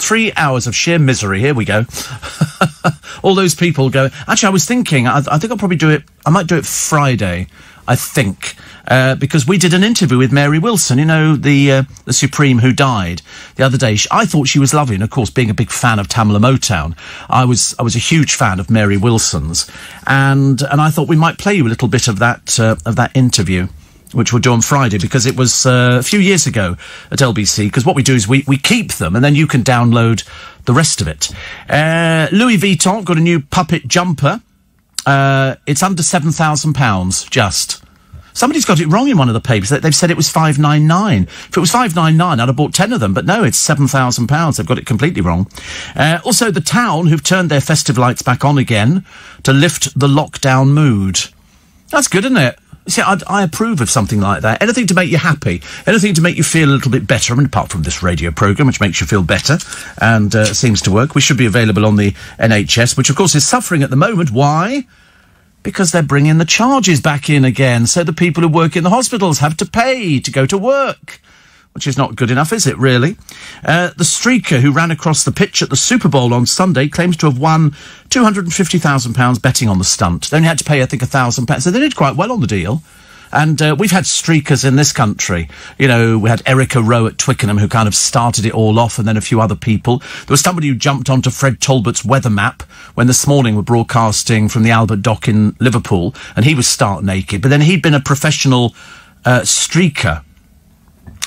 3 hours of sheer misery. Here we go. All those people go... Actually, I was thinking, I think I'll probably do it... I might do it Friday, I think. Because we did an interview with Mary Wilson, you know, the Supreme who died the other day. I thought she was lovely, and of course, being a big fan of Tamla Motown, I was a huge fan of Mary Wilson's, and I thought we might play you a little bit of that interview, which we'll do on Friday, because it was a few years ago at LBC, because what we do is we keep them, and then you can download the rest of it. Louis Vuitton got a new puppet jumper. It's under £7,000, just. Somebody's got it wrong in one of the papers. They've said it was $599. If it was $599, I'd have bought 10 of them, but no, it's £7,000. They've got it completely wrong. Also, the Town, who've turned their festive lights back on again to lift the lockdown mood. That's good, isn't it? See, I approve of something like that. Anything to make you happy. Anything to make you feel a little bit better. I mean, apart from this radio programme, which makes you feel better and seems to work. We should be available on the NHS, which, of course, is suffering at the moment. Why? Because they're bringing the charges back in again, so the people who work in the hospitals have to pay to go to work, which is not good enough, is it, really? The streaker who ran across the pitch at the Super Bowl on Sunday claims to have won £250,000 betting on the stunt. They only had to pay, I think, £1,000, so they did quite well on the deal. And we've had streakers in this country. You know, we had Erica Rowe at Twickenham, who kind of started it all off, and then a few other people. There was somebody who jumped onto Fred Talbot's weather map when This Morning were broadcasting from the Albert Dock in Liverpool, and he was stark naked. But then he'd been a professional streaker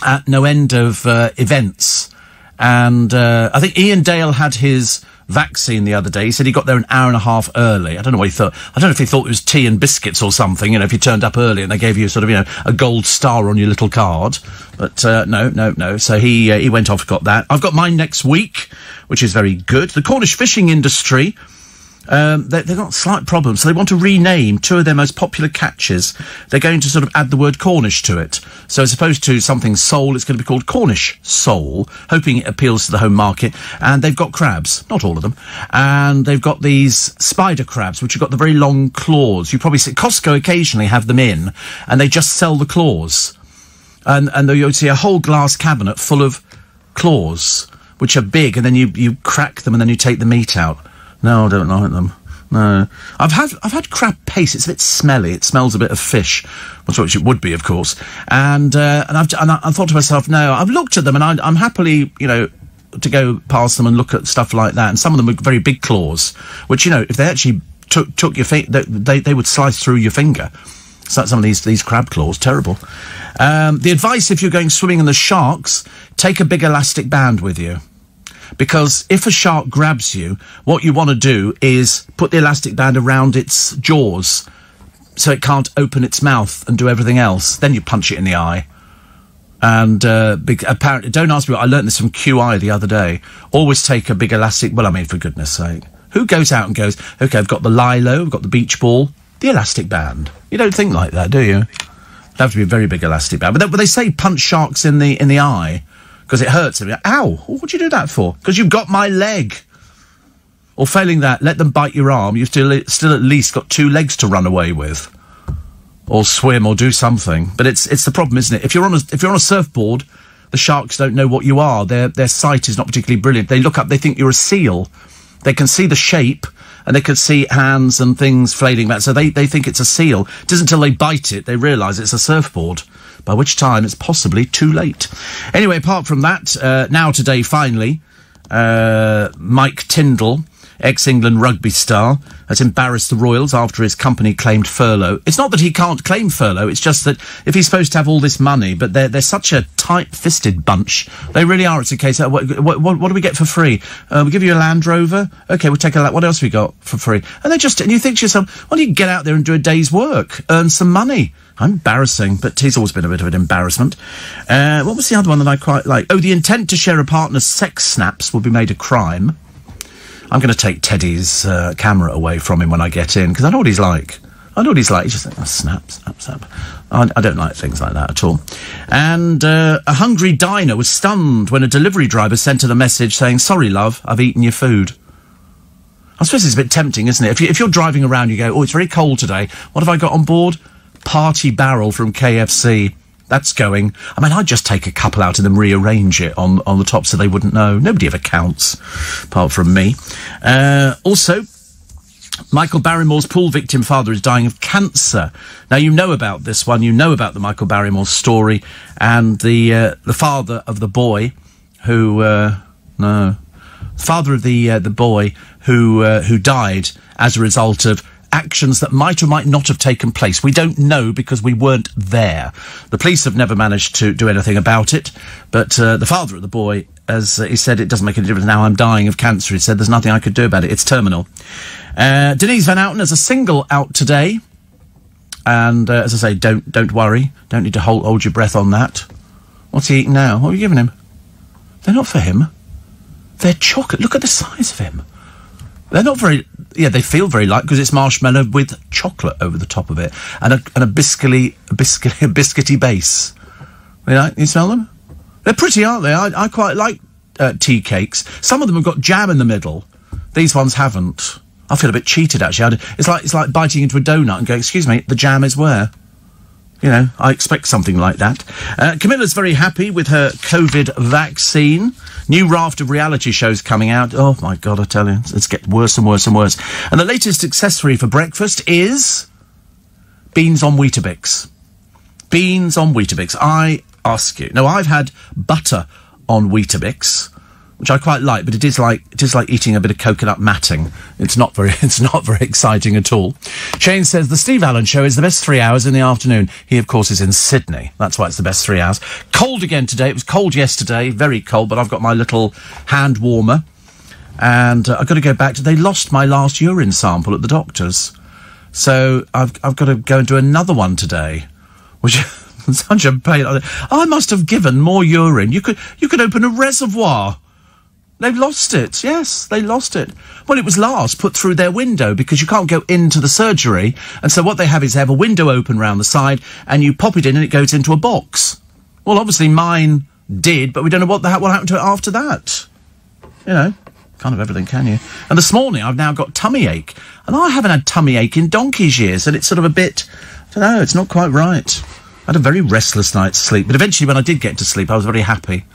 at no end of events. And I think Ian Dale had his vaccine the other day. He said he got there an hour and a half early. I don't know what he thought. I don't know if he thought it was tea and biscuits or something, you know, if you turned up early and they gave you sort of, you know, a gold star on your little card. But no. So he went off and got that. I've got mine next week, which is very good. The Cornish fishing industry, they've got slight problems, so they want to rename two of their most popular catches. They're going to sort of add the word Cornish to it. So as opposed to something sole, it's going to be called Cornish sole, hoping it appeals to the home market. And they've got crabs, not all of them. And they've got these spider crabs, which have got the very long claws. You probably see Costco occasionally have them in, and they just sell the claws. And you'll see a whole glass cabinet full of claws, which are big, and then you crack them and then you take the meat out. No, I don't like them. No. I've had crab paste. It's a bit smelly. It smells a bit of fish. Which it would be, of course. And I thought to myself, no, I've looked at them and I'm happily, you know, to go past them and look at stuff like that. And some of them are very big claws, which, you know, if they actually took your finger, they would slice through your finger. So some of these crab claws, terrible. The advice if you're going swimming in the sharks, take a big elastic band with you. Because if a shark grabs you, what you want to do is put the elastic band around its jaws so it can't open its mouth and do everything else. Then you punch it in the eye. And apparently, don't ask me, I learnt this from QI the other day. Always take a big elastic, well, I mean, for goodness sake. Who goes out and goes, OK, I've got the lilo, I've got the beach ball, the elastic band. You don't think like that, do you? It'd have to be a very big elastic band. But they say punch sharks in the eye. Because it hurts them. Ow! What'd you do that for? Because you've got my leg. Or failing that, let them bite your arm. You've still at least got two legs to run away with, or swim, or do something. But it's the problem, isn't it? If you're on a surfboard, the sharks don't know what you are. Their sight is not particularly brilliant. They look up, they think you're a seal. They can see the shape, and they can see hands and things flailing back. So they think it's a seal. It isn't until they bite it they realise it's a surfboard. By which time it's possibly too late. Anyway, apart from that, now today, finally, Mike Tindall, ex-England rugby star, has embarrassed the Royals after his company claimed furlough. It's not that he can't claim furlough, it's just that if he's supposed to have all this money, but they're such a tight-fisted bunch, they really are. It's a case of, what do we get for free? We'll give you a Land Rover? OK, we'll take a... What else we got for free? And you think to yourself, why don't you get out there and do a day's work, earn some money? Embarrassing, but he's always been a bit of an embarrassment. What was the other one that I quite like? Oh, the intent to share a partner's sex snaps will be made a crime. I'm going to take Teddy's camera away from him when I get in, because I know what he's like. He's just like, snap. I don't like things like that at all. And a hungry diner was stunned when a delivery driver sent her a message saying, "Sorry, love, I've eaten your food." I suppose it's a bit tempting, isn't it? If you're driving around, you go, "Oh, it's very cold today. What have I got on board? Party Barrel from KFC. That's going. I mean, I'd just take a couple out and then rearrange it on the top so they wouldn't know. Nobody ever counts, apart from me. Also, Michael Barrymore's pool victim father is dying of cancer. Now, you know about this one. You know about the Michael Barrymore story and the father of the boy who... father of the boy who died as a result of actions that might or might not have taken place. We don't know because we weren't there. The police have never managed to do anything about it, but the father of the boy, as he said, it doesn't make any difference now, I'm dying of cancer. He said, there's nothing I could do about it. It's terminal. Denise Van Outen has a single out today, and as I say, don't worry. Don't need to hold your breath on that. What's he eating now? What are you giving him? They're not for him. They're chocolate. Look at the size of him. They're not very... Yeah, they feel very light because it's marshmallow with chocolate over the top of it and a biscuity base. You smell them? They're pretty, aren't they? I quite like tea cakes. Some of them have got jam in the middle. These ones haven't. I feel a bit cheated, actually. It's like biting into a donut and going, excuse me, the jam is where? You know, I expect something like that. Camilla's very happy with her COVID vaccine. New raft of reality shows coming out. Oh, my God, I tell you. It's getting worse and worse and worse. And the latest accessory for breakfast is beans on Weetabix. Beans on Weetabix. I ask you. Now, I've had butter on Weetabix, which I quite like, but it is like eating a bit of coconut matting. It's not very exciting at all. Shane says the Steve Allen Show is the best 3 hours in the afternoon. He, of course, is in Sydney. That's why it's the best 3 hours. Cold again today. It was cold yesterday, very cold, but I've got my little hand warmer, and I've got to go back to. They lost my last urine sample at the doctor's, so I've got to go and do another one today, which. Such a pain. I must have given more urine. You could open a reservoir. They've lost it. Yes, they lost it. Well, it was last put through their window because you can't go into the surgery. And so what they have is they have a window open round the side and you pop it in and it goes into a box. Well, obviously mine did, but we don't know what happened to it after that. You know, can't have everything, can you? And this morning I've now got tummy ache. And I haven't had tummy ache in donkey's years. And it's sort of a bit, I don't know, it's not quite right. I had a very restless night's sleep. But eventually when I did get to sleep, I was very happy.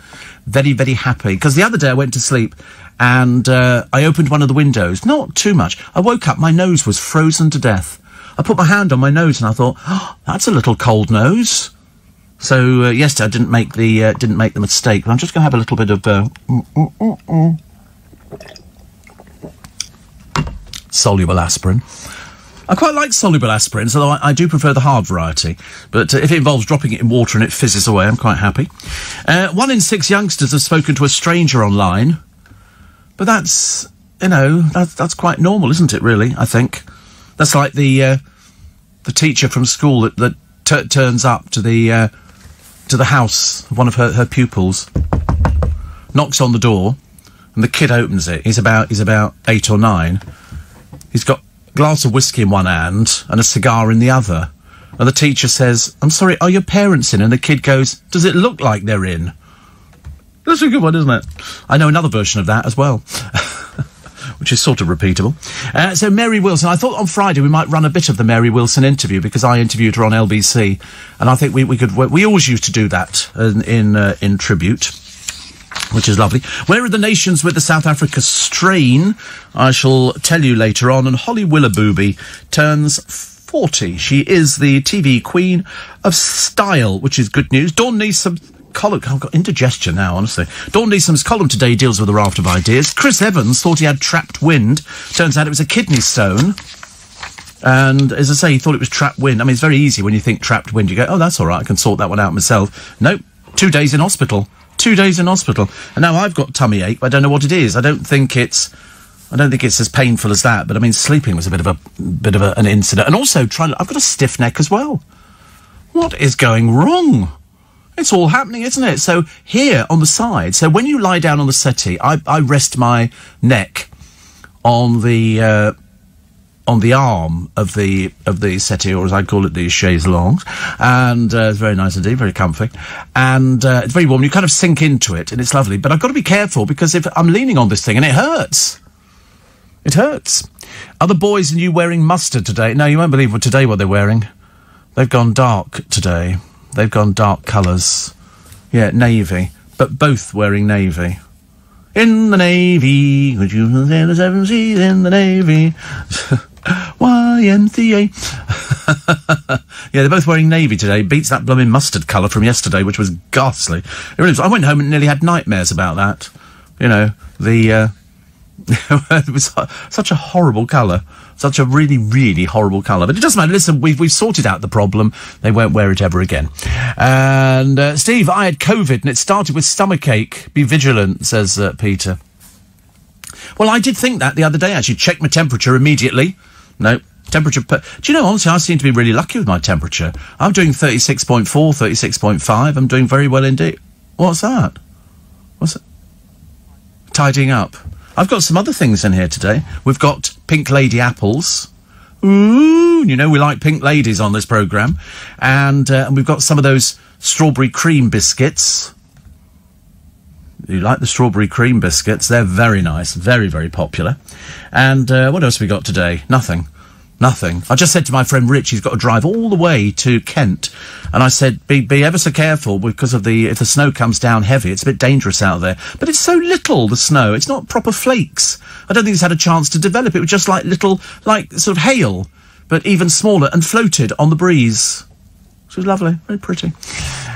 Very, very happy. Because the other day I went to sleep and I opened one of the windows. Not too much. I woke up, my nose was frozen to death. I put my hand on my nose and I thought, oh, that's a little cold nose. So yesterday I didn't make the mistake. But I'm just going to have a little bit of soluble aspirin. I quite like soluble aspirins, although I do prefer the hard variety. But if it involves dropping it in water and it fizzes away, I'm quite happy. 1 in 6 youngsters have spoken to a stranger online. But that's, you know, that's quite normal, isn't it, really, I think? That's like the teacher from school that turns up to the house of one of her pupils, knocks on the door, and the kid opens it. He's about 8 or 9. He's got glass of whiskey in one hand and a cigar in the other. And the teacher says, I'm sorry, are your parents in? And the kid goes, does it look like they're in? That's a good one, isn't it? I know another version of that as well, which is sort of repeatable. So Mary Wilson, I thought on Friday we might run a bit of the Mary Wilson interview because I interviewed her on LBC. And I think we always used to do that in tribute, which is lovely. Where are the nations with the South Africa strain? I shall tell you later on. And Holly Willoughby turns 40. She is the TV queen of style, which is good news. Dawn Neesom's column... I've got indigestion now, honestly. Dawn Neesom's column today deals with a raft of ideas. Chris Evans thought he had trapped wind. Turns out it was a kidney stone. And, as I say, he thought it was trapped wind. I mean, it's very easy when you think trapped wind. You go, oh, that's all right, I can sort that one out myself. Nope, 2 days in hospital. 2 days in hospital. And now I've got tummy ache, but I don't know what it is. I don't think it's as painful as that, but I mean, sleeping was a bit of an incident. And also I've got a stiff neck as well. What is going wrong? It's all happening, isn't it? So here on the side, so when you lie down on the settee, I rest my neck on the arm of the settee, or as I call it, the chaise longue, and it's very nice indeed, very comfy, and it's very warm. You kind of sink into it, and it's lovely. But I've got to be careful because if I'm leaning on this thing, and it hurts. It hurts. Are the boys and you wearing mustard today? No, you won't believe what they're wearing. They've gone dark today. They've gone dark colours. Yeah, navy. But both wearing navy. In the Navy, would you sail the seven seas in the Navy? YMCA. Yeah, they're both wearing navy today. Beats that blooming mustard colour from yesterday, which was ghastly. It really was. I went home and nearly had nightmares about that. You know, it was such a horrible colour. Such a really, really horrible colour. But it doesn't matter. Listen, we've sorted out the problem. They won't wear it ever again. And, Steve, I had COVID and it started with stomachache. Be vigilant, says Peter. Well, I did think that the other day, actually. Checked my temperature immediately. No, temperature... Do you know, honestly, I seem to be really lucky with my temperature. I'm doing 36.4, 36.5. I'm doing very well indeed. What's that? What's it? Tidying up. I've got some other things in here today. We've got Pink Lady apples. Ooh, you know we like pink ladies on this programme. And we've got some of those strawberry cream biscuits. You like the strawberry cream biscuits? They're very nice. Very, very popular. And what else have we got today? Nothing. Nothing. I just said to my friend Rich, he's got to drive all the way to Kent. And I said, be ever so careful because of if the snow comes down heavy, it's a bit dangerous out there. But it's so little, the snow. It's not proper flakes. I don't think it's had a chance to develop. It was just like little, like sort of hail, but even smaller and floated on the breeze. Which was lovely. Very pretty.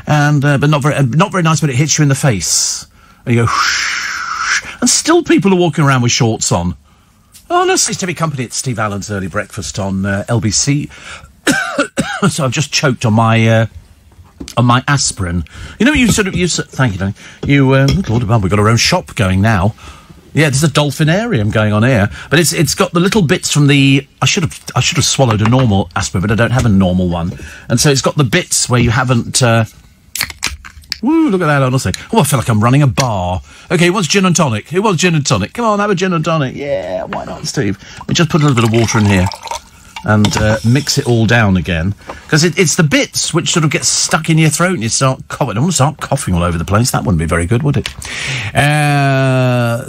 And, but not very nice when it hits you in the face. And you go, whoosh, and still people are walking around with shorts on. Oh, no, nice to be company at Steve Allen's Early Breakfast on LBC. So I've just choked on my aspirin. You know, thank you, Danny. Good Lord above, we've got our own shop going now. Yeah, there's a dolphinarium going on here, but it's got the little bits from the. I should have swallowed a normal aspirin, but I don't have a normal one, and so it's got the bits where you haven't. Woo, look at that, honestly. Oh, I feel like I'm running a bar. Okay, who wants gin and tonic? Who wants gin and tonic? Come on, have a gin and tonic. Yeah, why not, Steve? We just put a little bit of water in here and mix it all down again. Because it's the bits which sort of get stuck in your throat and you start coughing. I don't want to start coughing all over the place. That wouldn't be very good, would it?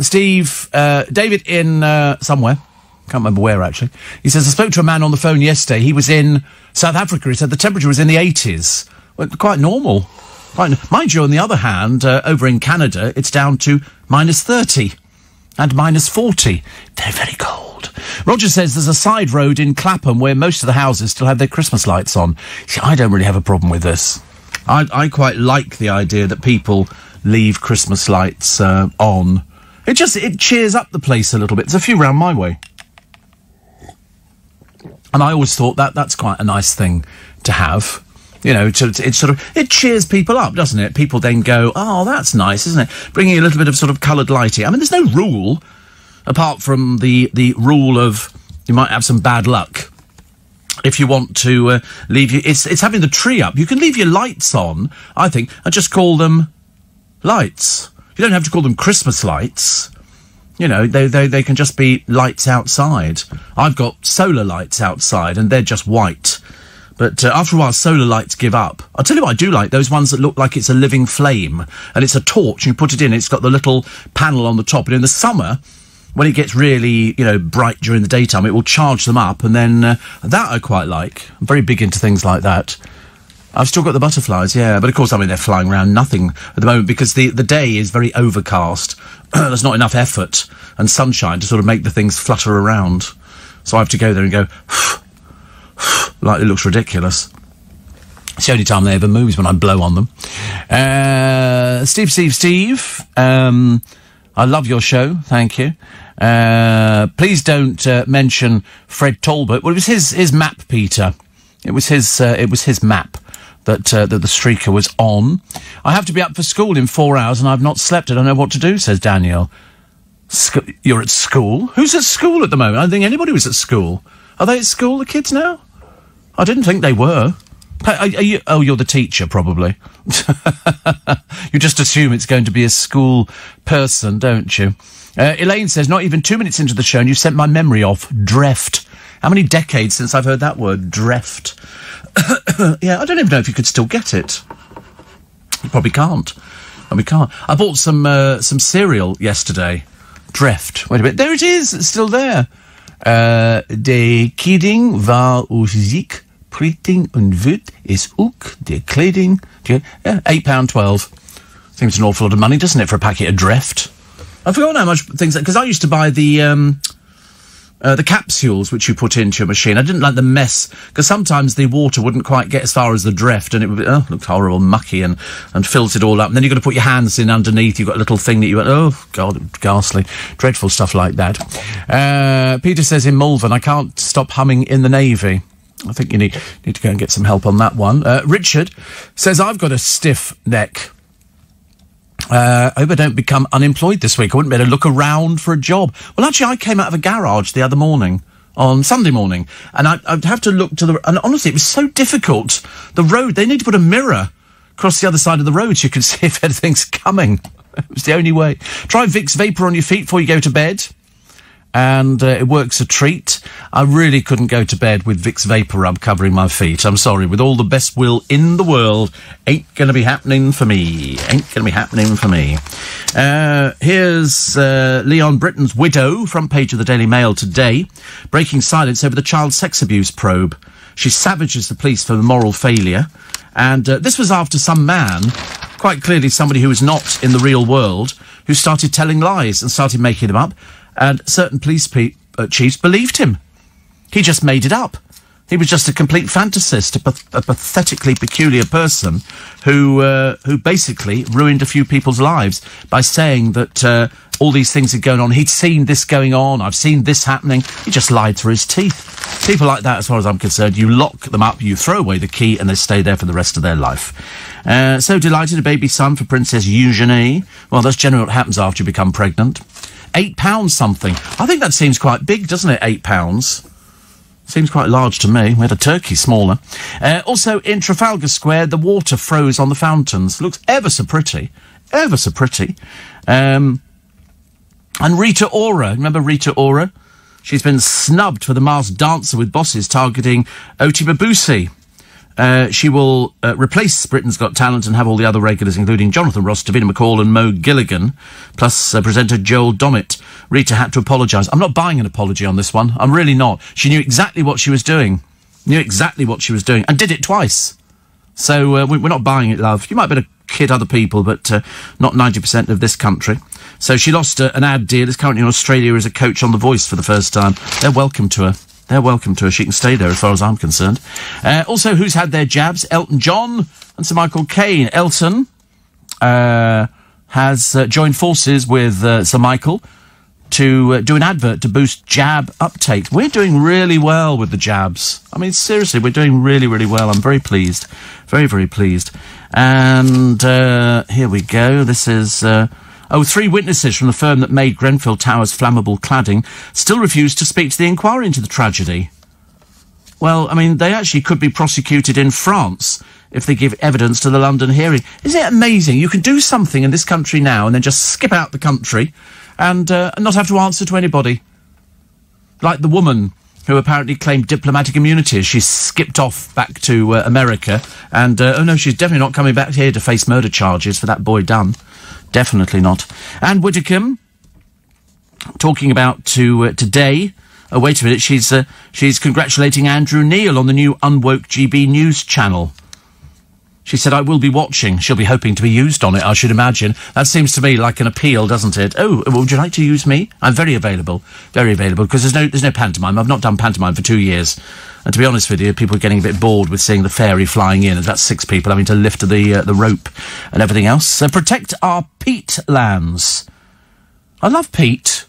Steve, David in somewhere. Can't remember where, actually. He says, I spoke to a man on the phone yesterday. He was in South Africa. He said the temperature was in the 80s. Well, quite normal. Mind you, on the other hand, over in Canada, it's down to -30 and -40. They're very cold. Roger says there's a side road in Clapham where most of the houses still have their Christmas lights on. See, I don't really have a problem with this. I quite like the idea that people leave Christmas lights on. It cheers up the place a little bit. There's a few round my way. And I always thought that's quite a nice thing to have. You know, it cheers people up, doesn't it? People then go, oh, that's nice, isn't it? Bringing a little bit of sort of coloured lighting. I mean, there's no rule, apart from the rule of you might have some bad luck if you want to leave it's having the tree up. You can leave your lights on, I think, and just call them lights. You don't have to call them Christmas lights. You know, they can just be lights outside. I've got solar lights outside, and they're just white. But after a while, solar lights give up. I'll tell you what I do like, those ones that look like it's a living flame. And it's a torch, and you put it in, it's got the little panel on the top. And in the summer, when it gets really, you know, bright during the daytime, it will charge them up. And then that I quite like. I'm very big into things like that. I've still got the butterflies, yeah. But of course, I mean, they're flying around nothing at the moment because the day is very overcast. There's not enough effort and sunshine to sort of make the things flutter around. So I have to go there and go... like it looks ridiculous. It's the only time they ever move is when I blow on them. Steve. I love your show. Thank you. Please don't mention Fred Talbot. Well, it was his map, Peter. It was his map that the streaker was on. I have to be up for school in 4 hours and I've not slept. I don't know what to do, says Daniel. You're at school? Who's at school at the moment? I don't think anybody was at school. Are they at school, the kids now? I didn't think they were. You're the teacher, probably. You just assume it's going to be a school person, don't you? Elaine says, not even 2 minutes into the show and you sent my memory off. Dreft. How many decades since I've heard that word? Dreft. Yeah, I don't even know if you could still get it. You probably can't. I bought some cereal yesterday. Dreft. Wait a minute. There it is. It's still there. De Kidding war aus Sieg Printing und Wut is ook de kleding. £8.12. Seems an awful lot of money, doesn't it, for a packet of Dreft? I've forgotten how much things... Because I used to buy the capsules which you put into your machine. I didn't like the mess, because sometimes the water wouldn't quite get as far as the Dreft, and it would be, looked horrible, mucky, and fills it all up. And then you've got to put your hands in underneath. You've got a little thing that you went, oh, God, ghastly. Dreadful stuff like that. Peter says in Malvern, I can't stop humming In the Navy. I think you need to go and get some help on that one. Richard says, I've got a stiff neck. I hope I don't become unemployed this week. I wouldn't better look around for a job. Well, actually, I came out of a garage the other morning, on Sunday morning, and I'd have to look to the... And honestly, it was so difficult. The road, they need to put a mirror across the other side of the road so you can see if anything's coming. It was the only way. Try Vicks Vapor on your feet before you go to bed. And it works a treat. I really couldn't go to bed with Vicks Vapor Rub covering my feet. I'm sorry, with all the best will in the world, ain't going to be happening for me. Ain't going to be happening for me. Here's Leon Britton's widow, front page of the Daily Mail today, breaking silence over the child sex abuse probe. She savages the police for moral failure. And this was after some man, quite clearly somebody who was not in the real world, who started telling lies and started making them up. And certain police chiefs believed him. He just made it up. He was just a complete fantasist, a pathetically peculiar person who basically ruined a few people's lives by saying that all these things had going on. He'd seen this going on. I've seen this happening. He just lied through his teeth. People like that, as far as I'm concerned, you lock them up, you throw away the key, and they stay there for the rest of their life. So delighted, a baby son for Princess Eugenie. Well, that's generally what happens after you become pregnant. £8 something. I think that seems quite big, doesn't it, £8? Seems quite large to me. We had a turkey smaller. Also, in Trafalgar Square, the water froze on the fountains. Looks ever so pretty. Ever so pretty. And Rita Ora. Remember Rita Ora? She's been snubbed for the Masked Dancer with bosses targeting Oti Mabuse. She will replace Britain's Got Talent and have all the other regulars, including Jonathan Ross, Davina McCall and Mo Gilligan, plus presenter Joel Dommett. Rita had to apologise. I'm not buying an apology on this one. I'm really not. She knew exactly what she was doing. And did it twice. So we're not buying it, love. You might better kid other people, but not 90% of this country. So she lost an ad deal. Is currently in Australia as a coach on The Voice for the first time. They're welcome to her. She can stay there as far as I'm concerned. Also, who's had their jabs? Elton John and Sir Michael Caine. Elton has joined forces with Sir Michael to do an advert to boost jab uptake. We're doing really well with the jabs. I mean, seriously, we're doing really, really well. I'm very pleased. Very, very pleased. And here we go. This is... 3 witnesses from the firm that made Grenfell Tower's flammable cladding still refuse to speak to the inquiry into the tragedy. Well, I mean, they actually could be prosecuted in France if they give evidence to the London hearing. Isn't it amazing? You can do something in this country now and then just skip out the country and not have to answer to anybody. Like the woman who apparently claimed diplomatic immunity as she skipped off back to America. And, she's definitely not coming back here to face murder charges for that boy Dunn. Definitely not. Anne Widdecombe, talking about today. Oh, wait a minute. She's congratulating Andrew Neil on the new Unwoke GB News channel. She said, I will be watching. She'll be hoping to be used on it, I should imagine. That seems to me like an appeal, doesn't it? Oh, would you like to use me? I'm very available, because there's no pantomime. I've not done pantomime for 2 years. And to be honest with you, people are getting a bit bored with seeing the fairy flying in. There's about 6 people having to lift the rope and everything else. So protect our peat lands. I love peat.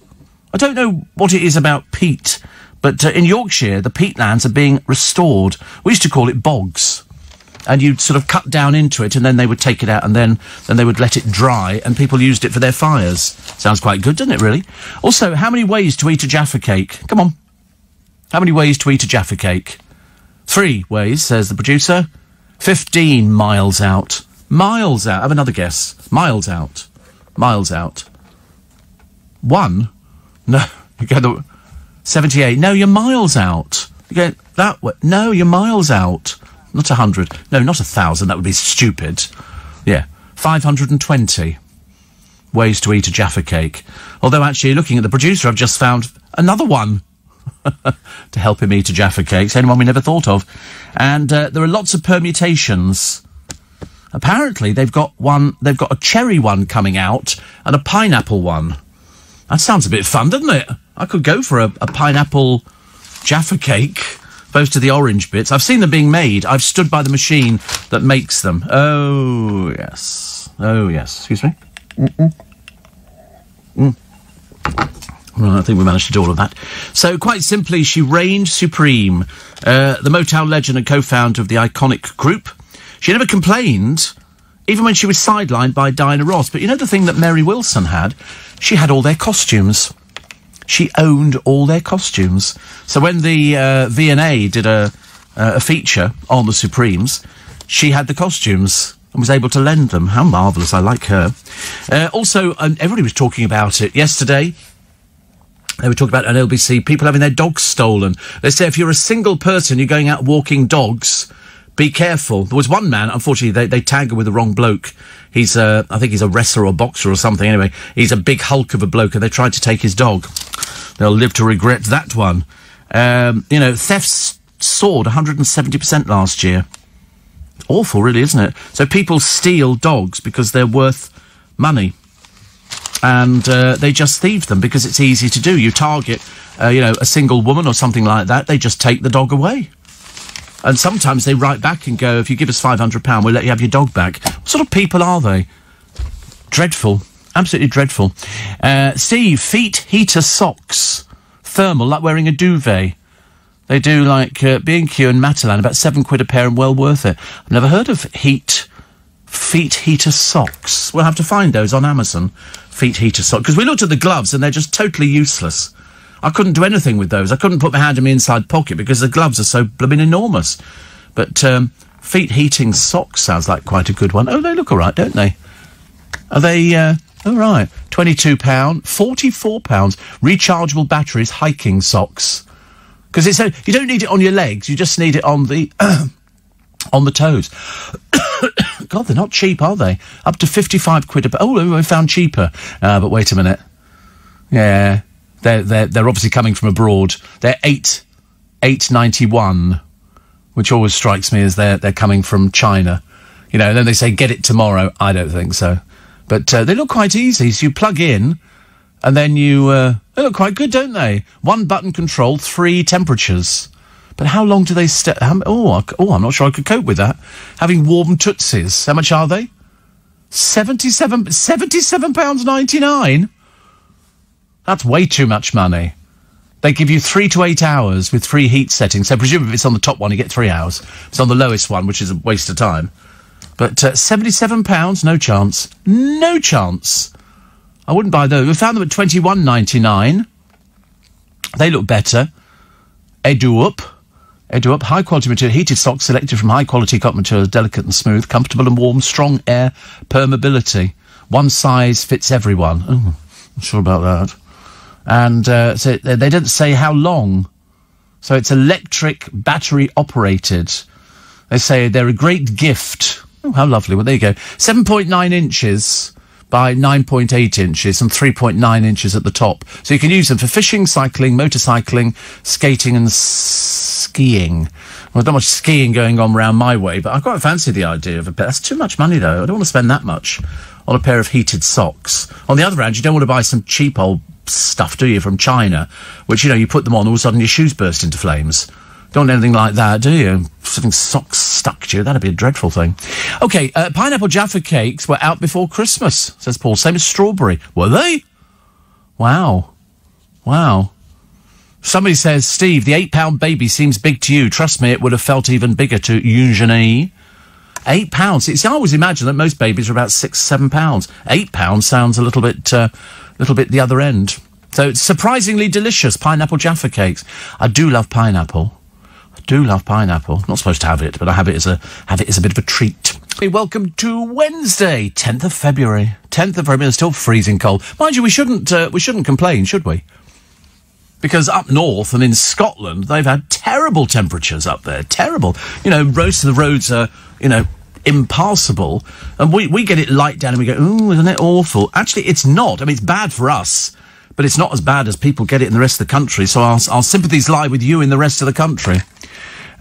I don't know what it is about peat, but in Yorkshire, the peat lands are being restored. We used to call it bogs. And you'd sort of cut down into it, and then they would take it out, and then they would let it dry, and people used it for their fires. Sounds quite good, doesn't it, really? Also, how many ways to eat a Jaffa cake? Come on. How many ways to eat a Jaffa cake? 3 ways, says the producer. 15 miles out. Miles out. Have another guess. Miles out. 1? No. You go the 78. No, you're miles out. You go that way. No, you're miles out. Not 100. No, not 1,000. That would be stupid. Yeah. 520 ways to eat a Jaffa cake. Although, actually, looking at the producer, I've just found another one. to help him eat a Jaffa cake. Anyone we never thought of. And there are lots of permutations. Apparently, they've got a cherry one coming out and a pineapple one. That sounds a bit fun, doesn't it? I could go for a pineapple Jaffa cake, opposed to the orange bits. I've seen them being made. I've stood by the machine that makes them. Oh, yes. Oh, yes. Excuse me? Well, I think we managed to do all of that. So, quite simply, she reigned supreme. The Motown legend and co-founder of the iconic group. She never complained, even when she was sidelined by Diana Ross. But you know the thing that Mary Wilson had? She had all their costumes. She owned all their costumes. So when the V&A did a feature on the Supremes, she had the costumes and was able to lend them. How marvellous. I like her. Also, everybody was talking about it yesterday. They were talking about on LBC, people having their dogs stolen. They say if you're a single person, you're going out walking dogs, be careful. There was one man, unfortunately, they tagged him with the wrong bloke. He's, I think he's a wrestler or boxer or something. Anyway, he's a big hulk of a bloke, and they tried to take his dog. They'll live to regret that one. Thefts soared 170% last year. Awful, really, isn't it? So people steal dogs because they're worth money. And they just thieve them because it's easy to do. You target, a single woman or something like that, they just take the dog away. And sometimes they write back and go, if you give us £500, we'll let you have your dog back. What sort of people are they? Dreadful. Absolutely dreadful. Steve, feet heater socks. Thermal, like wearing a duvet. They do like B&Q and Matalan, about £7 a pair and well worth it. I've never heard of feet heater socks. We'll have to find those on Amazon. Feet heater socks. Because we looked at the gloves and they're just totally useless. I couldn't do anything with those. I couldn't put my hand in my inside pocket because the gloves are so blooming enormous. But feet heating socks sounds like quite a good one. Oh, they look all right, don't they? Are they, all right. £22, £44, rechargeable batteries, hiking socks. Because it's you don't need it on your legs, you just need it on the, on the toes. God, they're not cheap, are they? Up to £55 a pair. Oh, we found cheaper. But wait a minute. Yeah. They're obviously coming from abroad. They're $8.91, which always strikes me as they're coming from China. And then they say get it tomorrow. I don't think so, but they look quite easy. So you plug in, and then they look quite good, don't they? 1 button control, 3 temperatures. But how long do they stay? I'm not sure I could cope with that. Having warm tootsies. How much are they? £77.99. That's way too much money. They give you 3 to 8 hours with 3 heat settings. So presumably if it's on the top one, you get 3 hours. If it's on the lowest one, which is a waste of time. But £77, no chance. No chance. I wouldn't buy those. We found them at $21.99. They look better. Edup, high quality material, heated socks selected from high quality cotton materials, delicate and smooth, comfortable and warm, strong air permeability. One size fits everyone. Oh, I'm sure about that. And so they didn't say how long. So it's electric, battery operated. They say they're a great gift. Oh, how lovely. Well, there you go. 7.9 inches by 9.8 inches and 3.9 inches at the top. So you can use them for fishing, cycling, motorcycling, skating and skiing. Well, there's not much skiing going on round my way, but I quite fancy the idea of a pair. That's too much money, though. I don't want to spend that much on a pair of heated socks. On the other hand, you don't want to buy some cheap old stuff, do you, from China, which, you put them on, all of a sudden your shoes burst into flames. Don't want anything like that, do you? Something socks stuck to you, that'd be a dreadful thing. OK, pineapple Jaffa cakes were out before Christmas, says Paul. Same as strawberry. Were they? Wow. Somebody says, Steve, the £8 baby seems big to you. Trust me, it would have felt even bigger to Eugenie. £8. See, I always imagine that most babies are about £6, £7. £8 sounds a little bit the other end. So it's surprisingly delicious, pineapple Jaffa cakes. I do love pineapple. Not supposed to have it, but I have it as a bit of a treat. Hey, welcome to Wednesday, 10th of February. 10th of February, it's still freezing cold. Mind you, we shouldn't complain, should we? Because up north and in Scotland, they've had terrible temperatures up there. Terrible. Most of the roads are, impassable. And we get it light down and we go, ooh, isn't it awful? Actually, it's not. I mean, it's bad for us. but it's not as bad as people get it in the rest of the country, so our sympathies lie with you in the rest of the country.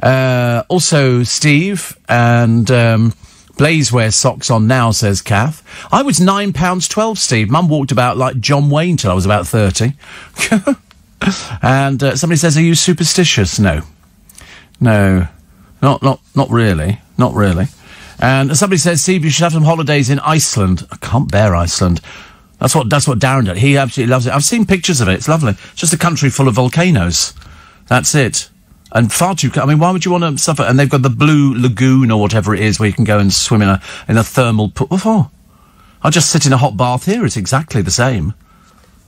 Also, Steve and Blaze wears socks on now, says Kath. I was £9.12, Steve. Mum walked about like John Wayne till I was about 30. And somebody says, are you superstitious? No. No. Not really. Not really. And somebody says, Steve, you should have some holidays in Iceland. I can't bear Iceland. That's what Darren did. He absolutely loves it. I've seen pictures of it. It's lovely. It's just a country full of volcanoes. That's it. And far too... I mean, why would you want to suffer? And they've got the Blue Lagoon or whatever it is where you can go and swim in a thermal pool. What for? I'll just sit in a hot bath here. It's exactly the same.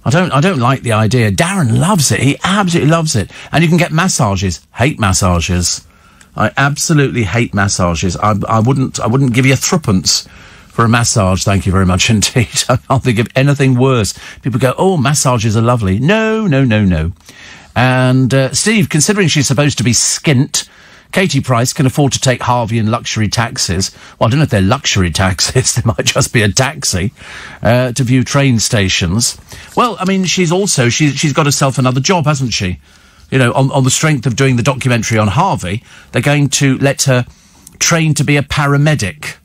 I don't like the idea. Darren loves it. He absolutely loves it. And you can get massages. Hate massages. I absolutely hate massages. I wouldn't give you a threepence for a massage, thank you very much indeed. I can't think of anything worse. People go, oh, massages are lovely. No. And Steve, considering she's supposed to be skint, Katie Price can afford to take Harvey in luxury taxis. Well, I don't know if they're luxury taxis. They might just be a taxi to view train stations. Well, I mean, she's got herself another job, hasn't she? You know, on the strength of doing the documentary on Harvey, they're going to let her train to be a paramedic.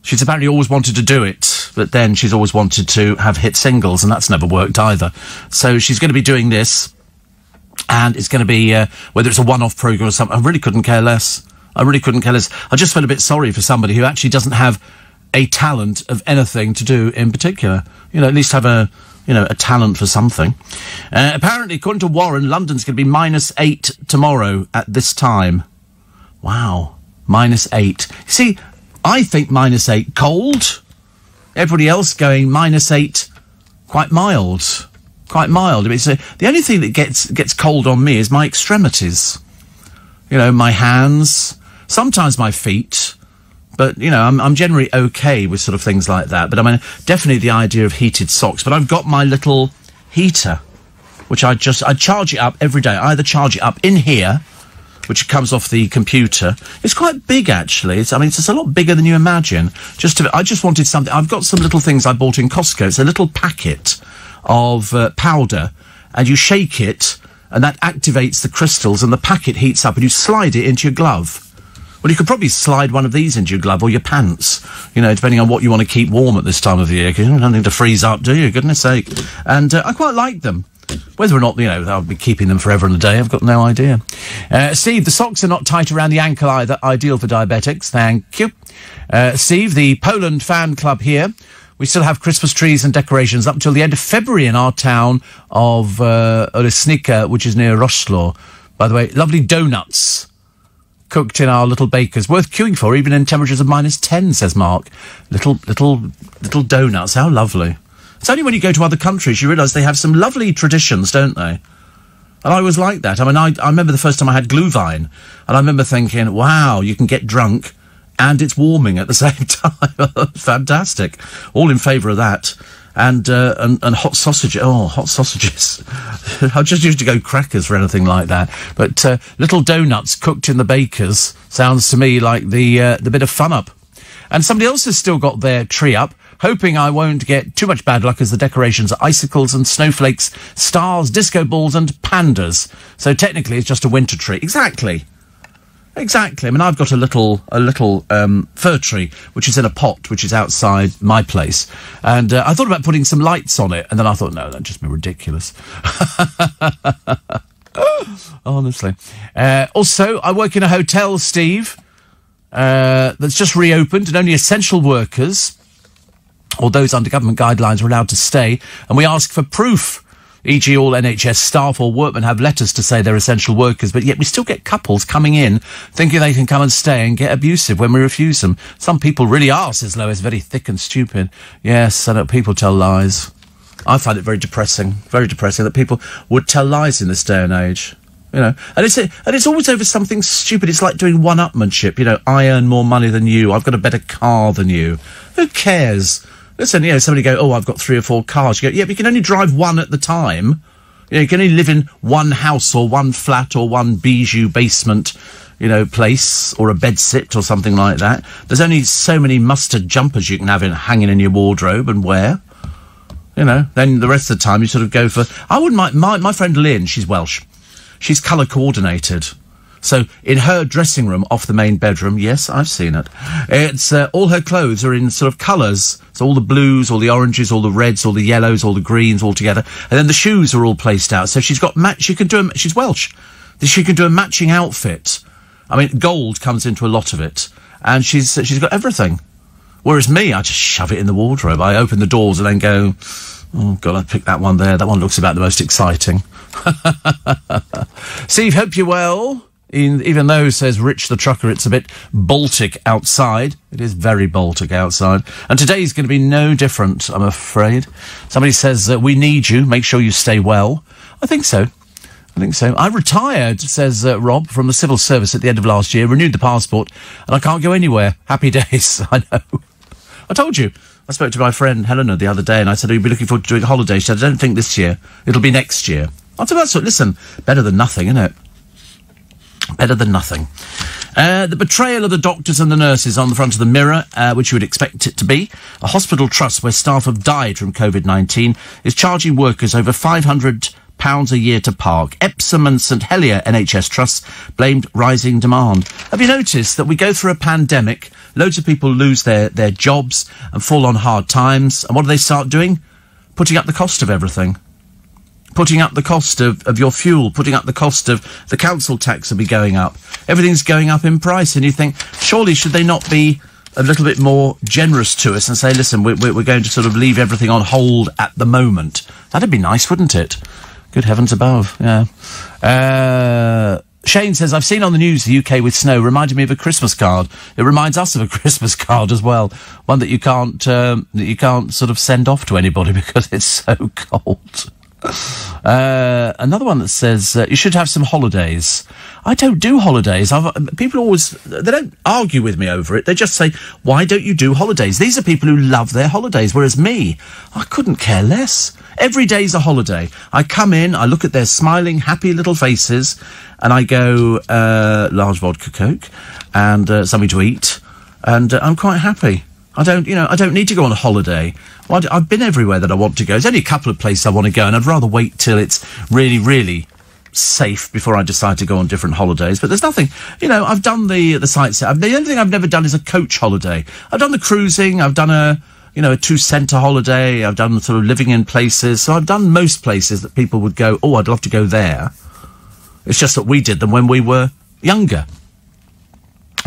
She's apparently always wanted to do it, but then she's always wanted to have hit singles, and that's never worked either. So she's going to be doing this, and it's going to be, whether it's a one-off programme or something, I really couldn't care less. I just felt a bit sorry for somebody who actually doesn't have a talent of anything to do in particular. You know, at least have a talent for something. Apparently, according to Warren, London's going to be -8 tomorrow at this time. Wow. -8. See, I think -8 cold. Everybody else going -8 quite mild. Quite mild. I mean, the only thing that gets cold on me is my extremities. You know, my hands, sometimes my feet. But, you know, I'm generally okay with sort of things like that. But I mean, definitely the idea of heated socks. But I've got my little heater, which I charge it up every day. I either charge it up in here, which comes off the computer. It's quite big, actually. It's a lot bigger than you imagine. I just wanted something. I've got some little things I bought in Costco. It's a little packet of powder, and you shake it, and that activates the crystals, and the packet heats up, and you slide it into your glove. Well, you could probably slide one of these into your glove or your pants, you know, depending on what you want to keep warm at this time of the year, because you don't need to freeze up, do you? Goodness sake. And I quite like them. Whether or not, you know, I'll be keeping them forever and a day, I've got no idea. Steve, the socks are not tight around the ankle either. Ideal for diabetics. Thank you. Steve, the Poland fan club here. We still have Christmas trees and decorations up till the end of February in our town of Olesnica, which is near Roszlo. By the way, lovely donuts cooked in our little bakers. Worth queuing for, even in temperatures of -10, says Mark. Little donuts. How lovely. It's only when you go to other countries you realise they have some lovely traditions, don't they? And I always like that. I mean, I remember the first time I had Glühwein, and I remember thinking, wow, you can get drunk and it's warming at the same time. Fantastic. All in favour of that. And hot sausage. Oh, hot sausages. I just used to go crackers for anything like that. But little donuts cooked in the bakers sounds to me like the bit of fun up. And somebody else has still got their tree up, hoping I won't get too much bad luck as the decorations are icicles and snowflakes, stars, disco balls and pandas. So technically it's just a winter tree. Exactly. I mean, I've got a little fir tree, which is in a pot, which is outside my place. And I thought about putting some lights on it, and then I thought, no, that'd just be ridiculous. Honestly. Also, I work in a hotel, Steve, that's just reopened, and only essential workers, or those under government guidelines, are allowed to stay. And we ask for proof. E.g. all NHS staff or workmen have letters to say they're essential workers, but yet we still get couples coming in thinking they can come and stay and get abusive when we refuse them. Some people really are, says Lois, very thick and stupid. Yes, I know people tell lies. I find it very depressing that people would tell lies in this day and age. You know, and it's always over something stupid. It's like doing one-upmanship. You know, I earn more money than you. I've got a better car than you. Who cares? Listen, you know, somebody go, oh, I've got 3 or 4 cars. You go, yeah, but you can only drive one at the time. You know, you can only live in one house or one flat or one bijou basement, you know, place or a bedsit or something like that. There's only so many mustard jumpers you can have hanging in your wardrobe and wear. You know, then the rest of the time you sort of go for... I wouldn't mind... My friend Lynn, she's Welsh. She's colour coordinated. So, in her dressing room, off the main bedroom, yes, I've seen it. It's, all her clothes are in sort of colours. So all the blues, all the oranges, all the reds, all the yellows, all the greens, all together. And then the shoes are all placed out. So she's got she can do she's Welsh. She can do a matching outfit. I mean, gold comes into a lot of it. And she's got everything. Whereas me, I just shove it in the wardrobe. I open the doors and then go, oh, God, I'd pick that one there. That one looks about the most exciting. Steve, hope you're well. Even though, says Rich the Trucker, it's a bit Baltic outside. It is very Baltic outside. And today's going to be no different, I'm afraid. Somebody says, we need you. Make sure you stay well. I think so. I retired, says Rob, from the civil service at the end of last year, renewed the passport, and I can't go anywhere. Happy days. I know. I told you. I spoke to my friend Helena the other day, and I said, you'll be looking forward to doing a holiday. She said, I don't think this year. It'll be next year. I said, that's what, listen, better than nothing, isn't it? Better than nothing. The betrayal of the doctors and the nurses on the front of the Mirror, which you would expect it to be. A hospital trust where staff have died from COVID-19 is charging workers over £500 a year to park. Epsom and St Helier NHS trusts blamed rising demand. Have you noticed that we go through a pandemic, loads of people lose their jobs and fall on hard times, and what do they start doing? Putting up the cost of everything. Putting up the cost of your fuel, putting up the cost of the council tax will be going up. Everything's going up in price, and you think, surely should they not be a little bit more generous to us and say, listen, we're going to sort of leave everything on hold at the moment? That'd be nice, wouldn't it? Good heavens above, yeah. Shane says, I've seen on the news the UK with snow, reminded me of a Christmas card. It reminds us of a Christmas card as well. One that you can't sort of send off to anybody because it's so cold. Another one that says you should have some holidays. I don't do holidays. People always, they don't argue with me over it. They just say, why don't you do holidays? These are people who love their holidays, whereas me, I couldn't care less. Every day's a holiday. I come in, I look at their smiling, happy little faces, and I go, large vodka Coke and something to eat, and I'm quite happy. I don't need to go on a holiday. Well, I've been everywhere that I want to go. There's only a couple of places I want to go, and I'd rather wait till it's really, really safe before I decide to go on different holidays. But there's nothing, I've done the sightseeing. The only thing I've never done is a coach holiday. I've done the cruising, I've done a 2-centre holiday, I've done sort of living in places. So I've done most places that people would go, oh, I'd love to go there. It's just that we did them when we were younger.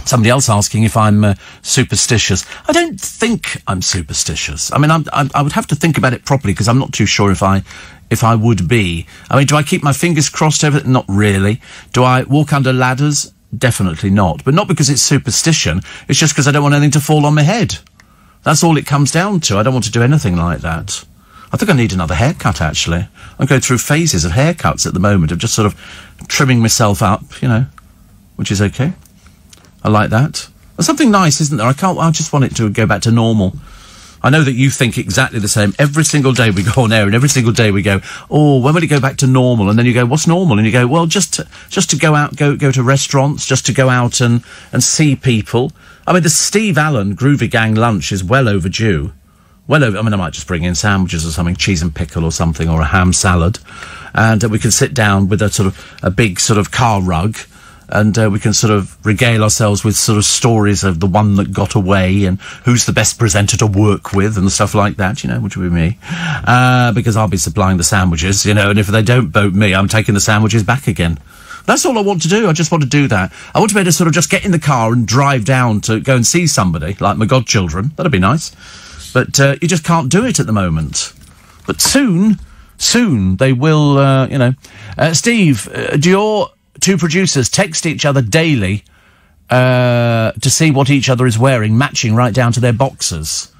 Somebody else asking if I'm superstitious. I don't think I'm superstitious. I mean, I would have to think about it properly because I'm not too sure if I would be. I mean, do I keep my fingers crossed over it? Not really. Do I walk under ladders? Definitely not. But not because it's superstition. It's just because I don't want anything to fall on my head. That's all it comes down to. I don't want to do anything like that. I think I need another haircut, actually. I'm going through phases of haircuts at the moment, of just sort of trimming myself up, which is okay. I like that. There's something nice, isn't there? I just want it to go back to normal. I know that you think exactly the same. Every single day we go on air and every single day we go, oh, when will it go back to normal? And then you go, what's normal? And you go, well, just to go out, go to restaurants, just to go out and see people. I mean, the Steve Allen Groovy Gang lunch is well overdue. I might just bring in sandwiches or something, cheese and pickle or something, or a ham salad. And we can sit down with a big sort of car rug. And we can sort of regale ourselves with sort of stories of the one that got away and who's the best presenter to work with and stuff like that, which would be me. Because I'll be supplying the sandwiches, and if they don't vote me, I'm taking the sandwiches back again. That's all I want to do. I just want to do that. I want to be able to sort of just get in the car and drive down to go and see somebody, like my godchildren. That'd be nice. But you just can't do it at the moment. But soon they will, Steve, do your two producers text each other daily to see what each other is wearing, matching right down to their boxers?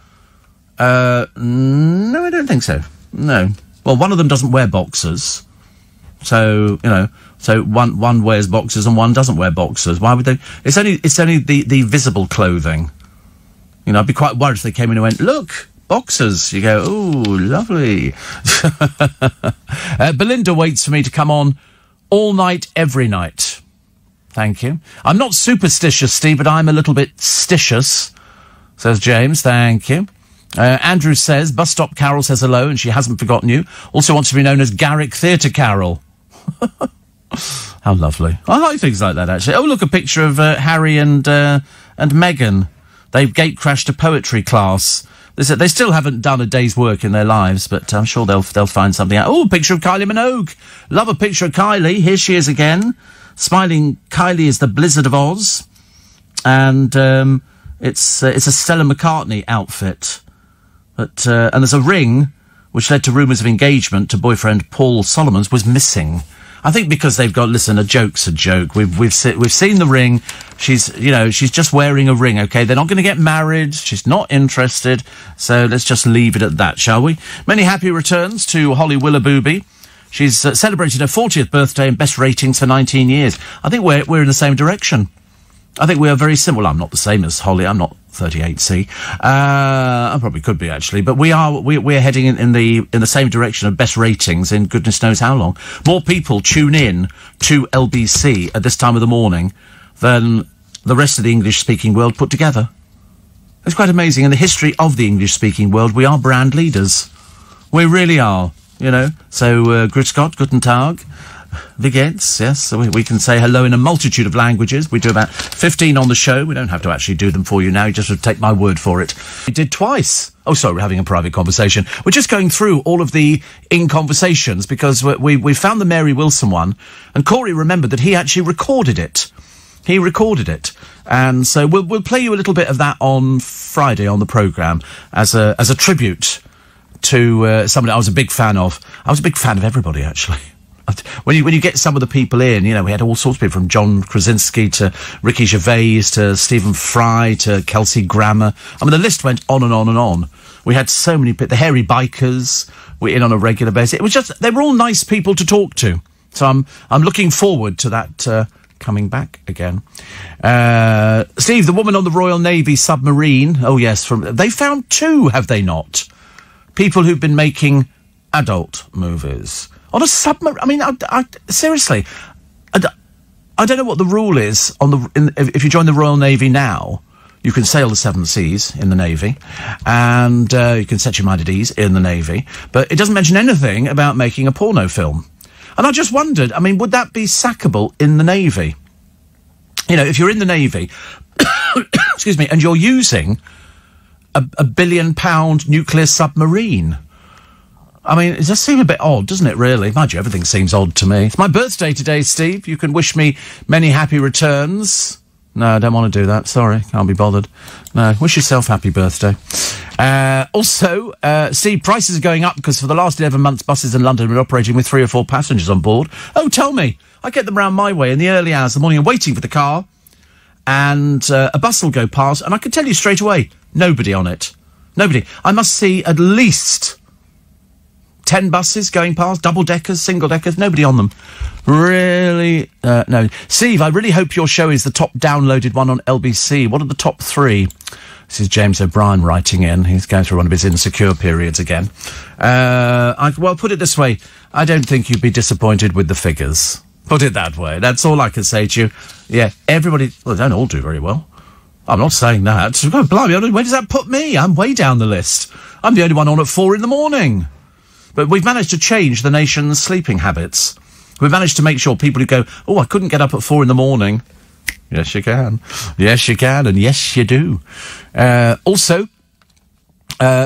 No, I don't think so. No. Well, one of them doesn't wear boxers. So, so one wears boxers and one doesn't wear boxers. Why would they? It's only the visible clothing. I'd be quite worried if they came in and went, look, boxers. You go, ooh, lovely. Belinda waits for me to come on all night, every night. Thank you. I'm not superstitious, Steve, but I'm a little bit stitious, says James. Thank you. Andrew says, Bus Stop Carol says hello, and she hasn't forgotten you. Also wants to be known as Garrick Theatre Carol. How lovely. I like things like that, actually. Oh, look, a picture of Harry and Meghan. They've gate-crashed a poetry class. They still haven't done a day's work in their lives, but I'm sure they'll find something out. Oh, a picture of Kylie Minogue. Love a picture of Kylie. Here she is again. Smiling Kylie is the Blizzard of Oz. And it's a Stella McCartney outfit. But and there's a ring which led to rumours of engagement to boyfriend Paul Solomons was missing. I think because they've got, listen, a joke's a joke. We've seen the ring. She's just wearing a ring, okay? They're not going to get married. She's not interested. So let's just leave it at that, shall we? Many happy returns to Holly Willoughby. She's celebrated her 40th birthday and best ratings for 19 years. I think we're in the same direction. I think we are very similar. I'm not the same as Holly. I'm not 38C. I probably could be, actually. But we're heading in the same direction of best ratings in goodness knows how long. More people tune in to LBC at this time of the morning than the rest of the English-speaking world put together. It's quite amazing. In the history of the English-speaking world, we are brand leaders. We really are, you know. So, Grüß Gott, Guten Tag. Wie geht's? Yes, so we can say hello in a multitude of languages. We do about 15 on the show. We don't have to actually do them for you now. You just have to take my word for it. We did twice. Oh, sorry, we're having a private conversation. We're just going through all of the in-conversations because we found the Mary Wilson one, and Corey remembered that he actually recorded it. He recorded it. And so we'll play you a little bit of that on Friday on the programme as a tribute to somebody I was a big fan of. I was a big fan of everybody, actually. When you get some of the people in, you know, we had all sorts of people from John Krasinski to Ricky Gervais to Stephen Fry to Kelsey Grammer. I mean, the list went on and on and on. We had so many people. The Hairy Bikers were in on a regular basis. It was just, they were all nice people to talk to. So I'm looking forward to that coming back again. Steve, the woman on the Royal Navy submarine. Oh, yes. They found two, have they not? People who've been making adult movies. On a submarine, I mean, I seriously, I don't know what the rule is if you join the Royal Navy now. You can sail the seven seas in the Navy, and you can set your mind at ease in the Navy. But it doesn't mention anything about making a porno film. And I just wondered, I mean, would that be sackable in the Navy? You know, if you're in the Navy, excuse me, and you're using a £1 billion nuclear submarine. I mean, it does seem a bit odd, doesn't it, really? Mind you, everything seems odd to me. It's my birthday today, Steve. You can wish me many happy returns. No, I don't want to do that. Sorry, can't be bothered. No, wish yourself happy birthday. Also, Steve, prices are going up because for the last 11 months, buses in London have been operating with 3 or 4 passengers on board. Oh, tell me. I get them round my way in the early hours of the morning. I'm waiting for the car, and a bus will go past, and I can tell you straight away, nobody on it. Nobody. I must see at least 10 buses going past, double-deckers, single-deckers, nobody on them. Really? No. Steve, I really hope your show is the top downloaded one on LBC. What are the top 3? This is James O'Brien writing in. He's going through one of his insecure periods again. Well, put it this way. I don't think you'd be disappointed with the figures. Put it that way. That's all I can say to you. Yeah, everybody... Well, they don't all do very well. I'm not saying that. Oh, blimey, where does that put me? I'm way down the list. I'm the only one on at 4 in the morning. But we've managed to change the nation's sleeping habits. We've managed to make sure people who go, oh, I couldn't get up at 4 in the morning. Yes, you can. Yes, you can, and yes, you do. Also,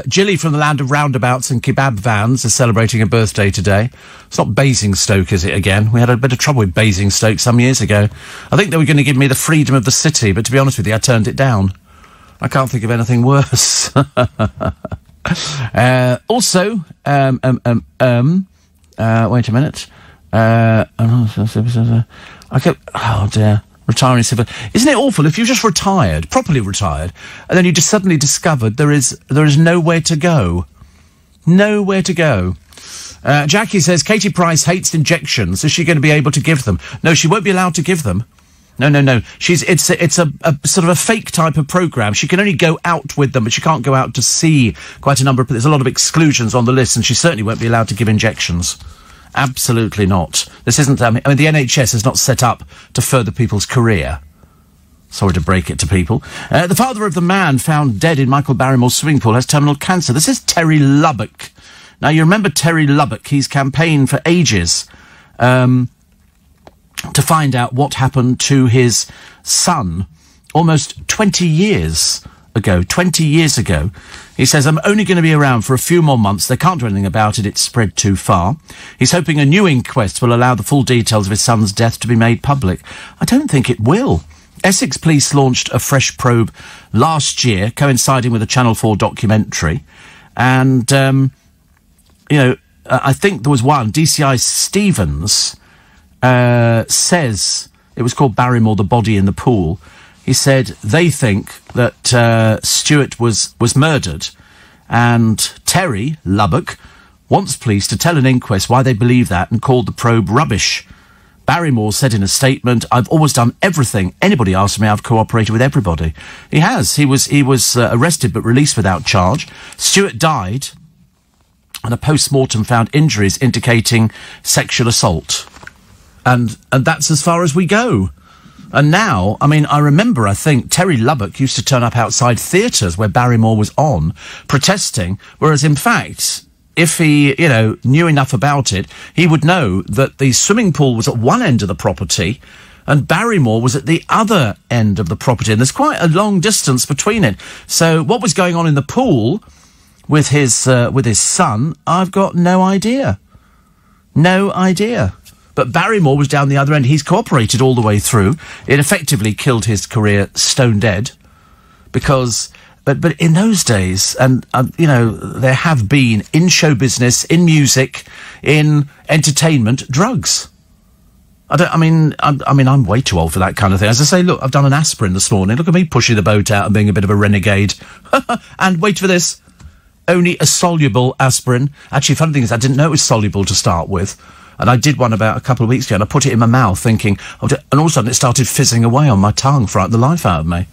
Jilly from the land of roundabouts and kebab vans is celebrating a birthday today. It's not Basingstoke, is it, again? We had a bit of trouble with Basingstoke some years ago. I think they were going to give me the freedom of the city, but to be honest with you, I turned it down. I can't think of anything worse. Also, wait a minute. Oh dear, retiring civil. Isn't it awful if you just retired, properly retired, and then you just suddenly discovered there is nowhere to go. Nowhere to go. Jackie says Katie Price hates injections. Is she going to be able to give them? No, she won't be allowed to give them. No. It's a sort of a fake type of programme. She can only go out with them, but she can't go out to see quite a number of... There's a lot of exclusions on the list, and she certainly won't be allowed to give injections. Absolutely not. This isn't... I mean, the NHS is not set up to further people's career. Sorry to break it to people. The father of the man found dead in Michael Barrymore's swimming pool has terminal cancer. This is Terry Lubbock. Now, you remember Terry Lubbock. He's campaigned for ages to find out what happened to his son almost 20 years ago. 20 years ago. He says, I'm only going to be around for a few more months. They can't do anything about it. It's spread too far. He's hoping a new inquest will allow the full details of his son's death to be made public. I don't think it will. Essex Police launched a fresh probe last year, coinciding with a Channel 4 documentary. And, I think there was one, DCI Stevens says, it was called Barrymore, the Body in the Pool. He said they think that Stuart was murdered, and Terry Lubbock wants police to tell an inquest why they believe that and called the probe rubbish. Barrymore said in a statement, I've always done everything anybody asks me. I've cooperated with everybody. He has. He was arrested but released without charge. Stuart died, and a post-mortem found injuries indicating sexual assault. And that's as far as we go. And now, I remember, I think, Terry Lubbock used to turn up outside theatres where Barrymore was on, protesting, whereas, in fact, if he, knew enough about it, he would know that the swimming pool was at one end of the property and Barrymore was at the other end of the property, and there's quite a long distance between it. So what was going on in the pool with his son, I've got no idea. No idea. But Barrymore was down the other end. He's cooperated all the way through. It effectively killed his career stone dead. Because, but in those days, and, there have been, in show business, in music, in entertainment, drugs. I'm way too old for that kind of thing. As I say, look, I've done an aspirin this morning. Look at me pushing the boat out and being a bit of a renegade. And wait for this. Only a soluble aspirin. Actually, funny thing is, I didn't know it was soluble to start with. And I did one about a couple of weeks ago, and I put it in my mouth thinking, and all of a sudden it started fizzing away on my tongue, frightened the life out of me.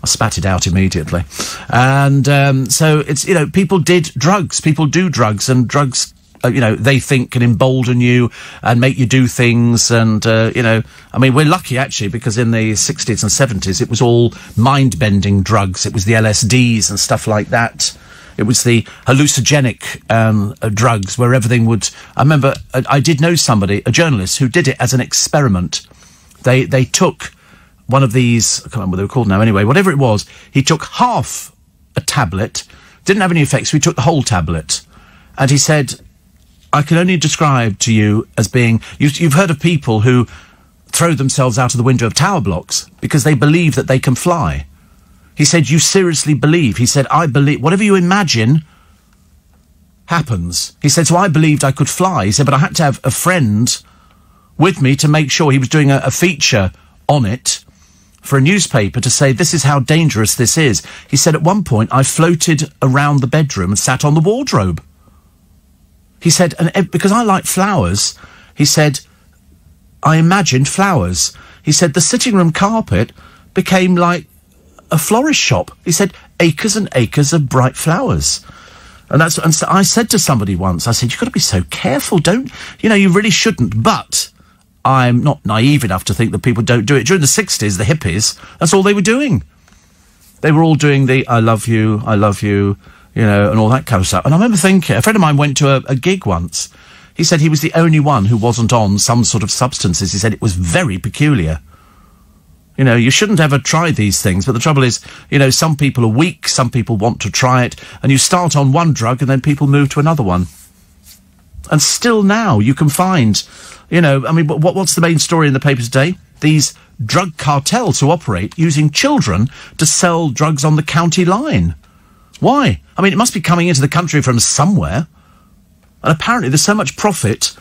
I spat it out immediately. And so it's, people did drugs. People do drugs, and drugs, they think can embolden you and make you do things. And, we're lucky, actually, because in the 60s and 70s, it was all mind-bending drugs. It was the LSDs and stuff like that. It was the hallucinogenic drugs where everything would... I remember I did know somebody, a journalist, who did it as an experiment. They took one of these... I can't remember what they were called now. Anyway, whatever it was, he took half a tablet, didn't have any effects, so he took the whole tablet. And he said, I can only describe to you as being... You've heard of people who throw themselves out of the window of tower blocks because they believe that they can fly. He said, you seriously believe? He said, I believe, whatever you imagine happens. He said, so I believed I could fly. He said, but I had to have a friend with me to make sure. He was doing a feature on it for a newspaper to say, this is how dangerous this is. He said, at one point, I floated around the bedroom and sat on the wardrobe. He said, and because I like flowers, he said, I imagined flowers. He said, the sitting room carpet became like a florist shop. He said, acres and acres of bright flowers. And so I said to somebody once, I said, you've got to be so careful, you really shouldn't. But I'm not naive enough to think that people don't do it. During the 60s, the hippies, that's all they were doing. They were all doing the I love you, and all that kind of stuff. And I remember thinking, a friend of mine went to a gig once. He said he was the only one who wasn't on some sort of substances. He said it was very peculiar. You shouldn't ever try these things, but the trouble is, some people are weak, some people want to try it, and you start on one drug and then people move to another one. And still now, you can find, what's the main story in the papers today? These drug cartels who operate using children to sell drugs on the county line. Why? It must be coming into the country from somewhere. And apparently there's so much profit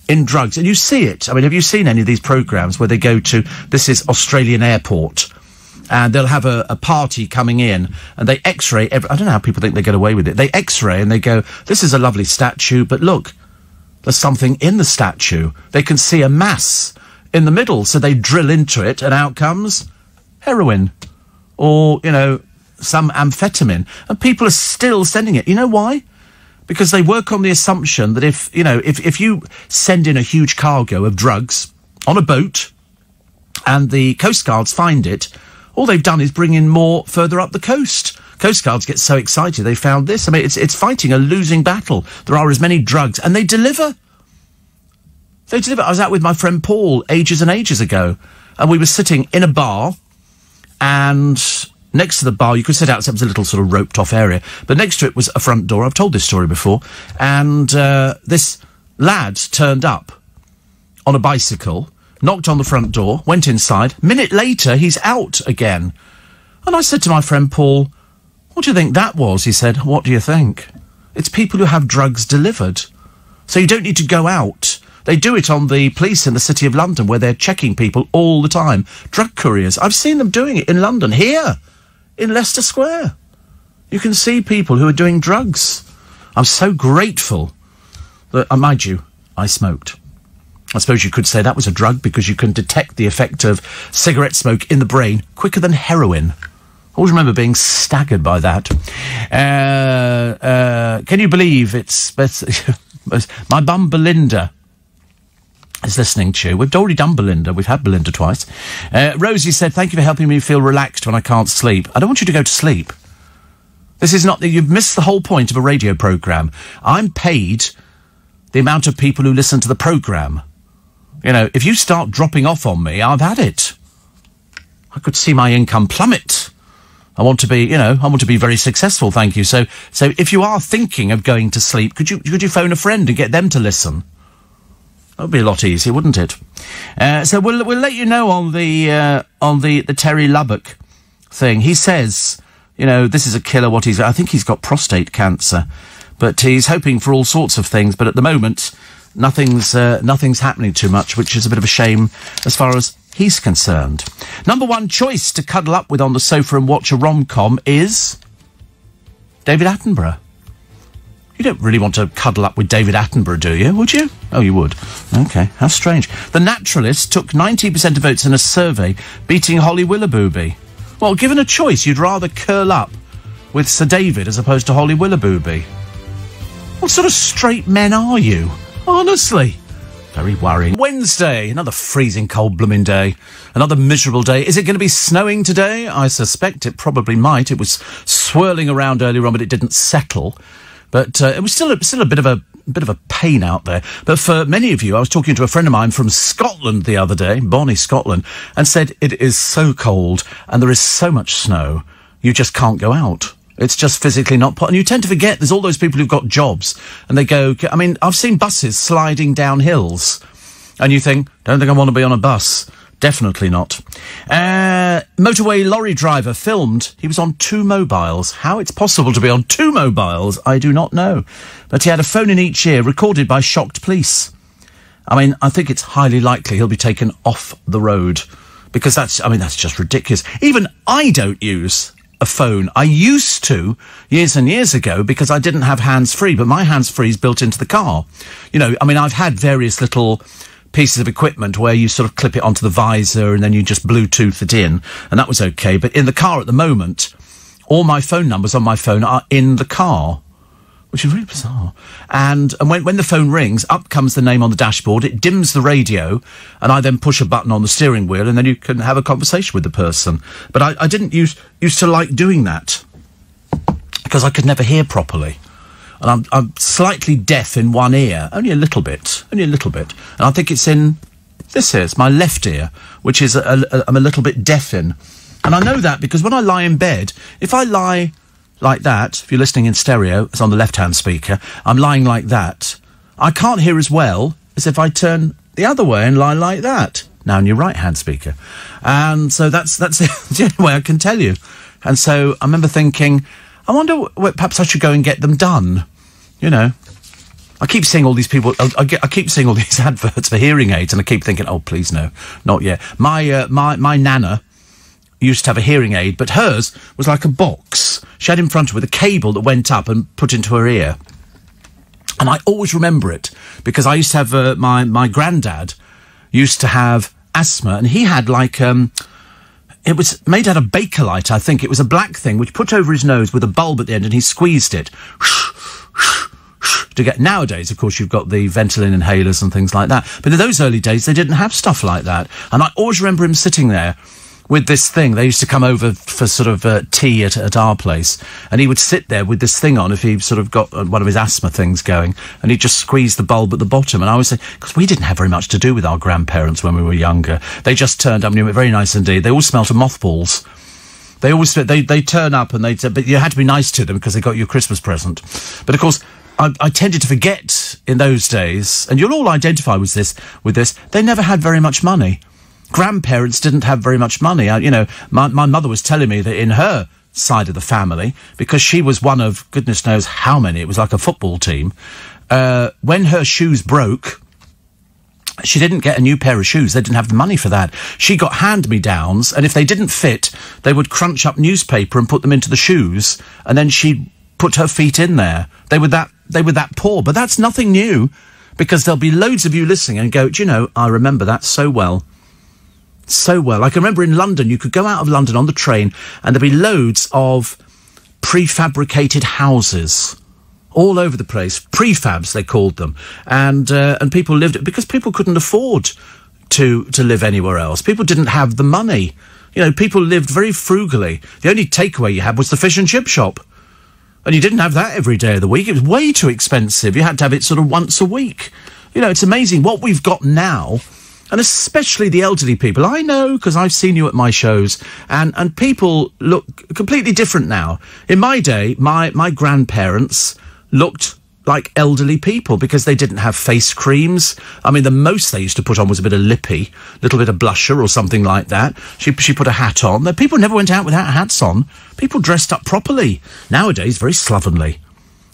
in drugs, and you see it. Have you seen any of these programmes where they go to, this is Australian Airport, and they'll have a party coming in, and they x-ray I don't know how people think they get away with it. They x-ray and they go, this is a lovely statue, but look, there's something in the statue. They can see a mass in the middle, so they drill into it, and out comes heroin, or, some amphetamine, and people are still sending it. You know why? Because they work on the assumption that if you send in a huge cargo of drugs on a boat, and the Coast Guards find it, all they've done is bring in more further up the coast. Coast Guards get so excited they found this. I mean, it's fighting a losing battle. There are as many drugs, and they deliver. They deliver. I was out with my friend Paul ages and ages ago, and we were sitting in a bar, and next to the bar, you could sit outside, it was a little sort of roped-off area, but next to it was a front door. I've told this story before, and this lad turned up on a bicycle, knocked on the front door, went inside. Minute later, he's out again. And I said to my friend Paul, "What do you think that was?" He said, "What do you think? It's people who have drugs delivered. So you don't need to go out. They do it on the police in the City of London, where they're checking people all the time. Drug couriers. I've seen them doing it in London, here, in Leicester Square. You can see people who are doing drugs. I'm so grateful that, mind you, I smoked. I suppose you could say that was a drug because you can detect the effect of cigarette smoke in the brain quicker than heroin. I always remember being staggered by that. Can you believe it's... my bum Belinda is listening to you. We've already done Belinda. We've had Belinda twice. Rosie said, "Thank you for helping me feel relaxed when I can't sleep." I don't want you to go to sleep. This is not... You've missed the whole point of a radio programme. I'm paid the amount of people who listen to the programme. You know, if you start dropping off on me, I've had it. I could see my income plummet. I want to be, I want to be very successful, thank you. So if you are thinking of going to sleep, could you phone a friend and get them to listen? That would be a lot easier, wouldn't it? So we'll let you know on the Terry Lubbock thing. He says, this is a killer. I think he's got prostate cancer, but he's hoping for all sorts of things. But at the moment, nothing's happening too much, which is a bit of a shame as far as he's concerned. Number one choice to cuddle up with on the sofa and watch a rom-com is David Attenborough. You don't really want to cuddle up with David Attenborough, do you? Would you? Oh, you would. Okay, how strange. The Naturalist took 90% of votes in a survey, beating Holly Willoughby. Well, given a choice, you'd rather curl up with Sir David as opposed to Holly Willoughby. What sort of straight men are you? Honestly. Very worrying. Wednesday, another freezing cold blooming day. Another miserable day. Is it going to be snowing today? I suspect it probably might. It was swirling around earlier on, but it didn't settle. But it was still a bit of a pain out there. But for many of you, I was talking to a friend of mine from Scotland the other day, Bonnie, Scotland, and said it is so cold and there is so much snow, you just can't go out. It's just physically not possible. And you tend to forget there's all those people who've got jobs and they go... I mean, I've seen buses sliding down hills and you think, don't think I want to be on a bus. Definitely not. Motorway lorry driver filmed. He was on 2 mobiles. How it's possible to be on 2 mobiles, I do not know. But he had a phone in each ear, recorded by shocked police. I mean, I think it's highly likely he'll be taken off the road because that's just ridiculous. Even I don't use a phone. I used to years and years ago because I didn't have hands-free, but my hands-free is built into the car. I've had various little pieces of equipment where you sort of clip it onto the visor and then you just Bluetooth it in, and that was okay. But in the car at the moment, all my phone numbers on my phone are in the car, which is really bizarre. And when the phone rings, up comes the name on the dashboard, it dims the radio, and I then push a button on the steering wheel, and then you can have a conversation with the person. But I didn't used to like doing that, because I could never hear properly. And I'm slightly deaf in one ear, only a little bit. And I think it's in this ear, it's my left ear, which is I'm a little bit deaf in. And I know that because when I lie in bed, if I lie like that, if you're listening in stereo, it's on the left-hand speaker, I'm lying like that, I can't hear as well as if I turn the other way and lie like that. Now on your right-hand speaker. And so that's the only way I can tell you. And so I remember thinking, I wonder, perhaps I should go and get them done. I keep seeing all these people. I keep seeing all these adverts for hearing aids, and I keep thinking, "Oh, please no, not yet." My nana used to have a hearing aid, but hers was like a box. She had in front of her with a cable that went up and put into her ear. And I always remember it because I used to have my granddad used to have asthma, and he had like it was made out of Bakelite, I think. It was a black thing which put over his nose with a bulb at the end, and he squeezed it. to get. Nowadays, of course, you've got the Ventolin inhalers and things like that. But in those early days, they didn't have stuff like that. And I always remember him sitting there with this thing. They used to come over for sort of tea at our place, and he would sit there with this thing on if he sort of got one of his asthma things going, and he'd just squeeze the bulb at the bottom. And I always say, because we didn't have very much to do with our grandparents when we were younger. They just turned up, and they were very nice indeed. They all smelt of mothballs. They always they turn up, and but you had to be nice to them because they got you a Christmas present. But of course, I tended to forget in those days, and you'll all identify with this. They never had very much money. Grandparents didn't have very much money. My mother was telling me that in her side of the family, because she was one of goodness knows how many, it was like a football team, when her shoes broke, she didn't get a new pair of shoes. They didn't have the money for that. She got hand-me-downs, and if they didn't fit, they would crunch up newspaper and put them into the shoes, and then she'd put her feet in there. They were that poor. But that's nothing new, because there'll be loads of you listening and go, do you know, I remember that so well. So well. I can remember in London, you could go out of London on the train and there'd be loads of prefabricated houses all over the place. Prefabs, they called them. And people lived, because people couldn't afford to live anywhere else. People didn't have the money. People lived very frugally. The only takeaway you had was the fish and chip shop. And you didn't have that every day of the week. It was way too expensive. You had to have it sort of once a week. It's amazing what we've got now. And especially the elderly people. I know, because I've seen you at my shows, and people look completely different now. In my day, my grandparents looked like elderly people because they didn't have face creams. I mean, the most they used to put on was a bit of lippy, a little bit of blusher or something like that. She put a hat on. People never went out without hats on. People dressed up properly. Nowadays, very slovenly.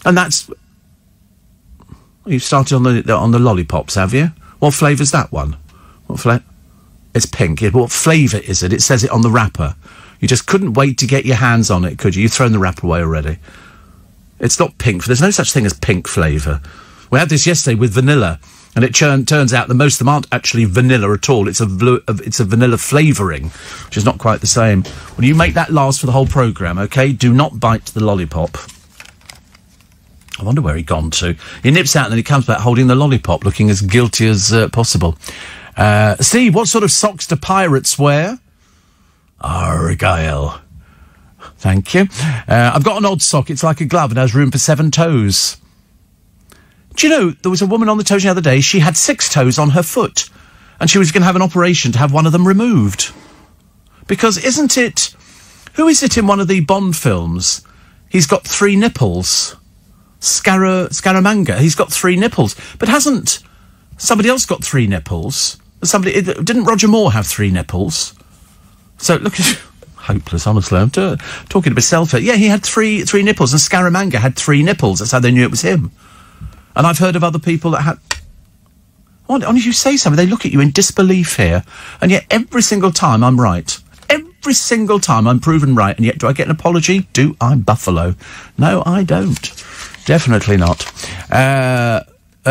And that's... You've started on the lollipops, have you? What flavour's that one? It's pink. What flavour is it? It says it on the wrapper. You just couldn't wait to get your hands on it, could you? You've thrown the wrapper away already. It's not pink. There's no such thing as pink flavour. We had this yesterday with vanilla, and it turns out that most of them aren't actually vanilla at all. It's a vanilla flavouring, which is not quite the same. Well, you make that last for the whole programme, OK? Do not bite the lollipop. I wonder where he'd gone to. He nips out and then he comes back holding the lollipop, looking as guilty as possible. Steve, what sort of socks do pirates wear? Argyle. Thank you. I've got an odd sock. It's like a glove and has room for 7 toes. Do you know, there was a woman on the toes the other day. She had 6 toes on her foot, and she was going to have an operation to have one of them removed. Because isn't it... Who is it in one of the Bond films? He's got 3 nipples. Scaramanga. He's got 3 nipples. But hasn't somebody else got 3 nipples? Didn't Roger Moore have 3 nipples? So, look at... Hopeless, honestly. I'm talking to myself here. Yeah, he had three nipples, and Scaramanga had 3 nipples. That's how they knew it was him. And I've heard of other people that had... Why did you say something? They look at you in disbelief here. And yet, every single time I'm right. Every single time I'm proven right. And yet, do I get an apology? Do I, Buffalo? No, I don't. Definitely not.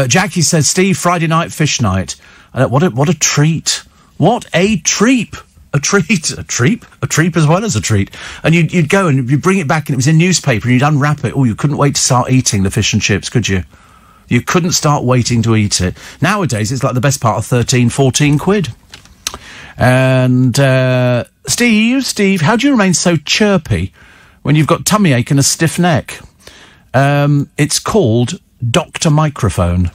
Jackie says, Steve, Friday night, fish night. What a treat. What a treat. A treat as well as a treat. And you'd go and you'd bring it back and it was in newspaper and you'd unwrap it. Oh, you couldn't wait to start eating the fish and chips, could you? You couldn't start waiting to eat it. Nowadays, it's like the best part of 13, 14 quid. And, Steve, how do you remain so chirpy when you've got tummy ache and a stiff neck? It's called Dr. Microphone.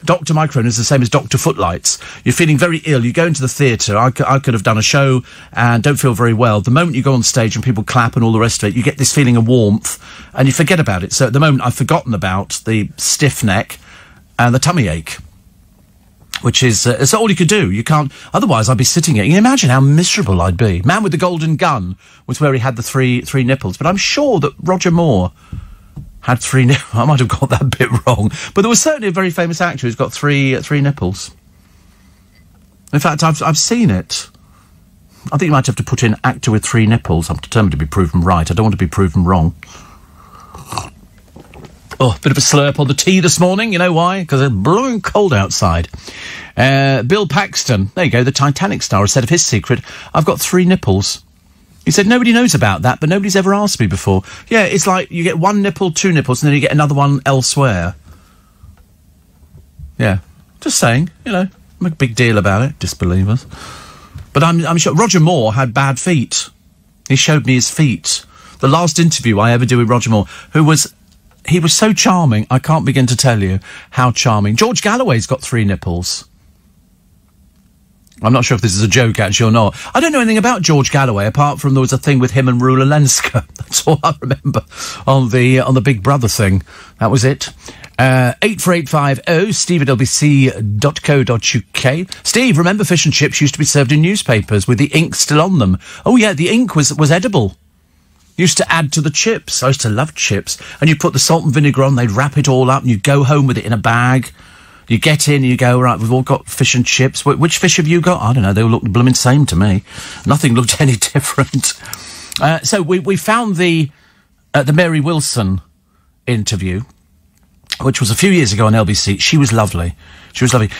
Dr. Microphone is the same as Dr. Footlights. You're feeling very ill. You go into the theatre. I could have done a show and don't feel very well. The moment you go on stage and people clap and all the rest of it, you get this feeling of warmth and you forget about it. So at the moment, I've forgotten about the stiff neck and the tummy ache, which is it's all you could do. You can't... Otherwise, I'd be sitting here. You can imagine how miserable I'd be. Man with the Golden Gun was where he had the three nipples. But I'm sure that Roger Moore... had 3 nipples. I might have got that bit wrong. But there was certainly a very famous actor who's got three nipples. In fact, I've seen it. I think you might have to put in actor with 3 nipples. I'm determined to be proven right. I don't want to be proven wrong. Oh, a bit of a slurp on the tea this morning. You know why? Because it's blowing cold outside. Bill Paxton. There you go. The Titanic star has said of his secret, I've got 3 nipples. He said, nobody knows about that, but nobody's ever asked me before. Yeah, it's like you get one nipple, two nipples, and then you get another one elsewhere. Yeah. Just saying, make a big deal about it, disbelievers. But I'm sure Roger Moore had bad feet. He showed me his feet. The last interview I ever did with Roger Moore, he was so charming, I can't begin to tell you how charming. George Galloway's got 3 nipples. I'm not sure if this is a joke, actually, or not. I don't know anything about George Galloway, apart from there was a thing with him and Rula Lenska. That's all I remember on the Big Brother thing. That was it. 84850, steve@lbc.co.uk. Steve, remember fish and chips used to be served in newspapers with the ink still on them? Oh, yeah, the ink was edible. Used to add to the chips. I used to love chips. And you put the salt and vinegar on, they'd wrap it all up, and you'd go home with it in a bag. You get in and you go, right, we've all got fish and chips. Which fish have you got? I don't know, they all looked blooming same to me. Nothing looked any different. So we found the Mary Wilson interview, which was a few years ago on LBC. She was lovely.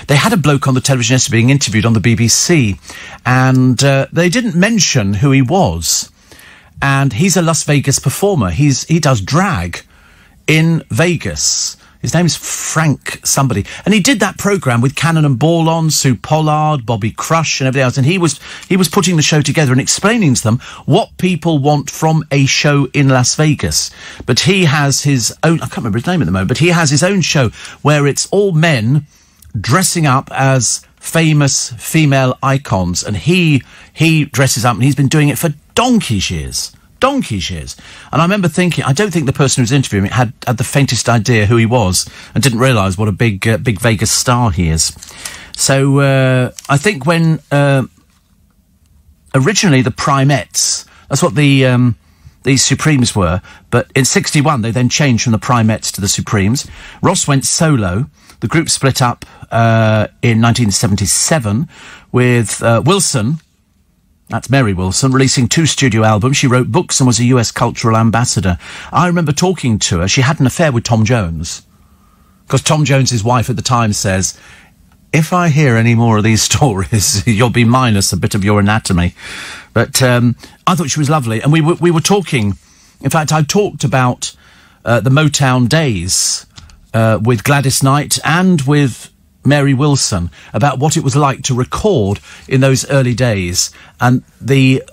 They had a bloke on the television yesterday being interviewed on the BBC, and they didn't mention who he was. And he's a Las Vegas performer. He does drag in Vegas. His name is Frank somebody. And he did that programme with Cannon and Ball on, Sue Pollard, Bobby Crush and everything else. And he was putting the show together and explaining to them what people want from a show in Las Vegas. But he has his own, I can't remember his name at the moment, but he has his own show where it's all men dressing up as famous female icons. And he dresses up, and he's been doing it for donkey's years. And I remember thinking, I don't think the person who was interviewing me had the faintest idea who he was and didn't realise what a big Vegas star he is. So I think when originally the Primettes, that's what the Supremes were, but in 61 they then changed from the Primettes to the Supremes. Ross went solo. The group split up in 1977 with Wilson. That's Mary Wilson, releasing 2 studio albums. She wrote books and was a US cultural ambassador. I remember talking to her. She had an affair with Tom Jones. Because Tom Jones's wife at the time says, if I hear any more of these stories, you'll be minus a bit of your anatomy. But I thought she was lovely. And we were talking. In fact, I talked about the Motown days with Gladys Knight and with Mary Wilson, about what it was like to record in those early days. And the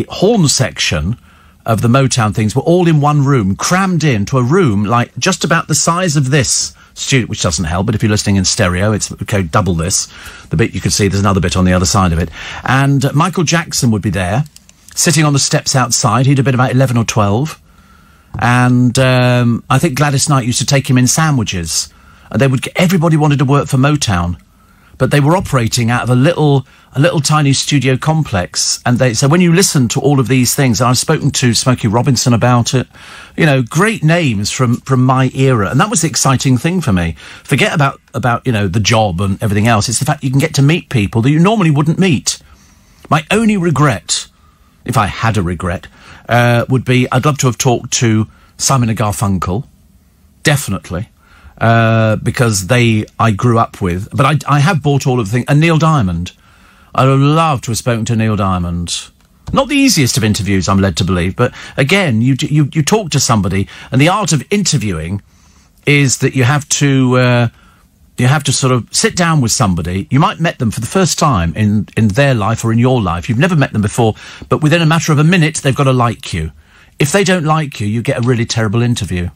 horn section of the Motown things were all in one room, crammed into a room like just about the size of this studio, which doesn't help, but if you're listening in stereo, it's okay, double this. The bit you can see, there's another bit on the other side of it. And Michael Jackson would be there, sitting on the steps outside. He'd have been about 11 or 12. And I think Gladys Knight used to take him in sandwiches. And everybody wanted to work for Motown, but they were operating out of a little tiny studio complex. And so when you listen to all of these things, and I've spoken to Smokey Robinson about it, great names from my era. And that was the exciting thing for me. Forget about, the job and everything else. It's the fact you can get to meet people that you normally wouldn't meet. My only regret, if I had a regret, would be I'd love to have talked to Simon and Garfunkel. Definitely. Because I grew up with, but I have bought all of the things, and Neil Diamond. I would love to have spoken to Neil Diamond. Not the easiest of interviews, I'm led to believe, but again, you talk to somebody, and the art of interviewing is that you have to sort of sit down with somebody. You might met them for the first time in their life or in your life. You've never met them before, but within a matter of a minute, they've got to like you. If they don't like you, you get a really terrible interview.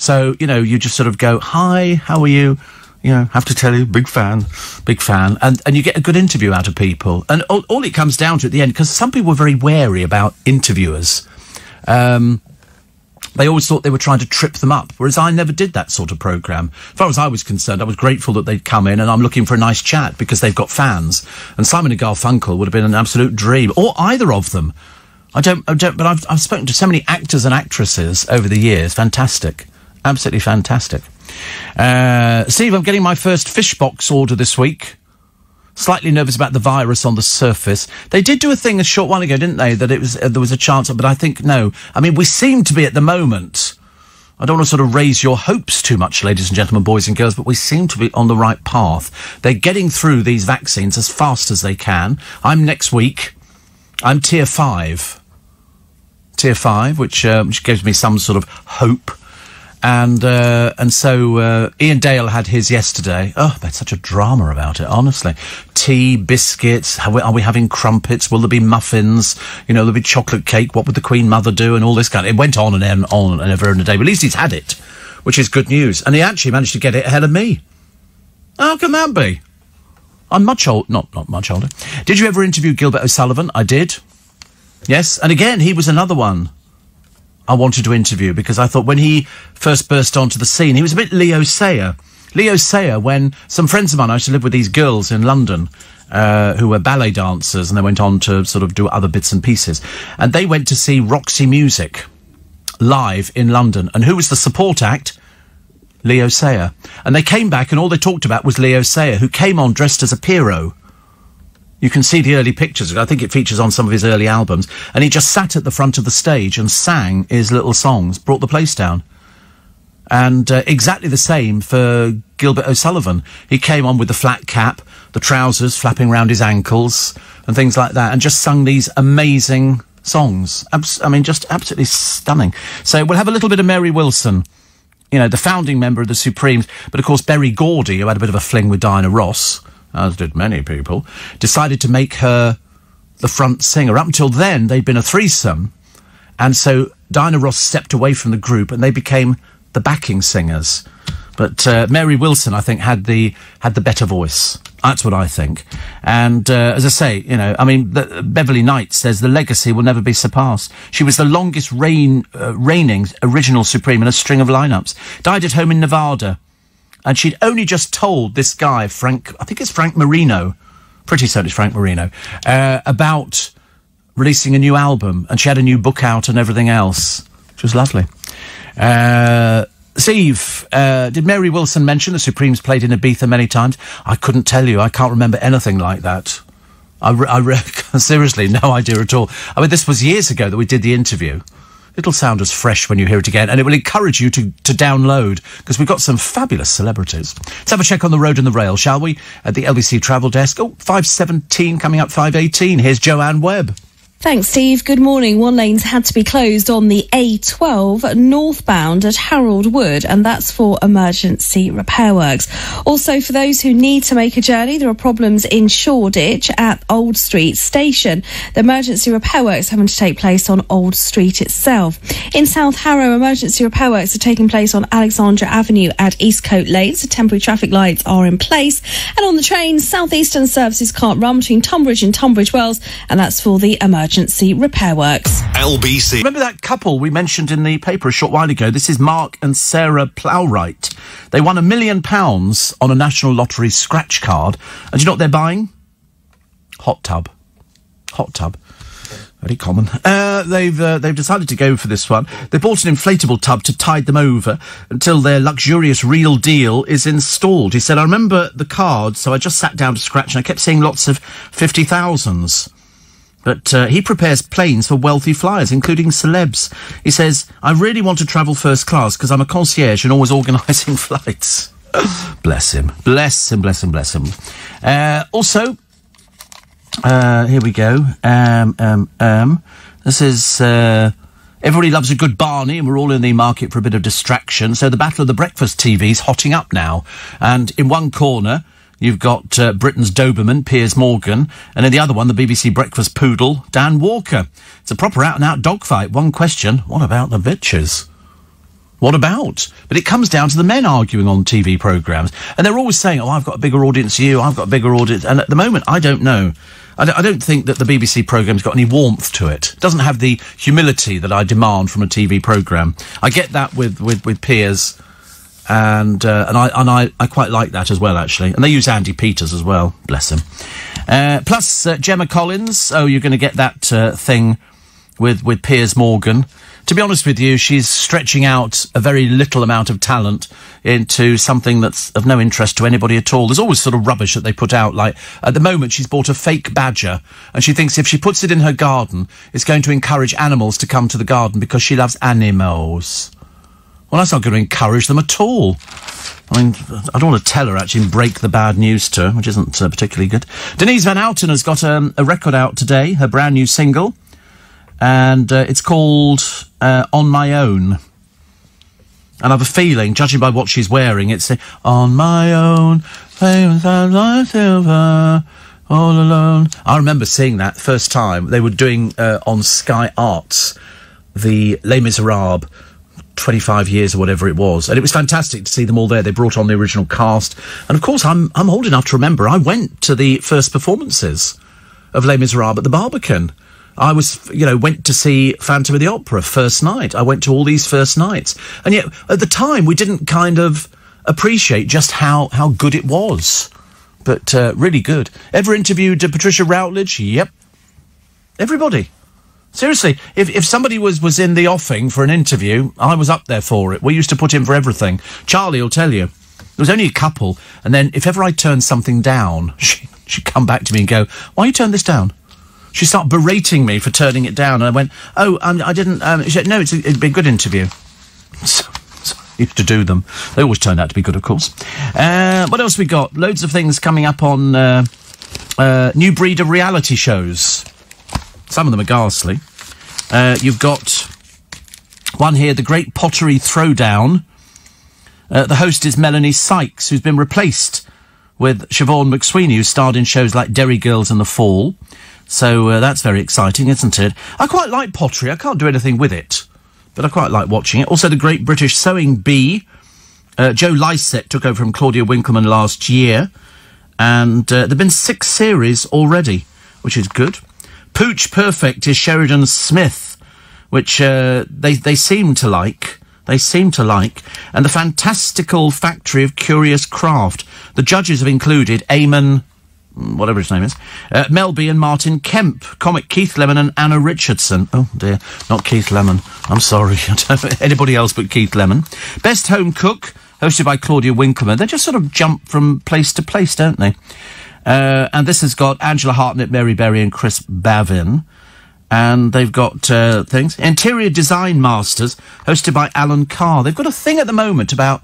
So, you just sort of go, hi, how are you? Have to tell you, big fan. And you get a good interview out of people. And all it comes down to at the end, because some people were very wary about interviewers. They always thought they were trying to trip them up, whereas I never did that sort of programme. As far as I was concerned, I was grateful that they'd come in, and I'm looking for a nice chat because they've got fans. And Simon and Garfunkel would have been an absolute dream, or either of them. But I've spoken to so many actors and actresses over the years. Fantastic. Absolutely fantastic. Steve, I'm getting my first fish box order this week. Slightly nervous about the virus on the surface. They did do a thing a short while ago, didn't they? That there was a chance, but I think no. I mean, we seem to be at the moment. I don't want to sort of raise your hopes too much, ladies and gentlemen, boys and girls, but we seem to be on the right path. They're getting through these vaccines as fast as they can. I'm next week I'm tier 5. Tier 5, which gives me some sort of hope. And so Ian Dale had his yesterday. Oh, there's such a drama about it, honestly. Tea, biscuits, are we having crumpets? Will there be muffins? You know, there'll be chocolate cake. What would the Queen Mother do? And all this kind of... It went on and over in a day. But at least he's had it, which is good news. And he actually managed to get it ahead of me. How can that be? I'm much old... Not much older. Did you ever interview Gilbert O'Sullivan? I did. Yes. And again, he was another one I wanted to interview, because I thought when he first burst onto the scene, he was a bit Leo Sayer. Leo Sayer, when some friends of mine, I used to live with these girls in London, who were ballet dancers, and they went on to sort of do other bits and pieces. And they went to see Roxy Music live in London. And who was the support act? Leo Sayer. And they came back, and all they talked about was Leo Sayer, who came on dressed as a Pierrot. You can see the early pictures. I think it features on some of his early albums. And he just sat at the front of the stage and sang his little songs, brought the place down. And exactly the same for Gilbert O'Sullivan. He came on with the flat cap, the trousers flapping around his ankles, and things like that, and just sung these amazing songs. Just absolutely stunning. So we'll have a little bit of Mary Wilson, you know, the founding member of the Supremes. But, of course, Berry Gordy, who had a bit of a fling with Diana Ross, as did many people, decided to make her the front singer. Up until then, they'd been a threesome, and so Diana Ross stepped away from the group, and they became the backing singers. But Mary Wilson, I think, had the better voice. That's what I think. And as I say, you know, I mean, Beverly Knight says the legacy will never be surpassed. She was the longest reigning original Supreme in a string of lineups. Died at home in Nevada. And she'd only just told this guy, I think it's Frank Marino, pretty certain it's Frank Marino, about releasing a new album. And she had a new book out and everything else, which was lovely. Steve, did Mary Wilson mention the Supremes played in Ibiza many times? I couldn't tell you. I can't remember anything like that. Seriously, no idea at all. I mean, this was years ago that we did the interview. It'll sound as fresh when you hear it again, and it will encourage you to download, because we've got some fabulous celebrities. Let's have a check on the road and the rail, shall we? At the LBC Travel Desk. 5:17, coming up 5:18. Here's Joanne Webb. Thanks, Steve. Good morning. One lane's had to be closed on the A12 northbound at Harold Wood, and that's for emergency repair works. Also, for those who need to make a journey, there are problems in Shoreditch at Old Street Station. The emergency repair works having to take place on Old Street itself. In South Harrow, emergency repair works are taking place on Alexandra Avenue at Eastcote Lane, so temporary traffic lights are in place. And on the train, South Eastern services can't run between Tunbridge and Tunbridge Wells, and that's for the emergency repair works. LBC. Remember that couple we mentioned in the paper a short while ago? This is Mark and Sarah Plowright. They won £1 million on a National Lottery scratch card. And do you know what they're buying? Hot tub. Hot tub. Very common. They've decided to go for this one. They bought an inflatable tub to tide them over until their luxurious real deal is installed. He said, I remember the card, so I just sat down to scratch and I kept seeing lots of 50,000s. But he prepares planes for wealthy flyers, including celebs. He says, I really want to travel first class because I'm a concierge and always organising flights. Bless him. Bless him, bless him, bless him. Also, here we go. This is... everybody loves a good Barney, and we're all in the market for a bit of distraction. So the Battle of the Breakfast TV's hotting up now. And in one corner... You've got Britain's Doberman, Piers Morgan, and in the other one, the BBC Breakfast Poodle, Dan Walker. It's a proper out-and-out dogfight. One question, what about the bitches? What about? But it comes down to the men arguing on TV programmes. And they're always saying, oh, I've got a bigger audience than you, I've got a bigger audience. And at the moment, I don't know. I don't think that the BBC programme's got any warmth to it. It doesn't have the humility that I demand from a TV programme. I get that with Piers... And I quite like that as well, actually. And they use Andy Peters as well. Bless him. Plus, Gemma Collins. Oh, you're going to get that thing with Piers Morgan. To be honest with you, she's stretching out a very little amount of talent into something that's of no interest to anybody at all. There's always sort of rubbish that they put out. Like, at the moment, she's bought a fake badger, and she thinks if she puts it in her garden, it's going to encourage animals to come to the garden because she loves animals. Well, that's not going to encourage them at all. I mean, I don't want to tell her, actually, and break the bad news to her, which isn't particularly good. Denise Van Outen has got a record out today, her brand new single, and it's called On My Own. And I have a feeling, judging by what she's wearing, it's On My Own, famous as I silver, all alone. I remember seeing that the first time. They were doing, on Sky Arts, the Les Miserables, 25 years or whatever it was, and it was fantastic to see them all there. They brought on the original cast, and of course I'm old enough to remember I went to the first performances of Les Miserables at the Barbican. I went to see Phantom of the Opera first night. I went to all these first nights, and yet at the time we didn't kind of appreciate just how good it was, but really good. Ever interviewed Patricia Routledge? Yep. Everybody. Seriously, if somebody was in the offing for an interview, I was up there for it. We used to put in for everything. Charlie will tell you. There was only a couple, and then if ever I turned something down, she'd come back to me and go, "Why you turned this down?" She'd start berating me for turning it down, and I went, "Oh, I didn't..." She said, "No, it'd be a good interview." So I used to do them. They always turned out to be good, of course. What else we got? Loads of things coming up on new breed of reality shows. Some of them are ghastly. You've got one here, The Great Pottery Throwdown. The host is Melanie Sykes, who's been replaced with Siobhan McSweeney, who starred in shows like Derry Girls and The Fall. So that's very exciting, isn't it? I quite like pottery. I can't do anything with it, but I quite like watching it. Also, The Great British Sewing Bee. Joe Lycett took over from Claudia Winkleman last year, and there have been 6 series already, which is good. Pooch Perfect is Sheridan Smith, which they seem to like. They seem to like. And The Fantastical Factory of Curious Craft. The judges have included Eamon, whatever his name is, Melby and Martin Kemp, comic Keith Lemon and Anna Richardson. Oh dear, not Keith Lemon. I'm sorry. I don't know anybody else but Keith Lemon. Best Home Cook, hosted by Claudia Winkleman. They just sort of jump from place to place, don't they? And this has got Angela Hartnett, Mary Berry and Chris Bavin. And they've got things. Interior Design Masters, hosted by Alan Carr. They've got a thing at the moment about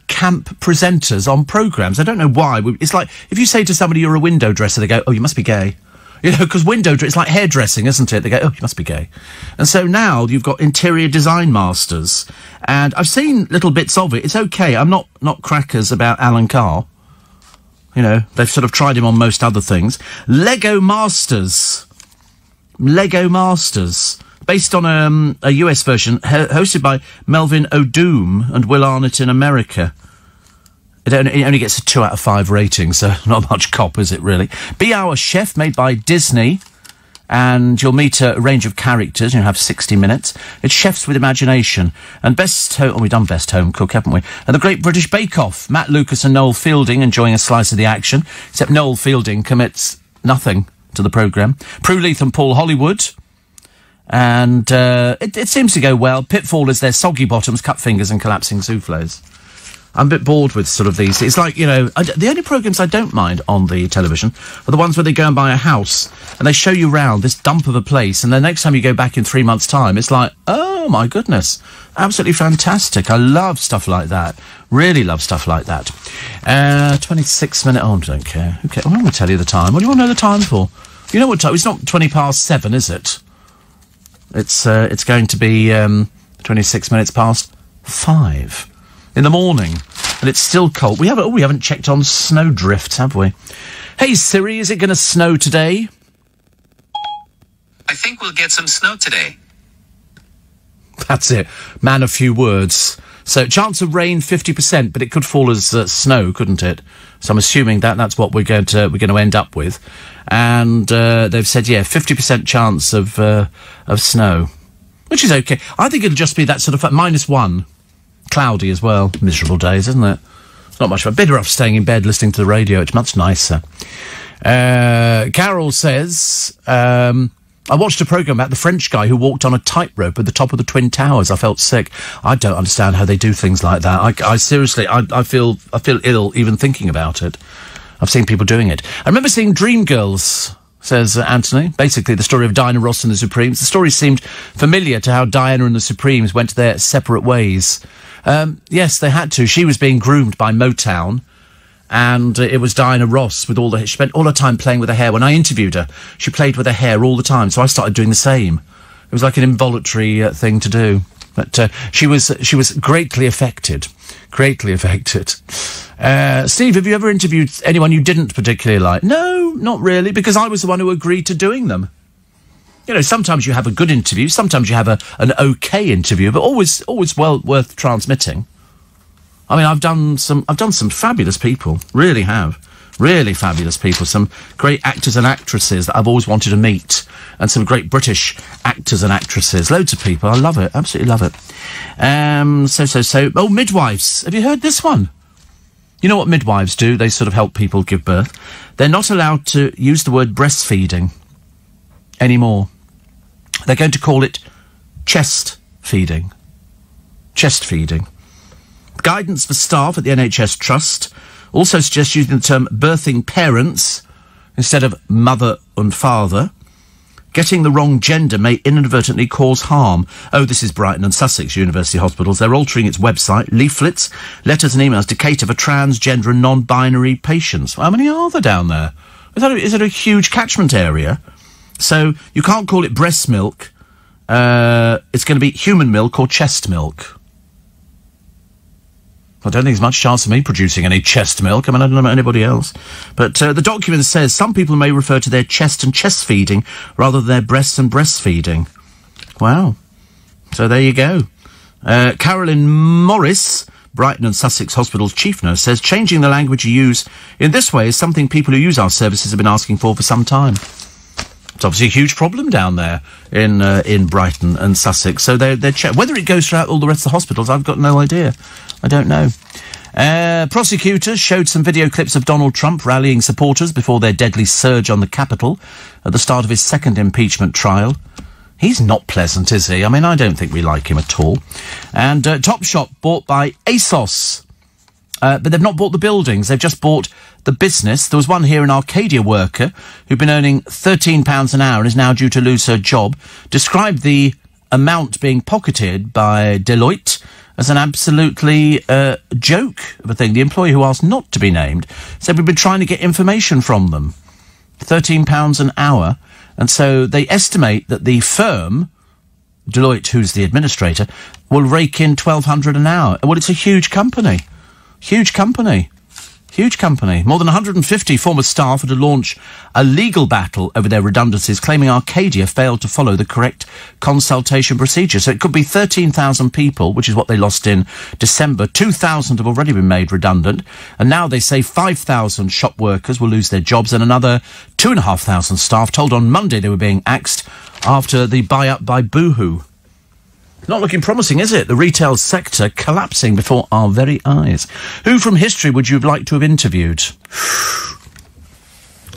camp presenters on programmes. I don't know why. It's like, if you say to somebody you're a window dresser, they go, "Oh, you must be gay." You know, because it's like hairdressing, isn't it? They go, "Oh, you must be gay." And so now you've got Interior Design Masters. And I've seen little bits of it. It's okay. I'm not crackers about Alan Carr. You know, they've sort of tried him on most other things. Lego Masters. Based on a US version, hosted by Melvin O'Doom and Will Arnett in America. It only gets a 2 out of 5 rating, so not much cop, is it, really? Be Our Chef, made by Disney. And you'll meet a range of characters. You'll have 60 minutes. It's Chefs with Imagination. And we've done Best Home Cook, haven't we? And The Great British Bake Off. Matt Lucas and Noel Fielding enjoying a slice of the action. Except Noel Fielding commits nothing to the programme. Prue Leith and Paul Hollywood. And it seems to go well. Pitfall is their soggy bottoms, cut fingers and collapsing soufflés. I'm a bit bored with sort of these. It's like, you know, the only programmes I don't mind on the television are the ones where they go and buy a house and they show you round this dump of a place, and the next time you go back in 3 months' time, it's like, oh my goodness, absolutely fantastic. I love stuff like that. Really love stuff like that. 26-minute, I don't care. Okay, I'm going to tell you the time. What do you want to know the time for? You know what time? It's not 7:20, is it? It's going to be 26 minutes past 5 in the morning, and it's still cold. We haven't checked on snow drifts, have we? Hey Siri, is it going to snow today? I think we'll get some snow today. That's it. Man of few words. So chance of rain 50%, but it could fall as snow, couldn't it? So I'm assuming that's what we're going to end up with. And they've said 50% chance of snow, which is okay. I think it'll just be that sort of -1. Cloudy as well. Miserable days, isn't it? It's not much fun. Better off staying in bed listening to the radio. It's much nicer. Carol says, I watched a programme about the French guy who walked on a tightrope at the top of the Twin Towers. I felt sick. I don't understand how they do things like that. I seriously, I feel ill even thinking about it. I've seen people doing it. I remember seeing Dreamgirls says Anthony. Basically, the story of Diana Ross and the Supremes. The story seemed familiar to how Diana and the Supremes went their separate ways. Yes, they had to. She was being groomed by Motown, and it was Diana Ross with she spent all her time playing with her hair. When I interviewed her, she played with her hair all the time, so I started doing the same. It was like an involuntary thing to do. But she was greatly affected. Greatly affected. Steve, have you ever interviewed anyone you didn't particularly like? No, not really, because I was the one who agreed to doing them. You know, sometimes you have a good interview, sometimes you have an okay interview, but always well worth transmitting. I mean, I've done some fabulous people, really have. Really fabulous people, some great actors and actresses that I've always wanted to meet, and some great British actors and actresses. Loads of people. I love it. Absolutely love it. Oh, midwives. Have you heard this one? You know what midwives do? They sort of help people give birth. They're not allowed to use the word breastfeeding anymore. They're going to call it chest feeding. Chest feeding. Guidance for staff at the NHS Trust also suggests using the term birthing parents instead of mother and father. Getting the wrong gender may inadvertently cause harm. Oh, this is Brighton and Sussex University Hospitals. They're altering its website. Leaflets, letters and emails to cater for transgender and non-binary patients. How many are there down there? Is it a huge catchment area? So you can't call it breast milk. It's going to be human milk or chest milk. I don't think there's much chance of me producing any chest milk. I mean, I don't know about anybody else. But the document says some people may refer to their chest and chest feeding rather than their breasts and breastfeeding. Wow. So there you go. Carolyn Morris, Brighton and Sussex Hospital's chief nurse, says changing the language you use in this way is something people who use our services have been asking for some time. It's obviously a huge problem down there in Brighton and Sussex. So they're whether it goes throughout all the rest of the hospitals, I've got no idea. I don't know. Prosecutors showed some video clips of Donald Trump rallying supporters before their deadly surge on the Capitol at the start of his second impeachment trial. He's not pleasant, is he? I mean, I don't think we like him at all. And Topshop bought by ASOS. But they've not bought the buildings, they've just bought the business. There was one here, an Arcadia worker, who'd been earning £13 an hour and is now due to lose her job, described the amount being pocketed by Deloitte as an absolutely joke of a thing. The employee, who asked not to be named, said we've been trying to get information from them. £13 an hour. And so they estimate that the firm, Deloitte, who's the administrator, will rake in $1,200 an hour. Well, it's a huge company. Huge company. Huge company. More than 150 former staff had to launch a legal battle over their redundancies, claiming Arcadia failed to follow the correct consultation procedure. So it could be 13,000 people, which is what they lost in December. 2,000 have already been made redundant. And now they say 5,000 shop workers will lose their jobs, and another 2,500 staff told on Monday they were being axed after the buy-up by Boohoo. Not looking promising, is it? The retail sector collapsing before our very eyes. Who from history would you like to have interviewed?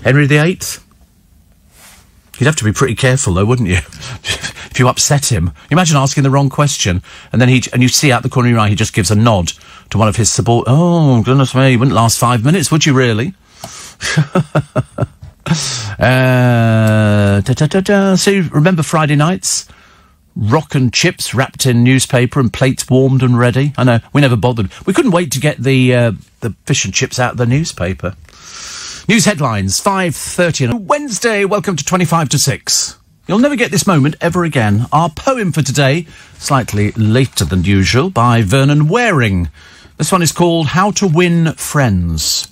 Henry VIII? You'd have to be pretty careful, though, wouldn't you? If you upset him. Imagine asking the wrong question, and then and you see out the corner of your eye he just gives a nod to one of his supporters. Oh, goodness me, you wouldn't last 5 minutes, would you really? So, remember Friday nights? Rock and chips wrapped in newspaper and plates warmed and ready. I know, we never bothered. We couldn't wait to get the fish and chips out of the newspaper. News headlines, 5:30 on Wednesday. Welcome to 25 to 6. You'll never get this moment ever again. Our poem for today, slightly later than usual, by Vernon Waring. This one is called How to Win Friends.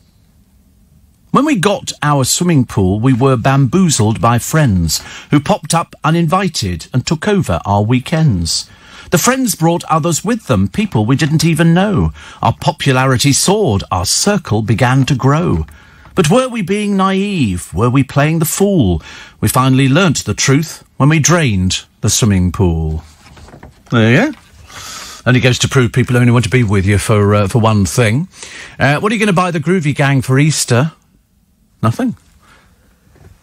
When we got our swimming pool, we were bamboozled by friends who popped up uninvited and took over our weekends. The friends brought others with them, people we didn't even know. Our popularity soared, our circle began to grow. But were we being naive? Were we playing the fool? We finally learnt the truth when we drained the swimming pool. There you go. Only goes to prove people only want to be with you for one thing. What are you going to buy the Groovy Gang for Easter? Nothing.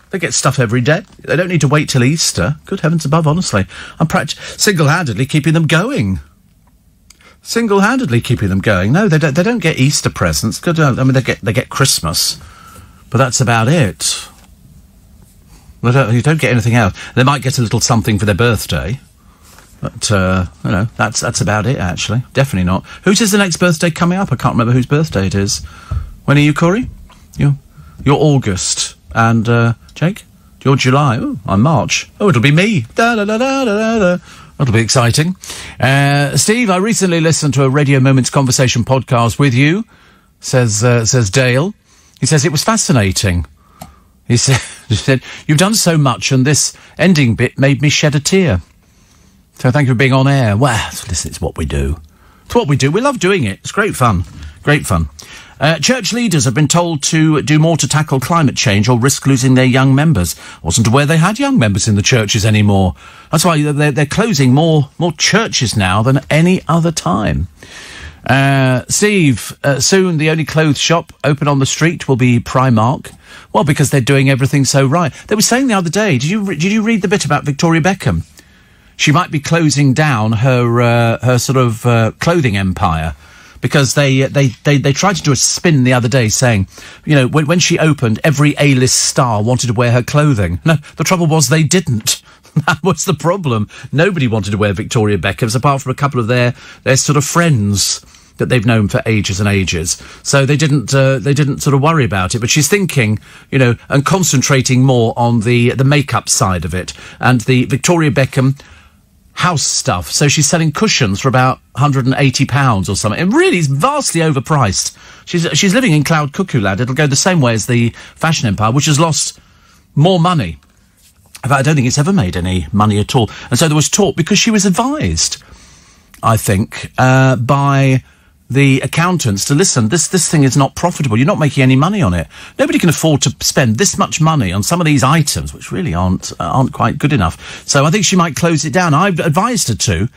They get stuff every day. They don't need to wait till Easter. Good heavens above, honestly. I'm single-handedly keeping them going. Single-handedly keeping them going. No, they don't get Easter presents. I mean, they get Christmas. But that's about it. You don't get anything else. They might get a little something for their birthday. But, that's about it, actually. Definitely not. Whose is the next birthday coming up? I can't remember whose birthday it is. When are you, Corey? You're August. And, Jake? You're July. Oh, I'm March. Oh, it'll be me. Da-da-da-da-da-da. That'll be exciting. Steve, I recently listened to a Radio Moments Conversation podcast with you, says Dale. He says it was fascinating. He said, you've done so much and this ending bit made me shed a tear. So thank you for being on air. Well, listen, it's what we do. It's what we do. We love doing it. It's great fun. Great fun. Church leaders have been told to do more to tackle climate change or risk losing their young members. I wasn't aware they had young members in the churches anymore. That's why they're closing more churches now than any other time. Steve, soon the only clothes shop open on the street will be Primark. Well, because they're doing everything so right. They were saying the other day, did you read the bit about Victoria Beckham? She might be closing down her sort of clothing empire because they tried to do a spin the other day saying, you know, when she opened, every A-list star wanted to wear her clothing. No, the trouble was they didn't. That was the problem. Nobody wanted to wear Victoria Beckham's apart from a couple of their sort of friends that they've known for ages and ages. So they didn't sort of worry about it. But she's thinking, you know, and concentrating more on the makeup side of it and the Victoria Beckham house stuff. So she's selling cushions for about £180 or something. It really is vastly overpriced. She's living in Cloud Cuckoo Land. It'll go the same way as the fashion empire, which has lost more money. In fact, I don't think it's ever made any money at all. And so there was talk, because she was advised, I think, by the accountants to listen, this thing is not profitable. You're not making any money on it. Nobody can afford to spend this much money on some of these items, which really aren't quite good enough. So I think she might close it down. I've advised her to,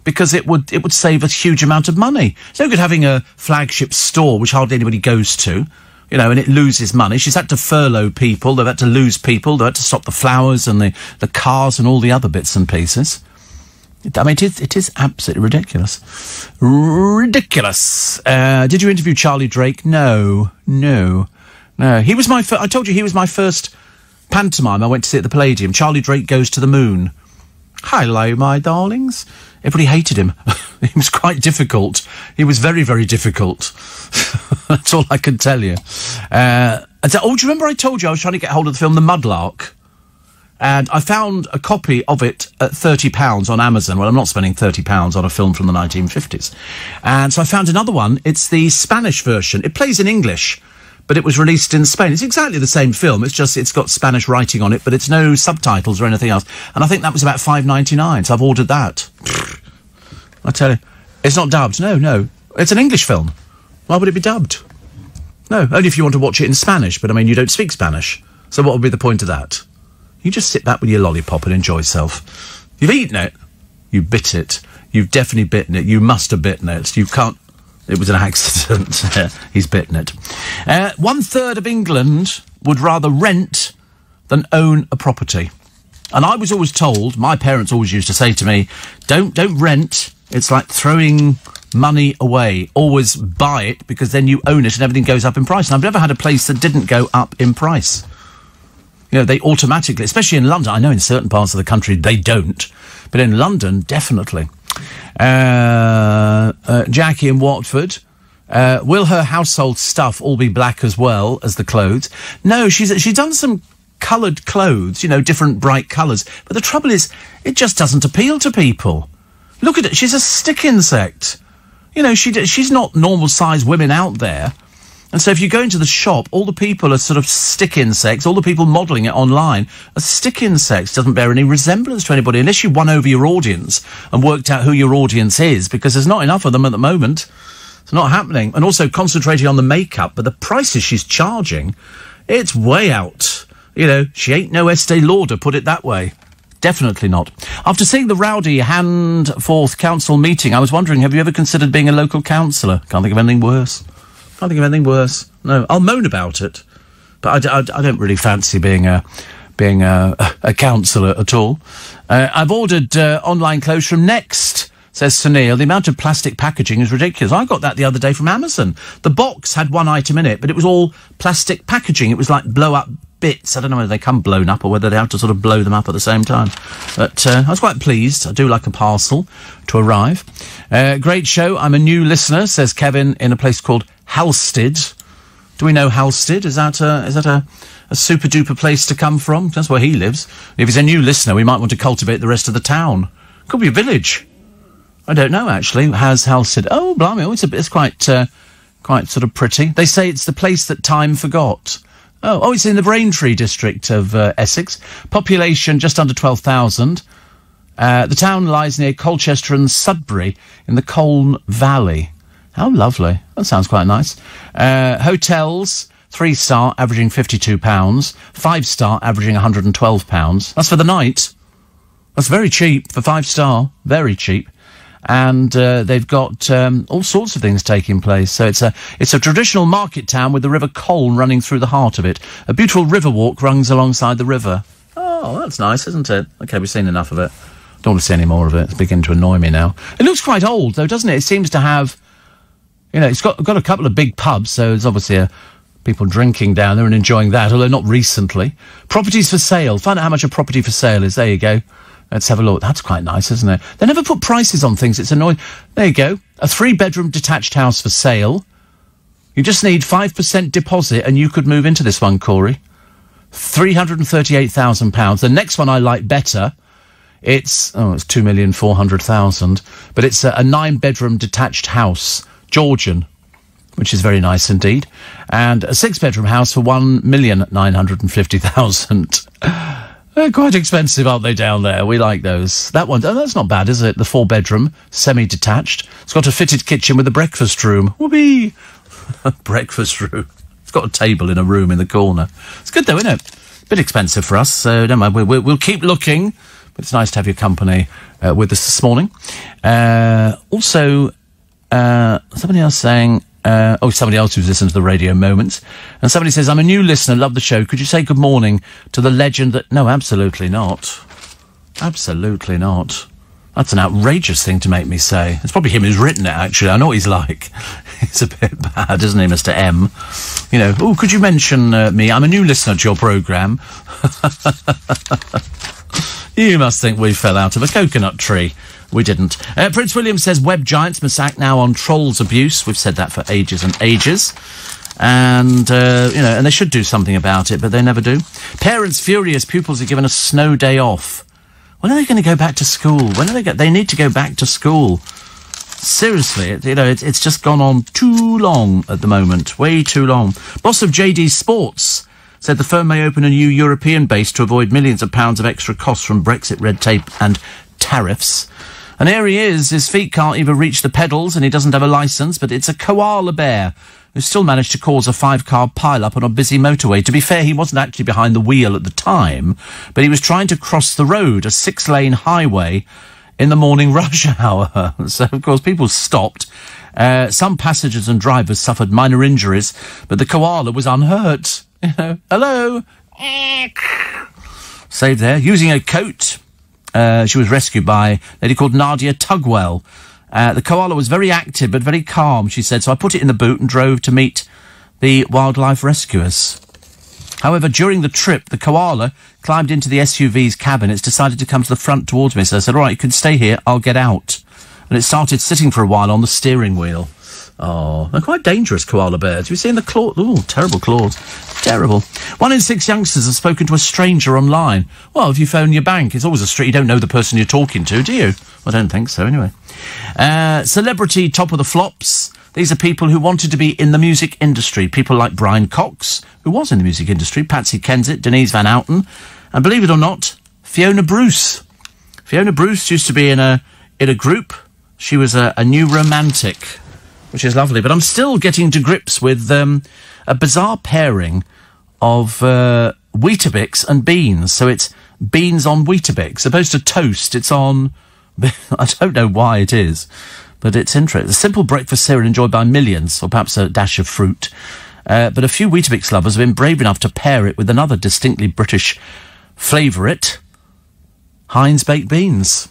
because it would save a huge amount of money. It's no good having a flagship store, which hardly anybody goes to, you know, and it loses money. She's had to furlough people. They've had to lose people. They've had to stop the flowers and the cars and all the other bits and pieces. I mean, it is absolutely ridiculous. Ridiculous. Did you interview Charlie Drake? No. He was I told you he was my first pantomime I went to see at the Palladium. Charlie Drake Goes to the Moon. Hello, my darlings. Everybody hated him. He was quite difficult. He was very, very difficult. That's all I can tell you. Do you remember I told you I was trying to get hold of the film The Mudlark? And I found a copy of it at £30 on Amazon. Well, I'm not spending £30 on a film from the 1950s. And so I found another one. It's the Spanish version. It plays in English, but it was released in Spain. It's exactly the same film. It's just it's got Spanish writing on it, but it's no subtitles or anything else. And I think that was about $5.99, so I've ordered that. I tell you, it's not dubbed. No. It's an English film. Why would it be dubbed? No, only if you want to watch it in Spanish, but I mean, you don't speak Spanish. So what would be the point of that? You just sit back with your lollipop and enjoy yourself. You've eaten it. You bit it. You've definitely bitten it. You must have bitten it. You can't... It was an accident. He's bitten it. 1/3 of England would rather rent than own a property. And I was always told, my parents always used to say to me, don't rent. It's like throwing money away. Always buy it, because then you own it and everything goes up in price. And I've never had a place that didn't go up in price. You know, they automatically, especially in London, I know in certain parts of the country they don't, but in London, definitely. Jackie in Watford, will her household stuff all be black as well as the clothes? No, she's done some coloured clothes, you know, different bright colours, but the trouble is, it just doesn't appeal to people. Look at it, she's a stick insect. You know, she's not normal-sized women out there. And so if you go into the shop, all the people are sort of stick insects. All the people modelling it online are stick insects. Doesn't bear any resemblance to anybody, unless you won over your audience and worked out who your audience is, because there's not enough of them at the moment. It's not happening. And also concentrating on the makeup, but the prices she's charging, it's way out. You know, she ain't no Estee Lauder, put it that way. Definitely not. After seeing the rowdy Handforth council meeting, I was wondering, have you ever considered being a local councillor? Can't think of anything worse. Can't think of anything worse. No, I'll moan about it, but I don't really fancy being a councillor at all. I've ordered online clothes from Next, says Sunil. The amount of plastic packaging is ridiculous. I got that the other day from Amazon. The box had one item in it, but it was all plastic packaging. It was like blow-up bits. I don't know whether they come blown up or whether they have to sort of blow them up at the same time. But I was quite pleased. I do like a parcel to arrive. Great show. I'm a new listener, says Kevin, in a place called Halstead. Do we know Halstead? Is that a super duper place to come from? That's where he lives. If he's a new listener, we might want to cultivate the rest of the town. Could be a village. I don't know, actually. How's Halstead? Oh, blimey. Oh, it's quite sort of pretty. They say it's the place that time forgot. Oh, it's in the Braintree district of Essex. Population just under 12,000. The town lies near Colchester and Sudbury in the Colne Valley. How lovely. That sounds quite nice. Hotels, 3-star, averaging £52. 5-star, averaging £112. That's for the night. That's very cheap for 5-star. Very cheap. And they've got all sorts of things taking place. So it's a traditional market town with the River Colne running through the heart of it. A beautiful river walk runs alongside the river. Oh, that's nice, isn't it? OK, we've seen enough of it. Don't want to see any more of it. It's beginning to annoy me now. It looks quite old, though, doesn't it? It seems to have... You know, it's got a couple of big pubs, so there's obviously people drinking down there and enjoying that, although not recently. Properties for sale. Find out how much a property for sale is. There you go. Let's have a look. That's quite nice, isn't it? They never put prices on things. It's annoying. There you go. A 3-bedroom detached house for sale. You just need 5% deposit and you could move into this one, Corey. £338,000. The next one I like better. It's 2,400,000. But it's a 9-bedroom detached house. Georgian, which is very nice indeed, and a 6-bedroom house for £1,950,000. They're quite expensive, aren't they, down there? We like those. That one, that's not bad, is it? The 4-bedroom, semi-detached. It's got a fitted kitchen with a breakfast room. Whoopee! Breakfast room. It's got a table in a room in the corner. It's good, though, isn't it? A bit expensive for us, so don't mind. We'll keep looking, but it's nice to have your company with us this morning. Also... somebody else saying, somebody else who's listened to the Radio Moments, and somebody says, I'm a new listener, love the show. Could you say good morning to the legend that... No, absolutely not. Absolutely not. That's an outrageous thing to make me say. It's probably him who's written it, actually. I know what he's like. He's a bit bad, isn't he, Mr. M? You know, could you mention me? I'm a new listener to your programme. You must think we fell out of a coconut tree. We didn't. Prince William says web giants must act now on trolls abuse. We've said that for ages and ages. And, and they should do something about it, but they never do. Parents furious pupils are given a snow day off. When are they going to go back to school? When are they need to go back to school. Seriously, it's just gone on too long at the moment. Way too long. Boss of JD Sports said the firm may open a new European base to avoid millions of pounds of extra costs from Brexit red tape and tariffs. And here he is. His feet can't even reach the pedals and he doesn't have a licence, but it's a koala bear who still managed to cause a 5-car pile-up on a busy motorway. To be fair, he wasn't actually behind the wheel at the time, but he was trying to cross the road, a 6-lane highway, in the morning rush hour. So, of course, people stopped. Some passengers and drivers suffered minor injuries, but the koala was unhurt. Hello? Saved there. Using a coat... she was rescued by a lady called Nadia Tugwell. The koala was very active but very calm, she said, so I put it in the boot and drove to meet the wildlife rescuers. However, during the trip, the koala climbed into the SUV's cabin. It's decided to come to the front towards me, so I said, all right, you can stay here, I'll get out. And it started sitting for a while on the steering wheel. Oh, they're quite dangerous, koala bears. You've seen the claws? Oh, terrible claws. Terrible. 1 in 6 youngsters have spoken to a stranger online. Well, if you phone your bank, it's always a street. You don't know the person you're talking to, do you? I don't think so, anyway. Celebrity top of the flops. These are people who wanted to be in the music industry. People like Brian Cox, who was in the music industry, Patsy Kensit, Denise Van Outen, and believe it or not, Fiona Bruce. Fiona Bruce used to be in a group. She was a new romantic, which is lovely. But I'm still getting to grips with a bizarre pairing of Weetabix and beans. So it's beans on Weetabix. Opposed to toast, it's on... I don't know why it is, but it's interesting. A simple breakfast cereal enjoyed by millions, or perhaps a dash of fruit. But a few Weetabix lovers have been brave enough to pair it with another distinctly British favourite, Heinz baked beans.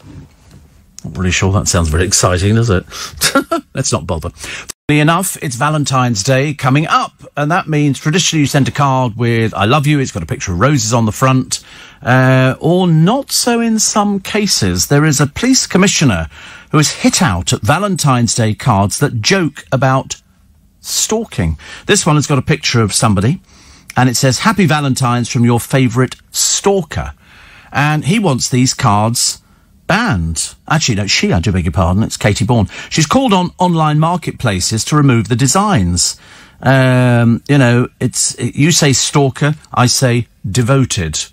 Not really sure that sounds very exciting, does it? Let's not bother. Enough, it's Valentine's Day coming up, and that means traditionally you send a card with I love you, it's got a picture of roses on the front, or not so in some cases. There is a police commissioner who has hit out at Valentine's Day cards that joke about stalking. This one has got a picture of somebody, and it says, Happy Valentine's from your favourite stalker. And he wants these cards banned. Actually, no, I do beg your pardon, it's Katie Bourne. She's called on online marketplaces to remove the designs. You say stalker, I say devoted.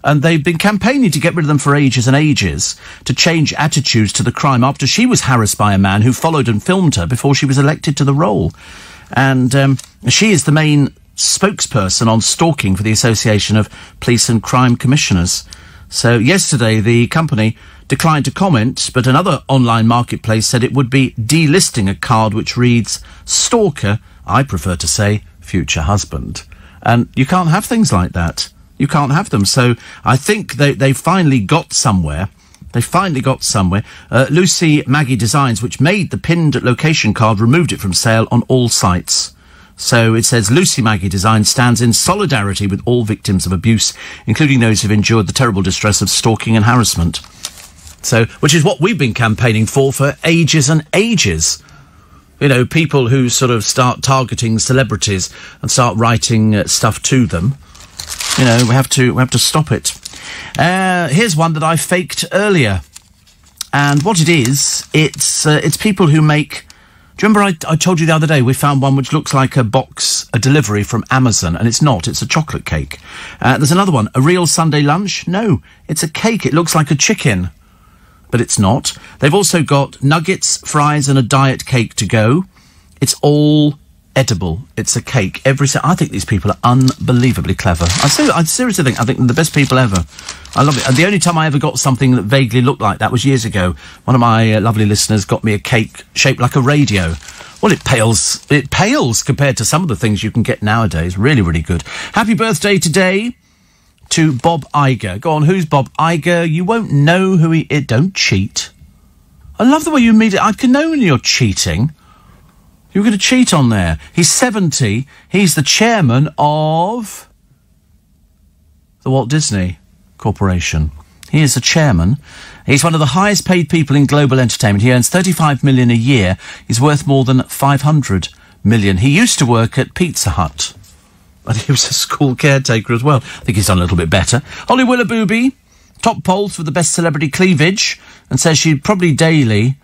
And they've been campaigning to get rid of them for ages and ages, to change attitudes to the crime after she was harassed by a man who followed and filmed her before she was elected to the role. And she is the main spokesperson on stalking for the Association of Police and Crime Commissioners. So yesterday, the company declined to comment, but another online marketplace said it would be delisting a card which reads, Stalker, I prefer to say, future husband. And you can't have things like that. You can't have them. So I think they finally got somewhere. Lucy Maggie Designs, which made the pinned location card, removed it from sale on all sites. So it says, Lucy Maggie Design stands in solidarity with all victims of abuse, including those who've endured the terrible distress of stalking and harassment. So, which is what we've been campaigning for ages and ages. You know, people who sort of start targeting celebrities and start writing stuff to them. You know, we have to stop it. Here's one that I faked earlier. And what it is, it's people who make... Do you remember I told you the other day we found one which looks like a delivery from Amazon, and it's not, it's a chocolate cake. There's another one, a real Sunday lunch? No, it's a cake, it looks like a chicken, but it's not. They've also got nuggets, fries and a diet cake to go. It's all edible. It's a cake. I think these people are unbelievably clever. I seriously think they're the best people ever. I love it. And the only time I ever got something that vaguely looked like that was years ago. One of my lovely listeners got me a cake shaped like a radio. Well, it pales compared to some of the things you can get nowadays. Really, really good. Happy birthday today to Bob Iger. Go on, who's Bob Iger? You won't know who he is. Don't cheat. I love the way you mean it. I can know when you're cheating. You're going to cheat on there. He's 70. He's the chairman of the Walt Disney Corporation. He is the chairman. He's one of the highest paid people in global entertainment. He earns $35 million a year. He's worth more than $500 million. He used to work at Pizza Hut. But he was a school caretaker as well. I think he's done a little bit better. Holly Willoughby, top polls for the best celebrity cleavage, and says she'd probably daily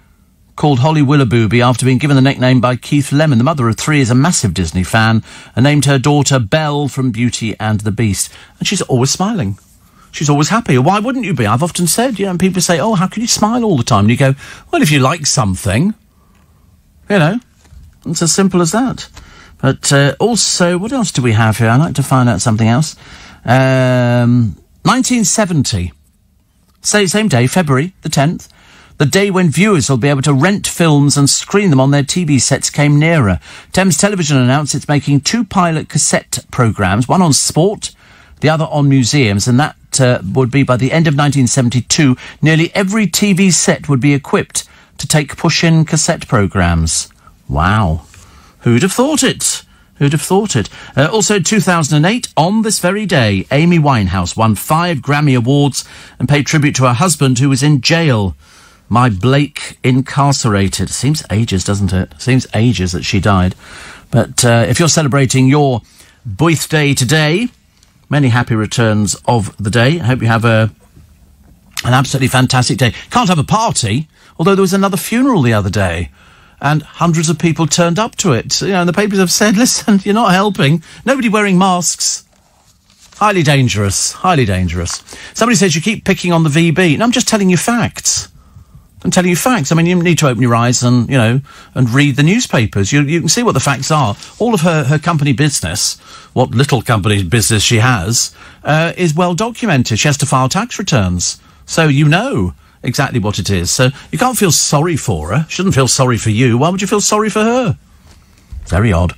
called Holly Willoughby after being given the nickname by Keith Lemon. The mother of three is a massive Disney fan and named her daughter Belle from Beauty and the Beast. And she's always smiling. She's always happy. Why wouldn't you be? I've often said, and people say, oh, how can you smile all the time? And you go, well, if you like something, it's as simple as that. But also, what else do we have here? I'd like to find out something else. 1970. Same day, February the 10th. The day when viewers will be able to rent films and screen them on their TV sets came nearer. Thames Television announced it's making 2 pilot cassette programmes, one on sport, the other on museums, and that would be by the end of 1972. Nearly every TV set would be equipped to take push-in cassette programmes. Wow. Who'd have thought it? Who'd have thought it? Also, 2008, on this very day, Amy Winehouse won 5 Grammy Awards and paid tribute to her husband who was in jail. My Blake incarcerated. Seems ages, doesn't it? Seems ages that she died. But if you're celebrating your birthday today, many happy returns of the day. I hope you have an absolutely fantastic day. Can't have a party, although there was another funeral the other day. And hundreds of people turned up to it. And the papers have said, listen, you're not helping. Nobody wearing masks. Highly dangerous. Highly dangerous. Somebody says you keep picking on the VB. No, I'm just telling you facts. I'm telling you facts. I mean, you need to open your eyes and, and read the newspapers. You can see what the facts are. All of her company business, what little company business she has, is well documented. She has to file tax returns. So you know exactly what it is. So you can't feel sorry for her. She shouldn't feel sorry for you. Why would you feel sorry for her? Very odd.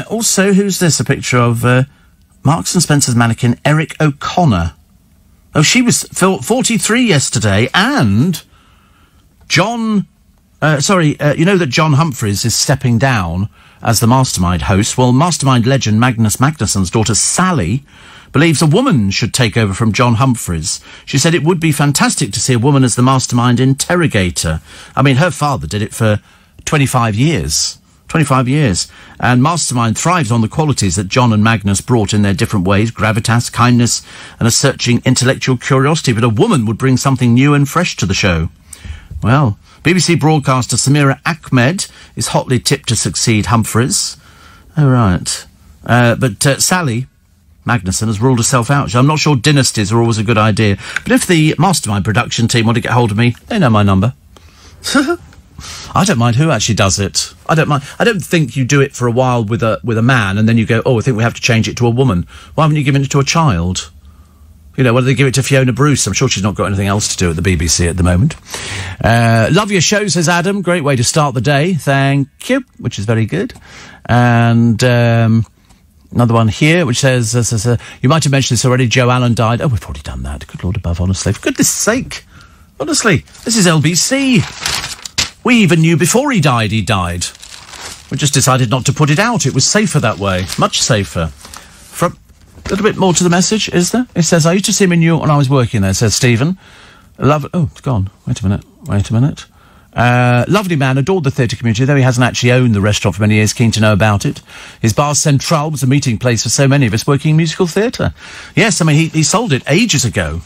Also, who's this? A picture of Marks & Spencer's mannequin Eric O'Connor. Oh, she was 43 yesterday, and John You know that John Humphreys is stepping down as the Mastermind host. Well, Mastermind legend Magnus Magnusson's daughter Sally believes a woman should take over from John Humphreys. She said it would be fantastic to see a woman as the Mastermind interrogator. I mean, her father did it for 25 years. 25 years. And Mastermind thrives on the qualities that John and Magnus brought in their different ways, gravitas, kindness, and a searching intellectual curiosity. But a woman would bring something new and fresh to the show. Well, BBC broadcaster Samira Ahmed is hotly tipped to succeed Humphreys. Oh, right. But Sally Magnusson has ruled herself out. I'm not sure dynasties are always a good idea. But if the Mastermind production team want to get hold of me, they know my number. I don't mind who actually does it. I don't mind. I don't think you do it for a while with a man and then you go, oh, I think we have to change it to a woman. Why haven't you given it to a child? You know, why do they give it to Fiona Bruce? I'm sure she's not got anything else to do at the BBC at the moment. Love your show, says Adam. Great way to start the day. Thank you, which is very good. And another one here, which says, you might have mentioned this already, Joe Allen died. Oh, we've already done that. Good Lord above, honestly. For goodness sake. Honestly, this is LBC. We even knew before he died. We just decided not to put it out. It was safer that way. Much safer. A little bit more to the message, is there? It says, I used to see him in New York when I was working there, says Stephen. Oh, it's gone. Wait a minute. Lovely man, adored the theatre community, though he hasn't actually owned the restaurant for many years, keen to know about it. His Bar Central was a meeting place for so many of us working in musical theatre. Yes, I mean, he sold it ages ago.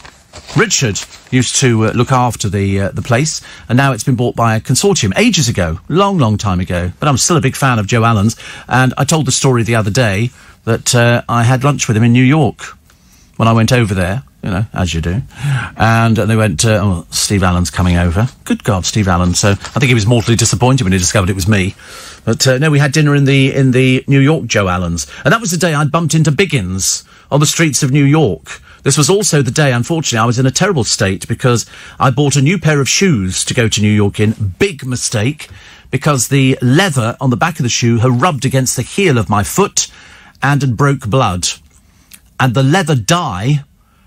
Richard used to look after the place, and now it's been bought by a consortium ages ago, long time ago. But I'm still a big fan of Joe Allen's, and I told the story the other day that I had lunch with him in New York when I went over there, you know, as you do. And they went, Steve Allen's coming over. Good God, Steve Allen. So I think he was mortally disappointed when he discovered it was me. But no, we had dinner in the New York Joe Allen's. And that was the day I bumped into Biggins on the streets of New York. This was also the day, unfortunately, I was in a terrible state because I bought a new pair of shoes to go to New York in. Big mistake, because the leather on the back of the shoe had rubbed against the heel of my foot and had broke blood. And the leather dye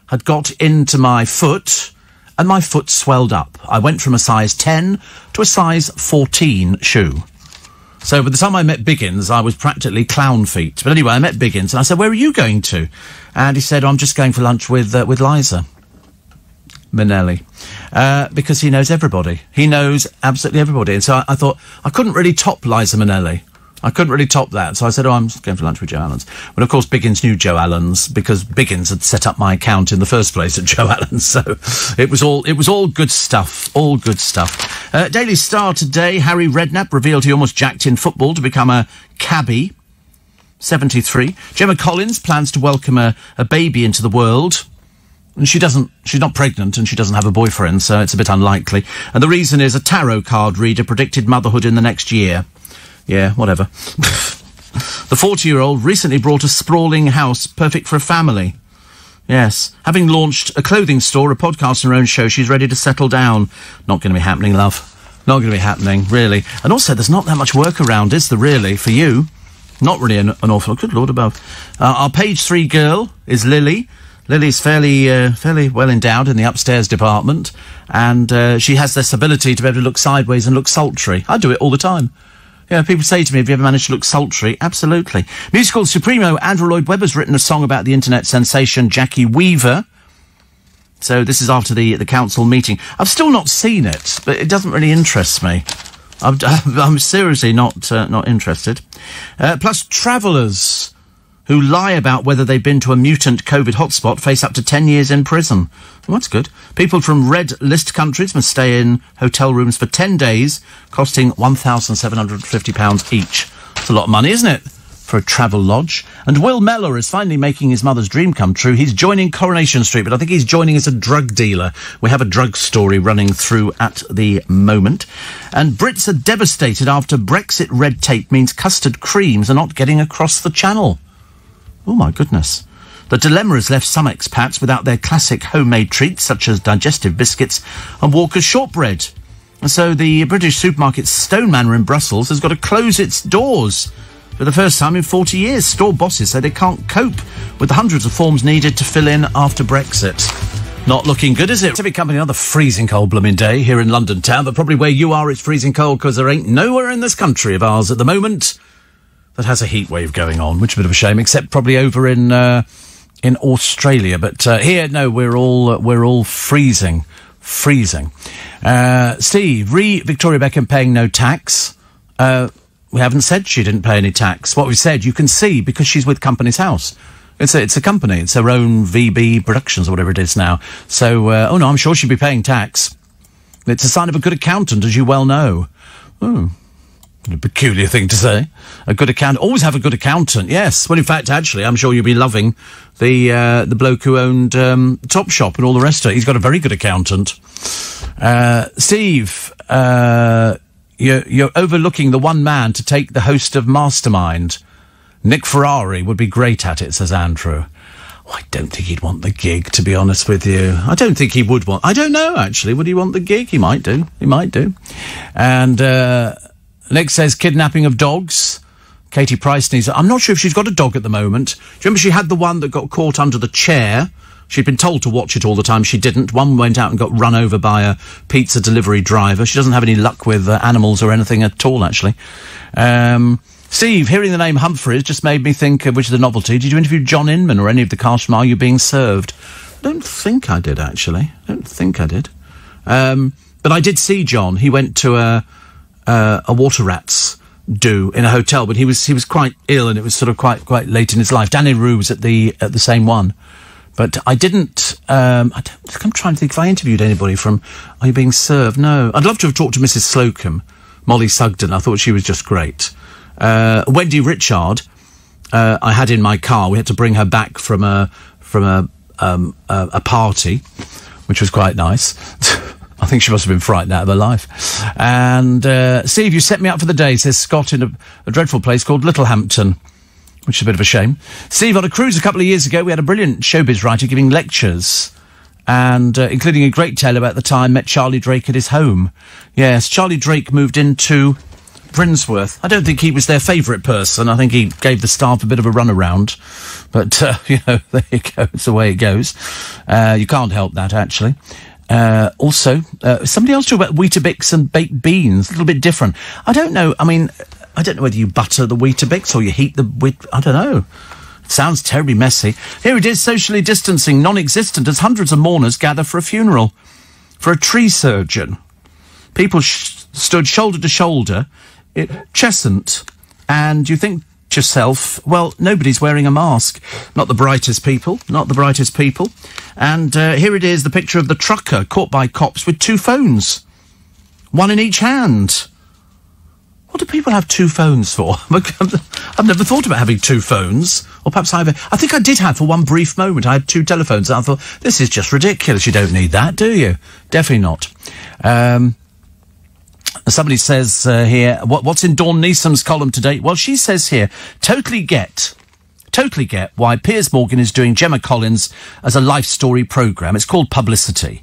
had got into my foot, and my foot swelled up. I went from a size 10 to a size 14 shoe. So by the time I met Biggins, I was practically clown feet. But anyway, I met Biggins, and I said, where are you going to? And he said, I'm just going for lunch with Liza Minnelli. Because he knows everybody. He knows absolutely everybody. And so I thought, I couldn't really top Liza Minnelli. I couldn't really top that. So I said, I'm just going for lunch with Joe Allen's. But of course, Biggins knew Joe Allen's because Biggins had set up my account in the first place at Joe Allen's. So it was all good stuff. All good stuff. Daily Star today, Harry Redknapp revealed he almost jacked in football to become a cabbie. 73. Gemma Collins plans to welcome a baby into the world. And she's not pregnant and she doesn't have a boyfriend, so it's a bit unlikely. And the reason is a tarot card reader predicted motherhood in the next year. Yeah, whatever. The 40-year-old recently bought a sprawling house perfect for a family. Yes. Having launched a clothing store, a podcast and her own show, she's ready to settle down. Not going to be happening, love. Not going to be happening, really. And also, there's not that much work around, is there, really, for you? Not really an awful lot. Good Lord above. Our page 3 girl is Lily. Lily's fairly well endowed in the upstairs department, and she has this ability to be able to look sideways and look sultry. I do it all the time. Yeah, people say to me, have you ever managed to look sultry? Absolutely. Musical Supremo Andrew Lloyd Webber's written a song about the internet sensation Jackie Weaver. So this is after the council meeting. I've still not seen it, but it doesn't really interest me. I'm seriously not interested. Plus, travellers who lie about whether they've been to a mutant COVID hotspot face up to 10 years in prison. Well, that's good. People from red list countries must stay in hotel rooms for 10 days, costing £1,750 each. That's a lot of money, isn't it, for a travel lodge? And Will Mellor is finally making his mother's dream come true. He's joining Coronation Street, but I think he's joining as a drug dealer. We have a drug story running through at the moment. And Brits are devastated after Brexit red tape means custard creams are not getting across the channel. Oh, my goodness. The dilemma has left some expats without their classic homemade treats, such as digestive biscuits and Walker's shortbread. And so the British supermarket Stone Manor in Brussels has got to close its doors for the first time in 40 years. Store bosses say they can't cope with the hundreds of forms needed to fill in after Brexit. Not looking good, is it? To be company another freezing cold blooming day here in London town, but probably where you are it's freezing cold because there ain't nowhere in this country of ours at the moment that has a heat wave going on, which is a bit of a shame, except probably over in Australia. But here, no, we're all freezing. Steve, Victoria Beckham paying no tax. We haven't said she didn't pay any tax. What we've said, you can see, because she's with Company's House. It's a company. It's her own VB Productions or whatever it is now. So, I'm sure she'd be paying tax. It's a sign of a good accountant, as you well know. A peculiar thing to say. A good accountant. Always have a good accountant, yes. Well, in fact, actually, I'm sure you'll be loving the bloke who owned Topshop and all the rest of it. He's got a very good accountant. Steve, you're overlooking the one man to take the host of Mastermind. Nick Ferrari would be great at it, says Andrew. Oh, I don't think he'd want the gig, to be honest with you. I don't think he would want... I don't know, actually. Would he want the gig? He might do. And Nick says kidnapping of dogs. Katie Price needs... I'm not sure if she's got a dog at the moment. Do you remember she had the one that got caught under the chair? She'd been told to watch it all the time. She didn't. One went out and got run over by a pizza delivery driver. She doesn't have any luck with animals or anything at all, actually. Steve, hearing the name Humphreys just made me think, which is a novelty, did you interview John Inman or any of the cast from Are You Being Served? I don't think I did, actually. But I did see John. He went to a water rats do in a hotel, but he was quite ill and it was sort of quite late in his life. Danny Rue was at the same one. But I didn't, I'm trying to think if I interviewed anybody from Are You Being Served? No. I'd love to have talked to Mrs. Slocum, Molly Sugden. I thought she was just great. Wendy Richard, I had in my car. We had to bring her back from a party, which was quite nice. I think she must have been frightened out of her life. And, Steve, you set me up for the day, says Scott, in a dreadful place called Littlehampton, which is a bit of a shame. Steve, on a cruise a couple of years ago, we had a brilliant showbiz writer giving lectures, and including a great tale about the time met Charlie Drake at his home. Yes, Charlie Drake moved into Brinsworth. I don't think he was their favourite person. I think he gave the staff a bit of a runaround. But, there you go. It's the way it goes. You can't help that, actually. Also, somebody else talked about Weetabix and baked beans. A little bit different. I don't know. I mean, I don't know whether you butter the Weetabix or you heat the I don't know. It sounds terribly messy. Here it is, socially distancing, non-existent, as hundreds of mourners gather for a funeral. For a tree surgeon. People stood shoulder to shoulder at Cheshunt, and you think to yourself, well, nobody's wearing a mask. Not the brightest people. And here it is, the picture of the trucker caught by cops with two phones. One in each hand. What do people have two phones for? I've never thought about having two phones. Or perhaps I think I did have for one brief moment. I had two telephones, and I thought, this is just ridiculous. You don't need that, do you? Definitely not. Somebody says here, what's in Dawn Neeson's column today? Well, she says here, totally get why Piers Morgan is doing Gemma Collins as a life story programme. It's called Publicity.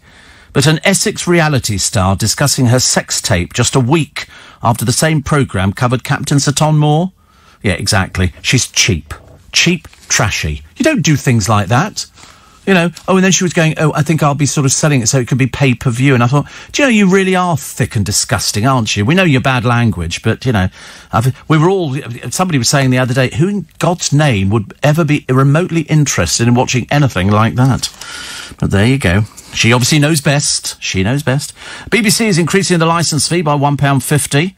But an Essex reality star discussing her sex tape just a week after the same programme covered Captain Sir Tom Moore? Yeah, exactly. She's cheap. Cheap, trashy. You don't do things like that. And then she was going, I think I'll be sort of selling it so it could be pay-per-view. And I thought, you really are thick and disgusting, aren't you? We know your bad language, but, somebody was saying the other day, who in God's name would ever be remotely interested in watching anything like that? But there you go. She obviously knows best. BBC is increasing the licence fee by £1.50.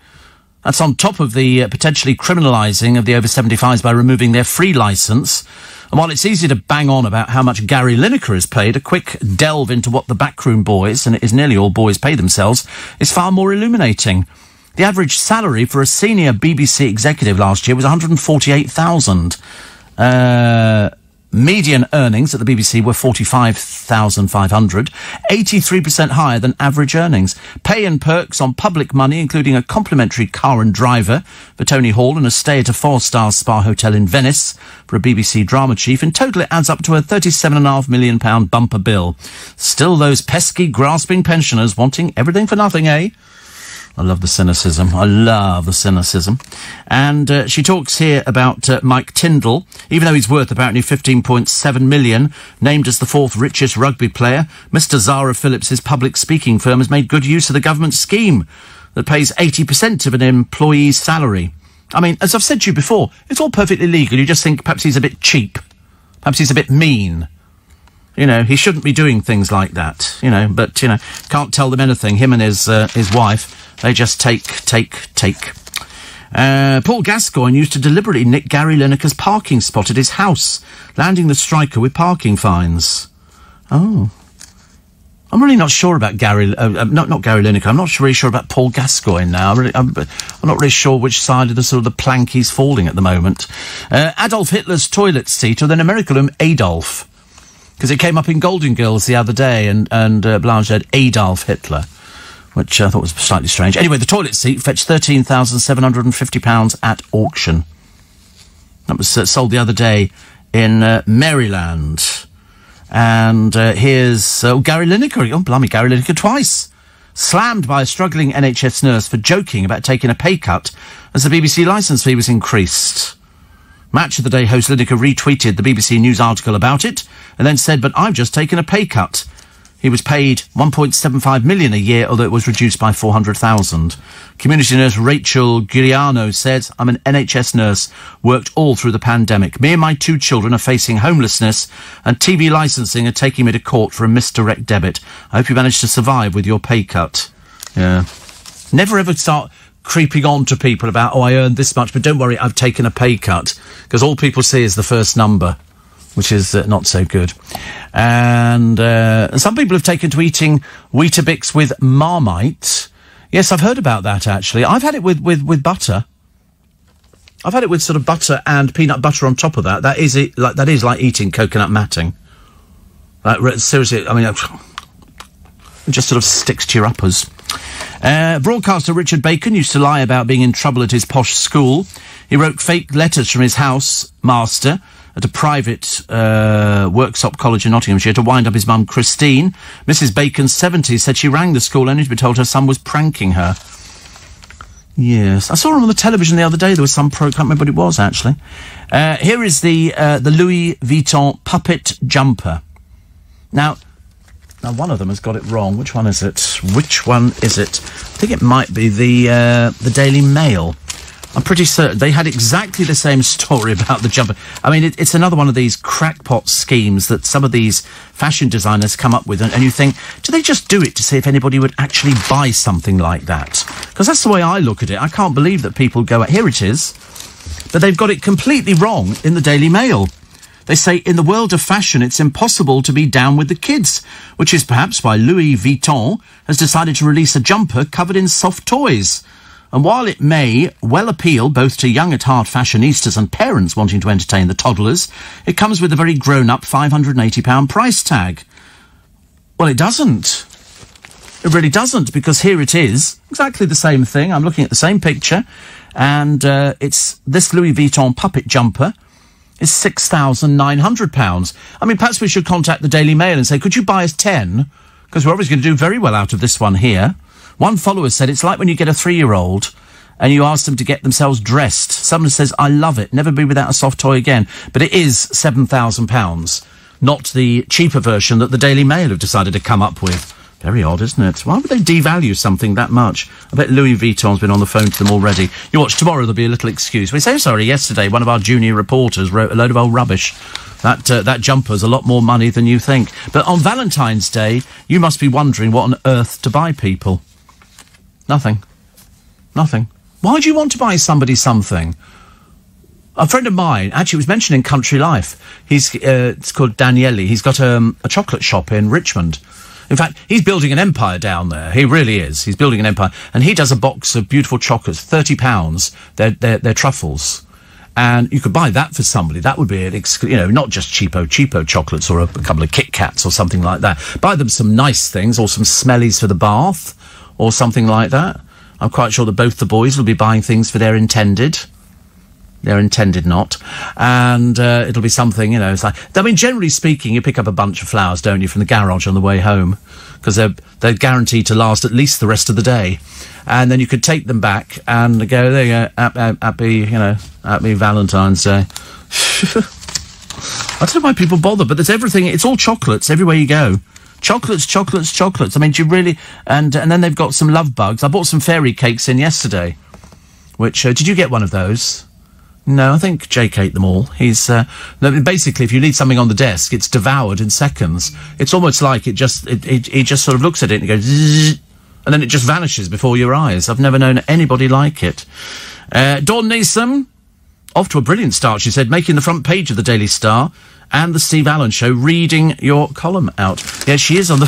That's on top of the potentially criminalising of the over 75s by removing their free licence. And while it's easy to bang on about how much Gary Lineker is paid, a quick delve into what the backroom boys, and it is nearly all boys, pay themselves, is far more illuminating. The average salary for a senior BBC executive last year was $148,000. Median earnings at the BBC were $45,500, 83% higher than average earnings. Pay and perks on public money, including a complimentary car and driver for Tony Hall and a stay at a 4-star spa hotel in Venice for a BBC drama chief. In total, it adds up to a £37.5 million bumper bill. Still those pesky, grasping pensioners wanting everything for nothing, eh? I love the cynicism. I love the cynicism. And she talks here about Mike Tindall. Even though he's worth apparently 15.7 million, named as the fourth richest rugby player, Mr. Zara Phillips' public speaking firm has made good use of the government scheme that pays 80% of an employee's salary. I mean, as I've said to you before, it's all perfectly legal. You just think perhaps he's a bit cheap. Perhaps he's a bit mean. You know, he shouldn't be doing things like that, you know, but, you know, can't tell them anything. Him and his wife, they just take. Paul Gascoigne used to deliberately nick Gary Lineker's parking spot at his house, landing the striker with parking fines. Oh. I'm really not sure about not Gary Lineker. I'm not really sure about Paul Gascoigne now. I'm not really sure which side of the plank he's falling at the moment. Adolf Hitler's toilet seat, or then American Adolf. Because it came up in Golden Girls the other day, and Blanche said Adolf Hitler, which I thought was slightly strange. Anyway, the toilet seat fetched £13,750 at auction. That was sold the other day in Maryland. And here's Gary Lineker. Oh, blimey, Gary Lineker twice. Slammed by a struggling NHS nurse for joking about taking a pay cut as the BBC licence fee was increased. Match of the Day host Lineker retweeted the BBC News article about it and then said, "But I've just taken a pay cut." He was paid $1.75 million a year, although it was reduced by $400,000. Community nurse Rachel Giuliano says, "I'm an NHS nurse, worked all through the pandemic. Me and my 2 children are facing homelessness, and TV licensing are taking me to court for a misdirect debit. I hope you managed to survive with your pay cut." Yeah. Never ever start creeping on to people about, "Oh, I earned this much, but don't worry, I've taken a pay cut," because all people see is the first number, which is not so good. And some people have taken to eating Weetabix with Marmite. Yes, I've heard about that, actually. I've had it with butter. I've had it with sort of butter and peanut butter on top of that. That is like eating coconut matting. Seriously, I mean, it just sort of sticks to your uppers. Broadcaster Richard Bacon used to lie about being in trouble at his posh school. He wrote fake letters from his house master at a private Worksop College in Nottinghamshire to wind up his mum, Christine. Mrs. Bacon, 70, said she rang the school only to be told her son was pranking her. Yes. I saw him on the television the other day. There was some I can't remember what it was, actually. Here is the Louis Vuitton puppet jumper. Now, one of them has got it wrong. Which one is it? I think it might be the Daily Mail. I'm pretty certain they had exactly the same story about the jumper. I mean, it's another one of these crackpot schemes that some of these fashion designers come up with, and you think, do they just do it to see if anybody would actually buy something like that? Because that's the way I look at it. I can't believe that people go, here it is, but they've got it completely wrong in the Daily Mail. They say, in the world of fashion, it's impossible to be down with the kids, which is perhaps why Louis Vuitton has decided to release a jumper covered in soft toys. And while it may well appeal both to young at heart fashionistas and parents wanting to entertain the toddlers, it comes with a very grown-up £580 price tag. Well, it doesn't. It really doesn't, because here it is, exactly the same thing. I'm looking at the same picture, and it's this Louis Vuitton puppet jumper is £6,900. I mean, perhaps we should contact the Daily Mail and say, could you buy us 10? Because we're obviously going to do very well out of this one here. One follower said it's like when you get a 3-year-old and you ask them to get themselves dressed. Someone says, I love it, never be without a soft toy again. But it is £7,000, not the cheaper version that the Daily Mail have decided to come up with. Very odd, isn't it? Why would they devalue something that much? I bet Louis Vuitton's been on the phone to them already. You watch, tomorrow there'll be a little excuse. We say sorry, yesterday one of our junior reporters wrote a load of old rubbish. That jumper's a lot more money than you think. But on Valentine's Day, you must be wondering what on earth to buy people. Nothing. Why do you want to buy somebody something? A friend of mine, actually, was mentioned in Country Life. It's called Daniele. He's got a chocolate shop in Richmond. In fact, he's building an empire down there. He really is. He's building an empire. And he does a box of beautiful chocolates, £30. They're truffles. And you could buy that for somebody. That would be, not just cheapo chocolates or a couple of Kit Kats or something like that. Buy them some nice things or some smellies for the bath or something like that. I'm quite sure that both the boys will be buying things for their intended. They're intended not. And it'll be something, you know, it's like... I mean, generally speaking, you pick up a bunch of flowers, don't you, from the garage on the way home, because they're guaranteed to last at least the rest of the day. And then you could take them back and go, there you go, happy Valentine's Day. I don't know why people bother, but there's everything. It's all chocolates everywhere you go. Chocolates. I mean, do you really... And then they've got some love bugs. I bought some fairy cakes in yesterday, which... did you get one of those? No, I think Jake ate them all. He's... basically, if you leave something on the desk, it's devoured in seconds. It's almost like he just sort of looks at it and goes... Zzz, and then it just vanishes before your eyes. I've never known anybody like it. Dawn Neeson, off to a brilliant start, she said, making the front page of the Daily Star and the Steve Allen Show, reading your column out. Yeah, she is on the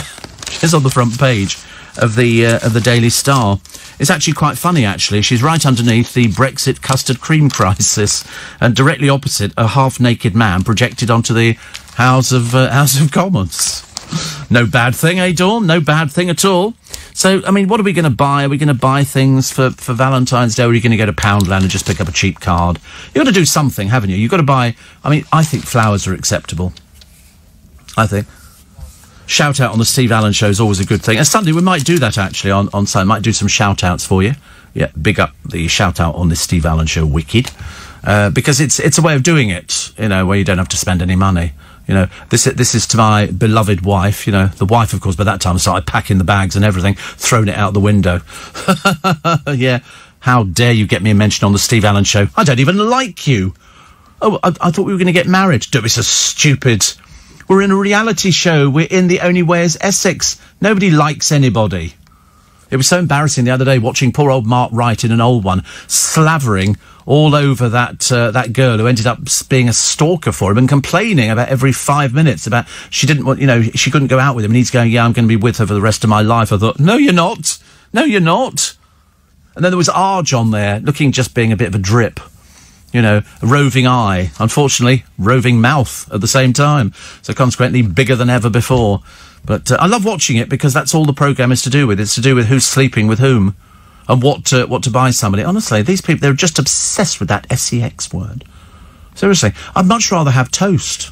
front page of the Daily Star. It's actually quite funny, actually. She's right underneath the Brexit custard cream crisis, and directly opposite a half-naked man projected onto the House of Commons. No bad thing, eh, Dawn? No bad thing at all. So, I mean, what are we going to buy? Are we going to buy things for Valentine's Day, or are you going to go to Poundland and just pick up a cheap card? You've got to do something, haven't you? You've got to buy... I mean, I think flowers are acceptable. I think. Shout out on the Steve Allen Show is always a good thing. And Sunday, we might do that, actually, on Sunday. Might do some shout-outs for you. Yeah, big up the shout-out on the Steve Allen Show, wicked. Because it's a way of doing it, you know, where you don't have to spend any money. You know, this is to my beloved wife. You know, the wife, of course, by that time started packing the bags and everything, thrown it out the window. Yeah, how dare you get me a mention on the Steve Allen Show? I don't even like you. Oh, I thought we were going to get married. Don't be so stupid. We're in a reality show. We're in The Only Way is Essex. Nobody likes anybody. It was so embarrassing the other day watching poor old Mark Wright in an old one, slavering all over that girl who ended up being a stalker for him and complaining about every 5 minutes about she didn't want, you know, she couldn't go out with him, and he's going, yeah, I'm going to be with her for the rest of my life. I thought, no, you're not. No, you're not. And then there was Arj on there, looking just being a bit of a drip. You know, a roving eye. Unfortunately, roving mouth at the same time. So consequently, bigger than ever before. But I love watching it because that's all the programme is to do with. It's to do with who's sleeping with whom and what to buy somebody. Honestly, these people, they're just obsessed with that SEX word. Seriously, I'd much rather have toast.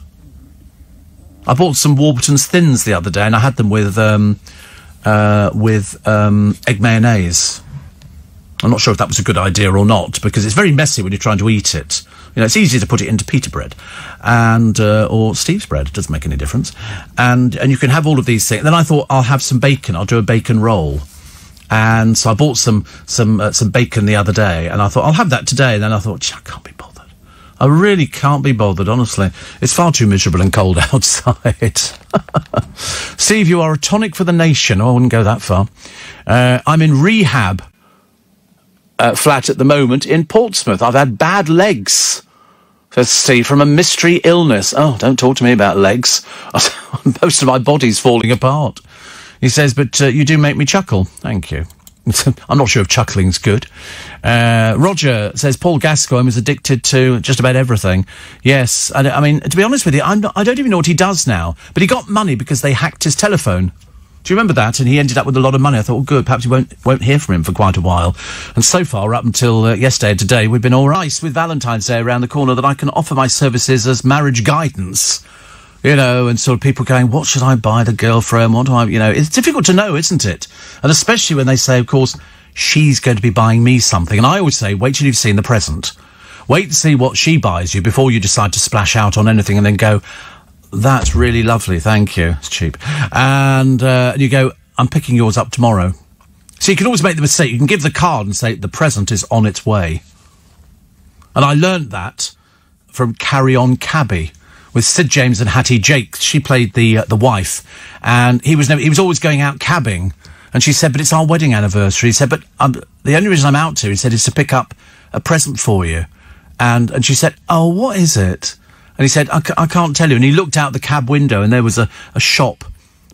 I bought some Warburton's Thins the other day and I had them with egg mayonnaise. I'm not sure if that was a good idea or not, because it's very messy when you're trying to eat it. You know, it's easy to put it into pita bread and or Steve's bread. It doesn't make any difference. And you can have all of these things. Then I thought I'll have some bacon. I'll do a bacon roll. And so I bought some bacon the other day, and I thought I'll have that today. And then I thought, I can't be bothered. I really can't be bothered, honestly. It's far too miserable and cold outside. Steve, you are a tonic for the nation. Oh, I wouldn't go that far. I'm in rehab. Flat at the moment in Portsmouth. I've had bad legs, says Steve, from a mystery illness. Oh, don't talk to me about legs. Most of my body's falling apart. He says, but you do make me chuckle. Thank you. I'm not sure if chuckling's good. Roger says Paul Gascoigne was addicted to just about everything. Yes, I mean, to be honest with you, I don't even know what he does now. But he got money because they hacked his telephone. Do you remember that? And he ended up with a lot of money. I thought, well, good, perhaps we won't hear from him for quite a while. And so far, up until yesterday and today, we've been all right with Valentine's Day around the corner that I can offer my services as marriage guidance. You know, and sort of people going, what should I buy the girlfriend? What do I, you know, it's difficult to know, isn't it? And especially when they say, of course, she's going to be buying me something. And I always say, wait till you've seen the present. Wait to see what she buys you before you decide to splash out on anything and then go, that's really lovely, thank you. It's cheap. And you go, I'm picking yours up tomorrow. So you can always make the mistake. You can give the card and say, the present is on its way. And I learnt that from Carry On Cabby with Sid James and Hattie Jake. She played the wife. And he was always going out cabbing. And she said, but it's our wedding anniversary. He said, but the only reason I'm out here, he said, is to pick up a present for you. And she said, oh, what is it? And he said, I can't tell you. And he looked out the cab window and there was a shop,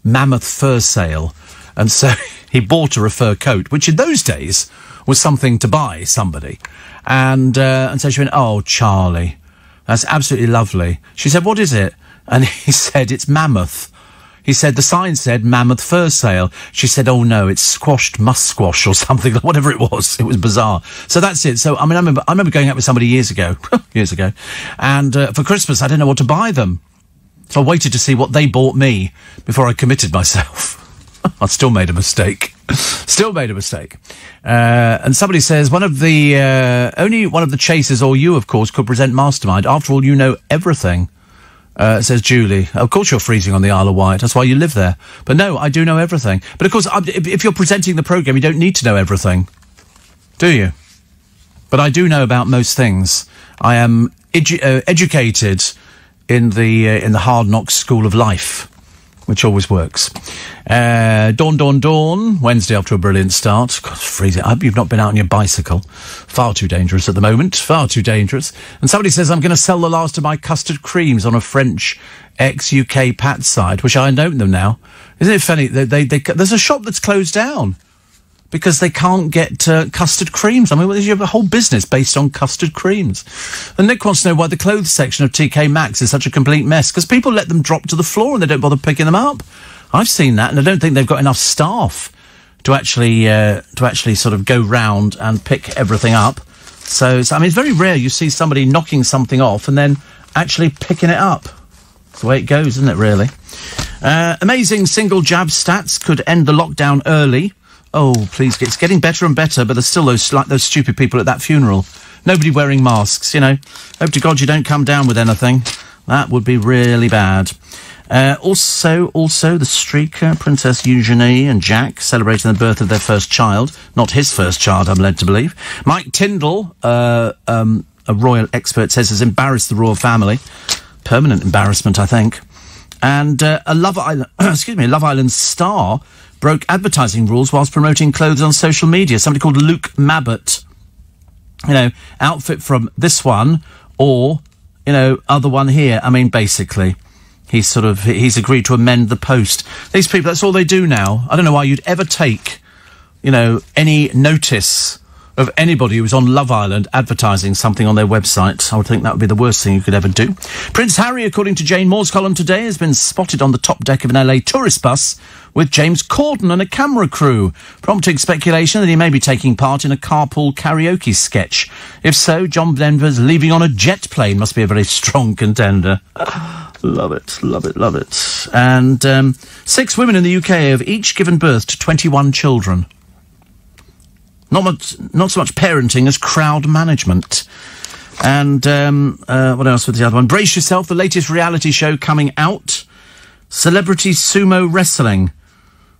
Mammoth Fur Sale. And so he bought her a fur coat, which in those days was something to buy somebody. And so she went, oh, Charlie, that's absolutely lovely. She said, what is it? And he said, it's Mammoth. He said the sign said Mammoth Fur Sale. She said, oh no, it's squashed musquash or something, whatever it was. It was bizarre. So that's it. So, I mean, I remember going out with somebody years ago, and for Christmas I didn't know what to buy them. So I waited to see what they bought me before I committed myself. I still made a mistake. And somebody says, only one of the chasers or you, of course, could present Mastermind. After all, you know everything. Says Julie. Of course you're freezing on the Isle of Wight. That's why you live there. But no, I do know everything. But of course, if you're presenting the programme, you don't need to know everything. Do you? But I do know about most things. I am educated in the Hard Knocks School of Life, which always works. Dawn. Wednesday after a brilliant start. God, it's freezing. I hope you've not been out on your bicycle. Far too dangerous at the moment. Far too dangerous. And somebody says, I'm going to sell the last of my custard creams on a French ex-UK Pat site. Wish I had known them now. Isn't it funny? There's a shop that's closed down because they can't get custard creams. I mean, you have a whole business based on custard creams. And Nick wants to know why the clothes section of TK Maxx is such a complete mess. Because people let them drop to the floor and they don't bother picking them up. I've seen that, and I don't think they've got enough staff to actually sort of go round and pick everything up. So I mean, it's very rare you see somebody knocking something off and then actually picking it up. That's the way it goes, isn't it, really? Amazing single jab stats could end the lockdown early. Oh, please, it's getting better and better, but there's still those stupid people at that funeral. Nobody wearing masks, you know. Hope to God you don't come down with anything. That would be really bad. Also, the streaker, Princess Eugenie and Jack, celebrating the birth of their first child. Not his first child, I'm led to believe. Mike Tyndall, a royal expert, says has embarrassed the royal family. Permanent embarrassment, I think. And a Love Island star broke advertising rules whilst promoting clothes on social media. Somebody called Luke Mabbott. You know, outfit from this one or, you know, other one here. I mean, basically, he's agreed to amend the post. These people, that's all they do now. I don't know why you'd ever take, you know, any notice of anybody who's on Love Island advertising something on their website. I would think that would be the worst thing you could ever do. Prince Harry, according to Jane Moore's column today, has been spotted on the top deck of an LA tourist bus with James Corden and a camera crew, prompting speculation that he may be taking part in a carpool karaoke sketch. If so, John Denver's leaving on a jet plane must be a very strong contender. Love it. And 6 women in the UK have each given birth to 21 children. Not so much parenting as crowd management. And what else was the other one? Brace yourself, the latest reality show coming out. Celebrity Sumo Wrestling.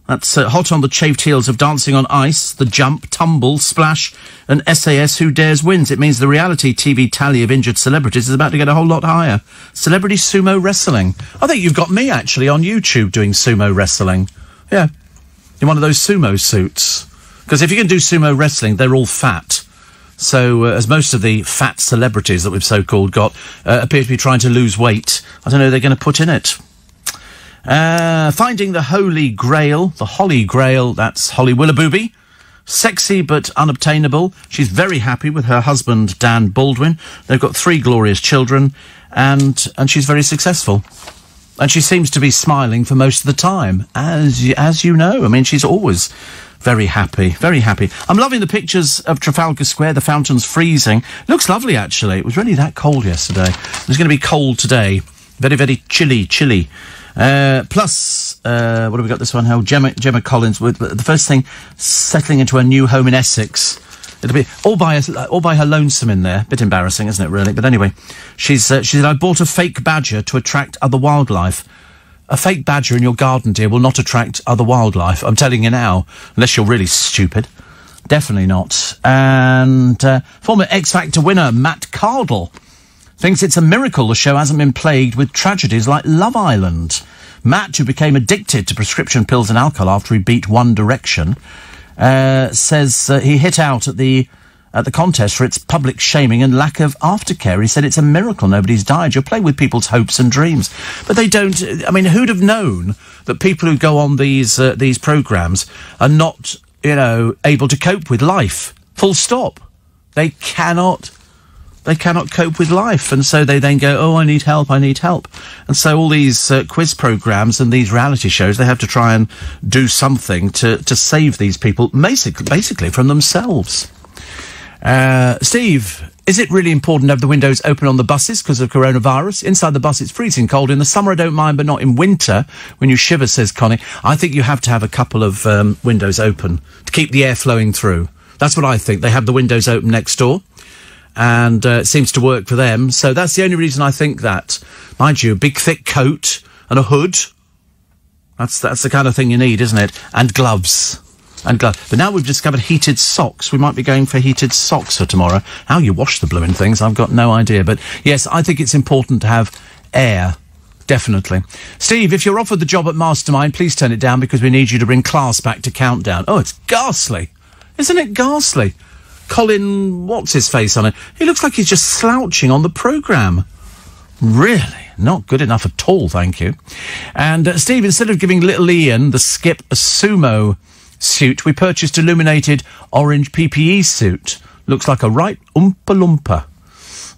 That's hot on the chafed heels of Dancing on Ice, The Jump, Tumble, Splash, and SAS Who Dares Wins. It means the reality TV tally of injured celebrities is about to get a whole lot higher. Celebrity Sumo Wrestling. I think you've got me, actually, on YouTube doing sumo wrestling. Yeah. In one of those sumo suits. Because if you can do sumo wrestling, they're all fat. So, as most of the fat celebrities that we've so-called got appear to be trying to lose weight, I don't know who they're going to put in it. Finding the Holy Grail, the Holly Grail, that's Holly Willoughby. Sexy but unobtainable. She's very happy with her husband, Dan Baldwin. They've got 3 glorious children, and she's very successful. And she seems to be smiling for most of the time, as you know. I mean, she's always very happy, very happy. I'm loving the pictures of Trafalgar Square. The fountain's freezing. It looks lovely, actually. It was really that cold yesterday. It's going to be cold today. Very, very chilly. Plus, what have we got this one? Gemma Collins, with the first thing, settling into a new home in Essex. It'll be all by her lonesome in there. Bit embarrassing, isn't it, really? But anyway, she said, I bought a fake badger to attract other wildlife. A fake badger in your garden, dear, will not attract other wildlife. I'm telling you now, unless you're really stupid. Definitely not. And former X Factor winner Matt Cardle thinks it's a miracle the show hasn't been plagued with tragedies like Love Island. Matt, who became addicted to prescription pills and alcohol after he beat One Direction, says he hit out at the contest for its public shaming and lack of aftercare. He said it's a miracle nobody's died. You play with people's hopes and dreams, but they don't. I mean, who'd have known that people who go on these programmes are not, you know, able to cope with life? Full stop. They cannot They cannot cope with life, and so they then go, oh, I need help. And so all these quiz programmes and these reality shows, they have to try and do something to save these people, basically from themselves. Steve, is it really important to have the windows open on the buses because of coronavirus? Inside the bus, it's freezing cold. In the summer, I don't mind, but not in winter when you shiver, says Connie. I think you have to have a couple of windows open to keep the air flowing through. That's what I think. They have the windows open next door, and it seems to work for them. So that's the only reason I think that. Mind you, a big thick coat and a hood. That's the kind of thing you need, isn't it? And gloves. But now we've discovered heated socks. We might be going for heated socks for tomorrow. How you wash the blooming things, I've got no idea. But yes, I think it's important to have air. Definitely. Steve, if you're offered the job at Mastermind, please turn it down because we need you to bring class back to Countdown. Oh, it's ghastly. Isn't it ghastly? Colin, what's his face on it? He looks like he's just slouching on the programme. Really? Not good enough at all, thank you. And, Steve, instead of giving little Ian, the skip, a sumo suit, we purchased illuminated orange PPE suit. Looks like a right Oompa Loompa.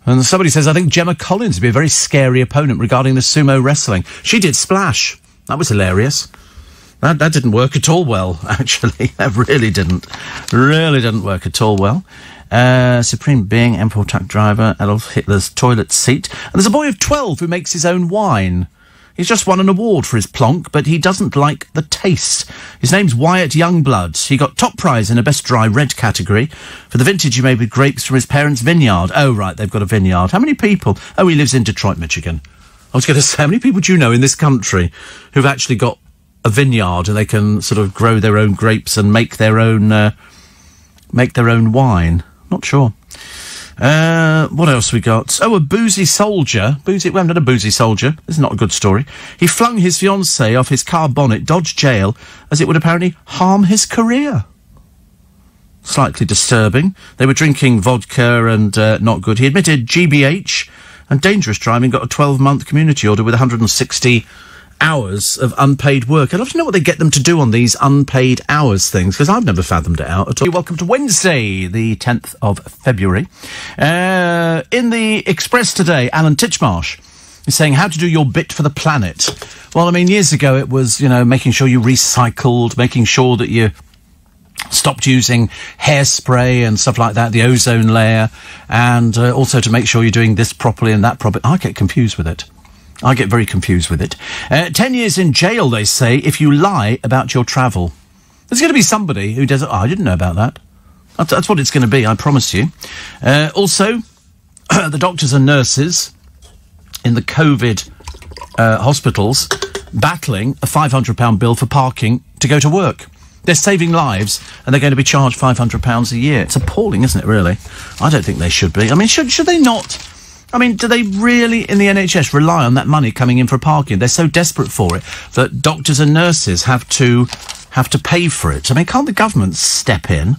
And somebody says, I think Gemma Collins would be a very scary opponent regarding the sumo wrestling. She did Splash. That was hilarious. That didn't work at all well, actually. That really didn't. Really didn't work at all well. Supreme Being, Emperor Truck Driver, Adolf Hitler's toilet seat. And there's a boy of 12 who makes his own wine. He's just won an award for his plonk, but he doesn't like the taste. His name's Wyatt Youngblood. He got top prize in a Best Dry Red category for the vintage he made with grapes from his parents' vineyard. Oh, right, they've got a vineyard. How many people? Oh, he lives in Detroit, Michigan. I was going to say, how many people do you know in this country who've actually got a vineyard and they can sort of grow their own grapes and make their own wine? Not sure. What else we got? Oh, a boozy soldier. We haven't had a boozy soldier. This is not a good story. He flung his fiancée off his car bonnet, dodged jail, as it would apparently harm his career. Slightly disturbing. They were drinking vodka and not good. He admitted GBH and dangerous driving, got a 12-month community order with 160 hours of unpaid work. I'd love to know what they get them to do on these unpaid hours things, because I've never fathomed it out at all. Welcome to Wednesday, the 10th of February. In the Express today, Alan Titchmarsh is saying how to do your bit for the planet. Well, I mean, years ago it was, making sure you recycled, making sure that you stopped using hairspray and stuff like that, the ozone layer, and also to make sure you're doing this properly and that properly. I get confused with it. I get very confused with it. 10 years in jail, they say, if you lie about your travel. There's going to be somebody who does... Oh, I didn't know about that. That's what it's going to be, I promise you. Also, the doctors and nurses in the COVID hospitals battling a £500 bill for parking to go to work. They're saving lives, and they're going to be charged £500 a year. It's appalling, isn't it, really? I don't think they should be. I mean, should they not... I mean, do they really, in the NHS, rely on that money coming in for parking? They're so desperate for it that doctors and nurses have to pay for it. I mean, can't the government step in?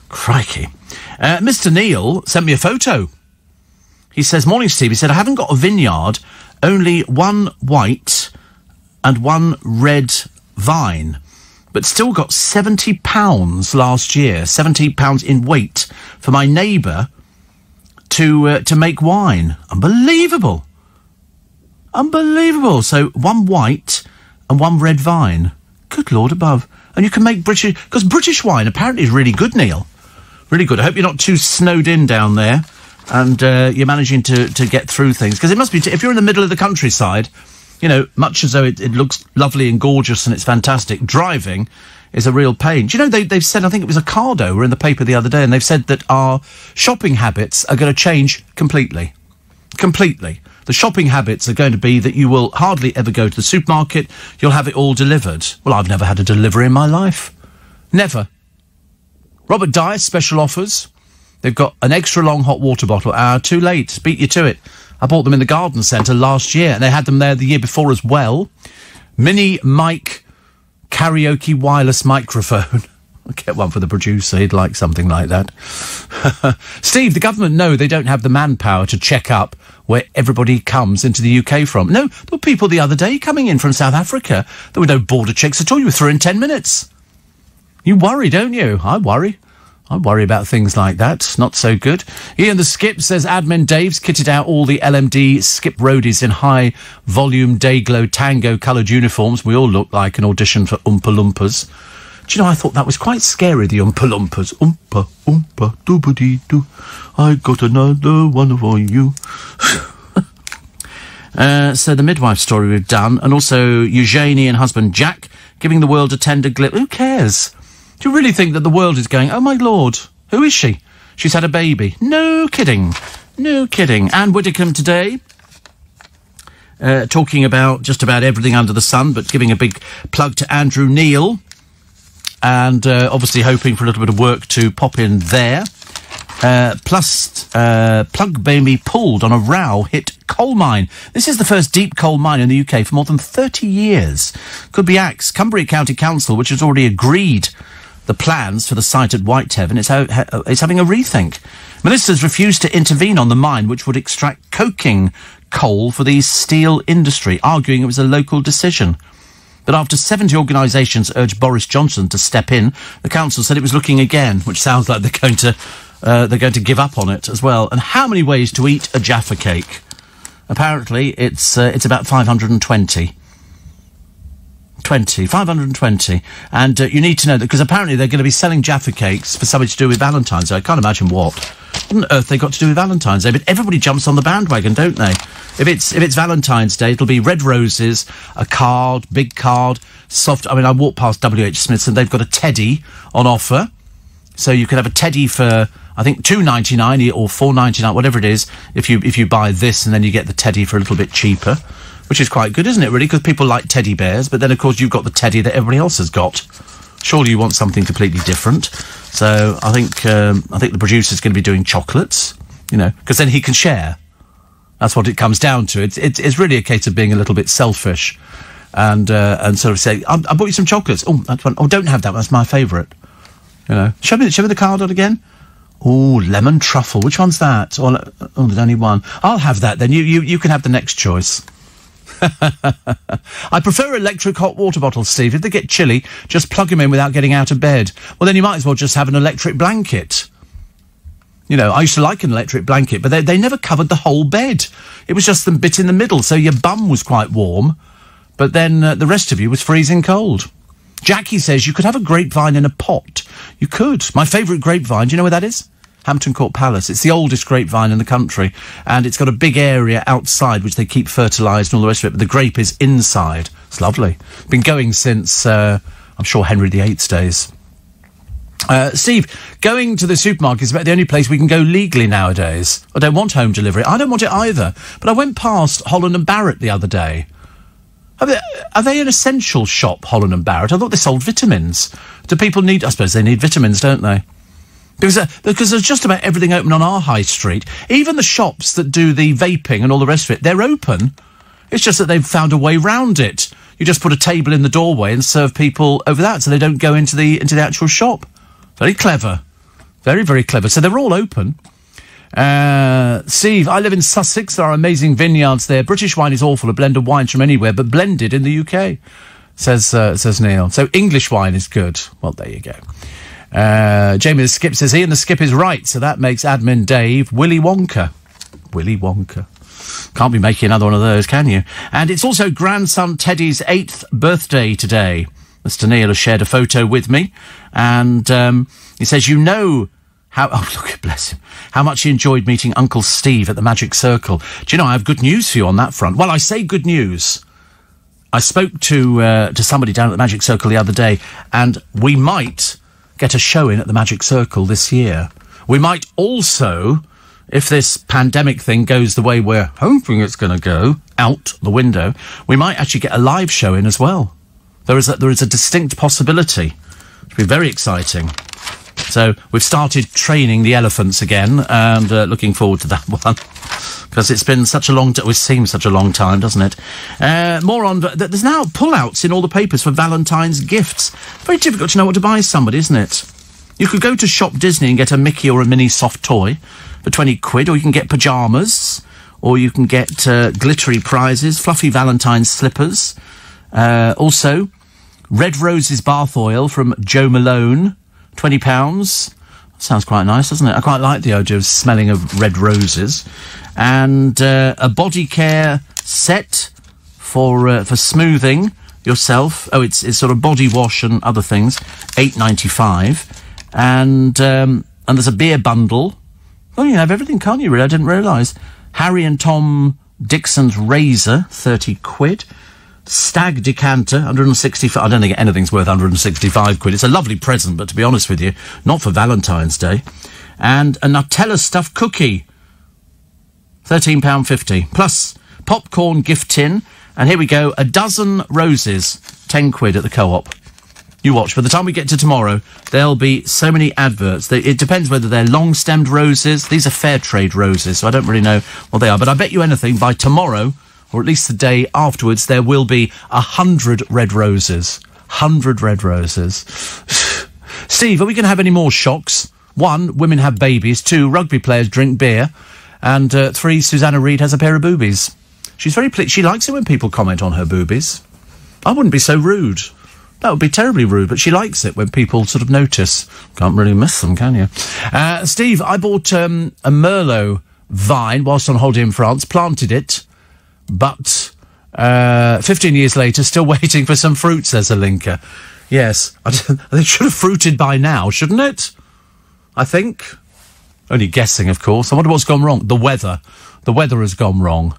Crikey. Mr. Neil sent me a photo. He says, morning, Steve. He said, I haven't got a vineyard, only one white and one red vine, but still got £70 last year, £70 in weight for my neighbour to make wine. Unbelievable. Unbelievable. So one white and one red vine. Good Lord above. And you can make British... Because British wine apparently is really good, Neil. Really good. I hope you're not too snowed in down there and you're managing to get through things. Because it must be... if you're in the middle of the countryside, much as though it looks lovely and gorgeous and it's fantastic, driving is a real pain. Do you know, they've said, I think it was Ocado, were in the paper the other day, and they've said that our shopping habits are going to change completely. Completely. The shopping habits are going to be that you will hardly ever go to the supermarket, you'll have it all delivered. Well, I've never had a delivery in my life. Never. Robert Dyer, special offers. They've got an extra long hot water bottle. Too late. Beat you to it. I bought them in the garden centre last year, and they had them there the year before as well. Mini mic karaoke wireless microphone. I'll get one for the producer. He'd like something like that. Steve, the government know they don't have the manpower to check up where everybody comes into the UK from. No, there were people the other day coming in from South Africa. There were no border checks at all. You were through in 10 minutes. You worry, don't you? I worry. I worry about things like that. Not so good. Ian the Skip says Admin Dave's kitted out all the LMD Skip roadies in high-volume Dayglow tango-coloured uniforms. We all look like an audition for Oompa Loompas. Do you know, I thought that was quite scary, the Oompa Loompas. Oompa, oompa, doobity-doo. I got another one for you. So the midwife story we've done, and also Eugenie and husband Jack giving the world a tender glimpse. Who cares? Do you really think that the world is going, oh, my Lord, who is she? She's had a baby. No kidding. No kidding. Anne Widdecombe today, talking about just about everything under the sun, but giving a big plug to Andrew Neil, and obviously hoping for a little bit of work to pop in there. Plus, plug baby pulled on a row hit coal mine. This is the first deep coal mine in the UK for more than 30 years. Could be axed. Cumbria County Council, which has already agreed the plans for the site at Whitehaven, it's having a rethink. Ministers refused to intervene on the mine, which would extract coking coal for the steel industry, arguing it was a local decision. But after 70 organisations urged Boris Johnson to step in, the council said it was looking again, which sounds like they're going to give up on it as well. And how many ways to eat a Jaffa cake? Apparently, it's about 520. 520. And you need to know that, because apparently they're going to be selling Jaffa cakes for something to do with Valentine's Day. I can't imagine what on earth they got to do with Valentine's Day, but everybody jumps on the bandwagon, don't they? If it's Valentine's Day, it'll be red roses, a card, big card, soft. I mean, I walked past WH Smith's and they've got a teddy on offer. So you can have a teddy for, I think, $2.99 or $4.99, whatever it is, if you buy this, and then you get the teddy for a little bit cheaper, which is quite good, isn't it, really? Because people like teddy bears, but then, of course, you've got the teddy that everybody else has got. Surely you want something completely different. So I think the producer's going to be doing chocolates, you know, because then he can share. That's what it comes down to. It's really a case of being a little bit selfish, and sort of say, I bought you some chocolates. Oh, that's one. Oh, don't have that one. That's my favourite. You know, show me the card on again. Oh, lemon truffle. Which one's that? Oh, there's only one. I'll have that then. You can have the next choice. I prefer electric hot water bottles, Steve. If they get chilly, just plug them in without getting out of bed. Well, then you might as well just have an electric blanket. You know, I used to like an electric blanket, but they never covered the whole bed. It was just the bit in the middle, so your bum was quite warm, but then the rest of you was freezing cold. Jackie says you could have a grapevine in a pot. You could. My favourite grapevine, do you know where that is? Hampton Court Palace. It's the oldest grapevine in the country, and it's got a big area outside which they keep fertilised and all the rest of it, but the grape is inside. It's lovely. Been going since, I'm sure, Henry VIII's days. Steve, going to the supermarket is about the only place we can go legally nowadays. I don't want home delivery. I don't want it either. But I went past Holland and Barrett the other day. Are they an essential shop, Holland and Barrett? I thought they sold vitamins. Do people need... I suppose they need vitamins, don't they? Because there's just about everything open on our high street. Even the shops that do the vaping and all the rest of it, they're open. It's just that they've found a way round it. You just put a table in the doorway and serve people over that, so they don't go into the actual shop. Very clever. Very, very clever. So they're all open. Steve, I live in Sussex. There are amazing vineyards there. British wine is awful. A blend of wines from anywhere, but blended in the UK, says Neil. So English wine is good. Well, there you go. Jamie the Skip says, Ian the Skip is right, so that makes Admin Dave Willy Wonka. Willy Wonka. Can't be making another one of those, can you? And it's also grandson Teddy's 8th birthday today. Mr. Neil has shared a photo with me, and he says, you know how... Oh, look, bless him. How much he enjoyed meeting Uncle Steve at the Magic Circle. Do you know, I have good news for you on that front. Well, I say good news. I spoke to somebody down at the Magic Circle the other day, and we might get a show in at the Magic Circle this year. We might also, if this pandemic thing goes the way we're hoping it's going to go, out the window, we might actually get a live show in as well. There is a distinct possibility. It'll be very exciting. So we've started training the elephants again, and looking forward to that one. Because it's been such a long time. It seems such a long time, doesn't it? More on... There's now pullouts in all the papers for Valentine's gifts. Very difficult to know what to buy somebody, isn't it? You could go to Shop Disney and get a Mickey or a mini soft toy for 20 quid, or you can get pyjamas, or you can get glittery prizes, fluffy Valentine's slippers. Also, Red Roses bath oil from Joe Malone, £20. Sounds quite nice, doesn't it? I quite like the idea of smelling of red roses. And a body care set for smoothing yourself. Oh, it's sort of body wash and other things. $8.95. And there's a beer bundle. Oh, you can have everything, can't you, really? I didn't realise. Harry and Tom Dixon's razor, 30 quid. Stag decanter, 165. I don't think anything's worth 165 quid. It's a lovely present, but to be honest with you, not for Valentine's Day. And a Nutella stuffed cookie, £13.50. Plus popcorn gift tin. And here we go, a dozen roses, 10 quid at the Co-op. You watch. By the time we get to tomorrow, there'll be so many adverts. It depends whether they're long-stemmed roses. These are fair trade roses, so I don't really know what they are. But I bet you anything, by tomorrow, or at least the day afterwards, there will be 100 red roses. 100 red roses. Steve, are we going to have any more shocks? 1, women have babies. 2, rugby players drink beer. And 3, Susanna Reid has a pair of boobies. She's very she likes it when people comment on her boobies. I wouldn't be so rude. That would be terribly rude, but she likes it when people sort of notice. Can't really miss them, can you? Steve, I bought a Merlot vine whilst on holiday in France, planted it, but 15 years later, still waiting for some fruit, says a linker. Yes, I think it should have fruited by now, shouldn't it? I think. Only guessing, of course. I wonder what's gone wrong. The weather. The weather has gone wrong.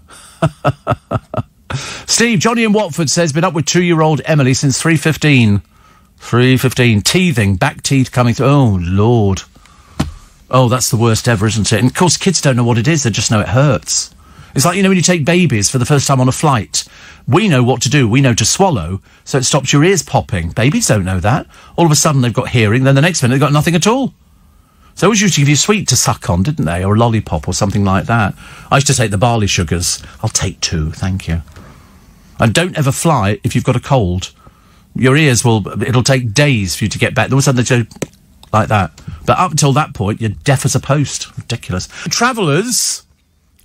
Steve, Johnny in Watford says, been up with 2-year-old Emily since 3:15. 3:15. Teething, back teeth coming through. Oh, Lord. Oh, that's the worst ever, isn't it? And, of course, kids don't know what it is. They just know it hurts. It's like, you know, when you take babies for the first time on a flight. We know what to do. We know to swallow, so it stops your ears popping. Babies don't know that. All of a sudden, they've got hearing, then the next minute, they've got nothing at all. So they always used to give you a sweet to suck on, didn't they? Or a lollipop or something like that. I used to take the barley sugars. I'll take 2, thank you. And don't ever fly if you've got a cold. Your ears it'll take days for you to get back. All of a sudden they go like that. But up until that point, you're deaf as a post. Ridiculous. Travellers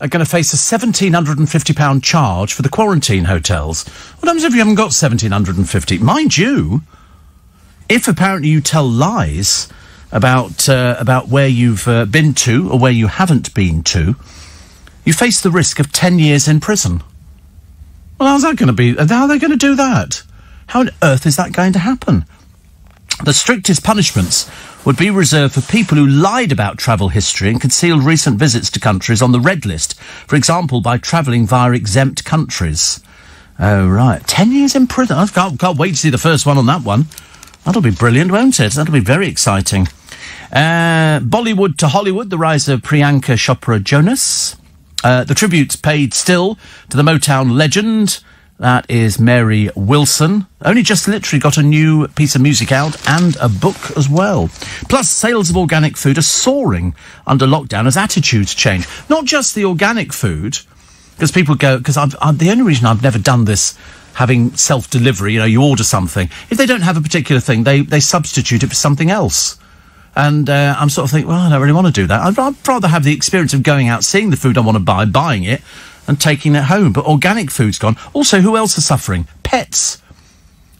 are going to face a £1,750 charge for the quarantine hotels. What happens if you haven't got £1,750? Mind you, if apparently you tell lies about where you've been to or where you haven't been to, you face the risk of 10 years in prison. Well, how's that going to be? How are they going to do that? How on earth is that going to happen? The strictest punishments would be reserved for people who lied about travel history and concealed recent visits to countries on the red list, for example, by travelling via exempt countries. Oh, right. 10 years in prison. I can't wait to see the first one on that one. That'll be brilliant, won't it? That'll be very exciting. Bollywood to Hollywood, the rise of Priyanka Chopra Jonas. The tributes paid still to the Motown legend. That is Mary Wilson. Only just literally got a new piece of music out and a book as well. Plus, sales of organic food are soaring under lockdown as attitudes change. Not just the organic food, because people go... Because the only reason I've never done this, having self-delivery, you know, you order something. If they don't have a particular thing, they substitute it for something else. And I'm sort of thinking, well, I don't really want to do that. I'd rather have the experience of going out, seeing the food I want to buy, buying it, and taking it home. But organic food's gone. Also, who else are suffering? Pets.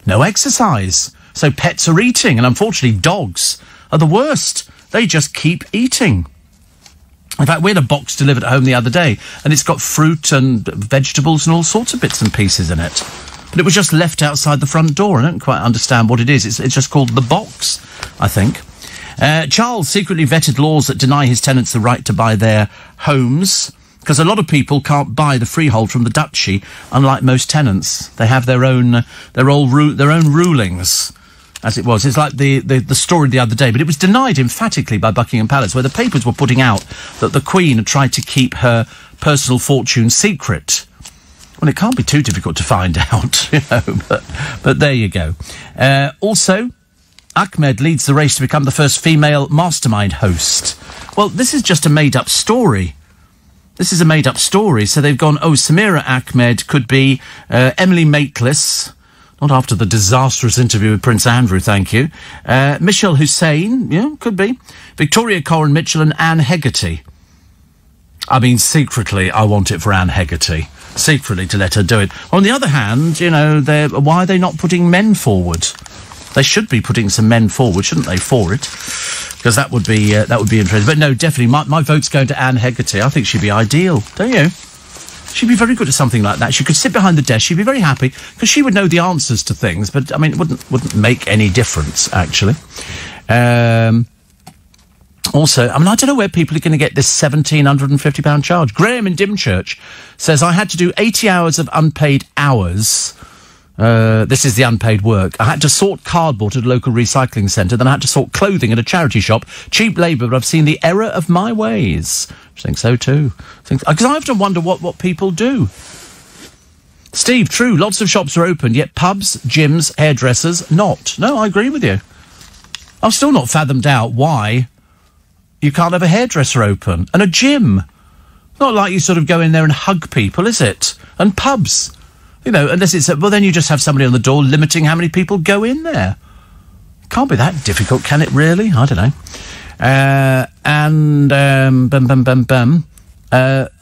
No exercise. So pets are eating, and unfortunately dogs are the worst. They just keep eating. In fact, we had a box delivered at home the other day, and it's got fruit and vegetables and all sorts of bits and pieces in it. But it was just left outside the front door. I don't quite understand what it is. It's just called the box, I think. Charles secretly vetted laws that deny his tenants the right to buy their homes, because a lot of people can't buy the freehold from the duchy, unlike most tenants. They have their own rulings, as it was. It's like the story the other day, but it was denied emphatically by Buckingham Palace, where the papers were putting out that the Queen had tried to keep her personal fortune secret. Well, it can't be too difficult to find out, you know, but there you go. Also, Ahmed leads the race to become the first female mastermind host. Well, this is just a made-up story. This is a made-up story. So they've gone, Samira Ahmed could be Emily Maitlis, not after the disastrous interview with Prince Andrew, thank you. Michelle Hussein, yeah, could be. Victoria Coren Mitchell and Anne Hegarty. I mean, secretly, I want it for Anne Hegarty. Secretly, to let her do it. On the other hand, you know, why are they not putting men forward? They should be putting some men forward, shouldn't they, for it? because that would be interesting. But no, definitely, my vote's going to Anne Hegarty. I think she'd be ideal, don't you? She'd be very good at something like that. She could sit behind the desk. She'd be very happy because she would know the answers to things. But I mean, it wouldn't make any difference actually. Also, I mean, I don't know where people are going to get this £1,750 charge. Graham in Dymchurch says, I had to do 80 hours of unpaid hours. This is the unpaid work. I had to sort cardboard at a local recycling centre, then I had to sort clothing at a charity shop. Cheap labour, but I've seen the error of my ways. I think so too. Because I often wonder what people do. Steve, true, lots of shops are open, yet pubs, gyms, hairdressers, not. No, I agree with you. I've still not fathomed out why you can't have a hairdresser open. And a gym. Not like you sort of go in there and hug people, is it? And pubs. You know, unless it's... Well, then you just have somebody on the door limiting how many people go in there. Can't be that difficult, can it, really? I don't know. I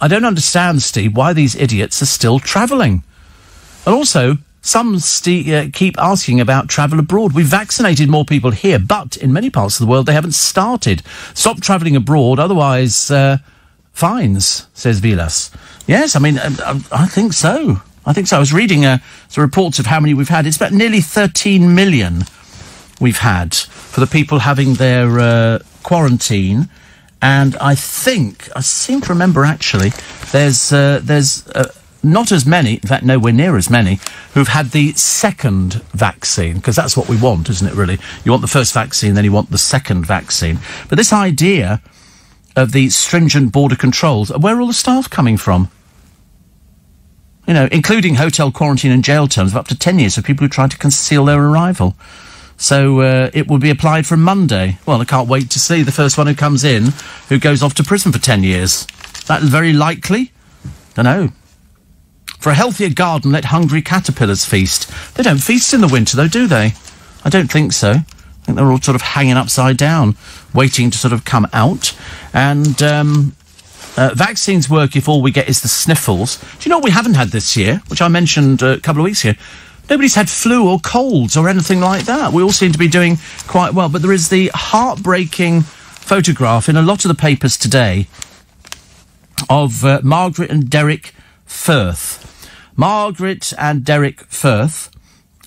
don't understand, Steve, why these idiots are still travelling. And also, some keep asking about travel abroad. We've vaccinated more people here, but in many parts of the world, they haven't started. Stop travelling abroad, otherwise, fines, says Vilas. Yes, I mean, I think so. I think so. I was reading some reports of how many we've had. It's about nearly 13 million we've had for the people having their quarantine. And I seem to remember, actually, there's not as many, in fact, nowhere near as many, who've had the second vaccine, because that's what we want, isn't it, really? You want the first vaccine, then you want the second vaccine. But this idea of the stringent border controls, where are all the staff coming from? You know, including hotel quarantine and jail terms of up to 10 years for people who try to conceal their arrival. So it will be applied from Monday. Well, I can't wait to see the first one who comes in who goes off to prison for 10 years. That's very likely. Don't know. For a healthier garden, let hungry caterpillars feast. They don't feast in the winter, though, do they? I don't think so. I think they're all sort of hanging upside down, waiting to sort of come out. And vaccines work if all we get is the sniffles. Do you know what we haven't had this year, which I mentioned a couple of weeks ago? Nobody's had flu or colds or anything like that. We all seem to be doing quite well. But there is the heartbreaking photograph in a lot of the papers today of Margaret and Derek Firth. Margaret and Derek Firth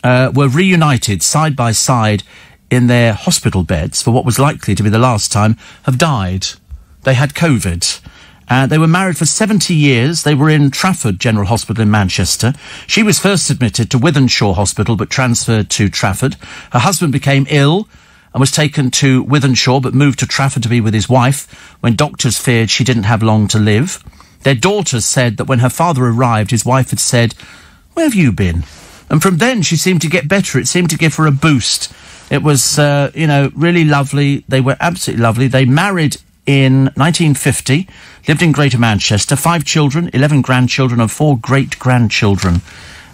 were reunited side by side in their hospital beds for what was likely to be the last time, have died. They had COVID. They were married for 70 years. They were in Trafford General Hospital in Manchester. She was first admitted to Wythenshawe Hospital but transferred to Trafford. Her husband became ill and was taken to Wythenshawe but moved to Trafford to be with his wife when doctors feared she didn't have long to live. Their daughter said that when her father arrived, his wife had said, "Where have you been?" And from then she seemed to get better. It seemed to give her a boost. It was, really lovely. They were absolutely lovely. They married in 1950, lived in Greater Manchester, 5 children, 11 grandchildren and 4 great-grandchildren.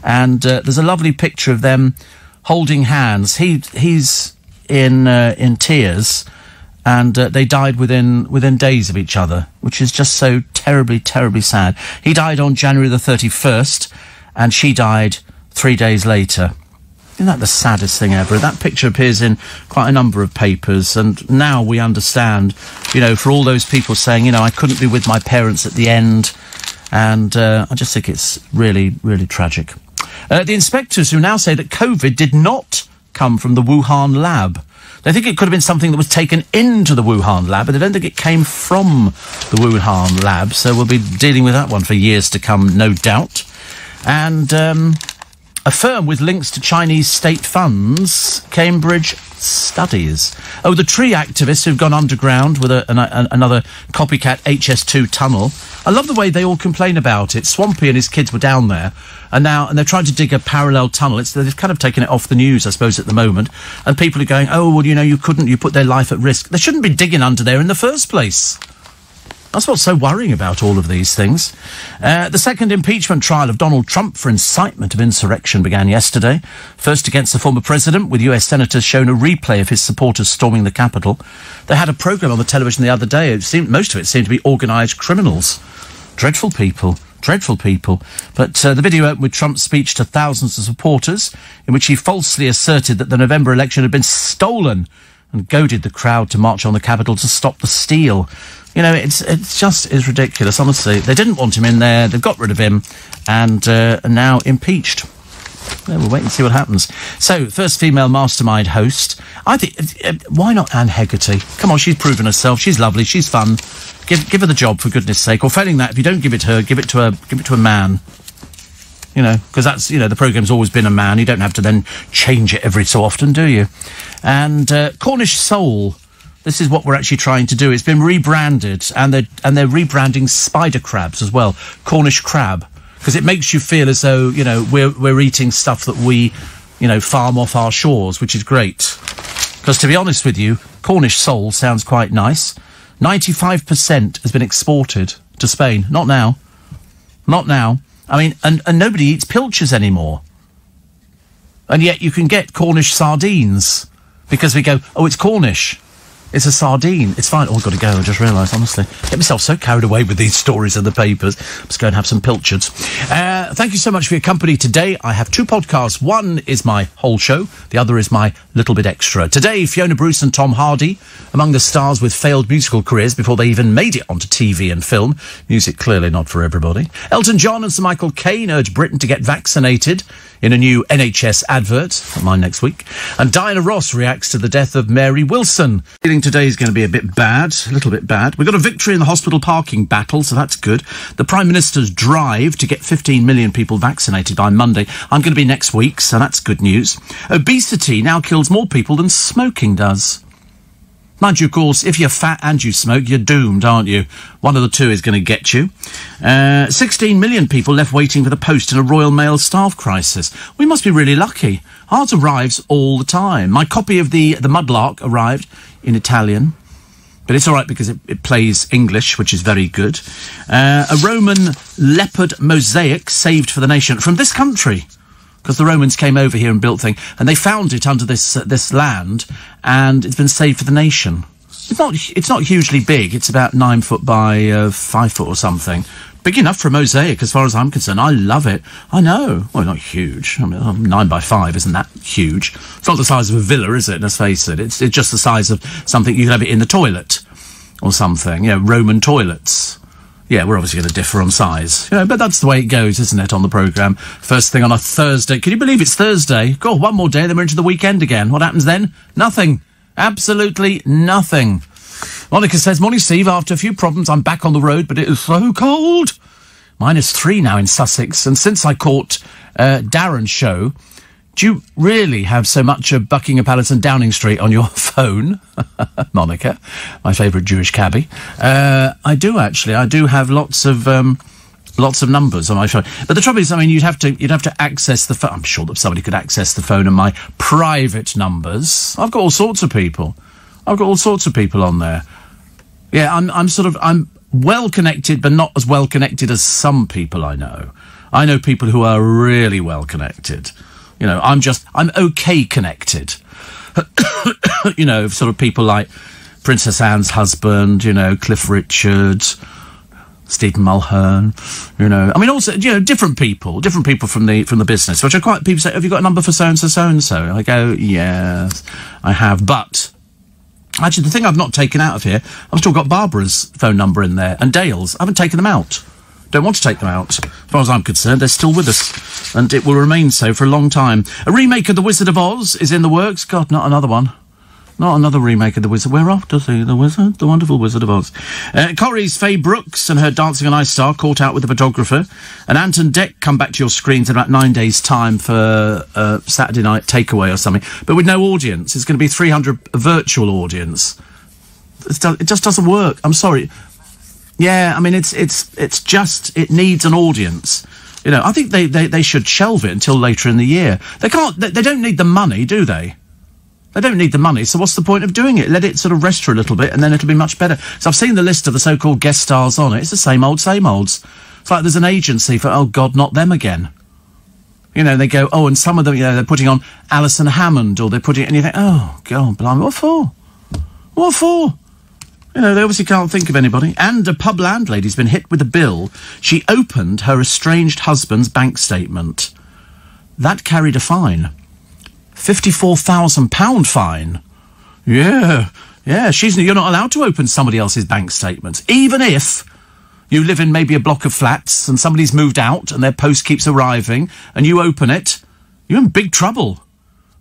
And there's a lovely picture of them holding hands. He's in tears, and they died within days of each other, which is just so terribly, terribly sad. He died on January the 31st, and she died 3 days later. Isn't that the saddest thing ever? That picture appears in quite a number of papers, and now we understand, for all those people saying, I couldn't be with my parents at the end, and I just think it's really, really tragic. The inspectors who now say that COVID did not come from the Wuhan lab. They think it could have been something that was taken into the Wuhan lab, but they don't think it came from the Wuhan lab, so we'll be dealing with that one for years to come, no doubt. And a firm with links to Chinese state funds, Cambridge Studies. Oh, the tree activists who've gone underground with another copycat HS2 tunnel. I love the way they all complain about it. Swampy and his kids were down there, and they're trying to dig a parallel tunnel. They've kind of taken it off the news, I suppose, at the moment. And people are going, oh, well, you put their life at risk. They shouldn't be digging under there in the first place. That's what's so worrying about all of these things. The second impeachment trial of Donald Trump for incitement of insurrection began yesterday. First against the former president, with US senators showing a replay of his supporters storming the Capitol. They had a programme on the television the other day. Most of it seemed to be organised criminals. Dreadful people. Dreadful people. But the video opened with Trump's speech to thousands of supporters, in which he falsely asserted that the November election had been stolen and goaded the crowd to march on the Capitol to stop the steal. You know, it's just is ridiculous, honestly. They didn't want him in there, they've got rid of him, and are now impeached. Well, we'll wait and see what happens. So, first female mastermind host. I think, why not Anne Hegarty? Come on, she's proven herself. She's lovely. She's fun. Give her the job, for goodness sake. Or failing that, if you don't give it to her, give it to a man. You know, because that's, you know, the programme's always been a man. You don't have to then change it every so often, do you? And Cornish Soul. This is what we're actually trying to do. It's been rebranded, and they're rebranding spider crabs as well. Cornish crab. Because it makes you feel as though, you know, we're eating stuff that we, you know, farm off our shores, which is great. Because to be honest with you, Cornish sole sounds quite nice. 95% has been exported to Spain. Not now. Not now. I mean, and nobody eats pilchards anymore. And yet you can get Cornish sardines. Because we go, oh, it's Cornish. It's a sardine. It's fine. Oh, I've got to go. I just realised, honestly. Get myself so carried away with these stories in the papers. Let's go and have some pilchards. Thank you so much for your company today. I have 2 podcasts. One is my whole show. The other is my little bit extra. Today, Fiona Bruce and Tom Hardy, among the stars with failed musical careers before they even made it onto TV and film. Music clearly not for everybody. Elton John and Sir Michael Caine urge Britain to get vaccinated in a new NHS advert. Mine next week. And Diana Ross reacts to the death of Mary Wilson. Feeling today is going to be a bit bad, a little bit bad. We've got a victory in the hospital parking battle, so that's good. The Prime Minister's drive to get 15 million people vaccinated by Monday. I'm going to be next week, so that's good news. Obesity now kills more people than smoking does. Mind you, of course, if you're fat and you smoke, you're doomed, aren't you? One of the two is going to get you. 16 million people left waiting for the post in a Royal Mail staff crisis. We must be really lucky. Ours arrives all the time. My copy of the Mudlark arrived in Italian, but it's all right because it plays English, which is very good. A Roman leopard mosaic saved for the nation from this country. Because the Romans came over here and built things, and they found it under this land, and it's been saved for the nation. It's not hugely big. It's about 9 foot by 5 foot or something. Big enough for a mosaic, as far as I'm concerned. I love it. I know. Well, not huge. I mean, 9 by 5 isn't that huge. It's not the size of a villa, is it? Let's face it. It's just the size of something you can have it in the toilet or something. You know, Roman toilets. Yeah, we're obviously going to differ on size. You know, but that's the way it goes, isn't it, on the programme? First thing on a Thursday. Can you believe it's Thursday? God, one more day, then we're into the weekend again. What happens then? Nothing. Absolutely nothing. Monica says, morning, Steve. After a few problems, I'm back on the road, but it is so cold. -3 now in Sussex. And since I caught Darren's show, do you really have so much of Buckingham Palace and Downing Street on your phone? Monica, my favourite Jewish cabbie. I do, actually. I do have lots of numbers on my phone. But the trouble is, I mean, you'd have to access the phone. I'm sure that somebody could access the phone and my private numbers. I've got all sorts of people. I've got all sorts of people on there. Yeah, I'm well connected, but not as well connected as some people I know. I know people who are really well connected. You know, I'm okay connected. You know, sort of people like Princess Anne's husband, you know, Cliff Richard, Stephen Mulhern, you know. I mean, also, you know, different people from the business, which are quite, people say, have you got a number for so-and-so, so-and-so? And I go, yes, I have. But, actually, the thing I've not taken out of here, I've still got Barbara's phone number in there, and Dale's. I haven't taken them out. Don't want to take them out. As far as I'm concerned, they're still with us, and it will remain so for a long time. A remake of The Wizard of Oz is in the works. God, not another one. Not another remake of The Wizard. We're off to see The Wizard, the wonderful Wizard of Oz. Corrie's Faye Brooks and her Dancing on Ice star caught out with the photographer. And Anton Deck come back to your screens in about 9 days' time for Saturday night takeaway or something. But with no audience. It's going to be 300 virtual audience. It just doesn't work. I'm sorry. Yeah, I mean, it's just, it needs an audience. You know, I think they should shelve it until later in the year. They don't need the money, do they? They don't need the money, so what's the point of doing it? Let it sort of rest for a little bit, and then it'll be much better. So I've seen the list of the so-called guest stars on it. It's the same olds. It's like there's an agency for, oh God, not them again. You know, they go, oh, and some of them, you know, they're putting on Alison Hammond, or they're putting, and you think, oh, God, blimey, what for? What for? You know, they obviously can't think of anybody. And a pub landlady's been hit with a bill. She opened her estranged husband's bank statement. That carried a fine. £54,000 fine. Yeah. Yeah, you're not allowed to open somebody else's bank statements. Even if you live in maybe a block of flats and somebody's moved out and their post keeps arriving and you open it, you're in big trouble.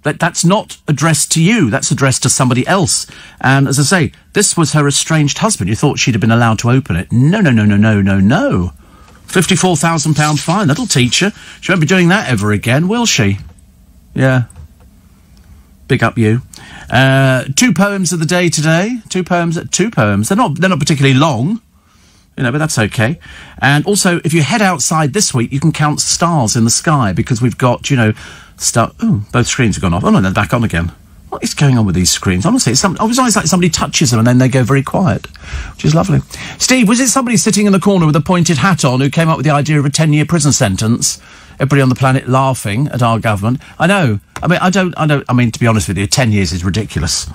That's not addressed to you. That's addressed to somebody else. And as I say, this was her estranged husband. You thought she'd have been allowed to open it. No. £54,000 fine. That'll teach her. She won't be doing that ever again, will she? Yeah. Big up you. 2 poems of the day today. Two poems. They're not particularly long, but that's okay. And also, if you head outside this week, you can count stars in the sky because we've got, both screens have gone off. Oh no, they're back on again. What is going on with these screens? Honestly, it's always like somebody touches them and then they go very quiet, which is lovely. Steve, was it somebody sitting in the corner with a pointed hat on who came up with the idea of a 10-year prison sentence? Everybody on the planet laughing at our government. I know. I mean, to be honest with you, 10 years is ridiculous.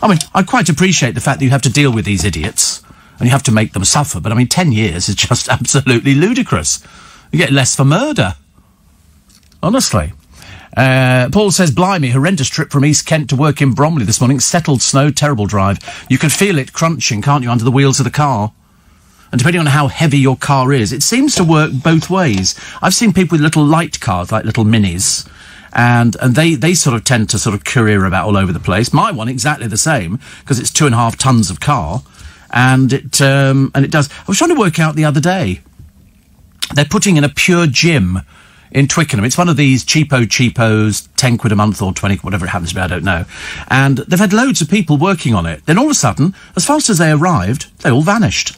I mean, I quite appreciate the fact that you have to deal with these idiots and you have to make them suffer, but 10 years is just absolutely ludicrous. You get less for murder. Honestly. Paul says, blimey, horrendous trip from East Kent to work in Bromley this morning. Settled snow, terrible drive. You can feel it crunching, can't you, under the wheels of the car? And depending on how heavy your car is, it seems to work both ways. I've seen people with little light cars, like little minis, and they sort of tend to sort of career about all over the place. My one, exactly the same, because it's 2.5 tons of car, and it does. I was trying to work out the other day. They're putting in a Pure Gym in Twickenham. It's one of these cheapos, 10 quid a month or 20, whatever it happens to be, I don't know. And they've had loads of people working on it. Then all of a sudden, as fast as they arrived, they all vanished.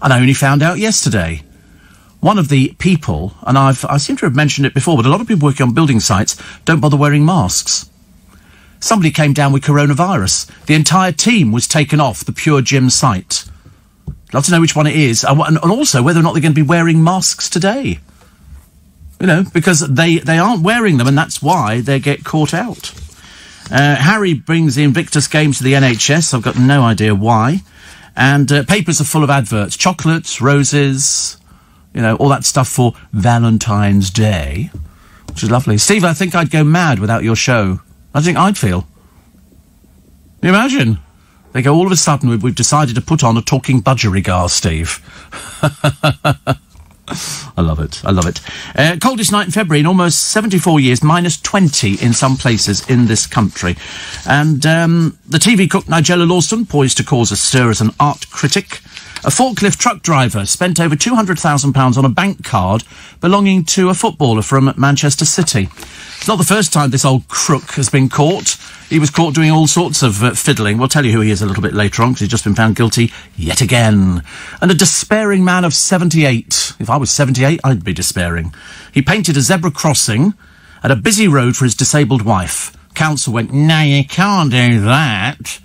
And I only found out yesterday. One of the people, and I seem to have mentioned it before, but a lot of people working on building sites don't bother wearing masks. Somebody came down with coronavirus. The entire team was taken off the Pure Gym site. I'd love to know which one it is, and also whether or not they're going to be wearing masks today. Because they aren't wearing them, and that's why they get caught out. Harry brings the Invictus Games to the NHS. I've got no idea why. And papers are full of adverts. Chocolates, roses, all that stuff for Valentine's Day, which is lovely. Steve, I think I'd go mad without your show. I think I'd feel. Can you imagine? They go, all of a sudden, we've decided to put on a talking budgerigar, Steve. I love it. Coldest night in February in almost 74 years, minus 20 in some places in this country. And the TV cook Nigella Lawson poised to cause a stir as an art critic. A forklift truck driver spent over £200,000 on a bank card belonging to a footballer from Manchester City. It's not the first time this old crook has been caught. He was caught doing all sorts of fiddling. We'll tell you who he is a little bit later on, because he's just been found guilty yet again. And a despairing man of 78. If I was 78, I'd be despairing. He painted a zebra crossing at a busy road for his disabled wife. Council went, no, you can't do that.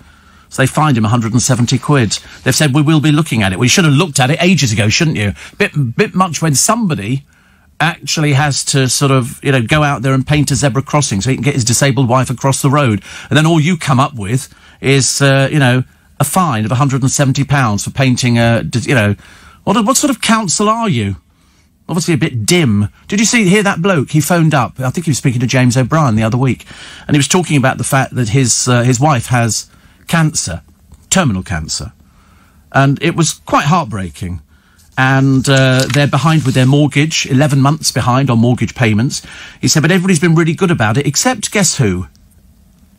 So they fined him 170 quid. They've said, we will be looking at it. We should have looked at it ages ago, shouldn't you? Bit much when somebody actually has to sort of, go out there and paint a zebra crossing so he can get his disabled wife across the road. And then all you come up with is, a fine of £170 for painting what sort of council are you? Obviously a bit dim. Did you hear that bloke? He phoned up. I think he was speaking to James O'Brien the other week. And he was talking about the fact that his wife has cancer, terminal cancer. And it was quite heartbreaking. And they're behind with their mortgage, 11 months behind on mortgage payments. He said, but everybody's been really good about it, except, guess who?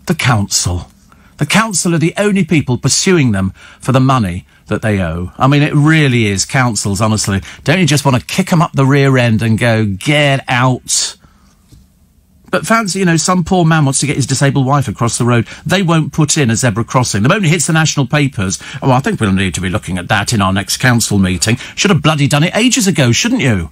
The council. The council are the only people pursuing them for the money that they owe. I mean, it really is councils, honestly. Don't you just want to kick them up the rear end and go, get out? But fancy, some poor man wants to get his disabled wife across the road. They won't put in a zebra crossing. The moment it hits the national papers, I think we'll need to be looking at that in our next council meeting. Should have bloody done it ages ago, shouldn't you?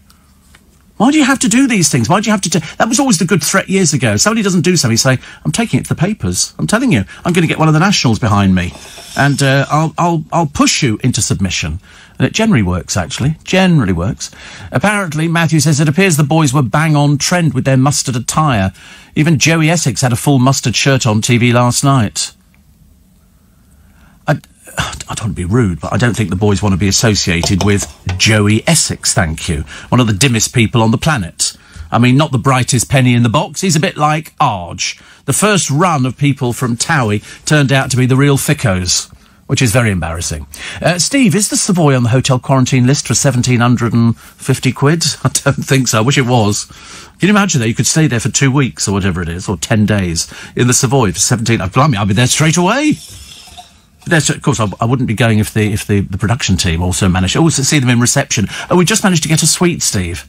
Why do you have to do these things? Why do you have to that was always the good threat years ago. Somebody doesn't do something, say, I'm taking it to the papers. I'm telling you, I'm going to get one of the nationals behind me. And I'll push you into submission. And it generally works, actually. Generally works. Apparently, Matthew says, it appears the boys were bang on trend with their mustard attire. Even Joey Essex had a full mustard shirt on TV last night. I don't want to be rude, but I don't think the boys want to be associated with Joey Essex, thank you. One of the dimmest people on the planet. I mean, not the brightest penny in the box. He's a bit like Arge. The first run of people from Towie turned out to be the real thickos, which is very embarrassing. Steve, is the Savoy on the hotel quarantine list for 1,750 quid? I don't think so. I wish it was. Can you imagine that? You could stay there for 2 weeks or whatever it is, or 10 days in the Savoy for 17... Blimey, I'll be there straight away. Of course, I wouldn't be going if the production team also managed... Oh, see them in reception. Oh, we just managed to get a suite, Steve.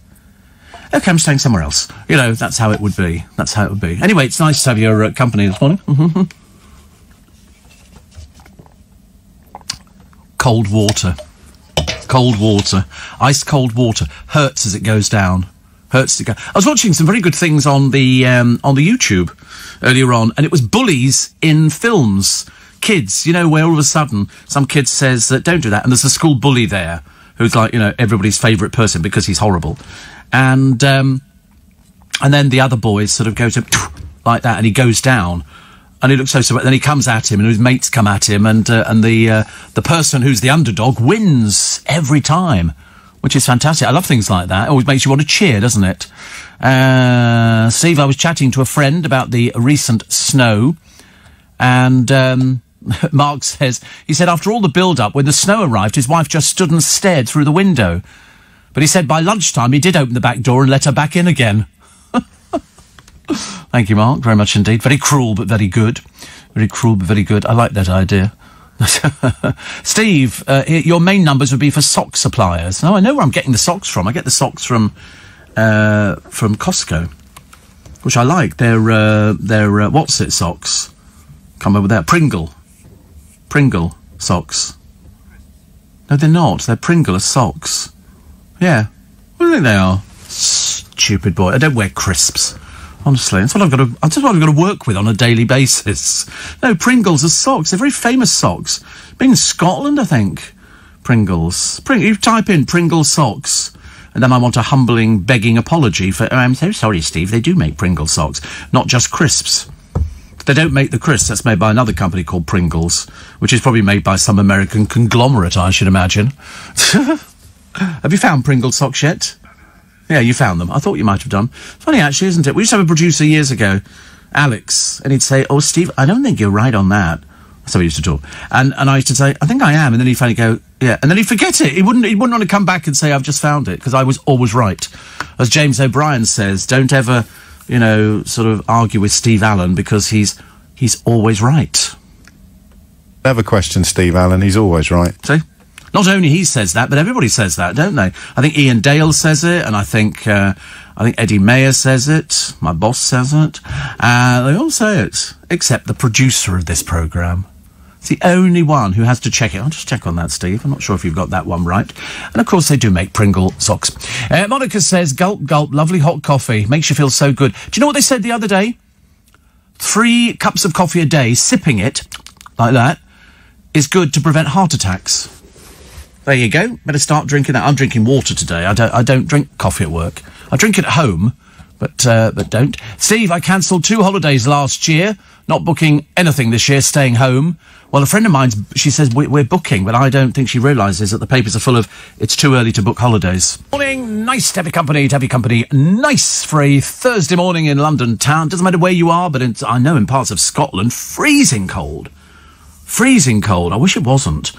OK, I'm staying somewhere else. You know, that's how it would be. That's how it would be. Anyway, it's nice to have your company this morning. Cold water. Cold water. Ice cold water. Hurts as it goes down. Hurts to go. I was watching some very good things on the YouTube earlier on, and it was bullies in films. Kids, you know, where all of a sudden some kid says that don't do that, and there's a school bully there who's like, you know, everybody's favourite person because he's horrible, and then the other boys sort of go to like that, and he goes down, and he looks so. Then he comes at him, and his mates come at him, and the person who's the underdog wins every time, which is fantastic. I love things like that. It always makes you want to cheer, doesn't it? Steve, I was chatting to a friend about the recent snow, and Mark says, he said after all the build-up, when the snow arrived, his wife just stood and stared through the window. But he said by lunchtime he did open the back door and let her back in again. Thank you, Mark, very much indeed. Very cruel, but very good. Very cruel, but very good. I like that idea. Steve, your main numbers would be for sock suppliers. No, I know where I'm getting the socks from. I get the socks from Costco, which I like. They're what's it socks? Come over there. Pringle socks. No, they're not. They're Pringle socks. Yeah. What do you think they are? Stupid boy. I don't wear crisps. Honestly, that's what I've got to work with on a daily basis. No, Pringles are socks. They're very famous socks. Been in Scotland, I think. Pringles. You type in Pringle socks, and then I want a humbling, begging apology for... Oh, I'm so sorry, Steve. They do make Pringle socks, not just crisps. They don't make the crisps. That's made by another company called Pringles, which is probably made by some American conglomerate, I should imagine. Have you found Pringle socks yet? Yeah, you found them. I thought you might have done. Funny, actually, isn't it? We used to have a producer years ago, Alex, and he'd say, oh, Steve, I don't think you're right on that. That's how we used to talk. And I used to say, I think I am. And then he'd finally go, yeah. And then he'd forget it. He wouldn't want to come back and say, I've just found it, because I was always right. As James O'Brien says, don't ever, you know, sort of argue with Steve Allen, because he's always right. Never question Steve Allen. He's always right. See? Not only he says that, but everybody says that, don't they? I think Ian Dale says it, and I think Eddie Mayer says it. My boss says it. They all say it, except the producer of this programme. It's the only one who has to check it. I'll just check on that, Steve. I'm not sure if you've got that one right. And, of course, they do make Pringle socks. Monica says, gulp, gulp, lovely hot coffee. Makes you feel so good. Do you know what they said the other day? 3 cups of coffee a day, sipping it, like that, is good to prevent heart attacks. There you go. Better start drinking that. I'm drinking water today. I don't drink coffee at work. I drink it at home, but don't. Steve, I cancelled 2 holidays last year. Not booking anything this year, staying home. Well, a friend of mine, she says we're booking, but I don't think she realises that the papers are full of it's too early to book holidays. Morning, nice to have your company, Nice for a Thursday morning in London town. Doesn't matter where you are, but I know in parts of Scotland, freezing cold. Freezing cold. I wish it wasn't.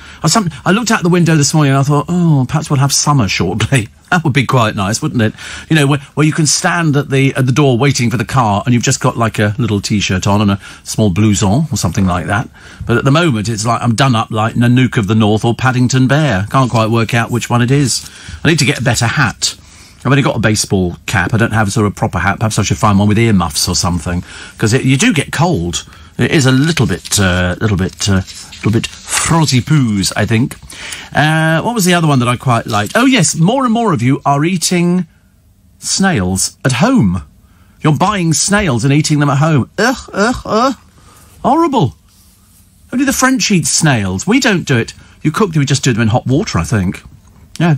I looked out the window this morning and I thought, oh, perhaps we'll have summer shortly. That would be quite nice, wouldn't it? You know, where you can stand at the door waiting for the car and you've just got like a little T-shirt on and a small blouson or something like that. But at the moment, it's like I'm done up like Nanook of the North or Paddington Bear. Can't quite work out which one it is. I need to get a better hat. I've only got a baseball cap. I don't have sort of a proper hat. Perhaps I should find one with earmuffs or something. Because you do get cold. It is a little bit frothy poos, I think. What was the other one that I quite liked? Oh, yes, more and more of you are eating snails at home. You're buying snails and eating them at home. Horrible. Only the French eat snails. We don't do it. You cook them, we just do them in hot water, I think. Yeah.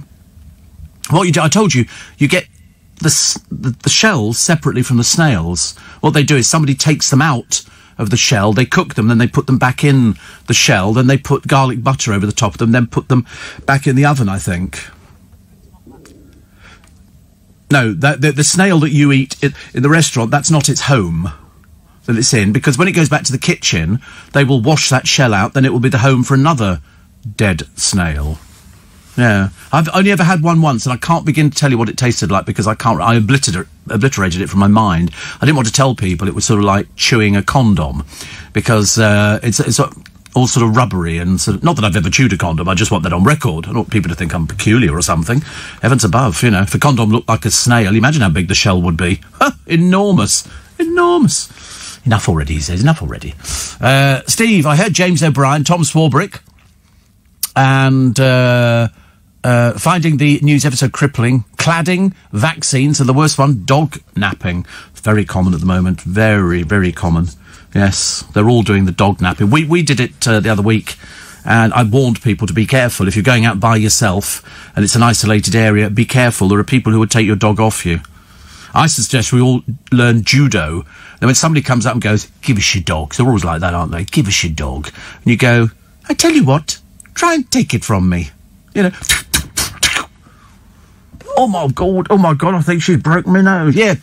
What you do, I told you, you get the shells separately from the snails. What they do is somebody takes them out of the shell, they cook them, then they put them back in the shell, then they put garlic butter over the top of them, then put them back in the oven, I think. No, the snail that you eat in the restaurant, that's not its home that it's in, because when it goes back to the kitchen, they will wash that shell out, then it will be the home for another dead snail. Yeah. I've only ever had one once, and I can't begin to tell you what it tasted like, because I obliterated it from my mind. I didn't want to tell people. It was sort of like chewing a condom, because it's all sort of rubbery and sort of, not that I've ever chewed a condom, I just want that on record. I don't want people to think I'm peculiar or something. Heavens above, you know, if a condom looked like a snail, imagine how big the shell would be. Enormous. Enormous. Enough already, he says, enough already. Steve, I heard James O'Brien, Tom Swarbrick, and finding the news ever so crippling. Cladding, vaccines, and the worst one, dog napping. It's very common at the moment. Very, very common. Yes, they're all doing the dog napping. We did it the other week, and I warned people to be careful. If you're going out by yourself and it's an isolated area, be careful. There are people who would take your dog off you. I suggest we all learn judo. Then when somebody comes up and goes, give us your dog. They're always like that, aren't they? Give us your dog. And you go, I tell you what, try and take it from me. You know. Oh my God, I think she's broken my nose. Yeah.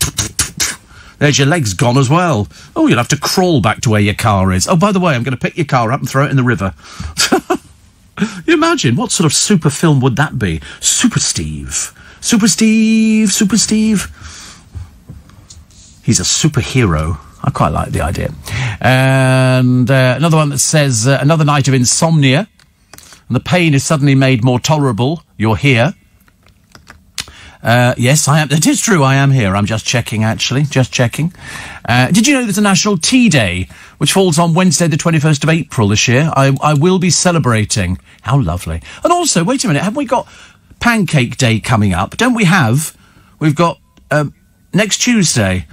There's your legs gone as well. Oh, you'll have to crawl back to where your car is. Oh, by the way, I'm going to pick your car up and throw it in the river. You imagine, what sort of super film would that be? Super Steve. Super Steve. He's a superhero. I quite like the idea. And another one that says, another night of insomnia, and the pain is suddenly made more tolerable. You're here. Yes, I am. It is true, I am here. I'm just checking, actually. Just checking. Did you know there's a National Tea Day, which falls on Wednesday, the 21st of April this year? I will be celebrating. How lovely. And also, wait a minute, have we got Pancake Day coming up? Don't we have? We've got next Tuesday.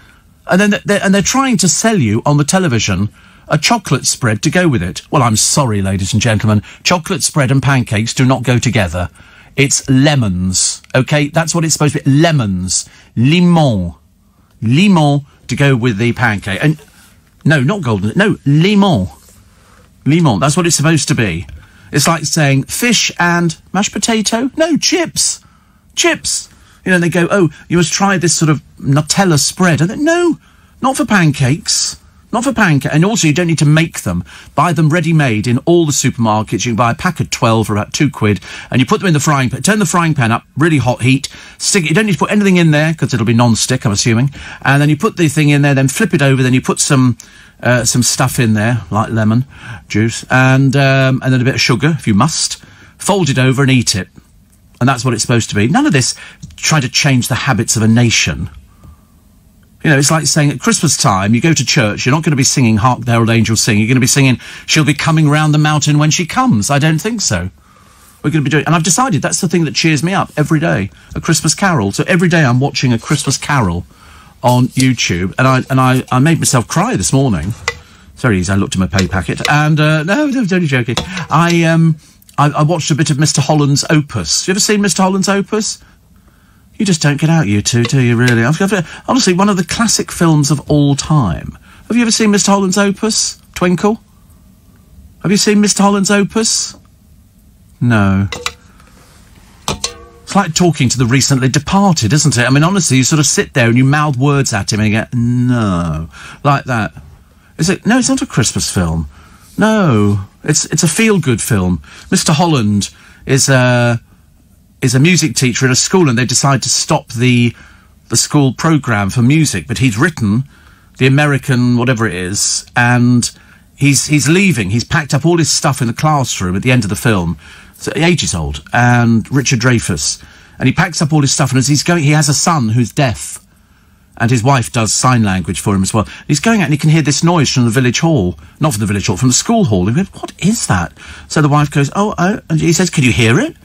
And then they're trying to sell you on the television a chocolate spread to go with it. Well, I'm sorry, ladies and gentlemen. Chocolate spread and pancakes do not go together. It's lemons, okay? That's what it's supposed to be. Lemons. Limon. Limon to go with the pancake. And no, not golden. No, limon. Limon. That's what it's supposed to be. It's like saying fish and mashed potato. No, chips. Chips. You know, they go, oh, you must try this sort of Nutella spread. And no, not for pancakes. Not for pancakes. And also, you don't need to make them. Buy them ready-made in all the supermarkets. You can buy a pack of 12 for about £2, and you put them in the frying pan. Turn the frying pan up, really hot heat. Stick it. You don't need to put anything in there, because it'll be non-stick, I'm assuming. And then you put the thing in there, then flip it over, then you put some stuff in there, like lemon juice, and then a bit of sugar, if you must. Fold it over and eat it. And that's what it's supposed to be. None of this try to change the habits of a nation. You know, it's like saying at Christmas time, you go to church, you're not going to be singing Hark the Herald Angels Sing. You're going to be singing She'll Be Coming Round the Mountain When She Comes. I don't think so. We're going to be doing... And I've decided that's the thing that cheers me up every day, a Christmas carol. So every day I'm watching a Christmas carol on YouTube. And I made myself cry this morning. It's very easy. I looked at my pay packet. And, no, I'm only joking. I watched a bit of Mr. Holland's Opus. You ever seen Mr. Holland's Opus? You just don't get out, you two, do you, really? Honestly, one of the classic films of all time. Have you ever seen Mr. Holland's Opus, Twinkle? Have you seen Mr. Holland's Opus? No. It's like talking to the recently departed, isn't it? I mean, honestly, you sort of sit there and you mouth words at him and you go, no, like that. Is it? No, it's not a Christmas film. No, it's a feel-good film. Mr. Holland is a music teacher in a school, and they decide to stop the school programme for music, but he's written the American whatever it is, and he's leaving. He's packed up all his stuff in the classroom at the end of the film. So, ages old, and Richard Dreyfuss, and he packs up all his stuff, and as he's going, he has a son who's deaf, and his wife does sign language for him as well. He's going out and he can hear this noise from the village hall. Not from the village hall, from the school hall. He goes, what is that? So the wife goes, oh, and he says, can you hear it?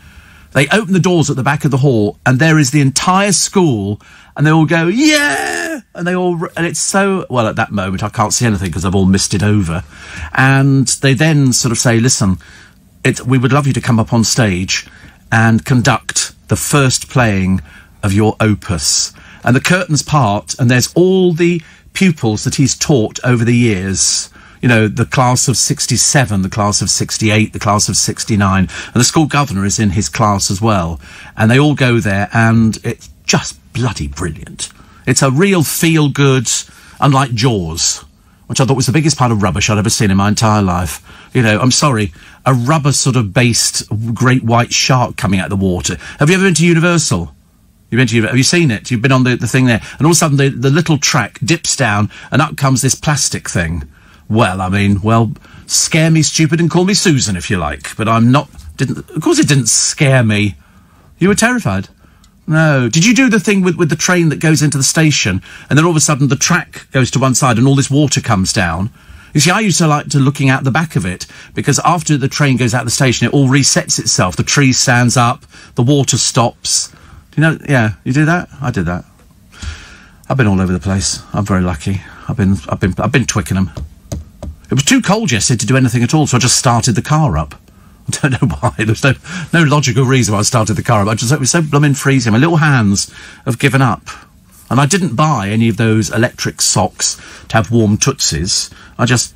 They open the doors at the back of the hall, and there is the entire school, and they all go, yeah! And it's so, well, at that moment, I can't see anything because I've all misted over. And they then sort of say, listen, we would love you to come up on stage and conduct the first playing of your opus. And the curtains part, and there's all the pupils that he's taught over the years. You know, the class of 67, the class of 68, the class of 69. And the school governor is in his class as well. And they all go there, and it's just bloody brilliant. It's a real feel-good, unlike Jaws, which I thought was the biggest pile of rubbish I'd ever seen in my entire life. You know, I'm sorry, a rubber sort of based great white shark coming out of the water. Have you ever been to Universal? Have you seen it? You've been on the thing there, and all of a sudden the little track dips down, and up comes this plastic thing. Well, I mean, scare me stupid and call me Susan if you like, but of course it didn't scare me. You were terrified? No. Did you do the thing with the train that goes into the station, and then all of a sudden the track goes to one side and all this water comes down? You see, I used to like to looking out the back of it, because after the train goes out of the station, it all resets itself. The tree stands up, the water stops. You know, yeah, you do that? I did that. I've been all over the place. I'm very lucky. I've been Twickenham. It was too cold yesterday to do anything at all, so I just started the car up. I don't know why. There's no logical reason why I started the car up. It was so blooming freezing. My little hands have given up. And I didn't buy any of those electric socks to have warm tootsies. I just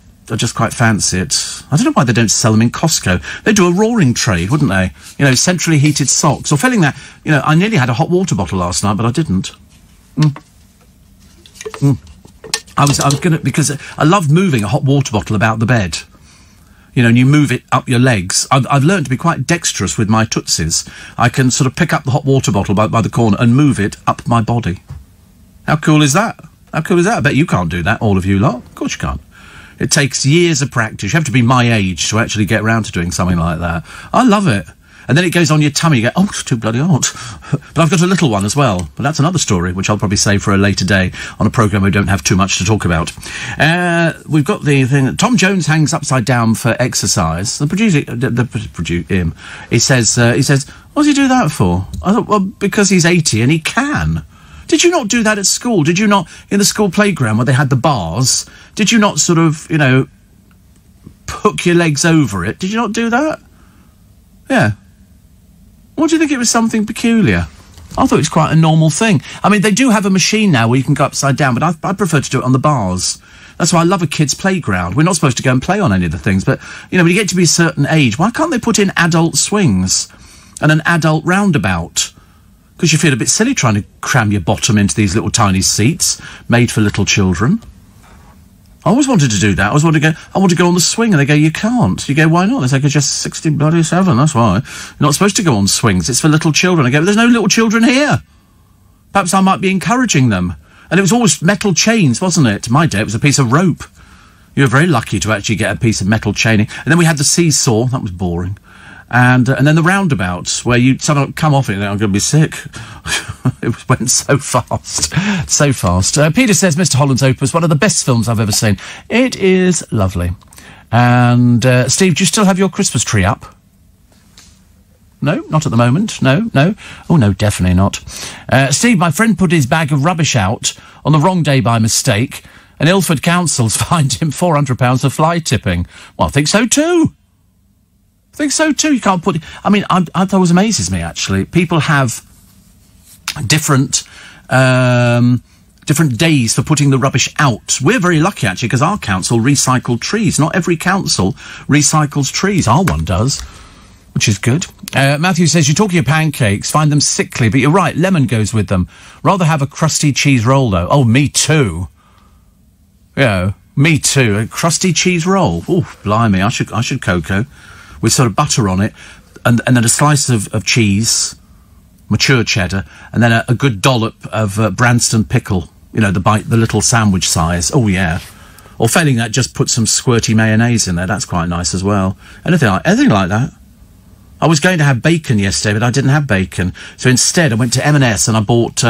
quite fancy it. I don't know why they don't sell them in Costco. They'd do a roaring trade, wouldn't they? You know, centrally heated socks. Or failing that, you know, I nearly had a hot water bottle last night, but I didn't. I was gonna, because I love moving a hot water bottle about the bed. You know, and you move it up your legs. I've learned to be quite dexterous with my tootsies. I can sort of pick up the hot water bottle by the corner and move it up my body. How cool is that? How cool is that? I bet you can't do that, all of you lot. Of course you can't. It takes years of practice. You have to be my age to actually get around to doing something like that. I love it. And then it goes on your tummy. You go, oh, it's too bloody hot. But I've got a little one as well. But that's another story, which I'll probably save for a later day on a programme we don't have too much to talk about. We've got the thing that Tom Jones hangs upside down for exercise. The producer, he says, what does he do that for? I thought, well, because he's 80 and he can. Did you not do that at school? Did you not, in the school playground where they had the bars, did you not sort of, you know, hook your legs over it? Did you not do that? Yeah. What do you think it was something peculiar? I thought it was quite a normal thing. I mean, they do have a machine now where you can go upside down, but I prefer to do it on the bars. That's why I love a kid's playground. We're not supposed to go and play on any of the things, but, you know, when you get to be a certain age, why can't they put in adult swings and an adult roundabout? Because you feel a bit silly trying to cram your bottom into these little tiny seats made for little children. I always wanted to do that. I want to go on the swing, and they go, you can't. You go, why not? They say, because you're 67, that's why. You're not supposed to go on swings. It's for little children. I go, there's no little children here. Perhaps I might be encouraging them. And it was always metal chains, wasn't it? My day, it was a piece of rope. You were very lucky to actually get a piece of metal chaining. And then we had the seesaw. That was boring. And then the roundabouts, where you'd somehow come off it and I'm going to be sick. It went so fast. So fast. Peter says, Mr. Holland's Opus, one of the best films I've ever seen. It is lovely. And, Steve, do you still have your Christmas tree up? No, not at the moment. No. Oh, no, definitely not. Steve, my friend put his bag of rubbish out on the wrong day by mistake, and Ilford Council's fined him £400 for fly tipping. Well, I think so too. You can't put... I mean, that always amazes me, actually. People have different days for putting the rubbish out. We're very lucky, actually, because our council recycled trees. Not every council recycles trees. Our one does, which is good. Matthew says, you're talking of pancakes, find them sickly, but you're right, lemon goes with them. Rather have a crusty cheese roll, though. Oh, me too. Yeah, me too. A crusty cheese roll. Oh, blimey, I should cocoa. With sort of butter on it, and then a slice of cheese, mature cheddar, and then a good dollop of Branston pickle, you know, the little sandwich size. Oh, yeah. Or failing that, just put some squirty mayonnaise in there. That's quite nice as well. Anything like that. I was going to have bacon yesterday, but I didn't have bacon. So instead, I went to M&S and I bought...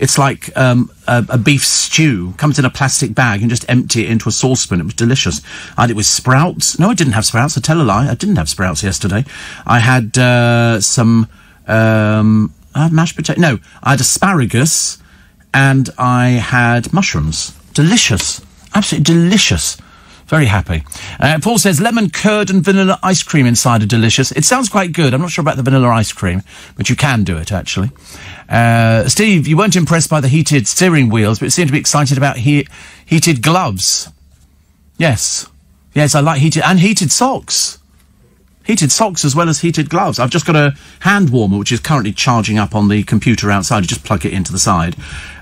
it's like a beef stew. Comes in a plastic bag and just empty it into a saucepan. It was delicious. I had it with sprouts. No, I didn't have sprouts. I tell a lie. I didn't have sprouts yesterday. I had I had mashed potato. No, I had asparagus and I had mushrooms. Delicious. Absolutely delicious. Very happy. Paul says, lemon curd and vanilla ice cream inside are delicious. It sounds quite good. I'm not sure about the vanilla ice cream, but you can do it, actually. Steve, you weren't impressed by the heated steering wheels, but seemed to be excited about heated gloves. Yes. Yes, I like heated socks. Heated socks as well as heated gloves. I've just got a hand warmer, which is currently charging up on the computer outside. You just plug it into the side,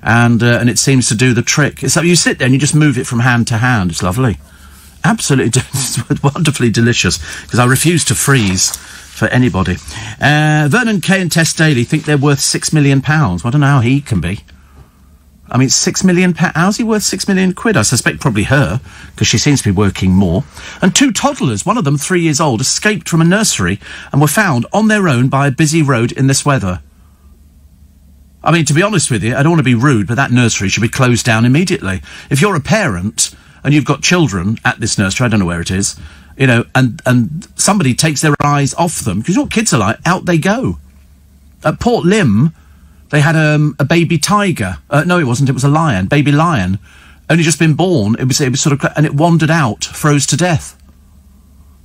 and it seems to do the trick. So you sit there and you just move it from hand to hand. It's lovely. Absolutely it's wonderfully delicious, because I refuse to freeze for anybody. Vernon Kay and Tess Daly think they're worth £6 million. I don't know how he can be. I mean, £6 million. How's he worth £6 million? I suspect probably her, because she seems to be working more. And 2 toddlers, one of them 3 years old, escaped from a nursery and were found on their own by a busy road in this weather. I mean, to be honest with you, I don't want to be rude, but that nursery should be closed down immediately. If you're a parent and you've got children at this nursery, I don't know where it is, you know, and somebody takes their eyes off them, because you know what kids are like, out they go. At Port Lympne, they had a baby tiger. No, it wasn't. It was a lion, baby lion, only just been born. It was sort of, and it wandered out, froze to death.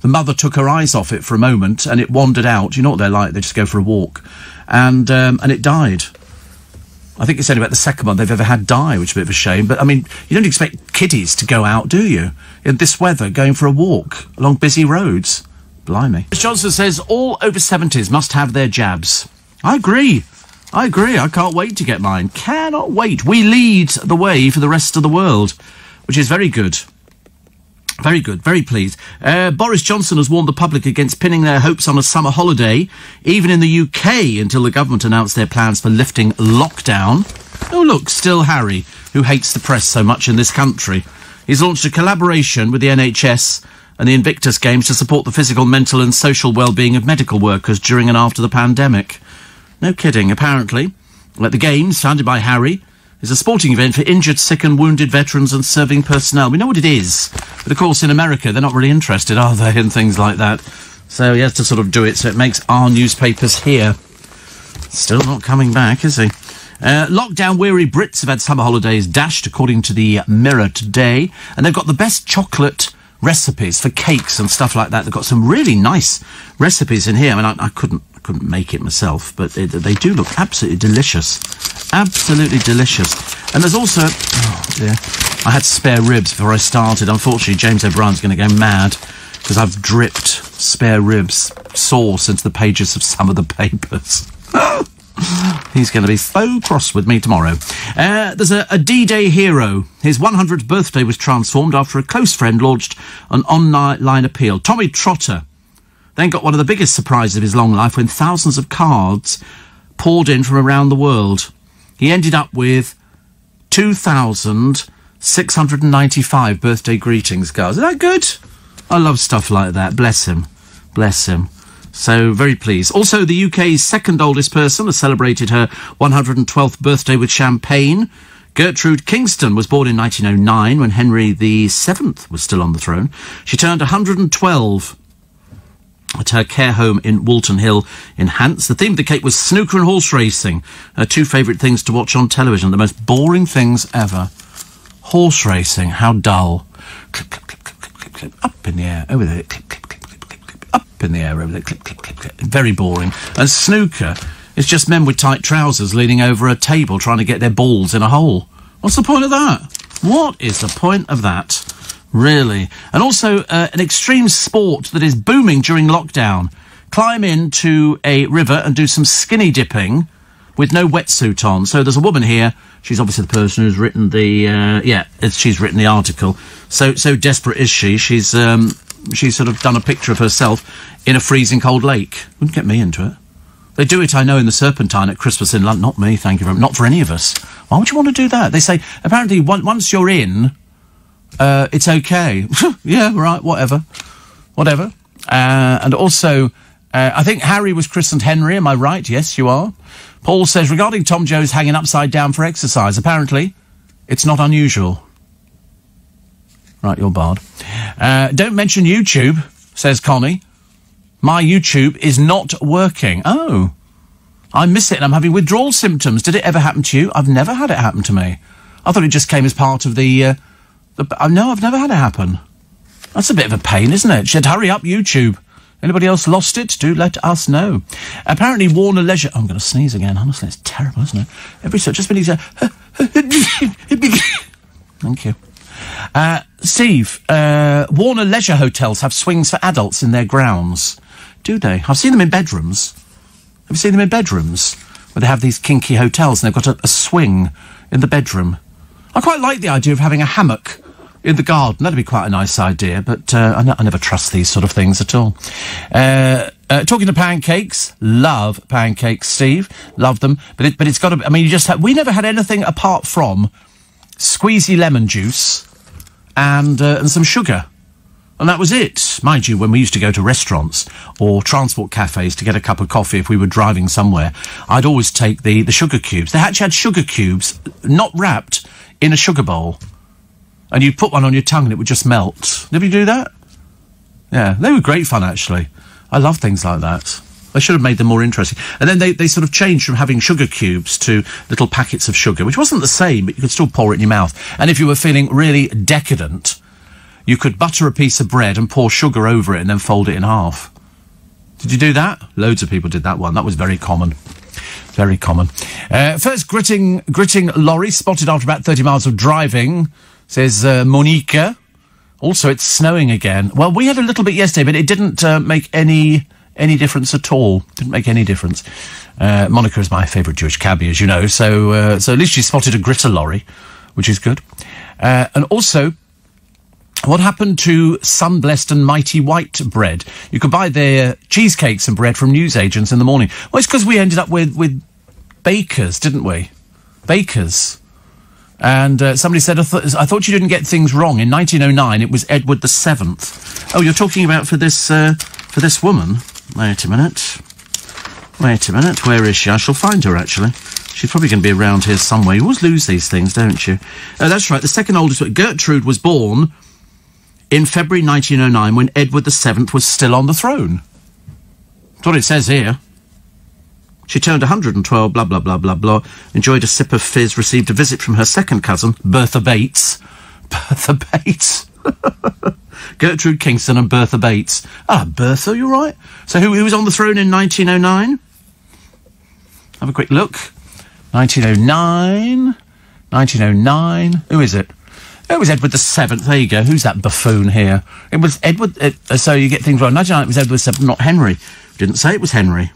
The mother took her eyes off it for a moment, and it wandered out. You know what they're like? They just go for a walk, and it died. I think it's only about the second one they've ever had die, which is a bit of a shame. But I mean, you don't expect kiddies to go out, do you? In this weather, going for a walk along busy roads. Blimey. Johnson says all over 70s must have their jabs. I agree. I can't wait to get mine. Cannot wait. We lead the way for the rest of the world, which is very good. Very good. Very pleased. Boris Johnson has warned the public against pinning their hopes on a summer holiday, even in the UK, until the government announced their plans for lifting lockdown. Oh, look, still Harry, who hates the press so much in this country. He's launched a collaboration with the NHS and the Invictus Games to support the physical, mental and social well-being of medical workers during and after the pandemic. No kidding. Apparently, the Games, founded by Harry, is a sporting event for injured, sick and wounded veterans and serving personnel. We know what it is, but of course in America they're not really interested, are they, in things like that? So he has to sort of do it so it makes our newspapers here. Still not coming back, is he? Lockdown-weary Brits have had summer holidays dashed, according to the Mirror today, and they've got the best chocolate recipes for cakes and stuff like that. They've got some really nice recipes in here. I mean, I couldn't make it myself, but they do look absolutely delicious. Absolutely delicious. And there's also... Oh, dear. I had spare ribs before I started. Unfortunately, James O'Brien's going to go mad, because I've dripped spare ribs sauce into the pages of some of the papers. He's going to be so cross with me tomorrow. There's a D-Day hero. His 100th birthday was transformed after a close friend launched an online appeal. Tommy Trotter then got one of the biggest surprises of his long life when thousands of cards poured in from around the world. He ended up with 2,695 birthday greetings cards. Isn't that good? I love stuff like that. Bless him. Bless him. So, very pleased. Also, the UK's second oldest person has celebrated her 112th birthday with champagne. Gertrude Kingston was born in 1909 when Henry VII was still on the throne. She turned 112 at her care home in Walton Hill in Hants. The theme of the cake was snooker and horse racing, her 2 favourite things to watch on television. The most boring things ever. Horse racing, how dull. Clip, clip, clip, clip, clip, clip, clip, up in the air, over there, clip, clip, clip, clip, clip, clip, up in the air, over there, clip, clip, clip, clip. Very boring. And snooker is just men with tight trousers leaning over a table trying to get their balls in a hole. What's the point of that? What is the point of that? Really. And also, an extreme sport that is booming during lockdown. Climb into a river and do some skinny dipping with no wetsuit on. So there's a woman here. She's obviously the person who's written the, she's written the article. So desperate is she. She's sort of done a picture of herself in a freezing cold lake. Wouldn't get me into it. They do it, I know, in the Serpentine at Christmas in London. Not me, thank you very much. Not for any of us. Why would you want to do that? They say, apparently, once you're in... it's okay. Yeah, right, whatever. And also, I think Harry was christened Henry, am I right? Yes, you are. Paul says, regarding Tom Jones hanging upside down for exercise, apparently, it's not unusual. Right, you're barred. Don't mention YouTube, says Connie. My YouTube is not working. Oh, I miss it and I'm having withdrawal symptoms. Did it ever happen to you? I've never had it happen to me. I thought it just came as part of no, I've never had it happen. That's a bit of a pain, isn't it? Should hurry up, YouTube. Anybody else lost it? Do let us know. Apparently, Warner Leisure... I'm going to sneeze again. Honestly, it's terrible, isn't it? Just been easy. Thank you. Steve, Warner Leisure hotels have swings for adults in their grounds. do they? I've seen them in bedrooms. Have you seen them in bedrooms? Where they have these kinky hotels and they've got a swing in the bedroom. I quite like the idea of having a hammock in the garden. That'd be quite a nice idea, but I never trust these sort of things at all. Talking to pancakes, love pancakes, Steve. Love them. But it's got to... I mean, we never had anything apart from squeezy lemon juice and some sugar. And that was it. Mind you, when we used to go to restaurants or transport cafes to get a cup of coffee if we were driving somewhere, I'd always take the sugar cubes. They actually had sugar cubes, not wrapped, in a sugar bowl. And you'd put one on your tongue and it would just melt. Did you do that? Yeah, they were great fun, actually. I love things like that. They should have made them more interesting. And then they sort of changed from having sugar cubes to little packets of sugar, which wasn't the same, but you could still pour it in your mouth. And if you were feeling really decadent, you could butter a piece of bread and pour sugar over it and then fold it in half. Did you do that? Loads of people did that one. That was very common. Very common. First gritting lorry spotted after about 30 miles of driving, says Monica. Also, it's snowing again. Well, we had a little bit yesterday, but it didn't make any difference at all. Didn't make any difference. Monica is my favourite Jewish cabbie, as you know, so at least she spotted a gritter lorry, which is good. And also, what happened to Sun-Blessed and Mighty White bread? You could buy their cheesecakes and bread from newsagents in the morning. Well, it's because we ended up with bakers, didn't we? Bakers. And somebody said, I thought you didn't get things wrong. In 1909, it was Edward VII. Oh, you're talking about for this woman? Wait a minute. Where is she? I shall find her, actually. She's probably going to be around here somewhere. You always lose these things, don't you? Oh, that's right. The second oldest... Gertrude was born in February 1909 when Edward VII was still on the throne. That's what it says here. She turned 112, blah, blah, blah, blah, blah. Enjoyed a sip of fizz, received a visit from her second cousin, Bertha Bates. Bertha Bates. Gertrude Kingston and Bertha Bates. Ah, Bertha, you're right. So who was on the throne in 1909? Have a quick look. 1909. Who is it? It was Edward VII. There you go. Who's that buffoon here? It was Edward... so you get things wrong. 1909, it was Edward VII, not Henry. We didn't say it was Henry.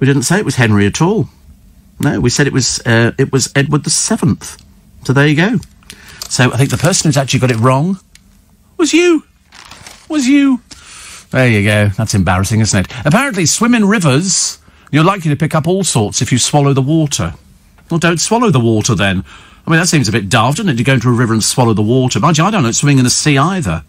We didn't say it was Henry at all. No, we said it was Edward VII. So there you go. So I think the person who's actually got it wrong was you. There you go. That's embarrassing, isn't it? Apparently, swim in rivers, you're likely to pick up all sorts if you swallow the water. Well, don't swallow the water then. I mean, that seems a bit daft, doesn't it, to go into a river and swallow the water. Mind you, I don't know swimming in the sea either.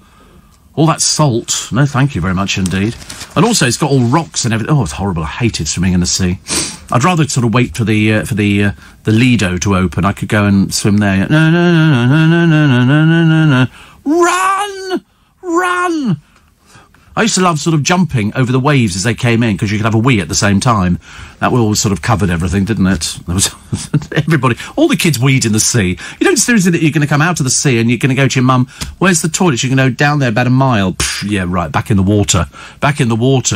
All that salt. No, thank you very much indeed. And also, it's got all rocks and everything. Oh, it's horrible. I hated swimming in the sea. I'd rather sort of wait for the Lido to open. I could go and swim there. No. Run! I used to love sort of jumping over the waves as they came in because you could have a wee at the same time. That always sort of covered everything, didn't it? There was everybody, all the kids weed in the sea. You don't seriously think that you're going to come out of the sea and you're going to go to your mum, where's the toilet? You're going to go down there about a mile. Pff, yeah, right, back in the water,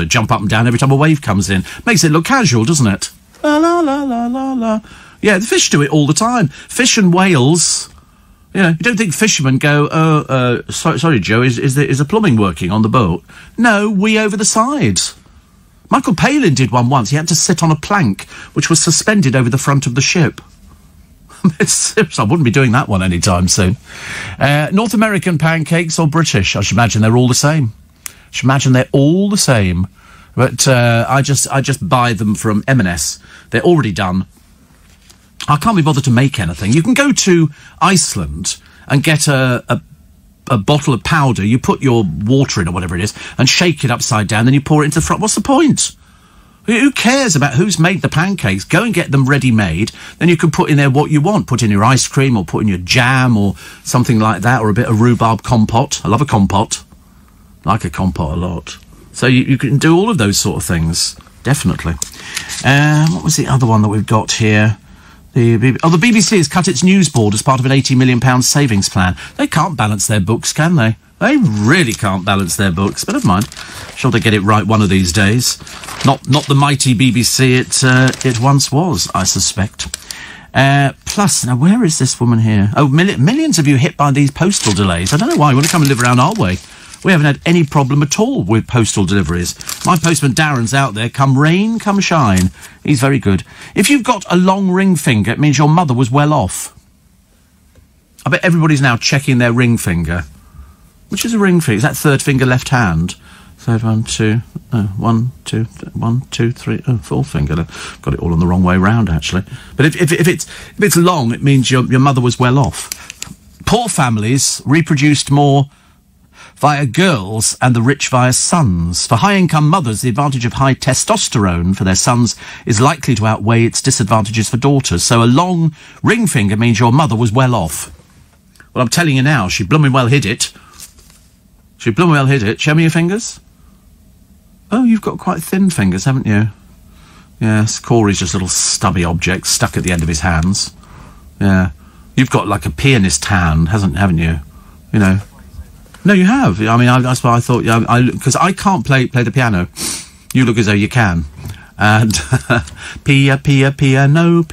jump up and down every time a wave comes in. Makes it look casual, doesn't it? La la la la la la. Yeah, the fish do it all the time. Fish and whales... You know, you don't think fishermen go, sorry, Joe, is the plumbing working on the boat? No, we over the side. Michael Palin did one once. He had to sit on a plank, which was suspended over the front of the ship. I wouldn't be doing that one anytime soon. North American pancakes or British? I should imagine they're all the same. But I just buy them from M&S. They're already done. I can't be bothered to make anything. You can go to Iceland and get a bottle of powder. You put your water in or whatever it is and shake it upside down, then you pour it into the front. What's the point? Who cares about who's made the pancakes? Go and get them ready-made. Then you can put in there what you want. Put in your ice cream or put in your jam or something like that, or a bit of rhubarb compote. I love a compote. I like a compote a lot. So you can do all of those sort of things. Definitely. What was the other one that we've got here? The BBC has cut its news board as part of an £80 million savings plan. They can't balance their books, can they? They really can't balance their books, but never mind. Sure they get it right one of these days. Not the mighty BBC it once was, I suspect. Plus, now where is this woman here? Oh, millions of you hit by these postal delays. I don't know why. You want to come and live around our way. We haven't had any problem at all with postal deliveries. My postman Darren's out there, come rain, come shine. He's very good. If you've got a long ring finger, it means your mother was well off. I bet everybody's now checking their ring finger. Which is a ring finger? Is that third finger left hand? Third one, two, one, two, three, fourth finger. Got it all on the wrong way round, actually. But if it's long, it means your mother was well off. Poor families reproduced more via girls and the rich via sons. For high-income mothers, the advantage of high testosterone for their sons is likely to outweigh its disadvantages for daughters. So a long ring finger means your mother was well off. Well, I'm telling you now, she blooming well hid it. She blooming well hid it. Show me your fingers. Oh, you've got quite thin fingers, haven't you? Yes, Corey's just little stubby objects stuck at the end of his hands. Yeah. You've got like a pianist hand, haven't you? You know. No, you have. I mean, that's why I thought, because I can't play the piano. You look as though you can. And piano.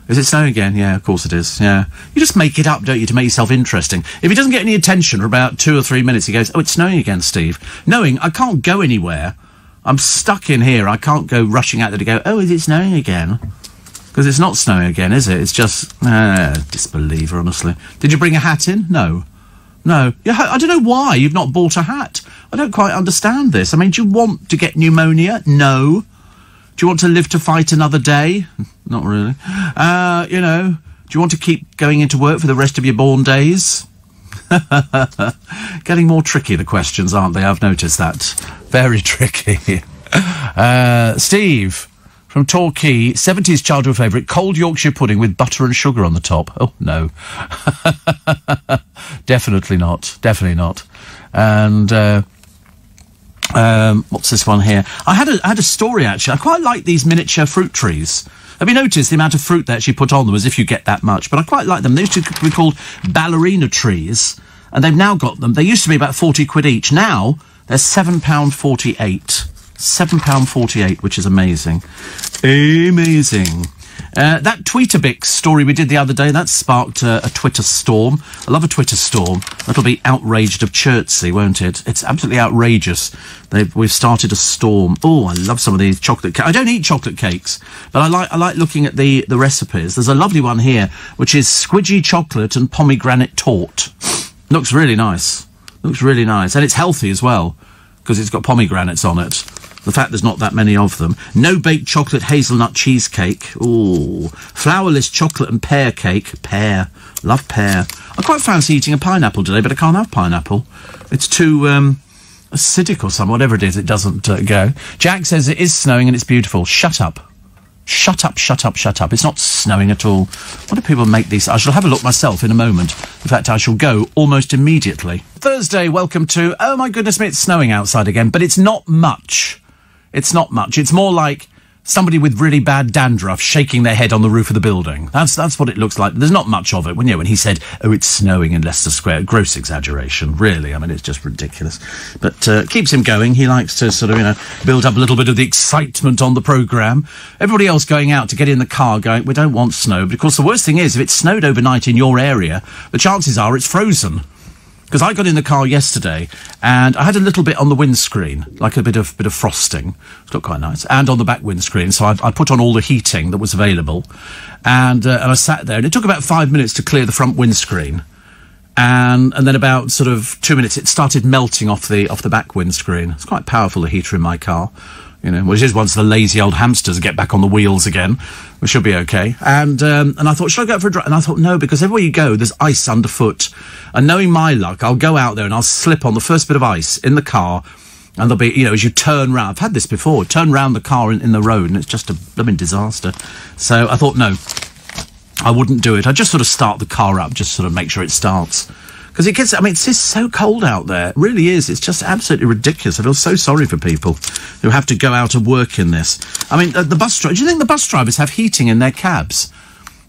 Is it snowing again? Yeah, of course it is. Yeah. You just make it up, don't you, to make yourself interesting. If he doesn't get any attention for about 2 or 3 minutes, he goes, oh, it's snowing again, Steve. Knowing I can't go anywhere. I'm stuck in here. I can't go rushing out there to go, oh, is it snowing again? Because it's not snowing again, is it? It's just... disbeliever, honestly. Did you bring a hat in? No. No. I don't know why you've not bought a hat. I don't quite understand this. I mean, do you want to get pneumonia? No. Do you want to live to fight another day? Not really. You know, do you want to keep going into work for the rest of your born days? Getting more tricky, the questions, aren't they? I've noticed that. Very tricky. Steve... from Torquay, 70s childhood favourite, cold Yorkshire pudding with butter and sugar on the top. Oh, no. Definitely not. Definitely not. And, what's this one here? I had a story, actually. I quite like these miniature fruit trees. Have you noticed the amount of fruit they actually put on them, as if you get that much? But I quite like them. They used to be called ballerina trees, and they've now got them. They used to be about 40 quid each. Now, they're £7.48. £7.48, which is amazing. Amazing. That Tweetabix story we did the other day, that sparked a Twitter storm. I love a Twitter storm. That'll be outraged of Chertsey, won't it? It's absolutely outrageous. We've started a storm. Oh, I love some of these chocolate cakes. I don't eat chocolate cakes, but I like looking at the recipes. There's a lovely one here, which is squidgy chocolate and pomegranate tort. Looks really nice. Looks really nice. And it's healthy as well, because it's got pomegranates on it. The fact there's not that many of them. No baked chocolate hazelnut cheesecake. Ooh. Flourless chocolate and pear cake. Pear. Love pear. I quite fancy eating a pineapple today, but I can't have pineapple. It's too acidic or something. Whatever it is, it doesn't go. Jack says it is snowing and it's beautiful. Shut up. Shut up, shut up, shut up. It's not snowing at all. Why do people make these? I shall have a look myself in a moment. In fact, I shall go almost immediately. Thursday, welcome to... Oh, my goodness me, it's snowing outside again, but it's not much. It's not much. It's more like somebody with really bad dandruff shaking their head on the roof of the building. That's what it looks like. There's not much of it. When he said, oh, it's snowing in Leicester Square. Gross exaggeration, really. I mean, it's just ridiculous. But keeps him going. He likes to sort of, build up a little bit of the excitement on the programme. Everybody else going out to get in the car going, we don't want snow. But, of course, the worst thing is, if it snowed overnight in your area, the chances are it's frozen. Because I got in the car yesterday, and I had a little bit on the windscreen, like a bit of frosting. It looked quite nice. And on the back windscreen, so I put on all the heating that was available. And I sat there, and it took about 5 minutes to clear the front windscreen. And then about sort of 2 minutes, it started melting off the back windscreen. It's quite powerful, the heater in my car. Which is once the lazy old hamsters get back on the wheels again, we should be okay. And I thought, should I go out for a drive? And I thought, no, because everywhere you go, there's ice underfoot. And knowing my luck, I'll go out there and I'll slip on the first bit of ice in the car. And there'll be, as you turn round, I've had this before, turn round the car in the road, and it's just a blooming disaster. So I thought, no, I wouldn't do it. I'd just sort of start the car up, just sort of make sure it starts. Because it's just so cold out there. It really is. It's just absolutely ridiculous. I feel so sorry for people who have to go out and work in this. I mean, the bus drivers... Do you think the bus drivers have heating in their cabs?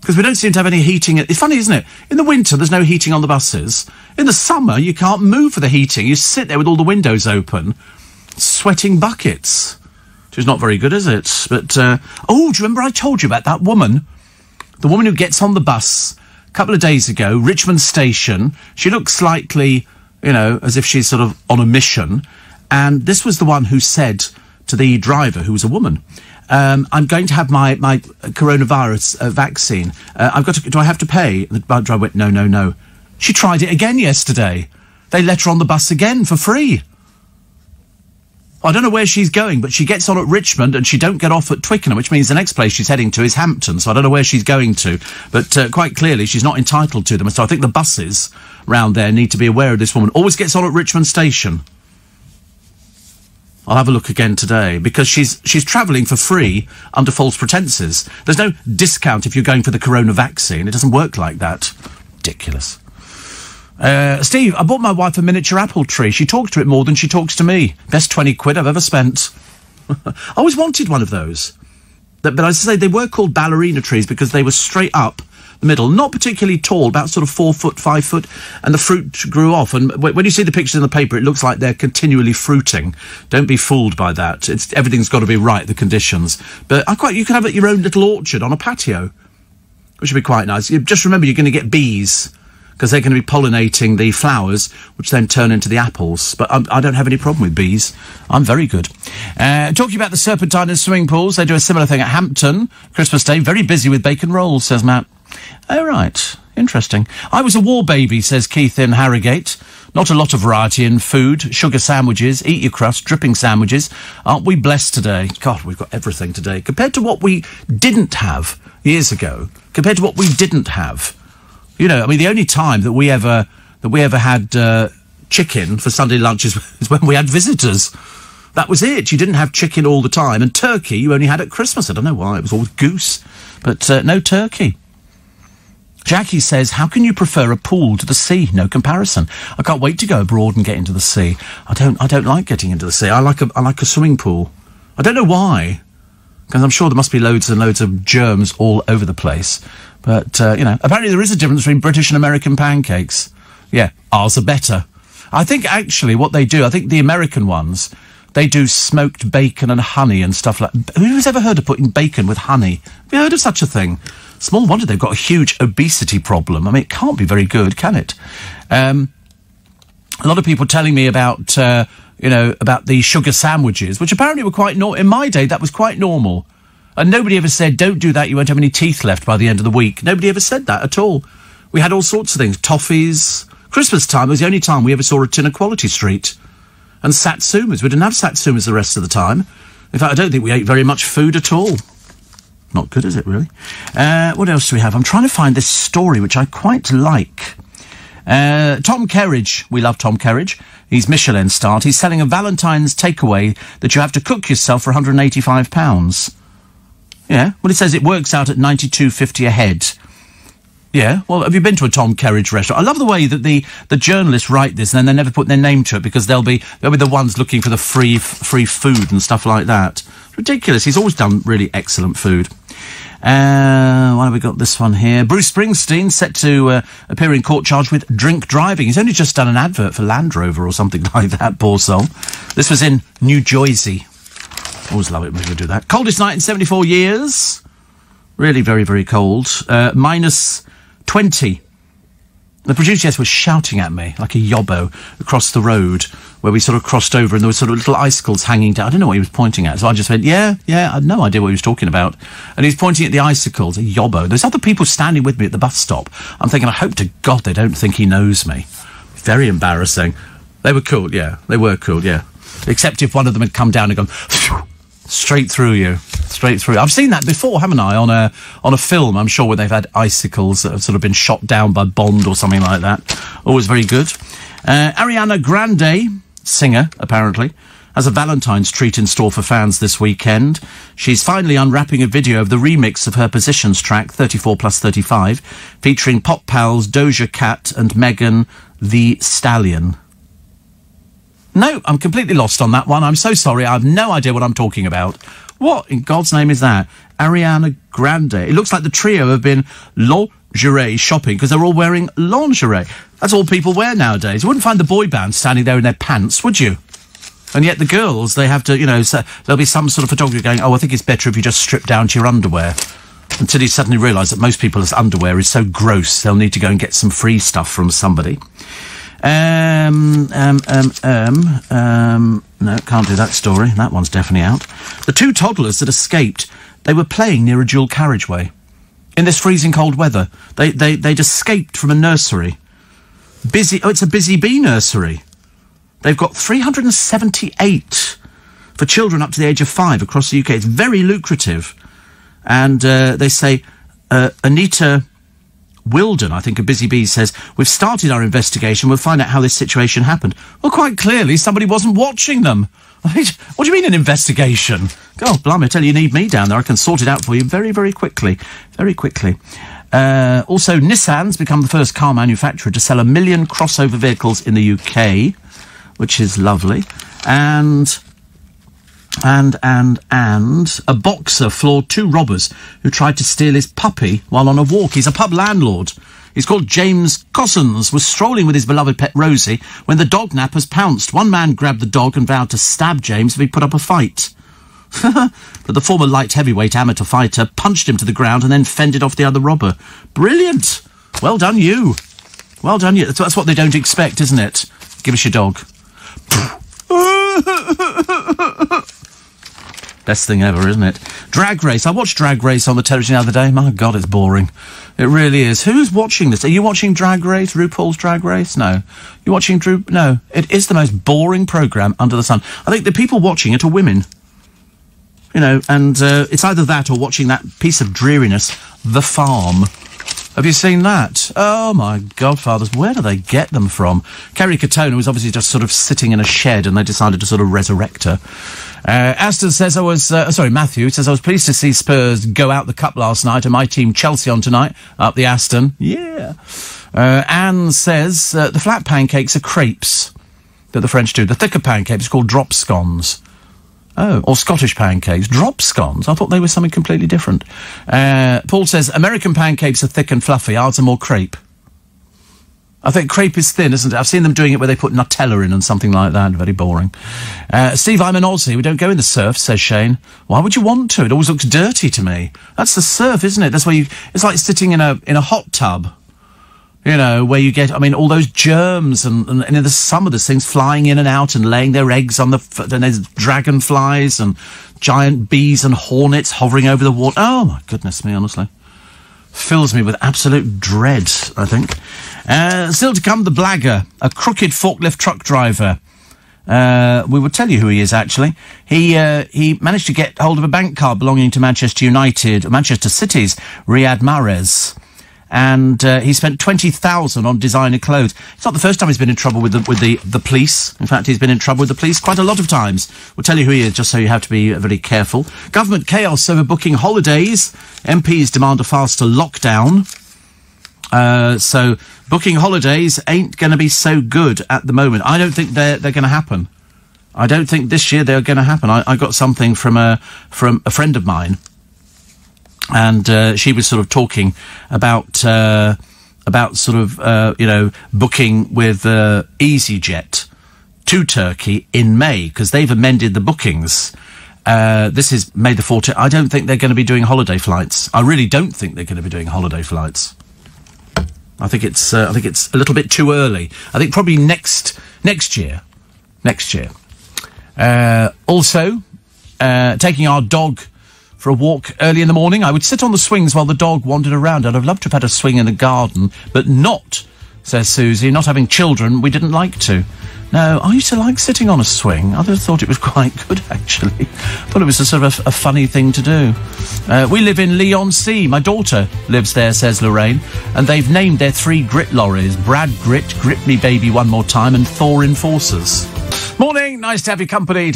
Because we don't seem to have any heating... It's funny, isn't it? In the winter, there's no heating on the buses. In the summer, you can't move for the heating. You sit there with all the windows open, sweating buckets. Which is not very good, is it? But, do you remember I told you about that woman? The woman who gets on the bus... couple of days ago, Richmond Station. She looked slightly, you know, as if she's sort of on a mission. And this was the one who said to the driver, who was a woman, I'm going to have my coronavirus vaccine. Do I have to pay? The driver went, no. She tried it again yesterday. They let her on the bus again for free. I don't know where she's going, but she gets on at Richmond and she don't get off at Twickenham, which means the next place she's heading to is Hampton. So I don't know where she's going to, but quite clearly she's not entitled to them. So I think the buses round there need to be aware of this woman. Always gets on at Richmond Station. I'll have a look again today, because she's travelling for free under false pretences. There's no discount if you're going for the corona vaccine. It doesn't work like that. Ridiculous. Steve, I bought my wife a miniature apple tree. She talks to it more than she talks to me. Best 20 quid I've ever spent. I always wanted one of those. But as I say, they were called ballerina trees because they were straight up the middle, not particularly tall, about sort of 4 foot, 5 foot, and the fruit grew off. And when you see the pictures in the paper, it looks like they're continually fruiting. Don't be fooled by that. Everything's got to be right, the conditions. But you can have your own little orchard on a patio, which would be quite nice. Just remember, you're going to get bees, because they're going to be pollinating the flowers, which then turn into the apples. But I don't have any problem with bees. I'm very good. Talking about the Serpentine and swimming pools, they do a similar thing at Hampton. Christmas Day, very busy with bacon rolls, says Matt. Oh, right. Interesting. I was a war baby, says Keith in Harrogate. Not a lot of variety in food. Sugar sandwiches, eat your crust, dripping sandwiches. Aren't we blessed today? God, we've got everything today. Compared to what we didn't have years ago, compared to what we didn't have. You know, I mean, the only time that we ever had chicken for Sunday lunches was when we had visitors. That was it. You didn't have chicken all the time. And turkey you only had at Christmas. I don't know why. It was always goose. But no turkey. Jackie says, how can you prefer a pool to the sea? No comparison. I can't wait to go abroad and get into the sea. I don't like getting into the sea. I like a swimming pool. I don't know why. Because I'm sure there must be loads and loads of germs all over the place. But, you know, apparently there is a difference between British and American pancakes. Yeah, ours are better. I think, actually, what they do, I think the American ones, they do smoked bacon and honey and stuff like... Who's ever heard of putting bacon with honey? Have you heard of such a thing? Small wonder they've got a huge obesity problem. I mean, it can't be very good, can it? A lot of people telling me about, about the sugar sandwiches, which apparently were quite normal. In my day, that was quite normal. And nobody ever said, don't do that, you won't have any teeth left by the end of the week. Nobody ever said that at all. We had all sorts of things. Toffees. Christmas time was the only time we ever saw a tin of Quality Street. And satsumas. We didn't have satsumas the rest of the time. In fact, I don't think we ate very much food at all. Not good, is it, really? What else do we have? I'm trying to find this story, which I quite like. Tom Kerridge. We love Tom Kerridge. He's Michelin-starred. He's selling a Valentine's takeaway that you have to cook yourself for £185. Yeah, well, it says it works out at $92.50 a head. Yeah, well, have you been to a Tom Kerridge restaurant? I love the way that the journalists write this, and then they never put their name to it, because they'll be the ones looking for the free food and stuff like that. Ridiculous. He's always done really excellent food. What have we got? This one here. Bruce Springsteen set to appear in court charged with drink driving. He's only just done an advert for Land Rover or something like that, poor soul. This was in New Jersey. Always love it when we do that. Coldest night in 74 years. Really very, very cold. Minus 20. The producer was shouting at me like a yobbo across the road where we sort of crossed over, and there were sort of little icicles hanging down. I don't know what he was pointing at, so I just went, yeah, I had no idea what he was talking about. And he's pointing at the icicles, a yobbo. There's other people standing with me at the bus stop. I'm thinking, I hope to God they don't think he knows me. Very embarrassing. They were cool, yeah. They were cool, yeah. Except if one of them had come down and gone... Straight through you. Straight through. I've seen that before, haven't I, on a film, I'm sure, where they've had icicles that have sort of been shot down by Bond or something like that. Always very good. Ariana Grande, singer, apparently, has a Valentine's treat in store for fans this weekend. She's finally unwrapping a video of the remix of her Positions track, 34+35, featuring pop pals Doja Cat and Megan Thee Stallion. No, I'm completely lost on that one. I'm so sorry. I have no idea what I'm talking about. What in God's name is that? Ariana Grande. It looks like the trio have been lingerie shopping because they're all wearing lingerie. That's all people wear nowadays. You wouldn't find the boy band standing there in their pants, would you? And yet the girls, they have to, so there'll be some sort of photographer going, oh, I think it's better if you just strip down to your underwear. until he suddenly realised that most people's underwear is so gross, they'll need to go and get some free stuff from somebody. No, can't do that story. That one's definitely out. The 2 toddlers that escaped, they were playing near a dual carriageway in this freezing cold weather. They'd escaped from a nursery. It's a Busy Bee nursery. They've got 378 for children up to the age of 5 across the UK. It's very lucrative. And they say, Anita Wilden, I think, of Busy Bees, says, we've started our investigation. We'll find out how this situation happened. Well, quite clearly, somebody wasn't watching them. What do you mean an investigation? God, blimey, I tell you, you need me down there. I can sort it out for you very, very quickly. Very quickly. Also, Nissan's become the first car manufacturer to sell 1 million crossover vehicles in the UK, which is lovely. And a boxer floored 2 robbers who tried to steal his puppy while on a walk. He's a pub landlord. He's called James Cossons, was strolling with his beloved pet Rosie when the dog nappers pounced. One man grabbed the dog and vowed to stab James if he put up a fight. But the former light heavyweight amateur fighter punched him to the ground and then fended off the other robber. Brilliant! Well done, you. Well done, you. That's what they don't expect, isn't it? Give us your dog. Best thing ever, isn't it? Drag Race. I watched Drag Race on the television the other day. My God, it's boring. It really is. Who's watching this? Are you watching Drag Race? RuPaul's Drag Race? No. You're watching No. It is the most boring programme under the sun. I think the people watching it are women. You know, and it's either that or watching that piece of dreariness, The Farm. Have you seen that? Oh, my godfathers, where do they get them from? Kerry Katona was obviously just sort of sitting in a shed and they decided to sort of resurrect her. Aston says Matthew says, I was pleased to see Spurs go out the cup last night and my team Chelsea on tonight, up the Aston. Yeah. Anne says, the flat pancakes are crepes that the French do. The thicker pancakes are called drop scones. Oh, or Scottish pancakes. Drop scones? I thought they were something completely different. Paul says, American pancakes are thick and fluffy. Ours are more crepe. I think crepe is thin, isn't it? I've seen them doing it where they put Nutella in and something like that. Very boring. Steve, I'm an Aussie. We don't go in the surf, says Shane. Why would you want to? It always looks dirty to me. That's the surf, isn't it? That's where it's like sitting in a hot tub. You know, where you get, all those germs and in the summer there's things flying in and out and laying their eggs on and there's dragonflies and giant bees and hornets hovering over the water. Oh, my goodness me, honestly. Fills me with absolute dread, I think. Still to come, the blagger, a crooked forklift truck driver. We will tell you who he is, actually. He managed to get hold of a bank card belonging to Manchester City's Riyad Mahrez. And he spent $20,000 on designer clothes. It's not the first time he's been in trouble with the police. In fact, he's been in trouble with the police quite a lot of times. We'll tell you who he is, just so you have to be very careful. Government chaos over booking holidays. MPs demand a faster lockdown. So booking holidays ain't going to be so good at the moment. I don't think they're going to happen. I don't think this year they're going to happen. I got something from a friend of mine. And she was sort of talking about sort of booking with EasyJet to Turkey in May because they've amended the bookings. This is May the 14th. I don't think they're going to be doing holiday flights. I really don't think they're going to be doing holiday flights. I think it's a little bit too early. I think probably next year. Also, taking our dog for a walk early in the morning. I would sit on the swings while the dog wandered around. I'd have loved to have had a swing in the garden, but not, says Susie, not having children, we didn't like to. No, I used to like sitting on a swing. I thought it was quite good, actually. I thought it was a sort of a funny thing to do. We live in Leigh-on-Sea. My daughter lives there, says Lorraine, and they've named their 3 grit lorries. Brad Grit, Grip Me Baby One More Time, and Thor Enforcers. Morning, nice to have your company,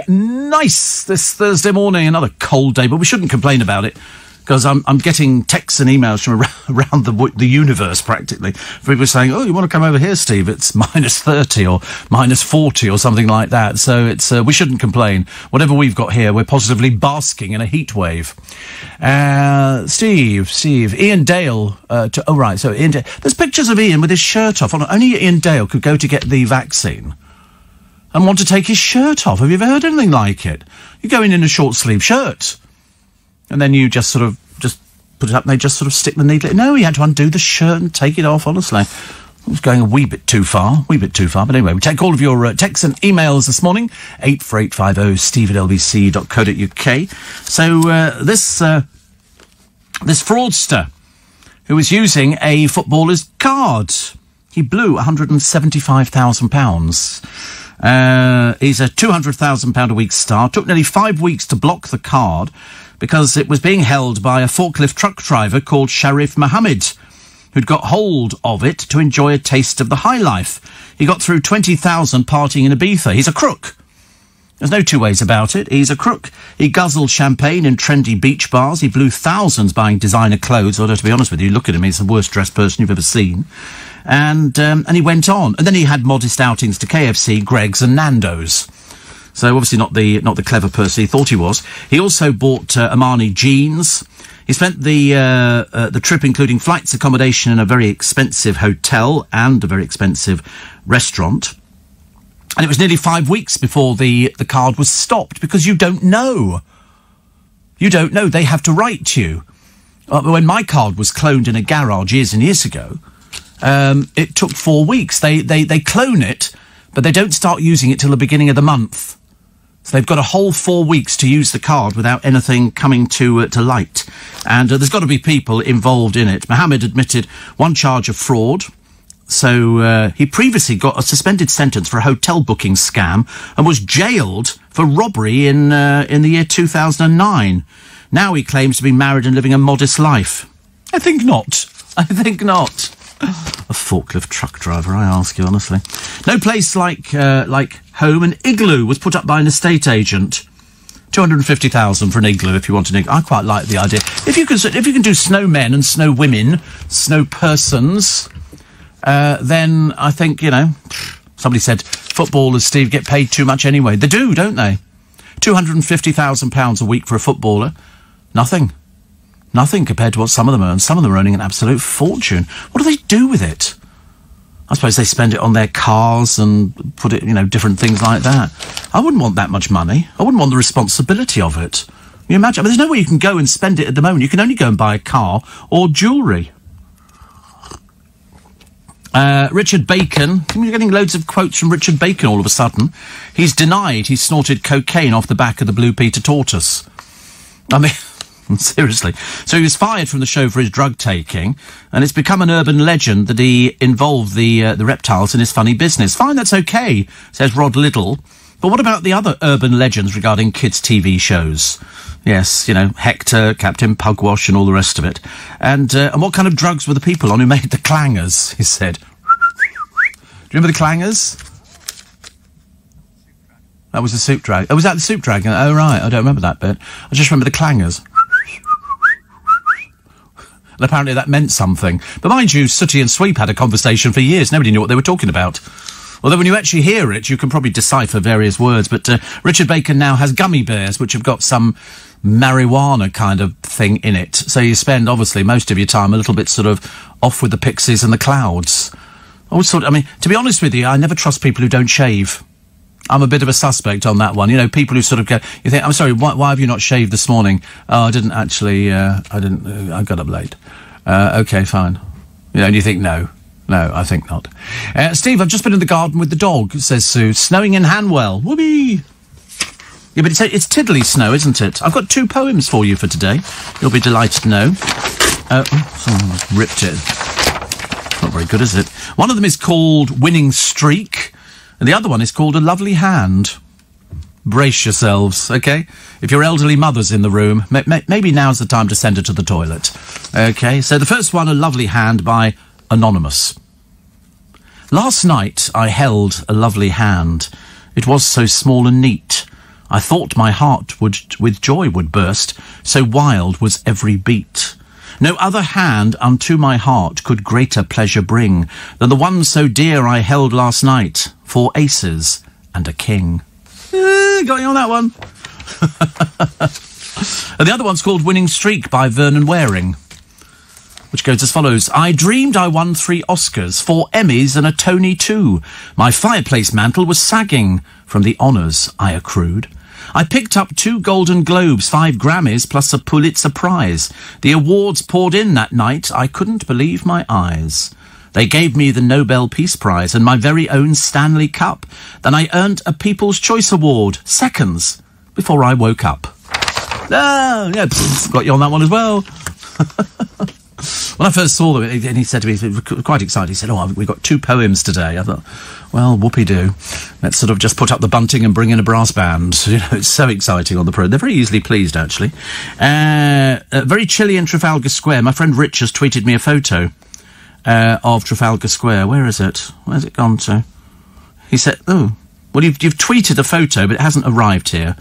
Nice this Thursday morning, another cold day, but we shouldn't complain about it, because I'm getting texts and emails from around the universe, practically. People saying, oh, you want to come over here, Steve? It's -30 or -40 or something like that. So it's we shouldn't complain. Whatever we've got here, we're positively basking in a heat wave. Steve, Ian Dale. Ian Dale. There's pictures of Ian with his shirt off. Only Ian Dale could go to get the vaccine and want to take his shirt off. Have you ever heard anything like it? You go in a short sleeve shirt. And then you just sort of put it up and they just sort of stick the needle in. No, he had to undo the shirt and take it off, honestly. It was going a wee bit too far. But anyway, we take all of your texts and emails this morning. 84850 steve@lbc.co.uk. So this fraudster who was using a footballer's card, he blew £175,000. He's a £200,000 a week star. Took nearly 5 weeks to block the card because it was being held by a forklift truck driver called Sharif Mohammed, who'd got hold of it to enjoy a taste of the high life. He got through 20,000 partying in Ibiza. He's a crook. There's no two ways about it. He's a crook. He guzzled champagne in trendy beach bars. He blew thousands buying designer clothes. Although, to be honest with you, look at him. He's the worst dressed person you've ever seen. And he went on. And then he had modest outings to KFC, Greggs and Nando's. So obviously not the clever person he thought he was. He also bought Armani jeans. He spent the trip including flights, accommodation in a very expensive hotel and a very expensive restaurant. And it was nearly 5 weeks before the card was stopped because you don't know. You don't know. They have to write to you. When my card was cloned in a garage years and years ago, it took 4 weeks. They clone it, but they don't start using it till the beginning of the month. So they've got a whole 4 weeks to use the card without anything coming to light. And there's got to be people involved in it. Mohammed admitted one charge of fraud. So he previously got a suspended sentence for a hotel booking scam and was jailed for robbery in the year 2009. Now he claims to be married and living a modest life. I think not. A forklift truck driver, I ask you honestly. No place like home. An igloo was put up by an estate agent. 250,000 for an igloo if you want an igloo. I quite like the idea. If you can do snowmen and snow women, snow persons, then I think, somebody said footballers, Steve, get paid too much anyway. They do, don't they? £250,000 a week for a footballer. Nothing compared to what some of them earn. Some of them are earning an absolute fortune. What do they do with it? I suppose they spend it on their cars and put it, different things like that. I wouldn't want that much money. I wouldn't want the responsibility of it. Can you imagine? There's no way you can go and spend it at the moment. You can only go and buy a car or jewellery. Richard Bacon. You're getting loads of quotes from Richard Bacon all of a sudden. He's denied he snorted cocaine off the back of the Blue Peter tortoise. I mean, seriously. So he was fired from the show for his drug taking, and it's become an urban legend that he involved the reptiles in his funny business. Fine, that's okay, says Rod Liddle. But what about the other urban legends regarding kids' TV shows? Yes, Hector, Captain Pugwash and all the rest of it. And what kind of drugs were the people on who made the clangers, he said. Do you remember the clangers? That was the Soup Dragon. Oh, was that the Soup Dragon? Oh, right, I don't remember that bit. I just remember the clangers. And apparently that meant something. But mind you, Sooty and Sweep had a conversation for years. Nobody knew what they were talking about. Although when you actually hear it, you can probably decipher various words. But Richard Bacon now has gummy bears, which have got some marijuana kind of thing in it. So you spend, obviously, most of your time a little bit sort of off with the pixies and the clouds. To be honest with you, I never trust people who don't shave. I'm a bit of a suspect on that one. People who sort of go, you think, I'm sorry, why have you not shaved this morning? Oh, I didn't actually, I got up late. Okay, fine. And you think, no, I think not. Steve, I've just been in the garden with the dog, says Sue. Snowing in Hanwell. Whoopee! Yeah, but it's tiddly snow, isn't it? I've got 2 poems for you for today. You'll be delighted to know. Someone's ripped it. Not very good, is it? One of them is called Winning Streak, and the other one is called A Lovely Hand. Brace yourselves, OK? If your elderly mother's in the room, maybe now's the time to send her to the toilet. OK, so the first one, A Lovely Hand by Anonymous. Last night I held a lovely hand. It was so small and neat. I thought my heart with joy would burst, so wild was every beat. No other hand unto my heart could greater pleasure bring than the one so dear I held last night, 4 aces and a king. Got you on that one. And the other one's called Winning Streak by Vernon Waring, which goes as follows. I dreamed I won 3 Oscars, 4 Emmys and a Tony too. My fireplace mantle was sagging from the honours I accrued. I picked up 2 Golden Globes, 5 Grammys, plus a Pulitzer Prize. The awards poured in that night. I couldn't believe my eyes. They gave me the Nobel Peace Prize and my very own Stanley Cup. Then I earned a People's Choice Award, seconds before I woke up. Oh, yeah, got you on that one as well. When I first saw them, and he said to me, he was quite excited, he said, we've got 2 poems today. I thought, well, whoopee-doo. Let's sort of just put up the bunting and bring in a brass band. You know, it's so exciting on the programme. They're very easily pleased, actually. Very chilly in Trafalgar Square. My friend Rich has tweeted me a photo of Trafalgar Square. Where is it? Where's it gone to? He said, well, you've tweeted a photo, but it hasn't arrived here.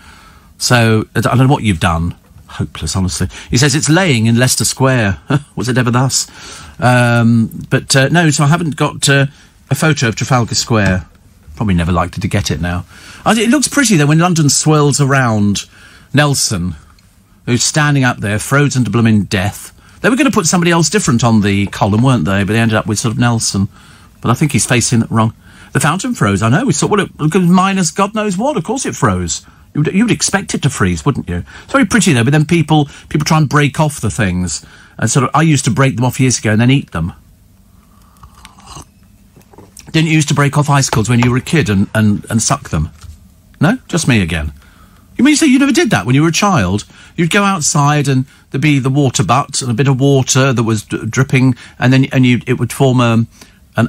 So, I don't know what you've done. Hopeless, honestly. He says it's laying in Leicester Square. Was it ever thus? No, so I haven't got a photo of Trafalgar Square. Probably never likely to get it now. It looks pretty, though, when London swirls around Nelson, who's standing up there, frozen to blooming death. They were going to put somebody else different on the column, weren't they? But they ended up with sort of Nelson. But I think he's facing it wrong. The fountain froze, I know. We thought, well, it minus God knows what. Of course it froze. You'd expect it to freeze, wouldn't you? It's very pretty, though, but then people try and break off the things. And sort of, I used to break them off years ago and then eat them. Didn't you used to break off icicles when you were a kid and suck them? No? Just me again. You mean to say you never did that when you were a child? You'd go outside and there'd be the water butt and a bit of water that was dripping, and then it would form an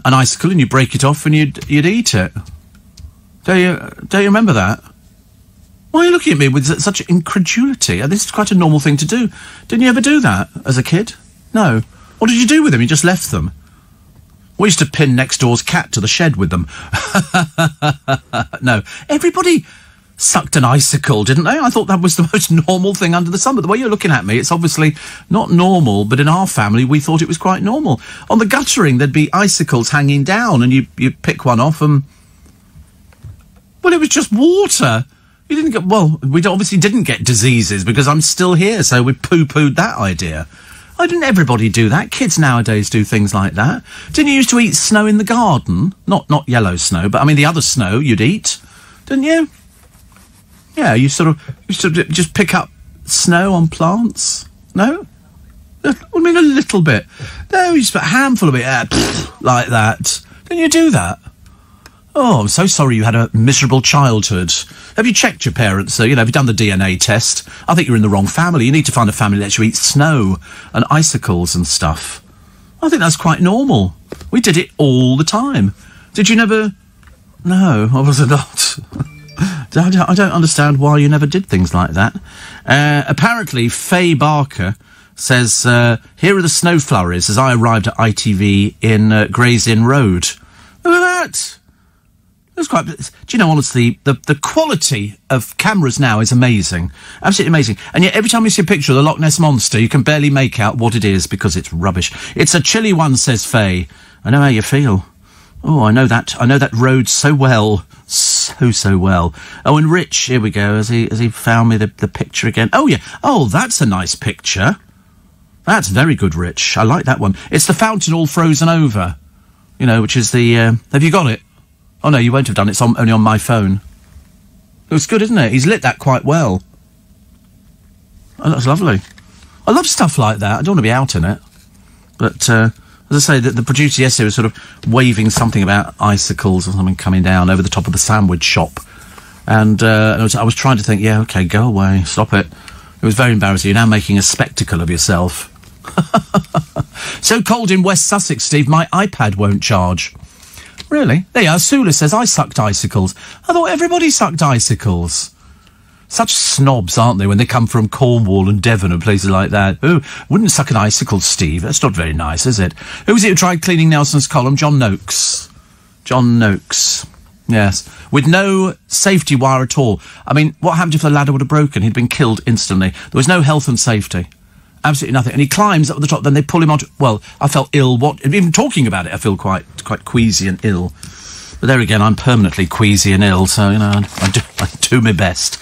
icicle, and you'd break it off and you'd eat it. Don't you remember that? Why are you looking at me with such incredulity? This is quite a normal thing to do. Didn't you ever do that as a kid? No. What did you do with them? You just left them? We used to pin next door's cat to the shed with them. No. Everybody sucked an icicle, didn't they? I thought that was the most normal thing under the sun. But the way you're looking at me, it's obviously not normal, but in our family, we thought it was quite normal. On the guttering, there'd be icicles hanging down, and you'd pick one off and... Well, it was just water. You didn't get... Well, we obviously didn't get diseases because I'm still here, so we poo-pooed that idea. Why didn't everybody do that? Kids nowadays do things like that. Didn't you used to eat snow in the garden? Not yellow snow, but I mean the other snow you'd eat, didn't you? Yeah, you sort of just pick up snow on plants. No? I mean a little bit. No, you just put a handful of it like that. Didn't you do that? Oh, I'm so sorry you had a miserable childhood. Have you checked your parents? Have you done the DNA test? I think you're in the wrong family. You need to find a family that lets you eat snow and icicles and stuff. I think that's quite normal. We did it all the time. Did you never... No, I was not. I don't understand why you never did things like that. Apparently, Faye Barker says, here are the snow flurries as I arrived at ITV in Gray's Inn Road. Look at that! It was quite... Do you know, honestly, the quality of cameras now is amazing. Absolutely amazing. And yet, every time you see a picture of the Loch Ness Monster, you can barely make out what it is because it's rubbish. It's a chilly one, says Faye. I know how you feel. Oh, I know that road so well. So well. Oh, and Rich, here we go, has he found me the picture again? Oh, yeah. Oh, that's a nice picture. That's very good, Rich. I like that one. It's the fountain all frozen over. Which is the... have you got it? Oh, no, you won't have done it. It's only on my phone. It was good, isn't it? He's lit that quite well. Oh, that's lovely. I love stuff like that. I don't want to be out in it. But, as I say, the producer yesterday was sort of waving something about icicles or something coming down over the top of the sandwich shop. And I was trying to think, yeah, OK, go away, stop it. It was very embarrassing. You're now making a spectacle of yourself. So cold in West Sussex, Steve, my iPad won't charge. Really? There you are. Sula says, I sucked icicles. I thought everybody sucked icicles. Such snobs, aren't they, when they come from Cornwall and Devon and places like that. Oh, wouldn't suck an icicle, Steve. That's not very nice, is it? Who was it who tried cleaning Nelson's column? John Noakes. John Noakes. Yes. With no safety wire at all. I mean, what happened if the ladder would have broken? He'd been killed instantly. There was no health and safety. Absolutely nothing. And he climbs up at the top, then they pull him onto... Well, I felt ill. Even talking about it, I feel quite queasy and ill. But there again, I'm permanently queasy and ill, so, I do my best.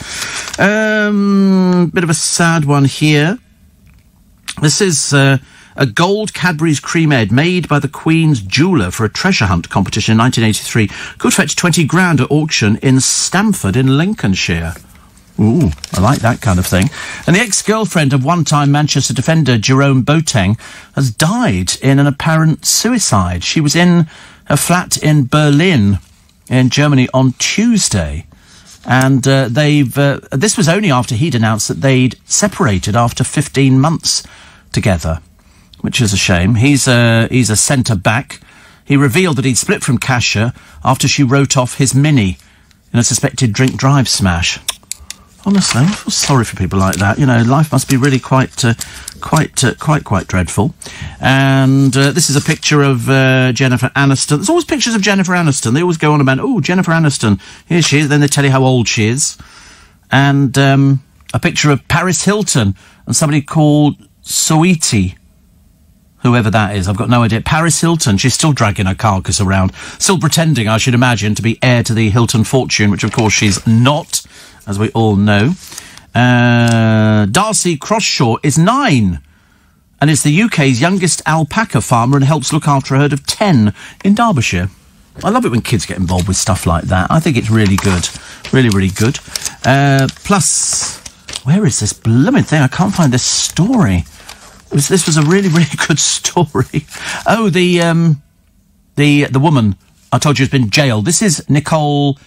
Bit of a sad one here. This is a gold Cadbury's Cream Egg made by the Queen's jeweller for a treasure hunt competition in 1983. Could fetch 20 grand at auction in Stamford in Lincolnshire. Ooh, I like that kind of thing. And the ex-girlfriend of one-time Manchester defender Jerome Boateng has died in an apparent suicide. She was in her flat in Berlin, in Germany, on Tuesday. And this was only after he'd announced that they'd separated after 15 months together, which is a shame. He's a centre-back. He revealed that he'd split from Kasia after she wrote off his Mini in a suspected drink-drive smash. Honestly, I feel sorry for people like that. You know, life must be really quite dreadful. And this is a picture of Jennifer Aniston. There's always pictures of Jennifer Aniston. They always go on about, oh, Jennifer Aniston, here she is. Then they tell you how old she is. And a picture of Paris Hilton and somebody called Saweetie. Whoever that is, I've got no idea. Paris Hilton, she's still dragging her carcass around. Still pretending, I should imagine, to be heir to the Hilton fortune, which of course she's not, as we all know. Darcy Crossshaw is 9 and is the UK's youngest alpaca farmer and helps look after a herd of 10 in Derbyshire. I love it when kids get involved with stuff like that. I think it's really good. Really, really good. Plus, where is this blooming thing? I can't find this story. This was a really, really good story. Oh, the woman I told you has been jailed. This is Nicole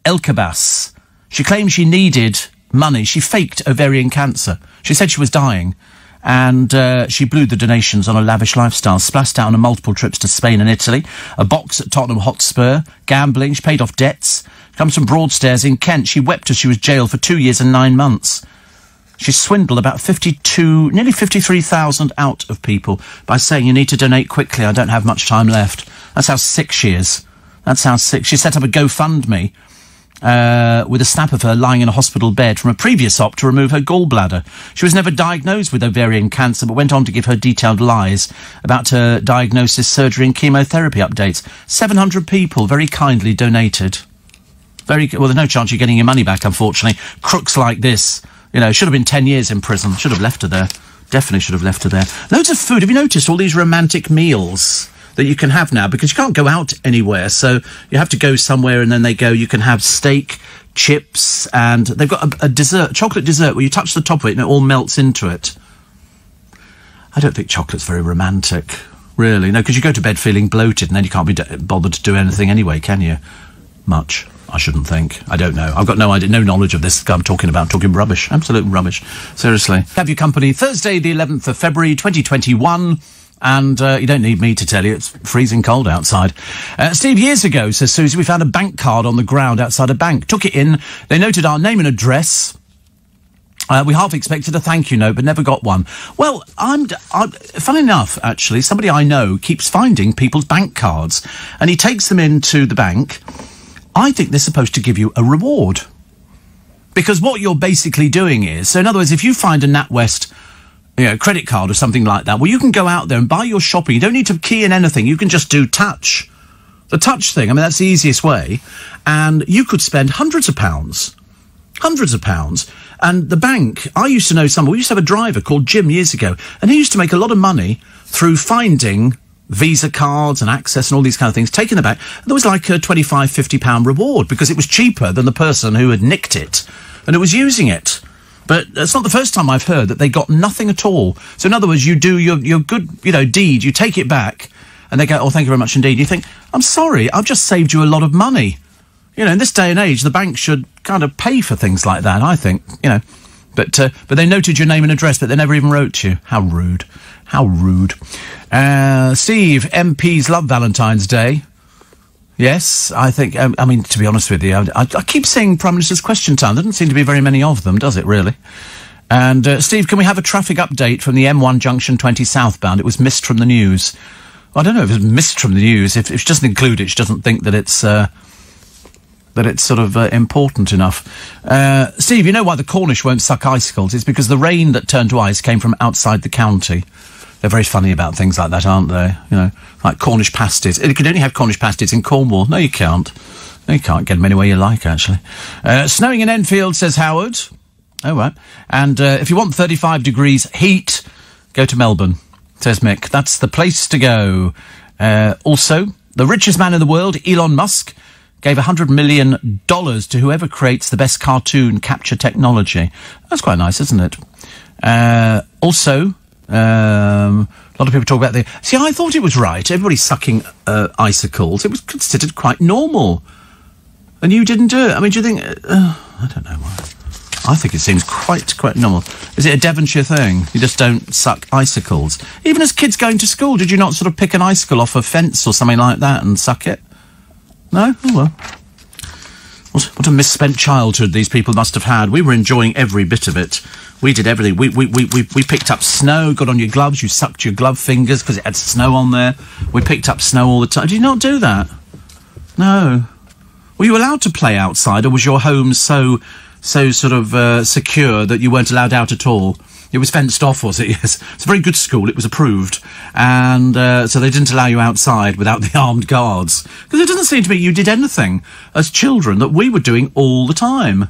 Elkabas. She claimed she needed money. She faked ovarian cancer. She said she was dying. And she blew the donations on a lavish lifestyle, splashed out on multiple trips to Spain and Italy, a box at Tottenham Hotspur, gambling. She paid off debts. Comes from Broadstairs in Kent. She wept as she was jailed for 2 years and 9 months. She swindled about nearly 53,000 out of people by saying, you need to donate quickly, I don't have much time left. That's how sick she is. That's how sick. She set up a GoFundMe with a snap of her lying in a hospital bed from a previous op to remove her gallbladder. She was never diagnosed with ovarian cancer, but went on to give her detailed lies about her diagnosis, surgery and chemotherapy updates. 700 people very kindly donated. Well, there's no chance you're getting your money back, unfortunately. Crooks like this. You know, should have been 10 years in prison. Should have left her there. Definitely should have left her there. Loads of food. Have you noticed all these romantic meals that you can have now? Because you can't go out anywhere, so you have to go somewhere and then they go, you can have steak, chips, and they've got a dessert, chocolate dessert, where you touch the top of it and it all melts into it. I don't think chocolate's very romantic, really. No, because you go to bed feeling bloated and then you can't be bothered to do anything anyway, can you? Much. I shouldn't think. I don't know. I've got no idea, no knowledge of this I'm talking about. I'm talking rubbish. Absolute rubbish. Seriously. Have your company Thursday, the 11th of February, 2021. And you don't need me to tell you, it's freezing cold outside. Steve, years ago, says Susie, we found a bank card on the ground outside a bank. Took it in. They noted our name and address. We half expected a thank you note, but never got one. Well, funny enough, actually, somebody I know keeps finding people's bank cards. And he takes them into the bank. I think they're supposed to give you a reward. Because what you're basically doing is, so in other words, if you find a NatWest, credit card or something like that, well, you can go out there and buy your shopping. You don't need to key in anything. You can just do touch. The touch thing, I mean, that's the easiest way. And you could spend hundreds of pounds. And the bank, I used to know someone, we used to have a driver called Jim years ago, and he used to make a lot of money through finding Visa cards and Access and all these kind of things, taking them back. There was like a £25, £50 reward because it was cheaper than the person who had nicked it and who was using it. But it's not the first time I've heard that they got nothing at all. So in other words, you do your good, deed, you take it back, and they go, oh, thank you very much indeed. You think, I'm sorry, I've just saved you a lot of money. In this day and age, the bank should kind of pay for things like that, I think, But they noted your name and address, but they never even wrote to you. How rude. How rude. Steve, MPs love Valentine's Day. Yes, I think, to be honest with you, I keep seeing Prime Minister's Question Time. There doesn't seem to be very many of them, does it, really? And, Steve, can we have a traffic update from the M1 Junction 20 southbound? It was missed from the news. Well, I don't know if it was missed from the news. If she doesn't include it, she doesn't think that it's sort of important enough. Steve, you know why the Cornish won't suck icicles? It's because the rain that turned to ice came from outside the county. They're very funny about things like that, aren't they? Like Cornish pasties. You can only have Cornish pasties in Cornwall. No, you can't. No, you can't get them anywhere you like, actually. Snowing in Enfield, says Howard. Oh, right. And if you want 35 degrees heat, go to Melbourne, says Mick. That's the place to go. Also, the richest man in the world, Elon Musk, gave $100 million to whoever creates the best cartoon capture technology. That's quite nice, isn't it? Also, a lot of people talk about See, I thought it was right. Everybody sucking icicles. It was considered quite normal. And you didn't do it. I mean, do you think... I don't know why. I think it seems quite normal. Is it a Devonshire thing? You just don't suck icicles? Even as kids going to school, did you not sort of pick an icicle off a fence or something like that and suck it? No? Oh, well. What a misspent childhood these people must have had. We were enjoying every bit of it. We did everything. We picked up snow, got on your gloves, you sucked your glove fingers because it had snow on there. We picked up snow all the time. Did you not do that? No. Were you allowed to play outside, or was your home so sort of secure that you weren't allowed out at all? It was fenced off, was it? Yes. It's a very good school. It was approved. And so they didn't allow you outside without the armed guards. Because it doesn't seem to me you did anything as children that we were doing all the time.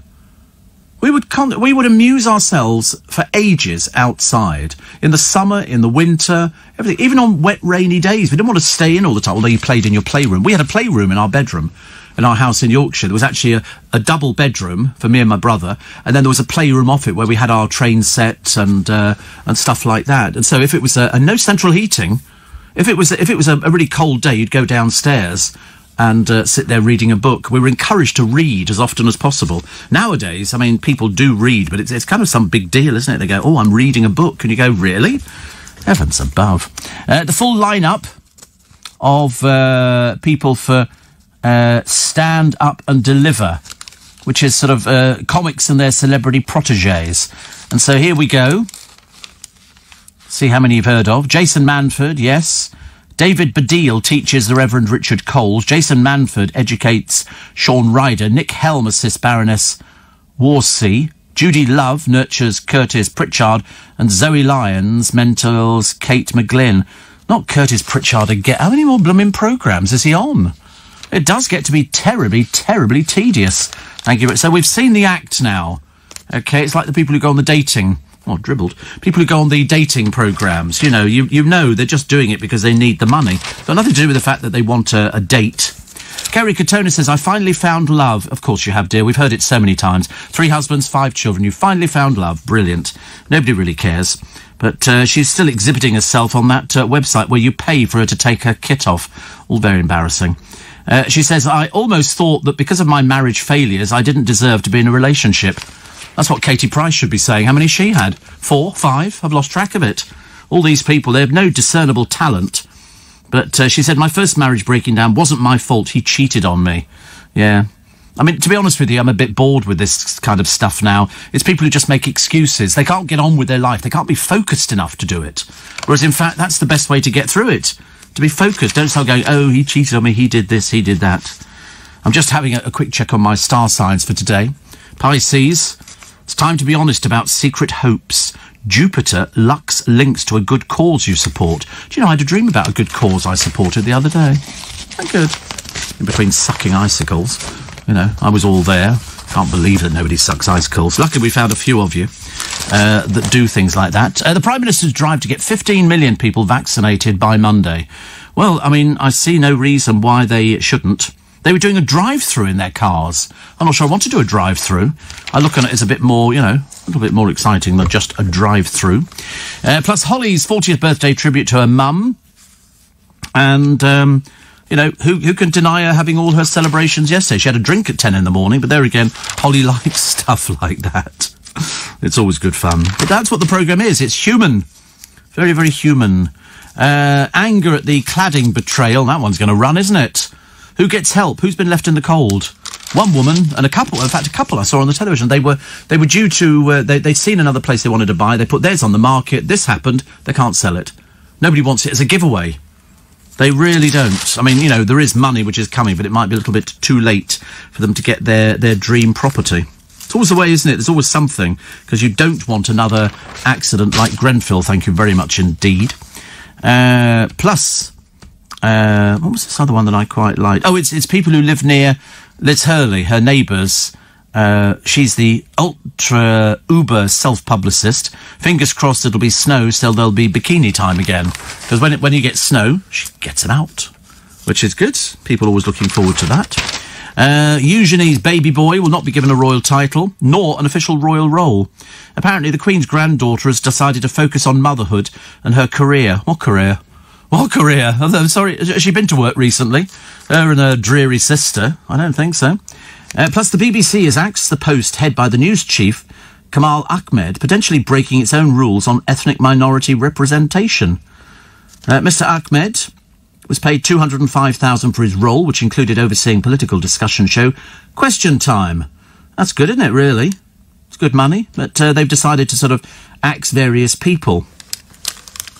We would amuse ourselves for ages outside. In the summer, in the winter, everything. Even on wet, rainy days. We didn't want to stay in all the time, although you played in your playroom. We had a playroom in our bedroom. In our house in Yorkshire, there was actually a double bedroom for me and my brother, and then there was a playroom off it where we had our train set and stuff like that. And so if it was no central heating, if it was a really cold day, you'd go downstairs and sit there reading a book. We were encouraged to read as often as possible. Nowadays, I mean, people do read, but it's kind of some big deal, isn't it? They go, "Oh, I'm reading a book," and you go, "Really?" Heavens above. The full lineup of people for Stand Up and Deliver, which is sort of comics and their celebrity protégés. And so here we go. See how many you've heard of. Jason Manford, yes. David Baddiel teaches the Reverend Richard Coles. Jason Manford educates Sean Ryder. Nick Helm assists Baroness Worsey. Judy Love nurtures Curtis Pritchard. And Zoe Lyons mentors Kate McGlynn. Not Curtis Pritchard again. How many more blooming programmes is he on? It does get to be terribly, terribly tedious. Thank you. So we've seen the act now. Okay, it's like the people who go on the dating... Oh, dribbled. People who go on the dating programmes. You know, you know they're just doing it because they need the money. It's got nothing to do with the fact that they want a date. Kerry Katona says, "I finally found love." Of course you have, dear. We've heard it so many times. 3 husbands, 5 children. You finally found love. Brilliant. Nobody really cares. But she's still exhibiting herself on that website where you pay for her to take her kit off. All very embarrassing. She says, "I almost thought that because of my marriage failures, I didn't deserve to be in a relationship." That's what Katie Price should be saying. How many she had? 4, 5? I've lost track of it. All these people, they have no discernible talent. But she said, "My first marriage breaking down wasn't my fault. He cheated on me." Yeah. I mean, to be honest with you, I'm a bit bored with this kind of stuff now. It's people who just make excuses. They can't get on with their life. They can't be focused enough to do it. Whereas, in fact, that's the best way to get through it. To be focused. Don't start going, "Oh, he cheated on me, he did this, he did that." I'm just having a quick check on my star signs for today. Pisces, it's time to be honest about secret hopes. Jupiter, luck's links to a good cause you support. Do you know, I had a dream about a good cause I supported the other day. Very good. In between sucking icicles. You know, I was all there. Can't believe that nobody sucks icicles. Luckily, we found a few of you that do things like that. The Prime Minister's drive to get 15 million people vaccinated by Monday. Well, I mean, I see no reason why they shouldn't. They were doing a drive-through in their cars. I'm not sure I want to do a drive-through. I look on it as a bit more, you know, a little bit more exciting than just a drive-through. Plus Holly's 40th birthday tribute to her mum. And, you know, who can deny her having all her celebrations yesterday? She had a drink at 10 in the morning, but there again, Holly likes stuff like that. It's always good fun. But that's what the programme is. It's human. Very, very human. Anger at the cladding betrayal. That one's going to run, isn't it? Who gets help? Who's been left in the cold? One woman and a couple. In fact, a couple I saw on the television. They were due to. They'd seen another place they wanted to buy. They put theirs on the market. This happened. They can't sell it. Nobody wants it as a giveaway. They really don't. I mean, you know, there is money which is coming, but it might be a little bit too late for them to get their dream property. It's always the way, isn't it? There's always something, because you don't want another accident like Grenfell. Thank you very much indeed. Plus. What was this other one that I quite liked? Oh, it's people who live near Liz Hurley, her neighbours. She's the ultra-uber self-publicist. Fingers crossed it'll be snow, so there'll be bikini time again. Because when you get snow, she gets it out, which is good. People are always looking forward to that. Eugenie's baby boy will not be given a royal title, nor an official royal role. Apparently, the Queen's granddaughter has decided to focus on motherhood and her career. What career? What career? I'm sorry, has she been to work recently? Her and her dreary sister? I don't think so. Plus, the BBC has axed the post head by the news chief, Kamal Ahmed, potentially breaking its own rules on ethnic minority representation. Mr. Ahmed was paid $205,000 for his role, which included overseeing political discussion show Question Time. That's good, isn't it, really? It's good money, but they've decided to sort of axe various people.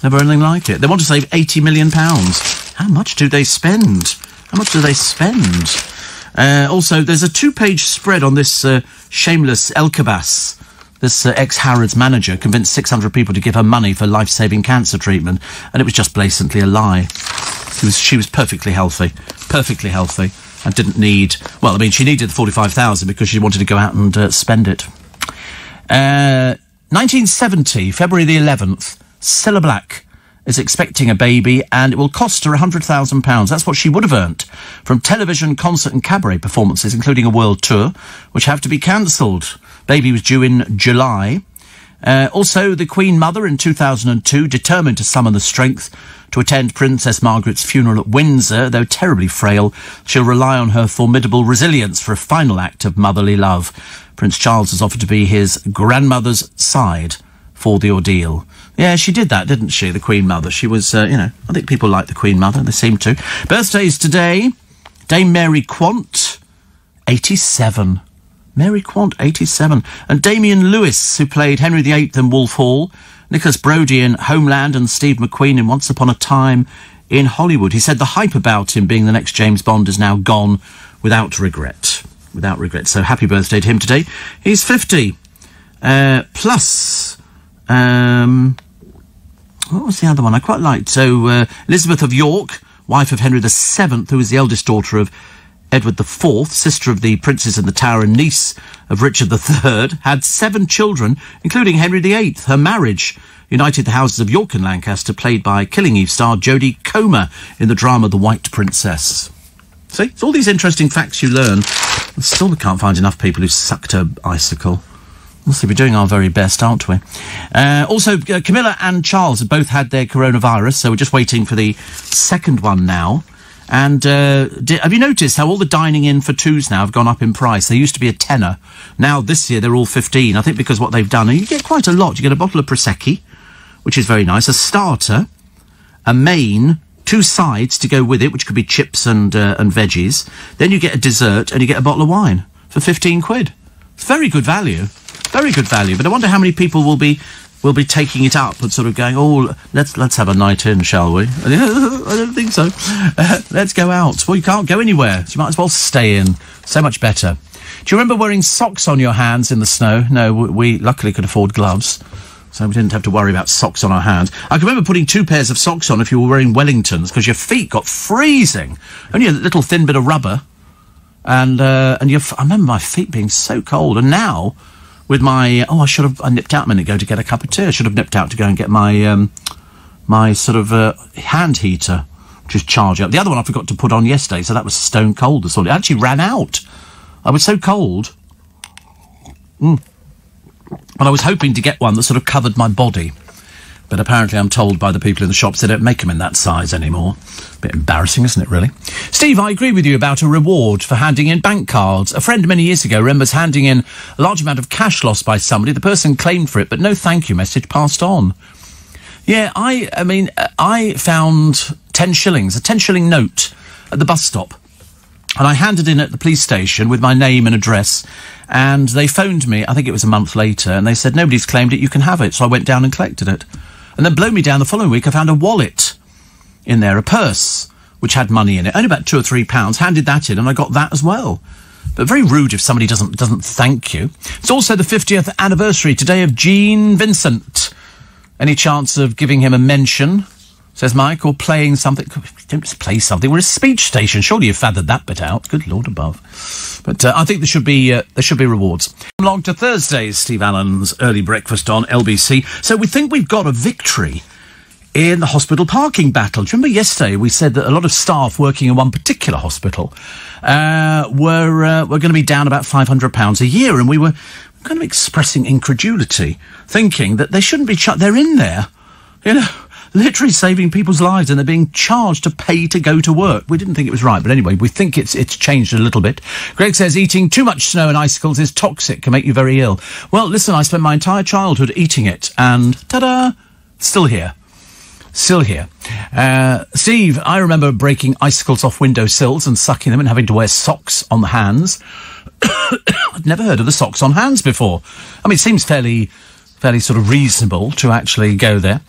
Never anything like it. They want to save £80 million. How much do they spend? How much do they spend? Also, there's a 2-page spread on this shameless Elkabas. This ex-Harrods manager convinced 600 people to give her money for life-saving cancer treatment, and it was just blatantly a lie. She was perfectly healthy, and didn't need... Well, I mean, she needed the 45,000 because she wanted to go out and spend it. 1970, February the 11th, Cilla Black is expecting a baby, and it will cost her £100,000. That's what she would have earned from television, concert and cabaret performances, including a world tour, which have to be cancelled. Baby was due in July. Also, the Queen Mother in 2002 determined to summon the strength to attend Princess Margaret's funeral at Windsor. Though terribly frail, she'll rely on her formidable resilience for a final act of motherly love. Prince Charles has offered to be his grandmother's side for the ordeal. Yeah, she did that, didn't she, the Queen Mother? She was, I think people like the Queen Mother, they seem to. Birthdays today, Dame Mary Quant, 87. Mary Quant, 87. And Damian Lewis, who played Henry VIII in Wolf Hall, Nicholas Brody in Homeland, and Steve McQueen in Once Upon a Time in Hollywood. He said the hype about him being the next James Bond is now gone without regret. Without regret. So happy birthday to him today. He's 50. Plus, what was the other one I quite liked? So, Elizabeth of York, wife of Henry VII, who was the eldest daughter of Edward IV, sister of the Princes in the Tower and niece of Richard III, had 7 children, including Henry VIII. Her marriage united the houses of York and Lancaster, played by Killing Eve star Jodie Comer in the drama The White Princess. See, it's all these interesting facts you learn. And still we can't find enough people who sucked her icicle. We'll see, we're doing our very best, aren't we? Also, Camilla and Charles have both had their coronavirus, so we're just waiting for the second one now. And have you noticed how all the dining in for twos now have gone up in price? They used to be a tenner. Now, this year, they're all 15. I think because what they've done, and you get quite a lot. You get a bottle of Prosecco, which is very nice, a starter, a main, 2 sides to go with it, which could be chips and veggies. Then you get a dessert, and you get a bottle of wine for 15 quid. It's very good value. Very good value. But I wonder how many people will be taking it up and sort of going, oh, let's have a night in, shall we? I don't think so. Let's go out. Well, you can't go anywhere, so you might as well stay in. So much better. Do you remember wearing socks on your hands in the snow? No, we luckily could afford gloves, so we didn't have to worry about socks on our hands. I can remember putting 2 pairs of socks on if you were wearing Wellingtons, because your feet got freezing. Only a little thin bit of rubber, and I remember my feet being so cold. And now, with my... I nipped out a minute ago to get a cup of tea. I should have nipped out to go and get my my sort of hand heater, which is charging up. The other one I forgot to put on yesterday, so that was stone cold this morning. It actually ran out. I was so cold. And I was hoping to get one that sort of covered my body. But apparently I'm told by the people in the shops they don't make them in that size anymore. A bit embarrassing, isn't it, really? Steve, I agree with you about a reward for handing in bank cards. A friend many years ago remembers handing in a large amount of cash lost by somebody. The person claimed for it, but no thank you message passed on. Yeah, I found 10 shillings, a 10-shilling note at the bus stop. And I handed in at the police station with my name and address, and they phoned me, I think it was a month later, and they said, nobody's claimed it, you can have it. So I went down and collected it. And then blow me down, the following week I found a wallet in there, a purse, which had money in it, only about £2 or £3, handed that in, and I got that as well. But very rude if somebody doesn't thank you. It's also the 50th anniversary today of Gene Vincent. Any chance of giving him a mention, says Mike, or playing something? Don't just play something. We're a speech station. Surely you've fathered that bit out. Good Lord above. But I think there should be rewards. Along to Thursdays, Steve Allen's early breakfast on LBC. So we think we've got a victory in the hospital parking battle. Do you remember yesterday we said that a lot of staff working in one particular hospital were going to be down about £500 a year, and we were kind of expressing incredulity, thinking that they shouldn't be they're in there, literally saving people's lives, and they're being charged to pay to go to work. We didn't think it was right, but anyway, we think it's changed a little bit. Greg says eating too much snow and icicles is toxic, can make you very ill. Well, listen, I spent my entire childhood eating it, and ta-da, still here. Still here. Steve, I remember breaking icicles off windowsills and sucking them and having to wear socks on the hands. I'd never heard of the socks on hands before. I mean, it seems fairly sort of reasonable to actually go there.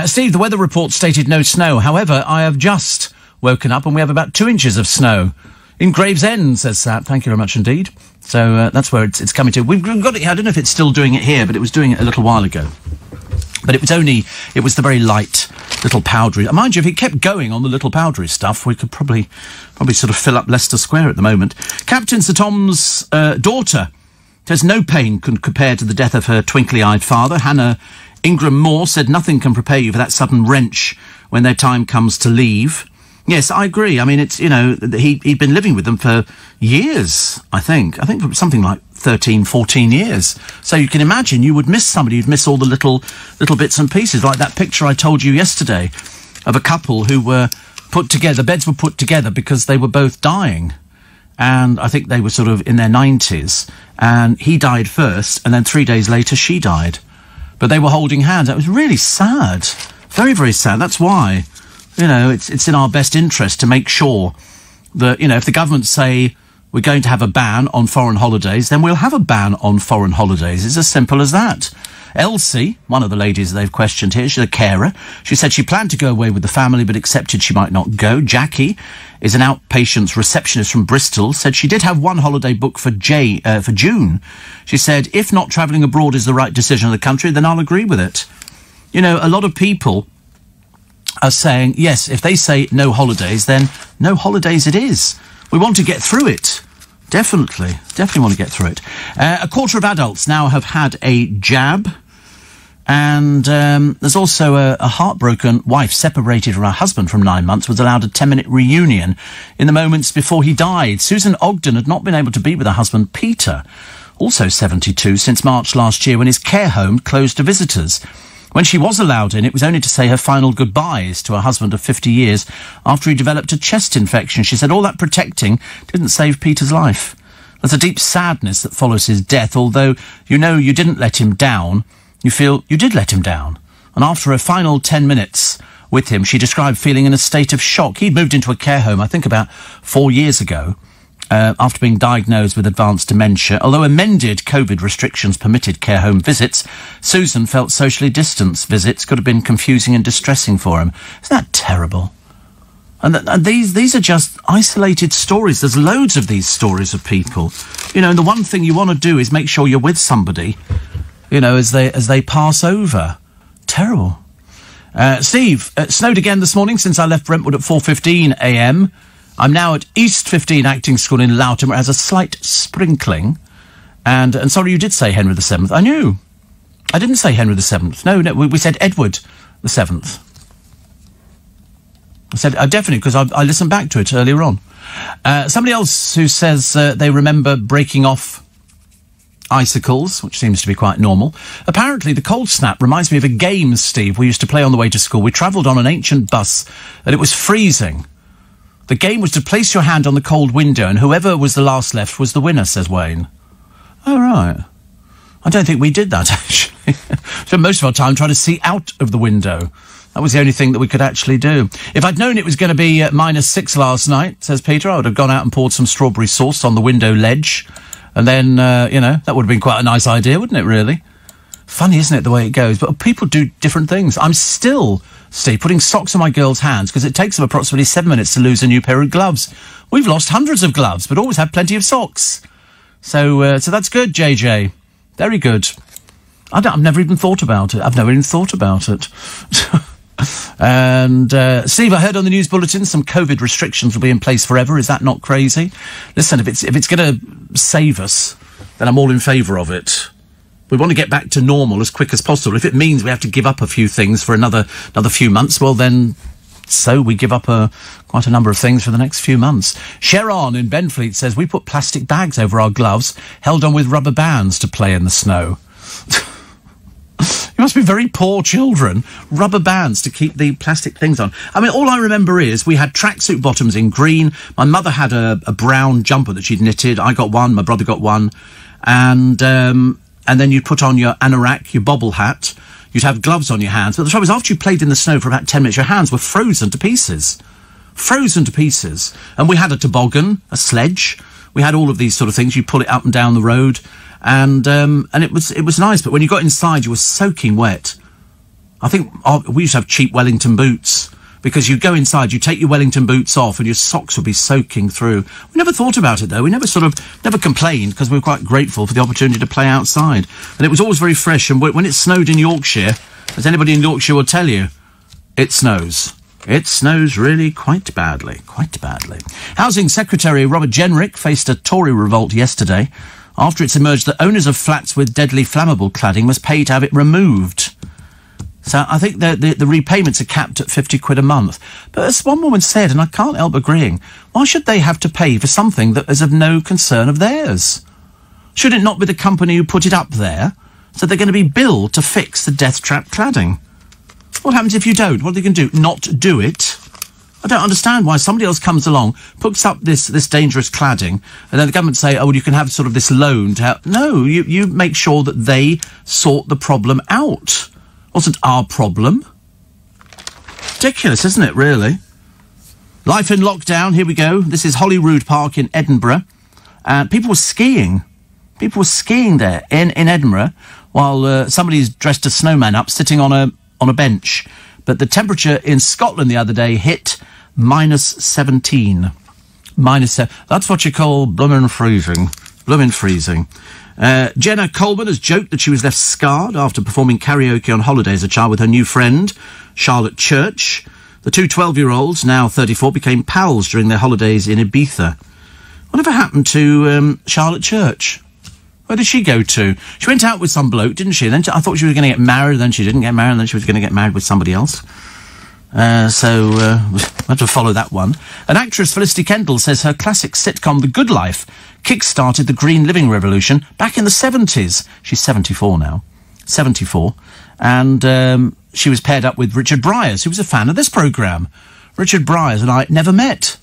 Steve, the weather report stated no snow. However, I have just woken up and we have about 2 inches of snow in Gravesend, says Sat. Thank you very much indeed. So that's where it's coming to. We've got it. I don't know if it's still doing it here, but it was doing it a little while ago. But it was the very light little powdery. Mind you, if it kept going on the little powdery stuff, we could probably sort of fill up Leicester Square at the moment. Captain Sir Tom's daughter says no pain can compare to the death of her twinkly-eyed father. Hannah Ingram Moore said nothing can prepare you for that sudden wrench when their time comes to leave. Yes, I agree. I mean, it's, he'd been living with them for years, I think something like 13, 14 years. So you can imagine you would miss somebody, you'd miss all the little bits and pieces, like that picture I told you yesterday of a couple who were put together, beds were put together because they were both dying. And I think they were sort of in their 90s, and he died first, and then 3 days later she died. But they were holding hands. That was really sad. Very, very sad. That's why, it's in our best interest to make sure that, if the government say we're going to have a ban on foreign holidays, then we'll have a ban on foreign holidays. It's as simple as that. Elsie, one of the ladies they've questioned here, she's a carer. She said she planned to go away with the family but accepted she might not go. Jackie is an outpatients receptionist from Bristol, said she did have one holiday booked for June. She said, if not travelling abroad is the right decision of the country, then I'll agree with it. A lot of people are saying, yes, if they say no holidays, then no holidays it is. We want to get through it. Definitely want to get through it. A quarter of adults now have had a jab. And there's also a heartbroken wife separated from her husband from 9 months was allowed a 10-minute reunion in the moments before he died. Susan Ogden had not been able to be with her husband Peter, also 72, since March last year when his care home closed to visitors. When she was allowed in, it was only to say her final goodbyes to her husband of 50 years after he developed a chest infection. She said all that protecting didn't save Peter's life. There's a deep sadness that follows his death, although you didn't let him down. You feel you did let him down. And after a final 10 minutes with him, she described feeling in a state of shock. He'd moved into a care home, I think about 4 years ago, after being diagnosed with advanced dementia. Although amended COVID restrictions permitted care home visits, Susan felt socially distanced visits could have been confusing and distressing for him. Isn't that terrible? And these are just isolated stories. There's loads of these stories of people. And the one thing you want to do is make sure you're with somebody, as they pass over. Terrible. Steve, it snowed again this morning since I left Brentwood at 4:15 a.m. I'm now at East 15 Acting School in Loughton, where it has a slight sprinkling. And sorry, you did say Henry VII. I knew. I didn't say Henry VII. No, we said Edward VII. I said, definitely, because I listened back to it earlier on. Somebody else who says they remember breaking off icicles, which seems to be quite normal. Apparently, the cold snap reminds me of a game, Steve, we used to play on the way to school. We travelled on an ancient bus, and it was freezing. The game was to place your hand on the cold window, and whoever was the last left was the winner, says Wayne. Oh, right. I don't think we did that, actually. Spent most of our time trying to see out of the window. That was the only thing that we could actually do. If I'd known it was going to be -6 last night, says Peter, I would have gone out and poured some strawberry sauce on the window ledge. And then, that would have been quite a nice idea, wouldn't it, really? Funny, isn't it, the way it goes? But people do different things. I'm still, Steve, putting socks on my girls' hands because it takes them approximately 7 minutes to lose a new pair of gloves. We've lost hundreds of gloves, but always had plenty of socks. So that's good, JJ. Very good. I've never even thought about it. And, Steve, I heard on the news bulletin some COVID restrictions will be in place forever. Is that not crazy? Listen, if it's going to save us, then I'm all in favour of it. We want to get back to normal as quick as possible. If it means we have to give up a few things for another few months, well then, so we give up quite a number of things for the next few months. Sharon in Benfleet says, we put plastic bags over our gloves, held on with rubber bands to play in the snow. You must be very poor children. Rubber bands to keep the plastic things on. I mean, all I remember is we had tracksuit bottoms in green. My mother had a brown jumper that she'd knitted. I got one. My brother got one. And then you'd put on your anorak, your bobble hat. You'd have gloves on your hands. But the trouble is, after you played in the snow for about 10 minutes, your hands were frozen to pieces. Frozen to pieces. And we had a toboggan, a sledge. We had all of these sort of things. You pull it up and down the road. And it was nice, but when you got inside, you were soaking wet. I think we used to have cheap Wellington boots, because you go inside, you take your Wellington boots off, and your socks would be soaking through. We never thought about it, though. We never complained, because we were quite grateful for the opportunity to play outside. And it was always very fresh, and when it snowed in Yorkshire, as anybody in Yorkshire will tell you, it snows. It snows really quite badly, quite badly. Housing Secretary Robert Jenrick faced a Tory revolt yesterday, after it's emerged that owners of flats with deadly flammable cladding must pay to have it removed. So I think the repayments are capped at 50 quid a month. But as one woman said, and I can't help agreeing, why should they have to pay for something that is of no concern of theirs? Should it not be the company who put it up there, so they're going to be billed to fix the death trap cladding? What happens if you don't? What are they going to do? Not do it? I don't understand why somebody else comes along, puts up this dangerous cladding, and then the government say, oh, well, you can have sort of this loan to help. No, you make sure that they sort the problem out. It wasn't our problem. Ridiculous, isn't it, really? Life in lockdown, here we go. This is Holyrood Park in Edinburgh. People were skiing. People were skiing there in Edinburgh, while somebody's dressed a snowman up, sitting on a bench. But the temperature in Scotland the other day hit -17. -7. That's what you call bloomin' freezing. Bloomin' freezing. Jenna Coleman has joked that she was left scarred after performing karaoke on holiday as a child with her new friend, Charlotte Church. The two 12-year-olds, now 34, became pals during their holidays in Ibiza. Whatever happened to Charlotte Church? Where did she go to? She went out with some bloke, didn't she? And then I thought she was going to get married, then she didn't get married, and then she was going to get married with somebody else. So we'll have to follow that one. An actress, Felicity Kendall, says her classic sitcom The Good Life kick-started the green living revolution back in the 70s. She's 74 now. 74. And she was paired up with Richard Bryars, who was a fan of this programme. Richard Bryars and I never met.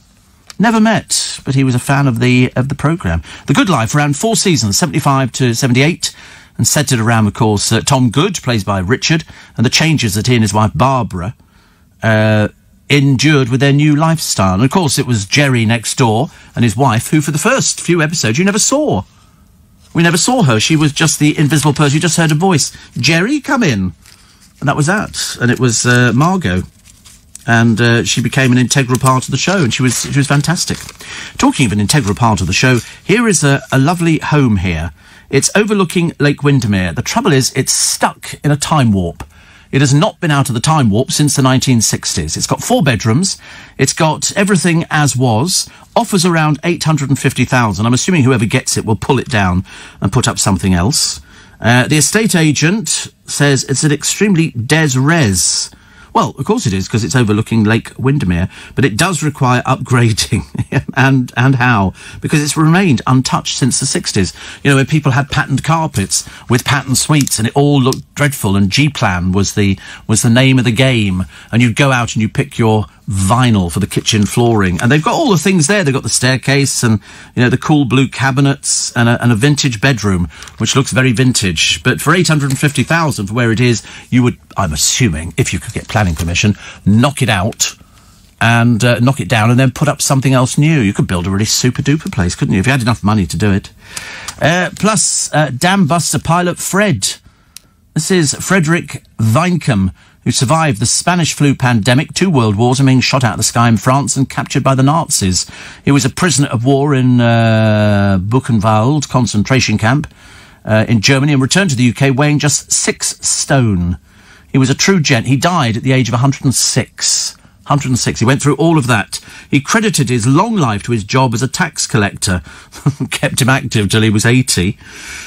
Never met, but he was a fan of the programme. The Good Life ran 4 seasons, 75 to 78, and centred around, of course, Tom Good, played by Richard, and the changes that he and his wife Barbara endured with their new lifestyle. And, of course, it was Jerry next door and his wife, who, for the first few episodes, you never saw. We never saw her. She was just the invisible person. You just heard her voice. Jerry, come in. And that was that. And it was Margot. And she became an integral part of the show, and she was fantastic. Talking of an integral part of the show, here is a lovely home here. It's overlooking Lake Windermere. The trouble is, it's stuck in a time warp. It has not been out of the time warp since the 1960s. It's got 4 bedrooms. It's got everything as was. Offers around 850,000. I'm assuming whoever gets it will pull it down and put up something else. The estate agent says it's an extremely des res. Well, of course it is, because it's overlooking Lake Windermere, but it does require upgrading. and how? Because it's remained untouched since the 60s. You know, where people had patterned carpets with patterned suites, and it all looked dreadful, and G-Plan was the name of the game, and you'd go out and you pick your vinyl for the kitchen flooring, and they've got all the things there. They've got the staircase and, you know, the cool blue cabinets and a vintage bedroom, which looks very vintage. But for 850,000 for where it is, you would, I'm assuming, if you could get planning permission, knock it out and knock it down and then put up something else new. You could build a really super-duper place, couldn't you, if you had enough money to do it? Plus, Dam Buster pilot Fred. This is Frederick Weinkamp, who survived the Spanish flu pandemic, 2 world wars, and being shot out of the sky in France and captured by the Nazis. He was a prisoner of war in Buchenwald concentration camp in Germany and returned to the UK weighing just 6 stone. He was a true gent. He died at the age of 106. 106. He went through all of that. He credited his long life to his job as a tax collector. Kept him active till he was 80.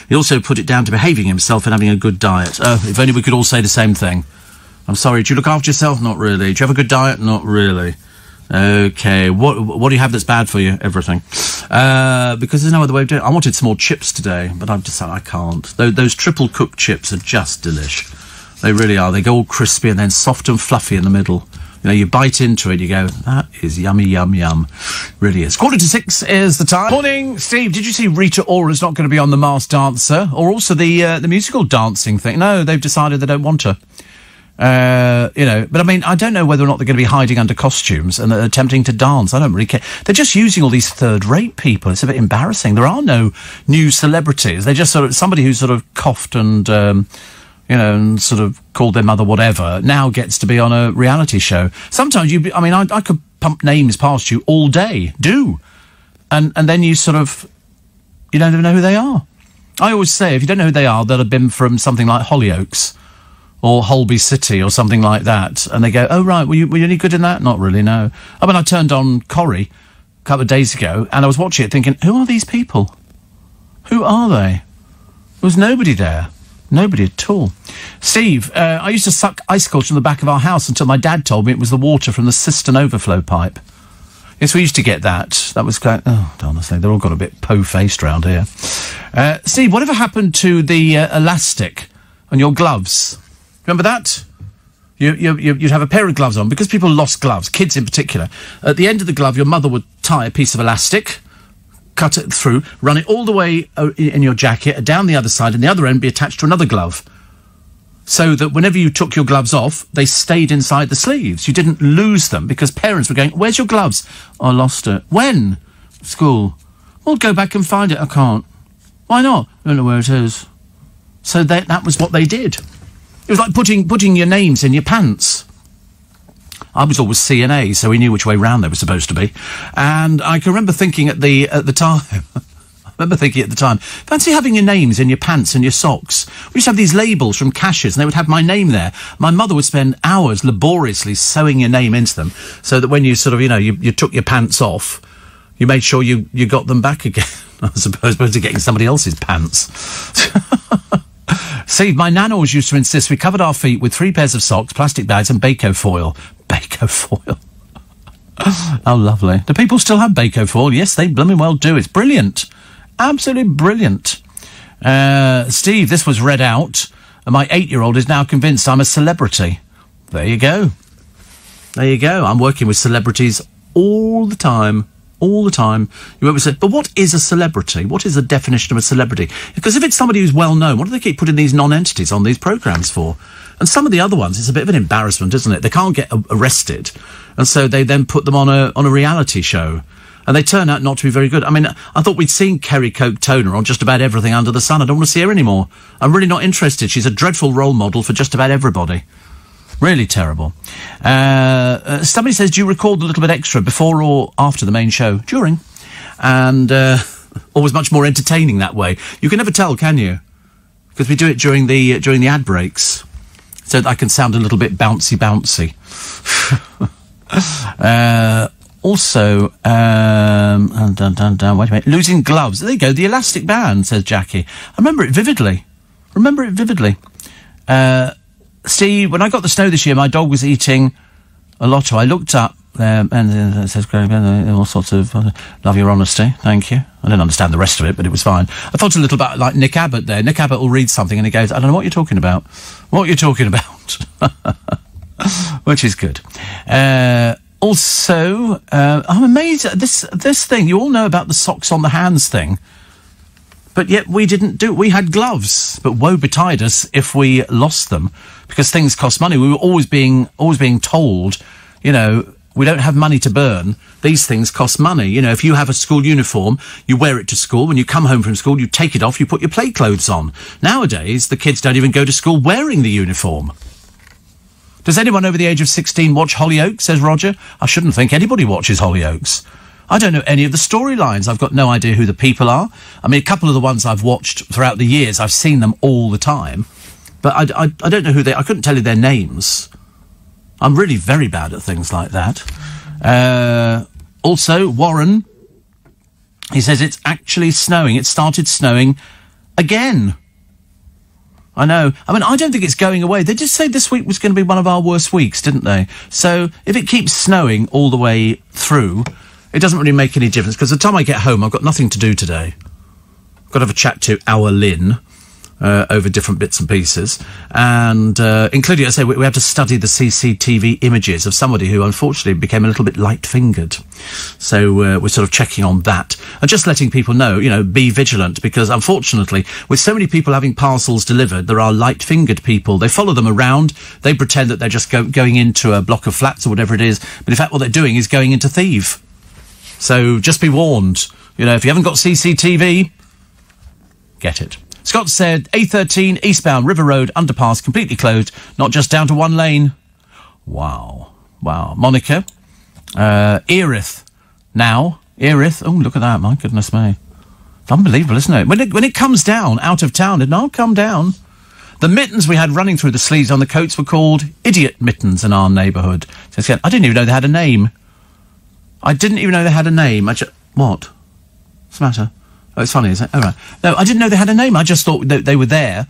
He also put it down to behaving himself and having a good diet. Oh, if only we could all say the same thing. I'm sorry, do you look after yourself? Not really. Do you have a good diet? Not really. Okay, what do you have that's bad for you? Everything. Because there's no other way of doing it. I wanted some more chips today, but I've decided I can't. Those triple cooked chips are just delish. They really are. They go all crispy and then soft and fluffy in the middle. You know, you bite into it, you go, that is yummy, yum, yum. Really is. 5:45 is the time. Morning, Steve. Did you see Rita Ora's not going to be on The Masked Dancer? Or also the musical dancing thing? No, they've decided they don't want her. You know, but I mean, I don't know whether or not they're going to be hiding under costumes and attempting to dance. I don't really care. They're just using all these third-rate people. It's a bit embarrassing. There are no new celebrities. They're just sort of somebody who's sort of coughed and, you know, and sort of called their mother whatever, now gets to be on a reality show. Sometimes I could pump names past you all day. And then you sort of, you don't even know who they are. I always say, if you don't know who they are, they'll have been from something like Hollyoaks or Holby City or something like that. And they go, oh, right, were you any good in that? Not really, no. I mean, I turned on Corrie a couple of days ago and I was watching it thinking, who are these people? Who are they? There was nobody there. Nobody at all. Steve, I used to suck icicles from the back of our house until my dad told me it was the water from the cistern overflow pipe. Yes, we used to get that. That was quite... Oh, honestly, they're all got a bit po-faced round here. Steve, whatever happened to the elastic on your gloves? Remember that? You'd have a pair of gloves on, because people lost gloves, kids in particular. At the end of the glove, your mother would tie a piece of elastic, cut it through, run it all the way in your jacket, down the other side, and the other end be attached to another glove. So that whenever you took your gloves off, they stayed inside the sleeves. You didn't lose them, because parents were going, where's your gloves? Oh, I lost it. When? School. Well, go back and find it. I can't. Why not? I don't know where it is. So that was what they did. It was like putting your names in your pants. I was always C and A, so we knew which way round they were supposed to be. And I can remember thinking at the time, fancy having your names in your pants and your socks. We used to have these labels from cashiers, and they would have my name there. My mother would spend hours laboriously sewing your name into them, so that when you sort of, you know, you took your pants off, you made sure you got them back again. I suppose, opposed to getting somebody else's pants. See, my nan always used to insist we covered our feet with 3 pairs of socks, plastic bags and Bako foil. Bako foil. How lovely. Do people still have Bako foil? Yes, they blooming well do. It's brilliant. Absolutely brilliant. Steve, this was read out, and my 8-year-old is now convinced I'm a celebrity. There you go. There you go. I'm working with celebrities all the time. All the time. You always say, but what is a celebrity? What is the definition of a celebrity? Because if it's somebody who's well known, what do they keep putting these non-entities on these programmes for? And some of the other ones, it's a bit of an embarrassment, isn't it? They can't get arrested, and so they then put them on a reality show, and they turn out not to be very good. I mean, I thought we'd seen Kerry Coke Toner on just about everything under the sun. I don't want to see her anymore. I'm really not interested. She's a dreadful role model for just about everybody. Really terrible. Somebody says, do you record a little bit extra before or after the main show? During. And always much more entertaining that way. You can never tell, can you? Because we do it during the ad breaks, so that I can sound a little bit bouncy. Also, wait a minute. Losing gloves. There you go, the elastic band, says Jackie. I remember it vividly. Steve, when I got the snow this year, my dog was eating a lotto. I looked up, and it says, all sorts of, love your honesty, thank you. I didn't understand the rest of it, but it was fine. I thought a little bit like Nick Abbott there. Nick Abbott will read something and he goes, I don't know what you're talking about. Which is good. Also, I'm amazed at this thing. You all know about the socks on the hands thing. But yet we didn't do it. We had gloves, but woe betide us if we lost them, because things cost money. We were always being told, you know, we don't have money to burn. These things cost money. You know, if you have a school uniform, you wear it to school. When you come home from school, you take it off, you put your play clothes on. Nowadays, the kids don't even go to school wearing the uniform. Does anyone over the age of 16 watch Hollyoaks, says Roger? I shouldn't think anybody watches Hollyoaks. I don't know any of the storylines. I've got no idea who the people are. I mean, a couple of the ones I've watched throughout the years, I've seen them all the time. But I don't know who I couldn't tell you their names. I'm really very bad at things like that. Also, Warren, he says it's actually snowing. It started snowing again. I know. I mean, I don't think it's going away. They did say this week was going to be one of our worst weeks, didn't they? So if it keeps snowing all the way through, it doesn't really make any difference, because the time I get home, I've got nothing to do today. I've got to have a chat to our Lynn over different bits and pieces, and including, I say, we have to study the CCTV images of somebody who unfortunately became a little bit light-fingered. So we're sort of checking on that and just letting people know, you know, be vigilant, because unfortunately, with so many people having parcels delivered, there are light-fingered people. They follow them around. They pretend that they're just going into a block of flats or whatever it is, but in fact what they're doing is going into thief. So just be warned. You know, if you haven't got CCTV, get it. Scott said, A13 eastbound River Road underpass completely closed, not just down to one lane. Wow. Monica, Erith now. Erith, oh, look at that, my goodness me. It's unbelievable, isn't it? When it comes down out of town, it'll come down. The mittens we had running through the sleeves on the coats were called idiot mittens in our neighbourhood. So I didn't even know they had a name. What? What's the matter? Oh, it's funny, isn't it? Oh, right. No, I didn't know they had a name. I just thought they were there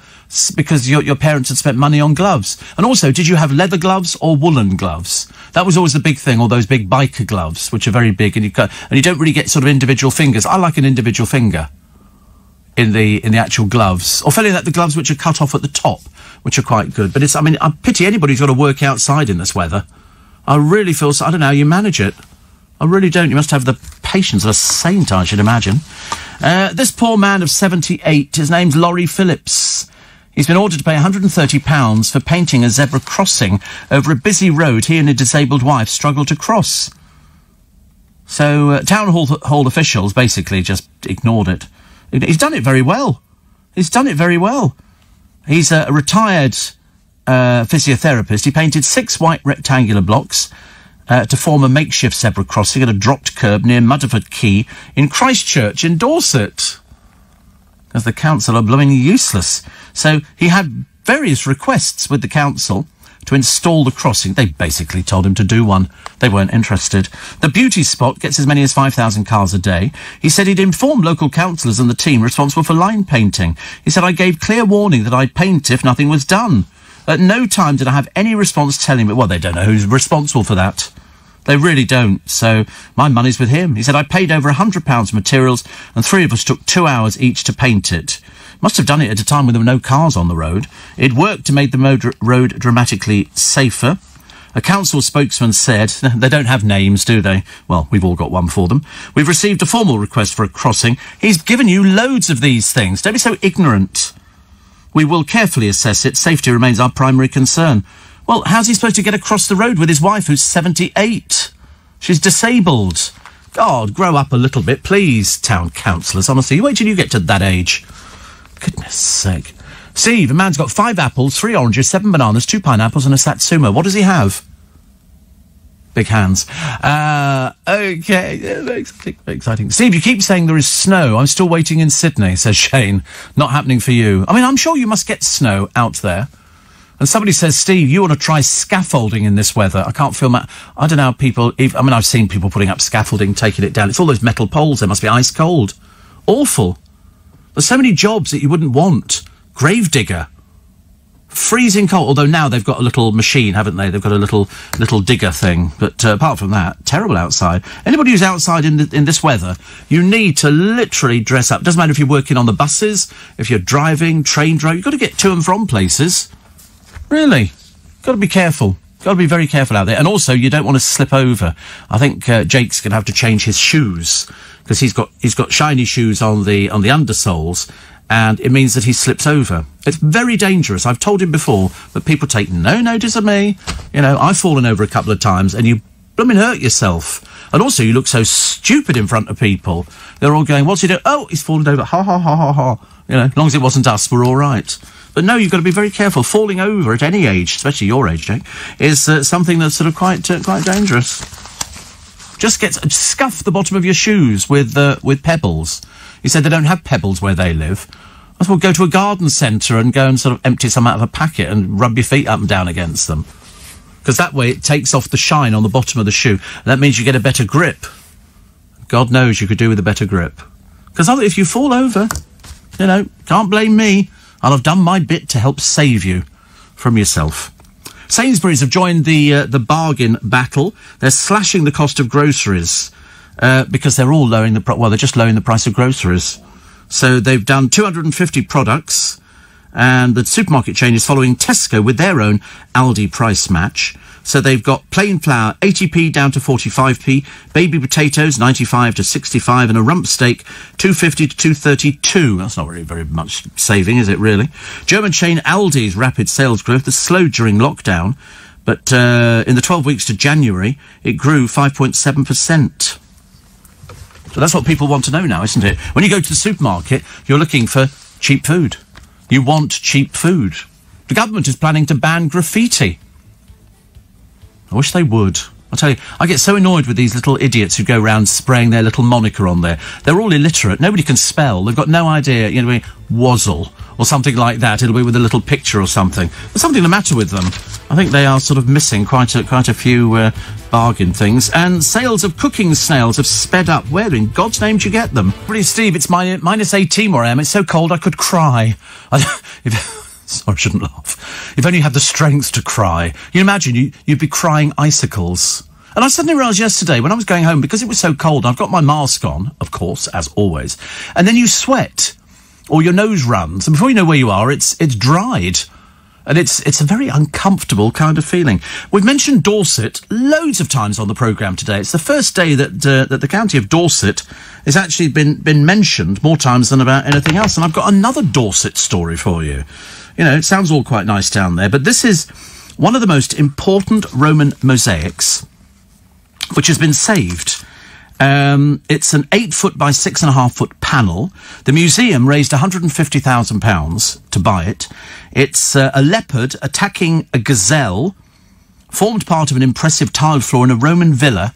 because your parents had spent money on gloves. And also, did you have leather gloves or woolen gloves? That was always the big thing, all those big biker gloves, which are very big, and you don't really get sort of individual fingers. I like an individual finger in the actual gloves. Or failing that, the gloves which are cut off at the top, which are quite good. But I pity anybody who's got to work outside in this weather. I really feel I don't know how you manage it. I really don't. You must have the patience of a saint, I should imagine. This poor man of 78, his name's Laurie Phillips. He's been ordered to pay £130 for painting a zebra crossing over a busy road he and his disabled wife struggled to cross. So town hall officials basically just ignored it. He's done it very well. He's a retired physiotherapist. He painted 6 white rectangular blocks to form a makeshift zebra crossing at a dropped curb near Mudderford Quay in Christchurch in Dorset. Because the council are blooming useless. So he had various requests with the council to install the crossing. They basically told him to do one. They weren't interested. The beauty spot gets as many as 5,000 cars a day. He said he'd informed local councillors and the team responsible for line painting. He said, I gave clear warning that I'd paint if nothing was done. At no time did I have any response telling me, well, they don't know who's responsible for that. They really don't, so my money's with him. He said, I paid over £100 for materials, and 3 of us took 2 hours each to paint it. Must have done it at a time when there were no cars on the road. It worked to make the road dramatically safer. A council spokesman said, they don't have names, do they? Well, we've all got one for them. We've received a formal request for a crossing. He's given you loads of these things. Don't be so ignorant. We will carefully assess it. Safety remains our primary concern. Well, how's he supposed to get across the road with his wife, who's 78? She's disabled. God, grow up a little bit, please, town councillors. Honestly, wait till you get to that age. Goodness sake. Steve, a man's got 5 apples, 3 oranges, 7 bananas, 2 pineapples and a Satsuma. What does he have? Big hands. Okay. Very exciting. Steve, you keep saying there is snow. I'm still waiting in Sydney, says Shane. Not happening for you. I mean, I'm sure you must get snow out there. And somebody says, Steve, you ought to try scaffolding in this weather. I can't feel I don't know how people... I've seen people putting up scaffolding, taking it down. It's all those metal poles. They must be ice cold. Awful. There's so many jobs that you wouldn't want. Gravedigger. Freezing cold. Although now they've got a little machine, haven't they? They've got a little digger thing. But apart from that, terrible outside. Anybody who's outside in this weather, you need to literally dress up. Doesn't matter if you're working on the buses, if you're driving, train driving. You've got to get to and from places. Really. Got to be careful. Got to be very careful out there. And also, you don't want to slip over. I think Jake's going to have to change his shoes because he's got shiny shoes on the undersoles, and it means that he slips over. It's very dangerous. I've told him before, but people take no notice of me. You know, I've fallen over a couple of times, and you blooming hurt yourself. And also, you look so stupid in front of people. They're all going, "What's he doing?" "Oh, he's fallen over." Ha ha ha ha ha. You know, as long as it wasn't us, we're all right. But no, you've got to be very careful. Falling over at any age, especially your age, Jake, is something that's sort of quite dangerous. Just scuff the bottom of your shoes with pebbles. He said they don't have pebbles where they live. I suppose go to a garden centre and go and sort of empty some out of a packet and rub your feet up and down against them. because that way it takes off the shine on the bottom of the shoe. And that means you get a better grip. God knows you could do with a better grip. Because if you fall over, you know, can't blame me. I'll have done my bit to help save you from yourself. Sainsbury's have joined the bargain battle. They're slashing the cost of groceries because they're all lowering they're just lowering the price of groceries. So they've done 250 products, and the supermarket chain is following Tesco with their own Aldi price match. So they've got plain flour 80p down to 45p, baby potatoes 95 to 65, and a rump steak 250 to 232. That's not really very much saving, is it really? German chain Aldi's rapid sales growth has slowed during lockdown, but in the 12 weeks to January, it grew 5.7%. So that's what people want to know now, isn't it? When you go to the supermarket, you're looking for cheap food. You want cheap food. The government is planning to ban graffiti. I wish they would. I tell you, I get so annoyed with these little idiots who go round spraying their little moniker on there. They're all illiterate. Nobody can spell. They've got no idea, you know, Wazzle or something like that. It'll be with a little picture or something. There's something the matter with them. I think they are sort of missing quite a few bargain things. And sales of cooking snails have sped up. Where in God's name do you get them? Really, Steve, it's minus 18 where I am. It's so cold I could cry. Sorry, I shouldn't laugh. If only you had the strength to cry. You imagine you'd be crying icicles. And I suddenly realised yesterday when I was going home, because it was so cold, I've got my mask on, of course, as always, and then you sweat, or your nose runs, and before you know where you are, it's dried. And it's a very uncomfortable kind of feeling. We've mentioned Dorset loads of times on the programme today. It's the first day that the county of Dorset has actually been mentioned more times than about anything else. And I've got another Dorset story for you. You know, it sounds all quite nice down there, but this is one of the most important Roman mosaics which has been saved. It's an 8-foot by 6.5-foot panel. The museum raised £150,000 to buy it. It's a leopard attacking a gazelle, formed part of an impressive tiled floor in a Roman villa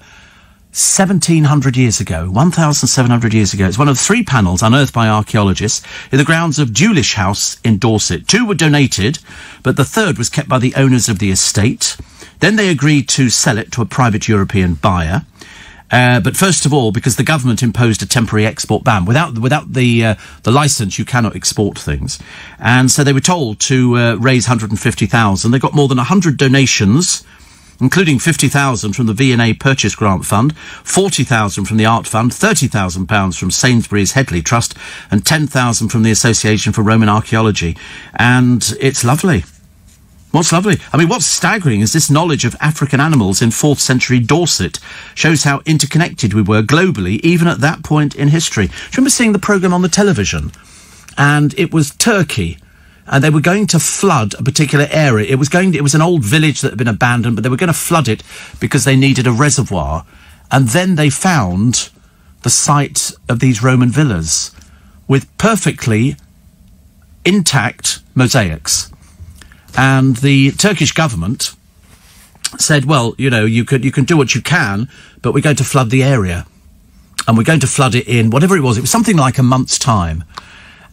1,700 years ago, 1,700 years ago. It's one of 3 panels unearthed by archaeologists in the grounds of Dewlish House in Dorset. 2 were donated, but the 3rd was kept by the owners of the estate. Then they agreed to sell it to a private European buyer. But first of all, because the government imposed a temporary export ban, without the licence, you cannot export things, and so they were told to raise 150,000. They got more than 100 donations, including 50,000 from the V&A Purchase Grant Fund, 40,000 from the Art Fund, £30,000 from Sainsbury's Headley Trust, and 10,000 from the Association for Roman Archaeology. And it's lovely. What's lovely? I mean, what's staggering is this knowledge of African animals in 4th century Dorset shows how interconnected we were globally, even at that point in history. Do you remember seeing the programme on the television? And it was Turkey, and they were going to flood a particular area. It was an old village that had been abandoned, but they were going to flood it because they needed a reservoir. And then they found the site of these Roman villas with perfectly intact mosaics. And the Turkish government said, well, you know, you can do what you can, but we're going to flood the area. And we're going to flood it in, whatever it was something like a month's time.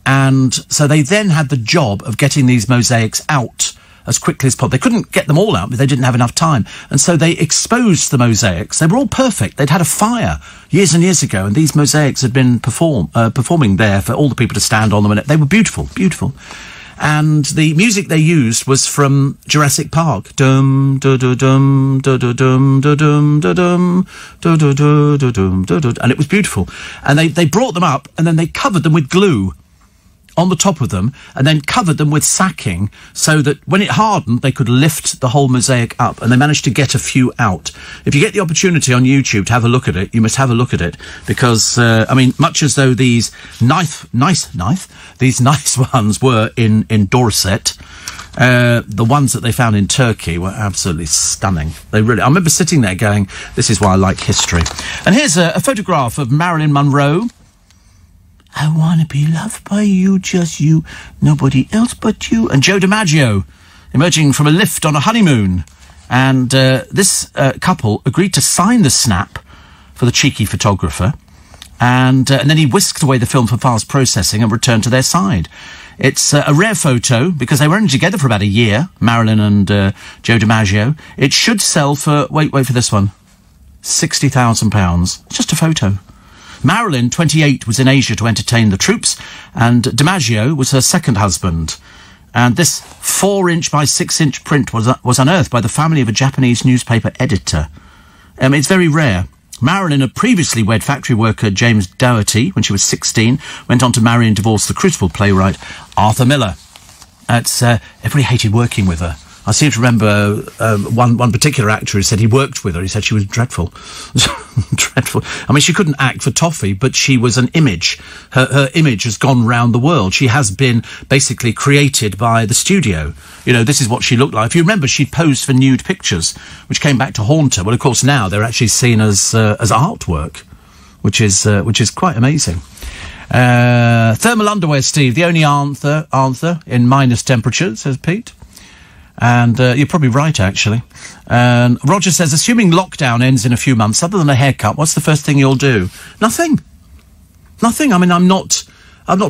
And so they then had the job of getting these mosaics out as quickly as possible. They couldn't get them all out, but they didn't have enough time. And so they exposed the mosaics. They were all perfect. They'd had a fire years and years ago, and these mosaics had been performing there for all the people to stand on them. And they were beautiful, beautiful. And the music they used was from Jurassic Park. Dum da da dum da da dum da dum da dum da da da da dum da da, and it was beautiful. And they brought them up, and then they covered them with glue on the top of them, and then covered them with sacking, so that when it hardened, they could lift the whole mosaic up, and they managed to get a few out. If you get the opportunity on YouTube to have a look at it, you must have a look at it, because, I mean, much as though these nice ones were in Dorset, the ones that they found in Turkey were absolutely stunning. I remember sitting there going, this is why I like history. And here's a photograph of Marilyn Monroe. I want to be loved by you, just you, nobody else but you. And Joe DiMaggio, emerging from a lift on a honeymoon. And this couple agreed to sign the snap for the cheeky photographer. And then he whisked away the film for fast processing and returned to their side. It's a rare photo because they were only together for about a year, Marilyn and Joe DiMaggio. It should sell for, wait for this one, £60,000. It's just a photo. Marilyn, 28, was in Asia to entertain the troops, and DiMaggio was her second husband. And this 4-inch by 6-inch print was unearthed by the family of a Japanese newspaper editor. It's very rare. Marilyn had previously wed factory worker James Dougherty when she was 16, went on to marry and divorce the Crucible playwright Arthur Miller. Everybody hated working with her. I seem to remember one particular actor who said he worked with her. He said she was dreadful. Dreadful. I mean, she couldn't act for toffee, but she was an image. Her image has gone round the world. She has been basically created by the studio. You know, this is what she looked like. If you remember, she'd posed for nude pictures, which came back to haunt her. Well, of course, now they're actually seen as artwork, which is quite amazing. Thermal underwear, Steve, the only answer in minus temperature, says Pete. And you're probably right, actually. Roger says, assuming lockdown ends in a few months, other than a haircut, what's the first thing you'll do? Nothing. I mean, I'm not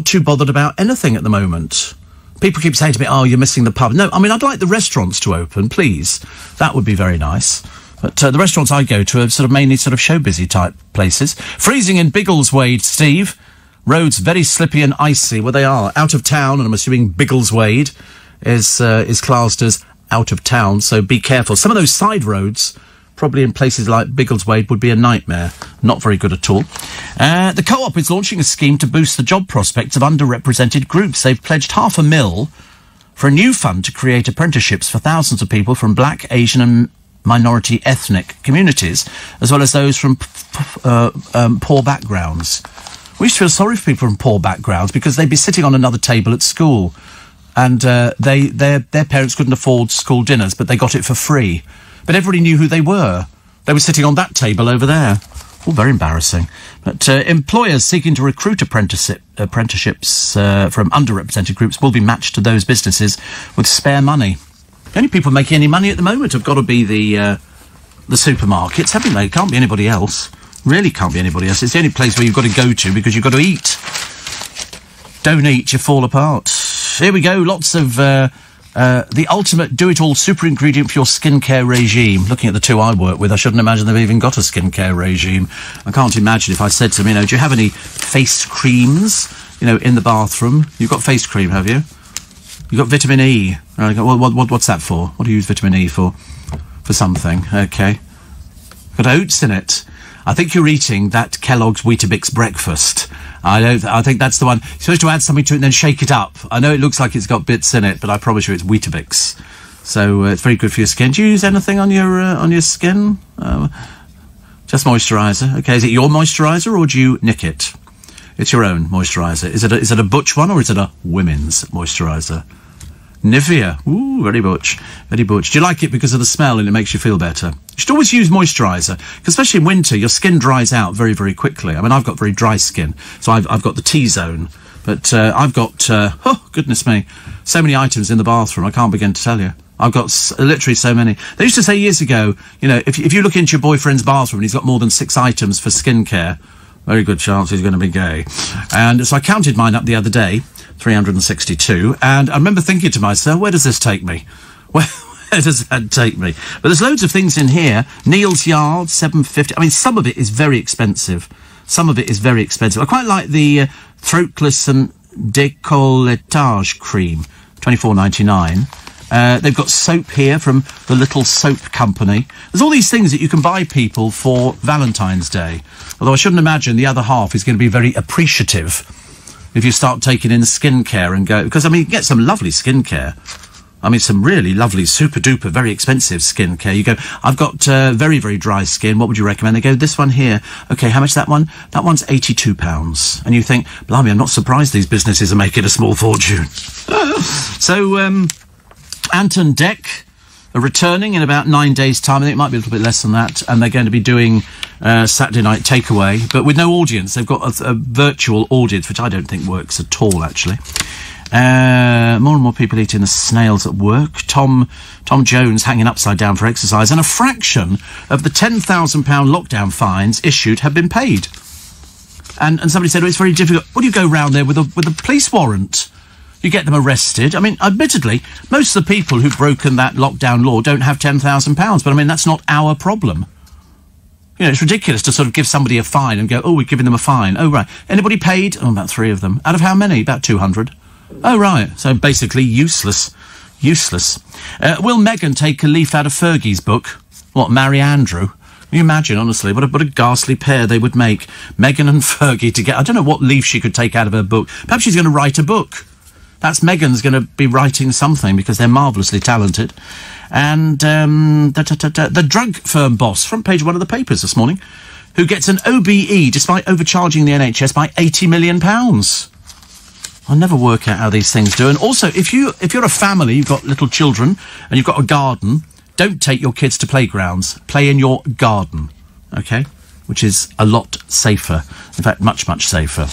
too bothered about anything at the moment. People keep saying to me, oh, you're missing the pub. No, I mean, I'd like the restaurants to open, please. That would be very nice. But the restaurants I go to are sort of mainly sort of show-busy type places. Freezing in Biggleswade, Steve. Roads very slippy and icy. Well, they are. Out of town, and I'm assuming Biggleswade is classed as out of town, so be careful. Some of those side roads, probably in places like Biggleswade, would be a nightmare. Not very good at all. The Co-op is launching a scheme to boost the job prospects of underrepresented groups. They've pledged £500,000 for a new fund to create apprenticeships for thousands of people from black, Asian and minority ethnic communities, as well as those from poor backgrounds. We used to feel sorry for people from poor backgrounds because they'd be sitting on another table at school, and their parents couldn't afford school dinners, but they got it for free. But everybody knew who they were. They were sitting on that table over there. Oh, very embarrassing. But employers seeking to recruit apprenticeships from underrepresented groups will be matched to those businesses with spare money. The only people making any money at the moment have got to be the supermarkets, haven't they? It can't be anybody else. Really can't be anybody else. It's the only place where you've got to go to because you've got to eat. Don't eat, you fall apart. Here we go. Lots of the ultimate do-it-all super ingredient for your skincare regime. Looking at the two I work with, I shouldn't imagine they've even got a skincare regime. I can't imagine if I said to them, do you have any face creams, in the bathroom? You've got face cream, have you? You've got vitamin E. Right, what's that for? What do you use vitamin E for? For something. Okay. Got oats in it. I think you're eating that Kellogg's Weetabix breakfast. I think that's the one. You're supposed to add something to it and then shake it up. I know it looks like it's got bits in it, but I promise you it's Weetabix. So it's very good for your skin. Do you use anything on your skin? Just moisturiser. Okay, is it your moisturiser or do you nick it? It's your own moisturiser. Is it a butch one or is it a women's moisturiser? Nivea. Ooh, very butch. Very butch. Do you like it because of the smell and it makes you feel better? You should always use moisturiser, because especially in winter, your skin dries out very, very quickly. I mean, I've got very dry skin, so I've got the T-zone. But I've got, oh, goodness me, so many items in the bathroom, I can't begin to tell you. I've got literally so many. They used to say years ago, if you look into your boyfriend's bathroom and he's got more than 6 items for skincare, very good chance he's going to be gay. And so I counted mine up the other day, 362, and I remember thinking to myself, where does this take me? Where does that take me? But there's loads of things in here. Neil's Yard, $7.50. I mean, some of it is very expensive. I quite like the Throatless and Décolletage cream, $24.99. They've got soap here from the Little Soap Company. There's all these things that you can buy people for Valentine's Day. Although I shouldn't imagine the other half is going to be very appreciative if you start taking in skincare and go... Because, I mean, you get some lovely skincare. I mean, some really lovely, super-duper, very expensive skincare. You go, I've got very, very dry skin. What would you recommend? They go, this one here. OK, how much is that one? That one's £82. And you think, blimey, I'm not surprised these businesses are making a small fortune. So, Anton Deck are returning in about 9 days' time. I think it might be a little bit less than that. And they're going to be doing Saturday night takeaway, but with no audience. They've got a virtual audience, which I don't think works at all, actually. More and more people eating the snails at work. Tom Jones hanging upside down for exercise. And a fraction of the £10,000 lockdown fines issued have been paid. And somebody said, it's very difficult. What do you go round there with a police warrant? You get them arrested. I mean, admittedly, most of the people who've broken that lockdown law don't have £10,000, but I mean, that's not our problem. You know, it's ridiculous to sort of give somebody a fine and go, oh, we're giving them a fine. Oh, right. Anybody paid? Oh, about 3 of them. Out of how many? About 200. Oh, right. So basically useless. Useless. Will Meghan take a leaf out of Fergie's book? What, marry Andrew? Can you imagine, honestly, what a ghastly pair they would make. Meghan and Fergie together. I don't know what leaf she could take out of her book. Perhaps she's going to write a book. That's Meghan's going to be writing something because they're marvellously talented. And the drug firm boss, front page of one of the papers this morning, who gets an OBE despite overcharging the NHS by £80 million. I'll never work out how these things do. And also, if you're a family, you've got little children, and you've got a garden, don't take your kids to playgrounds. Play in your garden, OK? Which is a lot safer. In fact, much, much safer.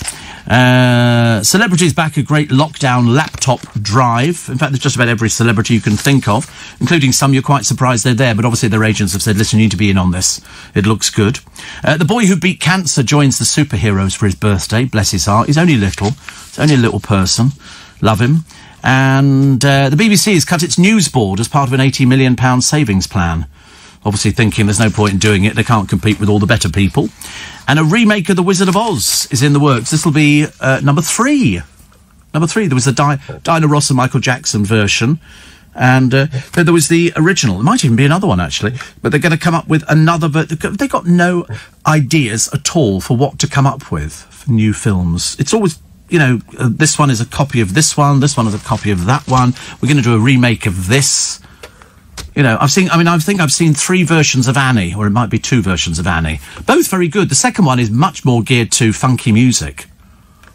Celebrities back a great lockdown laptop drive. In fact, there's just about every celebrity you can think of, including some you're quite surprised they're there, but obviously their agents have said, listen, you need to be in on this. It looks good. The boy who beat cancer joins the superheroes for his birthday. Bless his heart. He's only little. He's only a little person. Love him. And the BBC has cut its news board as part of an £80 million savings plan. Obviously thinking there's no point in doing it. They can't compete with all the better people. And a remake of The Wizard of Oz is in the works. This will be number 3. Number 3. There was the Diana Ross and Michael Jackson version. And there was the original. There might even be another one, actually. But they're going to come up with another... They've got no ideas at all for what to come up with for new films. It's always... You know, this one is a copy of this one is a copy of that one. We're going to do a remake of this. You know, I think I've seen 3 versions of Annie, or it might be 2 versions of Annie. Both very good. The second one is much more geared to funky music.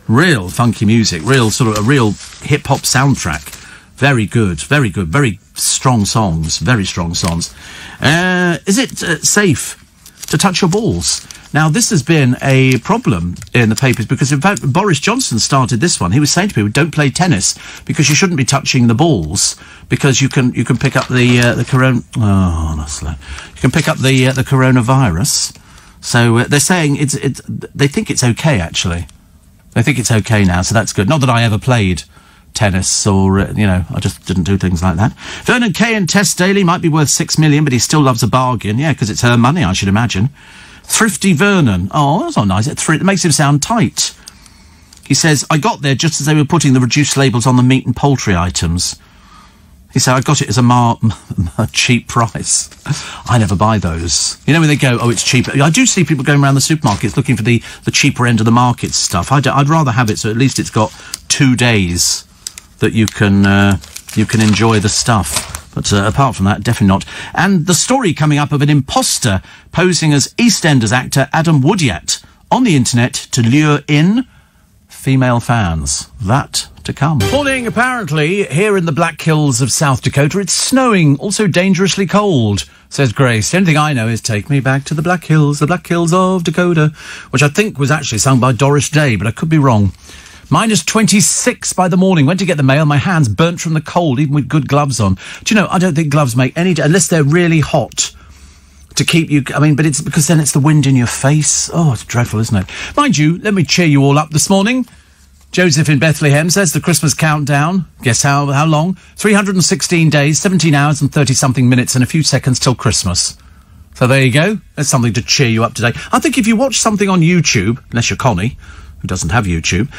Real funky music. Real hip-hop soundtrack. Very good. Very good. Very strong songs. Very strong songs. Is it safe to touch your balls? Now, this has been a problem in the papers because, in fact, Boris Johnson started this one. He was saying to people, don't play tennis because you shouldn't be touching the balls because you can pick up the corona... Oh, honestly. You can pick up the coronavirus. So they're saying they think it's okay, actually. They think it's okay now, so that's good. Not that I ever played tennis or, I just didn't do things like that. Vernon Kay and Tess Daly might be worth $6 million, but he still loves a bargain. Yeah, because it's her money, I should imagine. Thrifty Vernon. Oh, that's not nice. It makes him sound tight. He says, I got there just as they were putting the reduced labels on the meat and poultry items. He said, I got it as a cheap price. I never buy those. You know, when they go, oh, it's cheap. I do see people going around the supermarkets looking for the cheaper end of the market stuff. I'd rather have it so at least it's got 2 days that you can enjoy the stuff. But apart from that, definitely not. And the story coming up of an imposter posing as EastEnders actor Adam Woodyat on the internet to lure in female fans. That to come. Morning, apparently, here in the Black Hills of South Dakota, it's snowing, also dangerously cold, says Grace. The only thing I know is take me back to the Black Hills of Dakota, which I think was actually sung by Doris Day, but I could be wrong. Minus 26 by the morning. Went to get the mail. My hands burnt from the cold, even with good gloves on. Do you know, I don't think gloves make any... Unless they're really hot to keep you... but it's because then it's the wind in your face. Oh, it's dreadful, isn't it? Mind you, let me cheer you all up this morning. Joseph in Bethlehem says the Christmas countdown. Guess how long? 316 days, 17 hours and 30-something minutes and a few seconds till Christmas. So there you go. There's something to cheer you up today. I think if you watch something on YouTube, unless you're Connie... who doesn't have YouTube,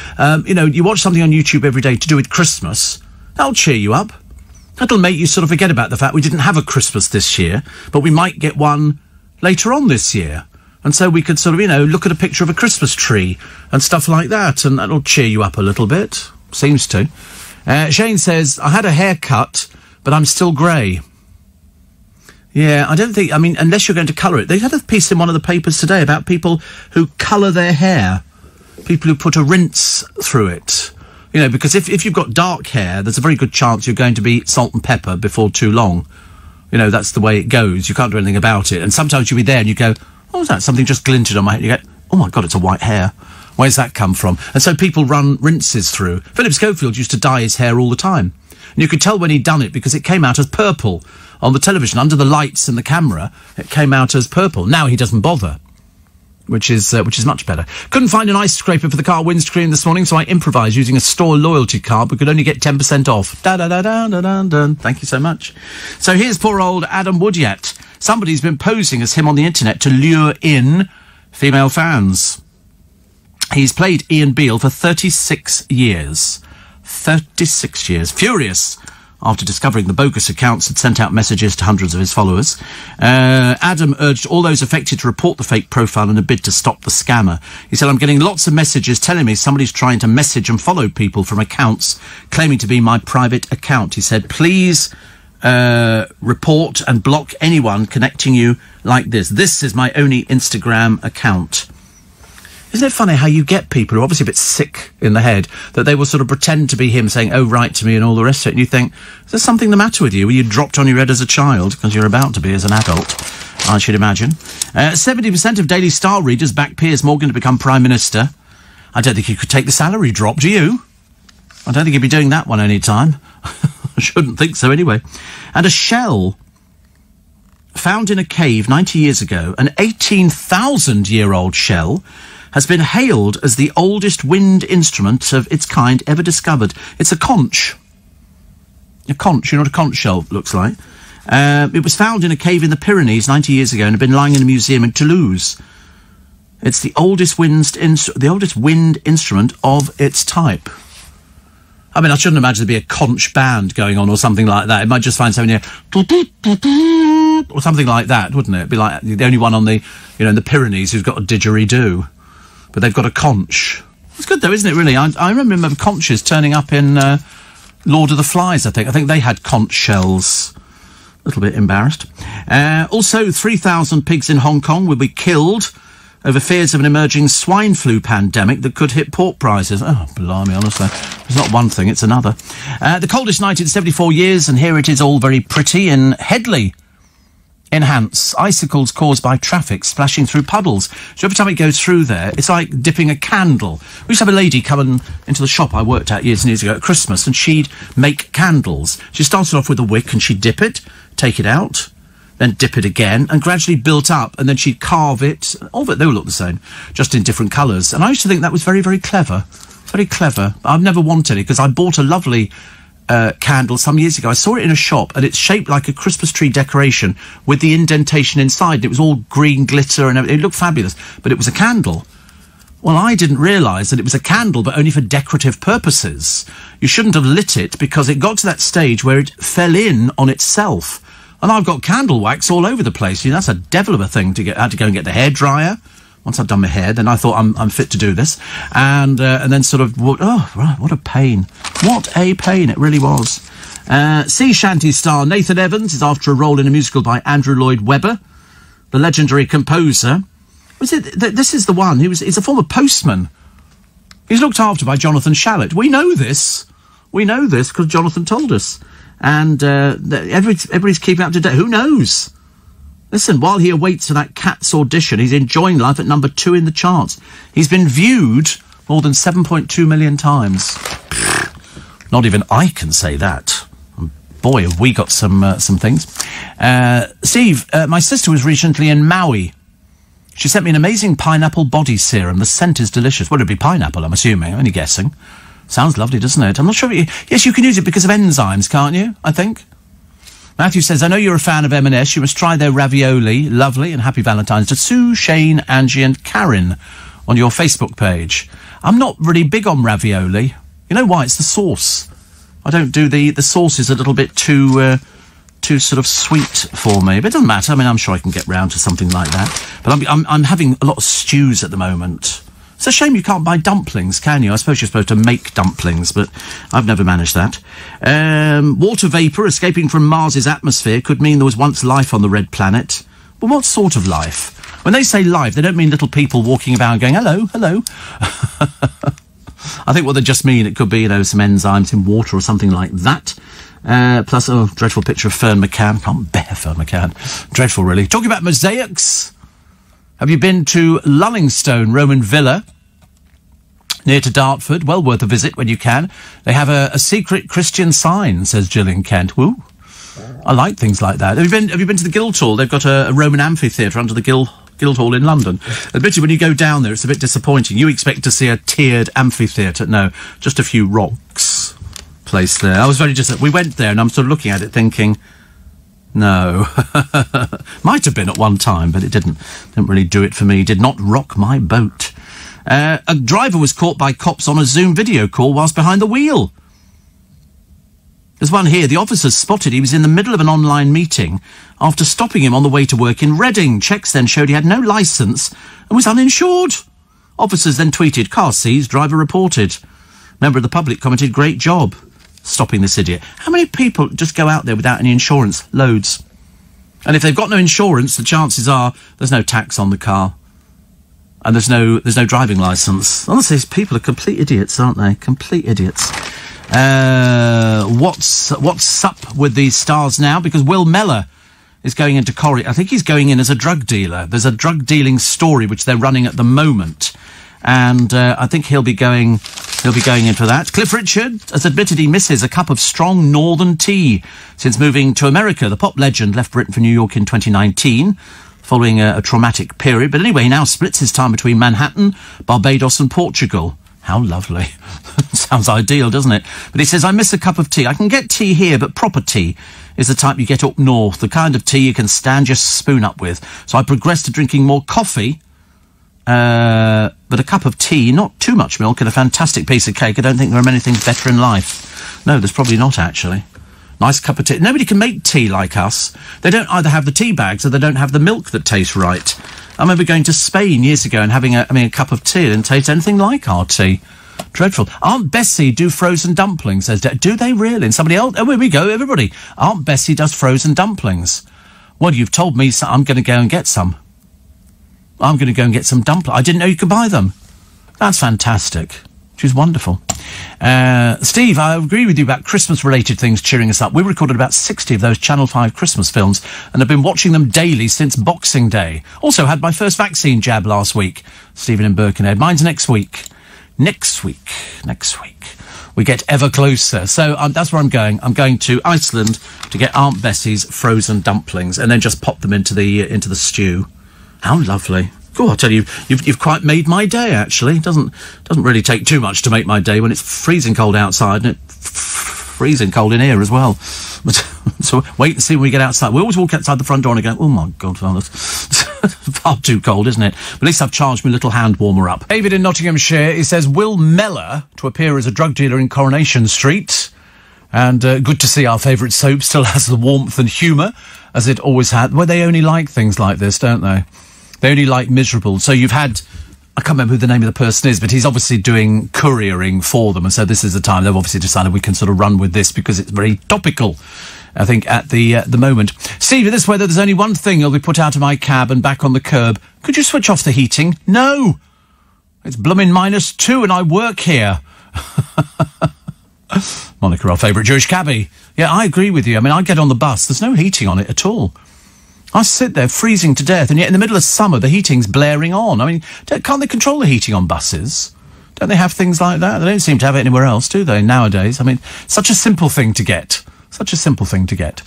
you watch something on YouTube every day to do with Christmas, that'll cheer you up. That'll make you sort of forget about the fact we didn't have a Christmas this year, but we might get one later on this year. And so we could sort of, look at a picture of a Christmas tree and stuff like that, and that'll cheer you up a little bit. Seems to. Shane says, I had a haircut, but I'm still grey. Yeah, I don't think, unless you're going to colour it. They had a piece in one of the papers today about people who colour their hair. People who put a rinse through it. Because if you've got dark hair, there's a very good chance you're going to be salt and pepper before too long. That's the way it goes. You can't do anything about it. And sometimes you'll be there and you go, oh, is that something just glinted on my head? You go, oh my God, it's a white hair. Where's that come from? And so people run rinses through. Philip Schofield used to dye his hair all the time. And you could tell when he'd done it because it came out as purple on the television. Under the lights and the camera, it came out as purple. Now he doesn't bother. which is much better. Couldn't find an ice scraper for the car windscreen this morning, so I improvised using a store loyalty card, but could only get 10% off. Da-da-da-da-da-da-da. Thank you so much. So here's poor old Adam Woodyett. Somebody's been posing as him on the internet to lure in female fans. He's played Ian Beale for 36 years. 36 years. Furious after discovering the bogus accounts had sent out messages to hundreds of his followers. Adam urged all those affected to report the fake profile in a bid to stop the scammer. He said, I'm getting lots of messages telling me somebody's trying to message and follow people from accounts claiming to be my private account. He said, please report and block anyone connecting you like this. This is my only Instagram account. Isn't it funny how you get people who are obviously a bit sick in the head, that they will sort of pretend to be him saying, oh, write to me and all the rest of it, and you think, is there something the matter with you? Were you dropped on your head as a child? Because you're about to be as an adult, I should imagine. 70% of Daily Star readers back Piers Morgan to become Prime Minister. I don't think he could take the salary drop, do you? I don't think he'd be doing that one any time. I shouldn't think so anyway. And a shell found in a cave 90 years ago, an 18,000-year-old shell, has been hailed as the oldest wind instrument of its kind ever discovered. It's a conch. A conch, you know what a conch shell looks like? It was found in a cave in the Pyrenees 90 years ago and had been lying in a museum in Toulouse. It's the oldest wind instrument of its type. I mean, I shouldn't imagine there'd be a conch band going on or something like that. It might just find something here, or something like that, wouldn't it? It'd be like the only one on the, in the Pyrenees who's got a didgeridoo. But they've got a conch. It's good, though, isn't it, really? I remember conches turning up in Lord of the Flies, I think. I think they had conch shells. A little bit embarrassed. Also, 3,000 pigs in Hong Kong will be killed over fears of an emerging swine flu pandemic that could hit pork prices. Oh, blimey, honestly. It's not one thing, it's another. The coldest night in 74 years, and here it is all very pretty in Headley. In Hants, icicles caused by traffic splashing through puddles. So every time it goes through there, it's like dipping a candle. We used to have a lady come into the shop I worked at years and years ago at Christmas, and she'd make candles. She started off with a wick and she'd dip it, take it out, then dip it again, and gradually built up, and then she'd carve it. All of it, they all look the same, just in different colours. And I used to think that was very, very clever. Very clever. I've never wanted it, because I bought a lovely candle some years ago. I saw it in a shop, and it's shaped like a Christmas tree decoration with the indentation inside. And it was all green glitter and everything. It looked fabulous, but it was a candle. Well, I didn't realise that it was a candle, but only for decorative purposes. You shouldn't have lit it, because it got to that stage where it fell in on itself. And I've got candle wax all over the place. That's a devil of a thing to get. I had to go and get the hairdryer. Once I'd done my hair, then I thought I'm fit to do this, and then sort of what a pain! What a pain it really was. Sea shanty star Nathan Evans is after a role in a musical by Andrew Lloyd Webber, the legendary composer. This is the one. He's a former postman. He's looked after by Jonathan Shalit. We know this because Jonathan told us, and everybody's keeping up to date. Who knows? Listen, while he awaits for that Cats audition, he's enjoying life at number 2 in the charts. He's been viewed more than 7.2 million times. Not even I can say that. Boy, have we got some things. Steve, my sister was recently in Maui. She sent me an amazing pineapple body serum. The scent is delicious. Well, it'd be pineapple, I'm assuming. I'm only guessing. Sounds lovely, doesn't it? I'm not sure. Yes, you can use it because of enzymes, can't you? I think. Matthew says, I know you're a fan of M&S. You must try their ravioli. Lovely, and happy Valentine's to Sue, Shane, Angie and Karen on your Facebook page. I'm not really big on ravioli. You know why? It's the sauce. I don't do the sauce is a little bit too sort of sweet for me. But it doesn't matter. I mean, I'm sure I can get round to something like that. But I'm having a lot of stews at the moment. It's a shame you can't buy dumplings, can you? I suppose you're supposed to make dumplings, but I've never managed that. Water vapour escaping from Mars's atmosphere could mean there was once life on the red planet. Well, what sort of life? When they say life, they don't mean little people walking about going, hello, hello. I think what they just mean, it could be, some enzymes in water or something like that. Plus, dreadful picture of Fern McCann. Can't bear Fern McCann. Dreadful, really. Talking about mosaics. Have you been to Lullingstone Roman Villa, near to Dartford? Well worth a visit when you can. They have a secret Christian sign, says Gillian Kent. Woo! I like things like that. Have you been to the Guildhall? They've got a Roman amphitheatre under the Guildhall in London. Admittedly, when you go down there, it's a bit disappointing. You expect to see a tiered amphitheatre. No, just a few rocks placed there. I was very we went there and I'm sort of looking at it thinking, no. Might have been at one time, but it didn't really do it for me. Did not rock my boat. A driver was caught by cops on a Zoom video call whilst behind the wheel. There's one here. The officers spotted he was in the middle of an online meeting after stopping him on the way to work in Reading. Checks then showed he had no licence and was uninsured. Officers then tweeted, "Car seized, driver reported." Member of the public commented, "Great job stopping this idiot." How many people just go out there without any insurance? Loads. And if they've got no insurance, the chances are there's no tax on the car. And there's no driving licence. Honestly, these people are complete idiots, aren't they? Complete idiots. What's up with these stars now? Because Will Mellor is going into Corrie. I think he's going in as a drug dealer. There's a drug dealing story which they're running at the moment, and I think he'll be going in for that. Cliff Richard has admitted he misses a cup of strong northern tea since moving to America. The pop legend left Britain for New York in 2019. Following a traumatic period. But anyway, he now splits his time between Manhattan, Barbados and Portugal. How lovely. Sounds ideal, doesn't it? But he says, "I miss a cup of tea. I can get tea here, but proper tea is the type you get up north, the kind of tea you can stand your spoon up with. So I progressed to drinking more coffee, but a cup of tea, not too much milk, and a fantastic piece of cake. I don't think there are many things better in life." No, there's probably not, actually. Nice cup of tea. Nobody can make tea like us. They don't either have the tea bags or they don't have the milk that tastes right. I remember going to Spain years ago and having a cup of tea. It didn't taste anything like our tea. Dreadful. Aunt Bessie do frozen dumplings, says Dad. Do they really? And somebody else... Oh, here we go, everybody. Aunt Bessie does frozen dumplings. Well, you've told me so I'm going to go and get some. I'm going to go and get some dumplings. I didn't know you could buy them. That's fantastic. She's wonderful. Steve, I agree with you about Christmas-related things cheering us up. We recorded about 60 of those Channel 5 Christmas films and have been watching them daily since Boxing Day. Also had my first vaccine jab last week. Stephen in Birkenhead. Mine's next week. Next week. We get ever closer. So that's where I'm going. I'm going to Iceland to get Aunt Bessie's frozen dumplings and then just pop them into the stew. How lovely. Oh, I'll tell you, you've quite made my day, actually. It doesn't really take too much to make my day when it's freezing cold outside and it's freezing cold in here as well. But, so wait and see when we get outside. We always walk outside the front door and go, "Oh my God, that's far too cold, isn't it?" But at least I've charged my little hand warmer up. David in Nottinghamshire, he says, "Will Mellor to appear as a drug dealer in Coronation Street. And good to see our favourite soap still has the warmth and humour, as it always had." Well, they only like things like this, don't they? They only like miserable. So you've had... I can't remember who the name of the person is, but he's obviously doing couriering for them. And so this is the time they've obviously decided we can sort of run with this because it's very topical, I think, at the moment. Steve, in this weather, there's only one thing. I'll be put out of my cab and back on the curb. Could you switch off the heating? No! It's blooming -2 and I work here. Monica, our favourite Jewish cabbie. Yeah, I agree with you. I mean, I get on the bus. There's no heating on it at all. I sit there freezing to death, and yet in the middle of summer, the heating's blaring on. I mean, can't they control the heating on buses? Don't they have things like that? They don't seem to have it anywhere else, do they, nowadays? I mean, such a simple thing to get. Such a simple thing to get.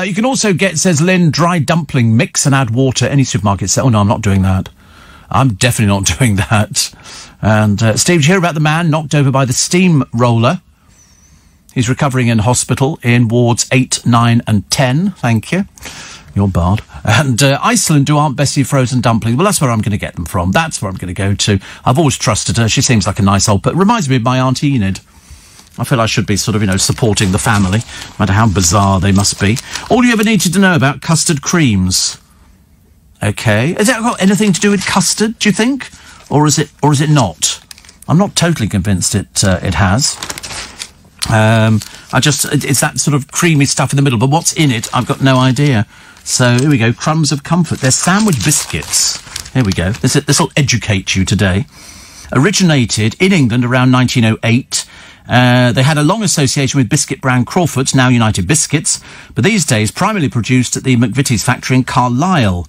You can also get, says Lynn, dry dumpling mix and add water. Any supermarket says, "Oh, no, I'm not doing that. I'm definitely not doing that." And, Steve, did you hear about the man knocked over by the steamroller? He's recovering in hospital in wards 8, 9 and 10. Thank you. You're barred. And Iceland do Aunt Bessie frozen dumplings. Well, that's where I'm going to get them from. That's where I'm going to go to. I've always trusted her. She seems like a nice old... But it reminds me of my Aunt Enid. I feel I should be sort of, supporting the family, no matter how bizarre they must be. All you ever needed to know about custard creams. Okay. Has that got anything to do with custard, do you think? Or is it not? I'm not totally convinced it has. It's that sort of creamy stuff in the middle, but what's in it, I've got no idea. So, here we go, crumbs of comfort. They're sandwich biscuits. Here we go. This'll educate you today. Originated in England around 1908. They had a long association with biscuit brand Crawford's, now United Biscuits, but these days primarily produced at the McVitie's factory in Carlisle.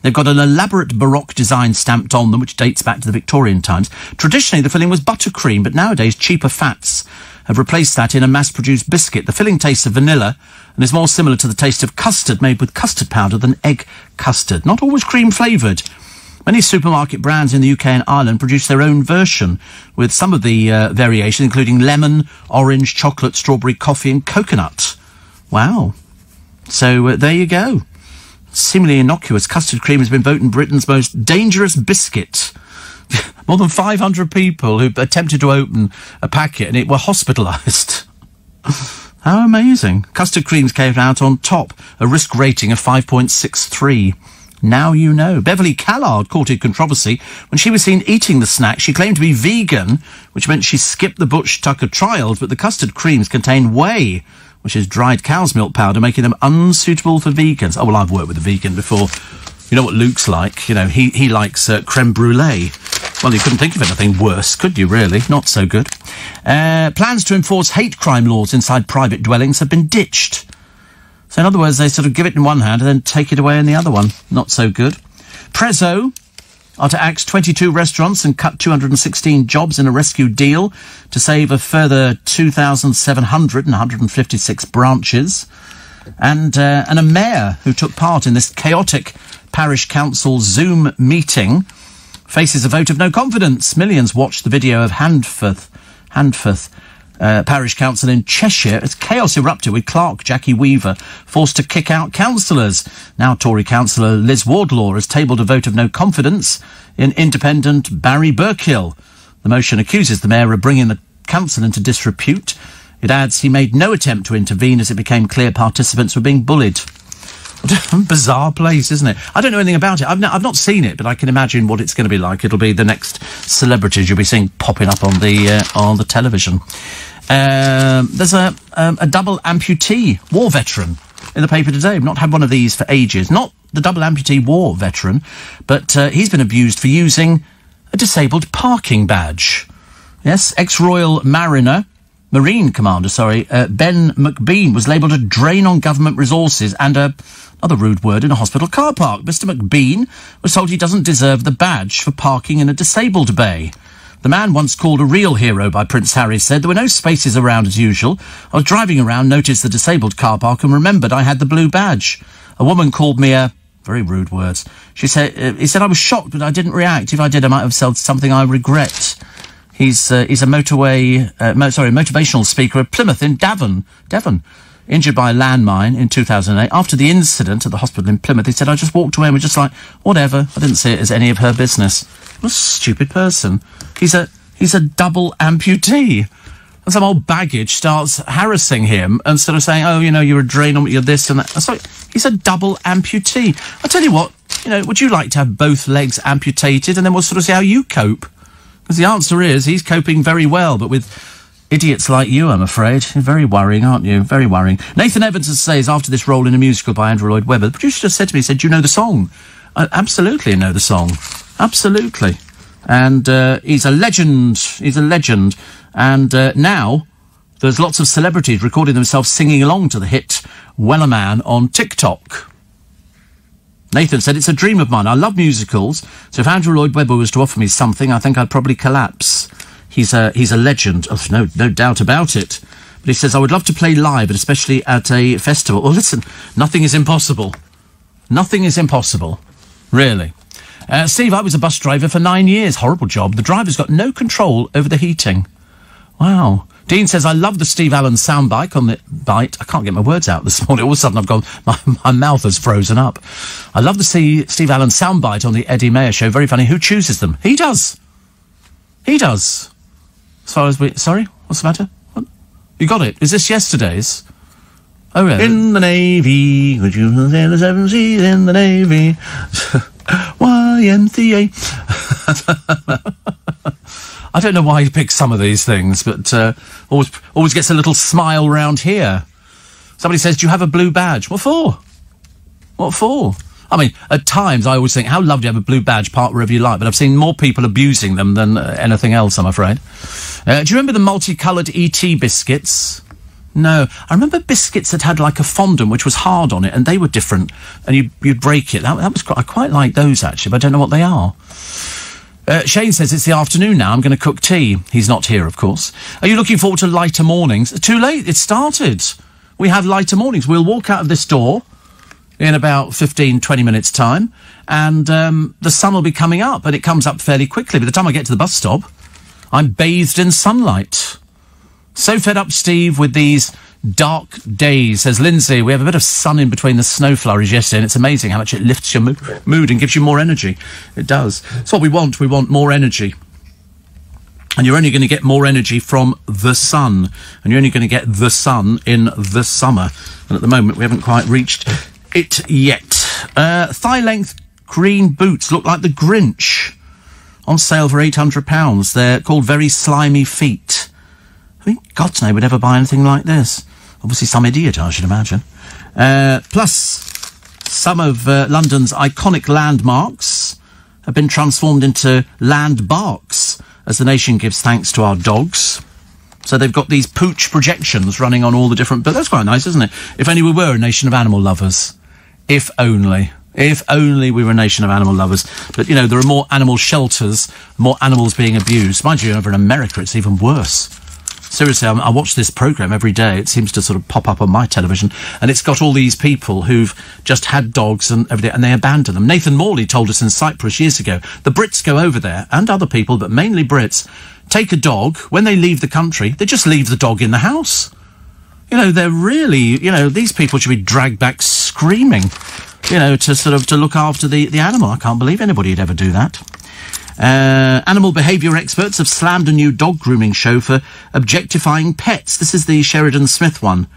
They've got an elaborate Baroque design stamped on them, which dates back to the Victorian times. Traditionally, the filling was buttercream, but nowadays cheaper fats have replaced that in a mass-produced biscuit. The filling tastes of vanilla and is more similar to the taste of custard made with custard powder than egg custard. Not always cream-flavoured. Many supermarket brands in the UK and Ireland produce their own version, with some of the variations including lemon, orange, chocolate, strawberry, coffee and coconut. Wow. So there you go. Seemingly innocuous, custard cream has been voted Britain's most dangerous biscuit. More than 500 people who attempted to open a packet and it were hospitalised. How amazing. Custard creams came out on top, a risk rating of 5.63. Now you know. Beverly Callard courted controversy when she was seen eating the snack. She claimed to be vegan, which meant she skipped the Bush Tucker trials, but the custard creams contain whey, which is dried cow's milk powder, making them unsuitable for vegans. Oh, well, I've worked with a vegan before. You know what Luke's like. You know, he likes creme brulee. Well, you couldn't think of anything worse, could you, really? Not so good. Plans to enforce hate crime laws inside private dwellings have been ditched. So, in other words, they sort of give it in one hand and then take it away in the other one. Not so good. Prezzo are to axe 22 restaurants and cut 216 jobs in a rescue deal to save a further 2,756 branches. And a mayor who took part in this chaotic parish council Zoom meeting faces a vote of no confidence. Millions watched the video of Handforth parish council in Cheshire as chaos erupted with clerk Jackie Weaver forced to kick out councillors. Now Tory councillor Liz Wardlaw has tabled a vote of no confidence in independent Barry Burkill. The motion accuses the mayor of bringing the council into disrepute. It adds he made no attempt to intervene as it became clear participants were being bullied. What a bizarre place, isn't it? I don't know anything about it. I've not seen it, but I can imagine what it's going to be like. It'll be the next celebrities you'll be seeing popping up on the television. There's a double amputee war veteran in the paper today. I've not had one of these for ages. Not the double amputee war veteran, but he's been abused for using a disabled parking badge. Yes, ex-Royal Marine Commander, Ben McBean was labelled a drain on government resources and another rude word in a hospital car park. Mr McBean was told he doesn't deserve the badge for parking in a disabled bay. The man once called a real hero by Prince Harry said there were no spaces around as usual. I was driving around, noticed the disabled car park and remembered I had the blue badge. A woman called me a... very rude words. He said I was shocked, but I didn't react. If I did, I might have said something I regret. He's a motivational speaker at Plymouth in Devon, injured by a landmine in 2008. After the incident at the hospital in Plymouth, he said, I just walked away and was just like, whatever. I didn't see it as any of her business. What a stupid person. He's a double amputee. And some old baggage starts harassing him and sort of saying, oh, you know, you're a drain on, you're this and that. Sorry, he's a double amputee. I tell you what, you know, would you like to have both legs amputated and then we'll sort of see how you cope? Because the answer is he's coping very well, but with idiots like you, I'm afraid. You're very worrying, aren't you? Very worrying. Nathan Evans says, after this role in a musical by Andrew Lloyd Webber, the producer just said to me, he said, do you know the song? I absolutely know the song. Absolutely. And he's a legend. He's a legend. And now there's lots of celebrities recording themselves singing along to the hit Wellerman on TikTok. Nathan said, it's a dream of mine. I love musicals, so if Andrew Lloyd Webber was to offer me something, I think I'd probably collapse. He's a legend. Oh, no doubt about it. But he says, I would love to play live, and especially at a festival. Well, listen, nothing is impossible. Nothing is impossible. Really. Steve, I was a bus driver for 9 years. Horrible job. The driver's got no control over the heating. Wow. Dean says, I love the Steve Allen soundbite on the bite. I can't get my words out this morning. All of a sudden I've gone, my mouth has frozen up. I love the Steve Allen soundbite on the Eddie Mayer show. Very funny. Who chooses them? He does. He does. As far as sorry? What's the matter? What? You got it? Is this yesterday's? Oh, yeah. In the Navy, would you sail the seven seas in the Navy? YMCA. I don't know why he picks some of these things, but always gets a little smile round here. Somebody says, do you have a blue badge? What for? What for? I mean, at times I always think, how lovely to have a blue badge, park wherever you like, but I've seen more people abusing them than anything else, I'm afraid. Do you remember the multicoloured E.T. biscuits? No. I remember biscuits that had like a fondant which was hard on it, and they were different, and you'd break it. That was I quite like those, actually, but I don't know what they are. Shane says it's the afternoon now. I'm going to cook tea. He's not here, of course. Are you looking forward to lighter mornings? Too late. It started. We have lighter mornings. We'll walk out of this door in about 15, 20 minutes' time, and the sun will be coming up, and it comes up fairly quickly. By the time I get to the bus stop, I'm bathed in sunlight. So fed up, Steve, with these dark days. Says Lindsay, we have a bit of sun in between the snow flurries yesterday, and it's amazing how much it lifts your mood and gives you more energy. It does. It's what we want. We want more energy. And you're only going to get more energy from the sun. And you're only going to get the sun in the summer. And at the moment, we haven't quite reached it yet. Thigh-length green boots look like the Grinch. On sale for £800. They're called Very Slimy Feet. I mean, God's name would ever buy anything like this. Obviously some idiot, I should imagine. Plus, some of London's iconic landmarks have been transformed into landbarks as the nation gives thanks to our dogs. So they've got these pooch projections running on all the different... But that's quite nice, isn't it? If only we were a nation of animal lovers. If only. If only we were a nation of animal lovers. But, you know, there are more animal shelters, more animals being abused. Mind you, over in America, it's even worse. Seriously, I watch this programme every day. It seems to sort of pop up on my television. And it's got all these people who've just had dogs and everything, and they abandon them. Nathan Morley told us in Cyprus years ago, the Brits go over there, and other people, but mainly Brits, take a dog. When they leave the country, they just leave the dog in the house. You know, they're really, you know, these people should be dragged back screaming, you know, to look after the animal. I can't believe anybody would ever do that. Animal behaviour experts have slammed a new dog grooming show for objectifying pets. This is the Sheridan Smith one.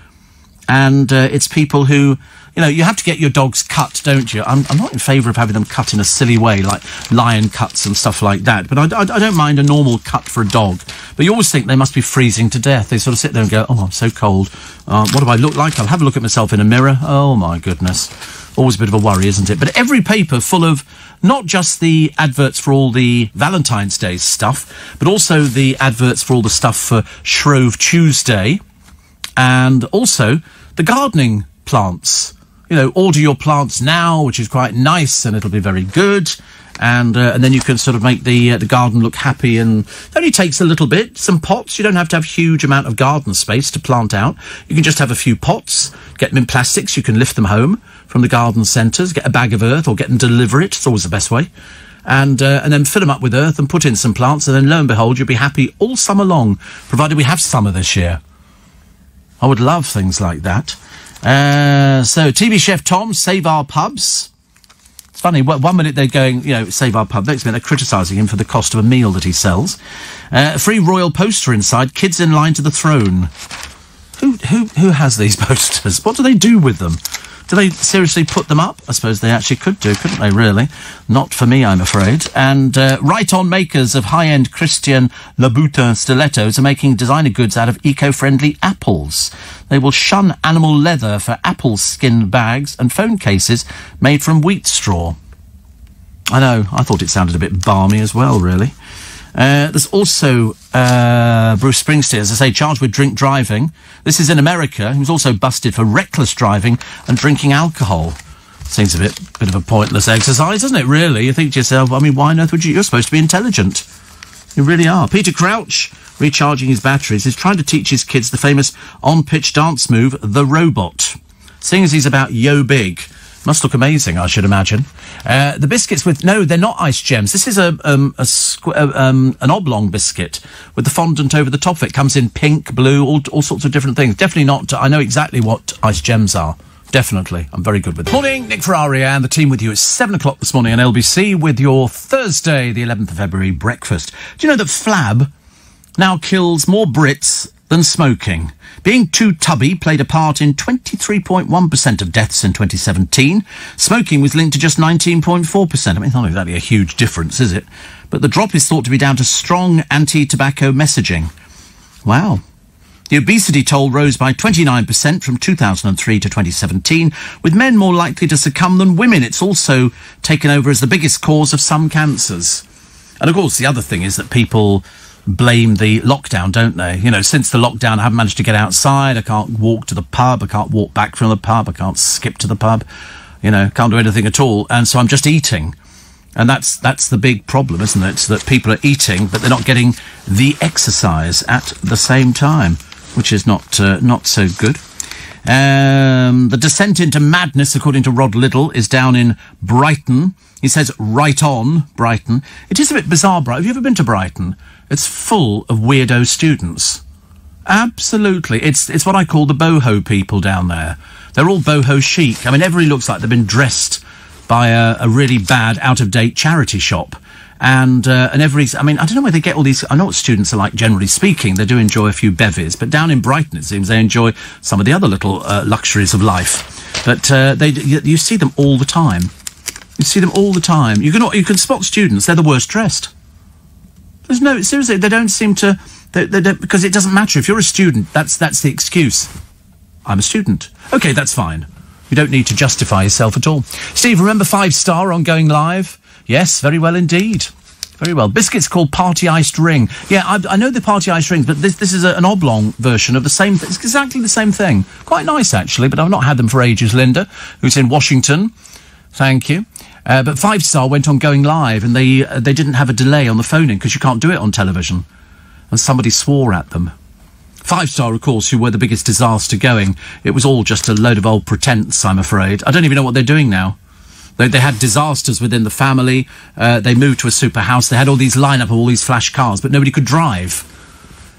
And it's people who, you know, you have to get your dogs cut, don't you? I'm not in favour of having them cut in a silly way, like lion cuts and stuff like that. But I don't mind a normal cut for a dog. But you always think they must be freezing to death. They sort of sit there and go, oh, I'm so cold. What do I look like? I'll have a look at myself in a mirror. Oh, my goodness. Always a bit of a worry, isn't it? But every paper full of not just the adverts for all the Valentine's Day stuff, but also the adverts for all the stuff for Shrove Tuesday, and also the gardening plants. You know, order your plants now, which is quite nice, and it'll be very good. And then you can sort of make the garden look happy, and it only takes a little bit. Some pots. You don't have to have a huge amount of garden space to plant out. You can just have a few pots, get them in plastics. You can lift them home from the garden centres, get a bag of earth, or get them to deliver it. It's always the best way. And then fill them up with earth and put in some plants, and then lo and behold, you'll be happy all summer long, provided we have summer this year. I would love things like that. So, TV chef Tom, save our pubs. It's funny, 1 minute they're going, you know, save our pub. Next minute they're criticising him for the cost of a meal that he sells. A free royal poster inside, kids in line to the throne. Who has these posters? What do they do with them? Do they seriously put them up? I suppose they actually could do, couldn't they, really? Not for me, I'm afraid. And right-on makers of high-end Christian Louboutin stilettos are making designer goods out of eco-friendly apples. They will shun animal leather for apple skin bags and phone cases made from wheat straw. I know, I thought it sounded a bit balmy as well, really. There's also Bruce Springsteen, as I say, charged with drink driving. This is in America. He was also busted for reckless driving and drinking alcohol. Seems a bit of a pointless exercise, doesn't it, really? You think to yourself, I mean, why on earth would you? You're supposed to be intelligent. You really are. Peter Crouch, recharging his batteries, is trying to teach his kids the famous on-pitch dance move, the robot. Seeing as he's about yo big, must look amazing, I should imagine. The biscuits with... No, they're not ice gems. This is an oblong biscuit with the fondant over the top of it. Comes in pink, blue, all sorts of different things. Definitely not... I know exactly what ice gems are. Definitely. I'm very good with it. Morning, Nick Ferrari and the team with you at 7 o'clock this morning on LBC with your Thursday, the 11th of February breakfast. Do you know that flab now kills more Brits than smoking? Being too tubby played a part in 23.1% of deaths in 2017. Smoking was linked to just 19.4%. I mean, it's not exactly a huge difference, is it? But the drop is thought to be down to strong anti-tobacco messaging. Wow. The obesity toll rose by 29% from 2003 to 2017, with men more likely to succumb than women. It's also taken over as the biggest cause of some cancers. And, of course, the other thing is that people blame the lockdown, don't they? You know, since the lockdown, I haven't managed to get outside. I can't walk to the pub. I can't walk back from the pub. I can't skip to the pub. You know, can't do anything at all. And so I'm just eating. And that's the big problem, isn't it? It's that people are eating, but they're not getting the exercise at the same time, which is not so good. The descent into madness, according to Rod Liddle, is down in Brighton. He says, right on, Brighton. It is a bit bizarre, Brighton. Have you ever been to Brighton? It's full of weirdo students. Absolutely. It's what I call the boho people down there. They're all boho chic. I mean, everybody looks like they've been dressed by a really bad, out-of-date charity shop. And everybody's, I mean, I don't know where they get all these, I know what students are like, generally speaking. They do enjoy a few bevies, but down in Brighton, it seems, they enjoy some of the other little luxuries of life. But you see them all the time. You see them all the time. You can spot students, they're the worst dressed. Seriously, they don't seem to, they don't, because it doesn't matter. If you're a student, that's the excuse. I'm a student. Okay, that's fine. You don't need to justify yourself at all. Steve, remember 5 Star on Going Live? Yes, very well indeed. Very well. Biscuits called Party Iced Ring. Yeah, I know the Party Iced Rings, but this is an oblong version of the same thing. It's exactly the same thing. Quite nice, actually, but I've not had them for ages. Linda, who's in Washington. Thank you. But 5 Star went on Going Live, and they didn't have a delay on the phoning, because you can't do it on television. And somebody swore at them. 5 Star, of course, who were the biggest disaster going. It was all just a load of old pretense, I'm afraid. I don't even know what they're doing now. They had disasters within the family. They moved to a super house. They had all these lineup of all these flash cars, but nobody could drive.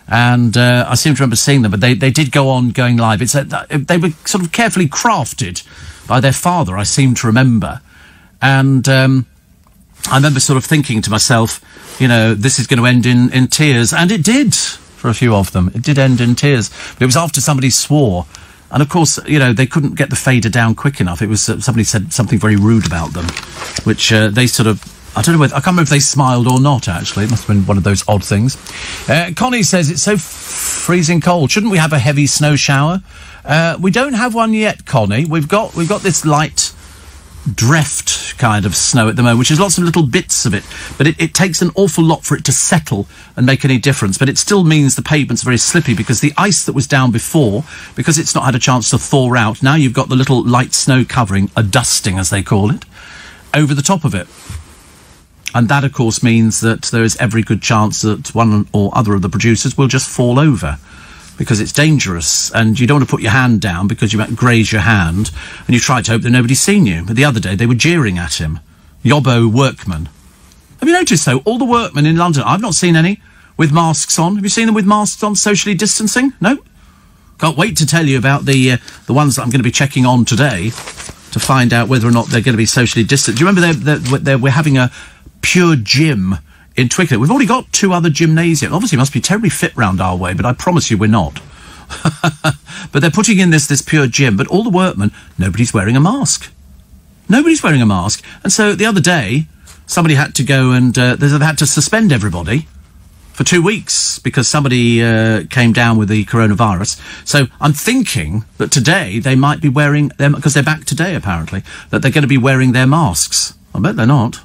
And I seem to remember seeing them, but they did go on Going Live. They were sort of carefully crafted by their father, I seem to remember. And I remember sort of thinking to myself, you know, this is going to end in tears. And it did, for a few of them. It did end in tears. But it was after somebody swore. And, of course, you know, they couldn't get the fader down quick enough. It was somebody said something very rude about them, which they sort of... I don't know whether... I can't remember if they smiled or not, actually. It must have been one of those odd things. Connie says, it's so freezing cold. Shouldn't we have a heavy snow shower? We don't have one yet, Connie. We've got this light drift kind of snow at the moment, which is lots of little bits of it, but it takes an awful lot for it to settle and make any difference. But it still means the pavement's very slippy, because the ice that was down before, because it's not had a chance to thaw out, now you've got the little light snow covering, a dusting as they call it, over the top of it. And that, of course, means that there is every good chance that one or other of the producers will just fall over, because it's dangerous, and you don't want to put your hand down because you might graze your hand, and you try to hope that nobody's seen you. But the other day, they were jeering at him. Yobbo workmen. Have you noticed, though, all the workmen in London, I've not seen any with masks on. Have you seen them with masks on, socially distancing? No? Can't wait to tell you about the ones that I'm going to be checking on today to find out whether or not they're going to be socially distant. Do you remember we're having a Pure Gym in Twickenham? We've already got 2 other gymnasiums. Obviously, it must be terribly fit round our way, but I promise you we're not. But they're putting in this Pure Gym, but all the workmen, nobody's wearing a mask. Nobody's wearing a mask. And so the other day, somebody had to go and they had to suspend everybody for 2 weeks because somebody came down with the coronavirus. So I'm thinking that today they might be wearing them, because they're back today apparently, that they're going to be wearing their masks. I bet they're not.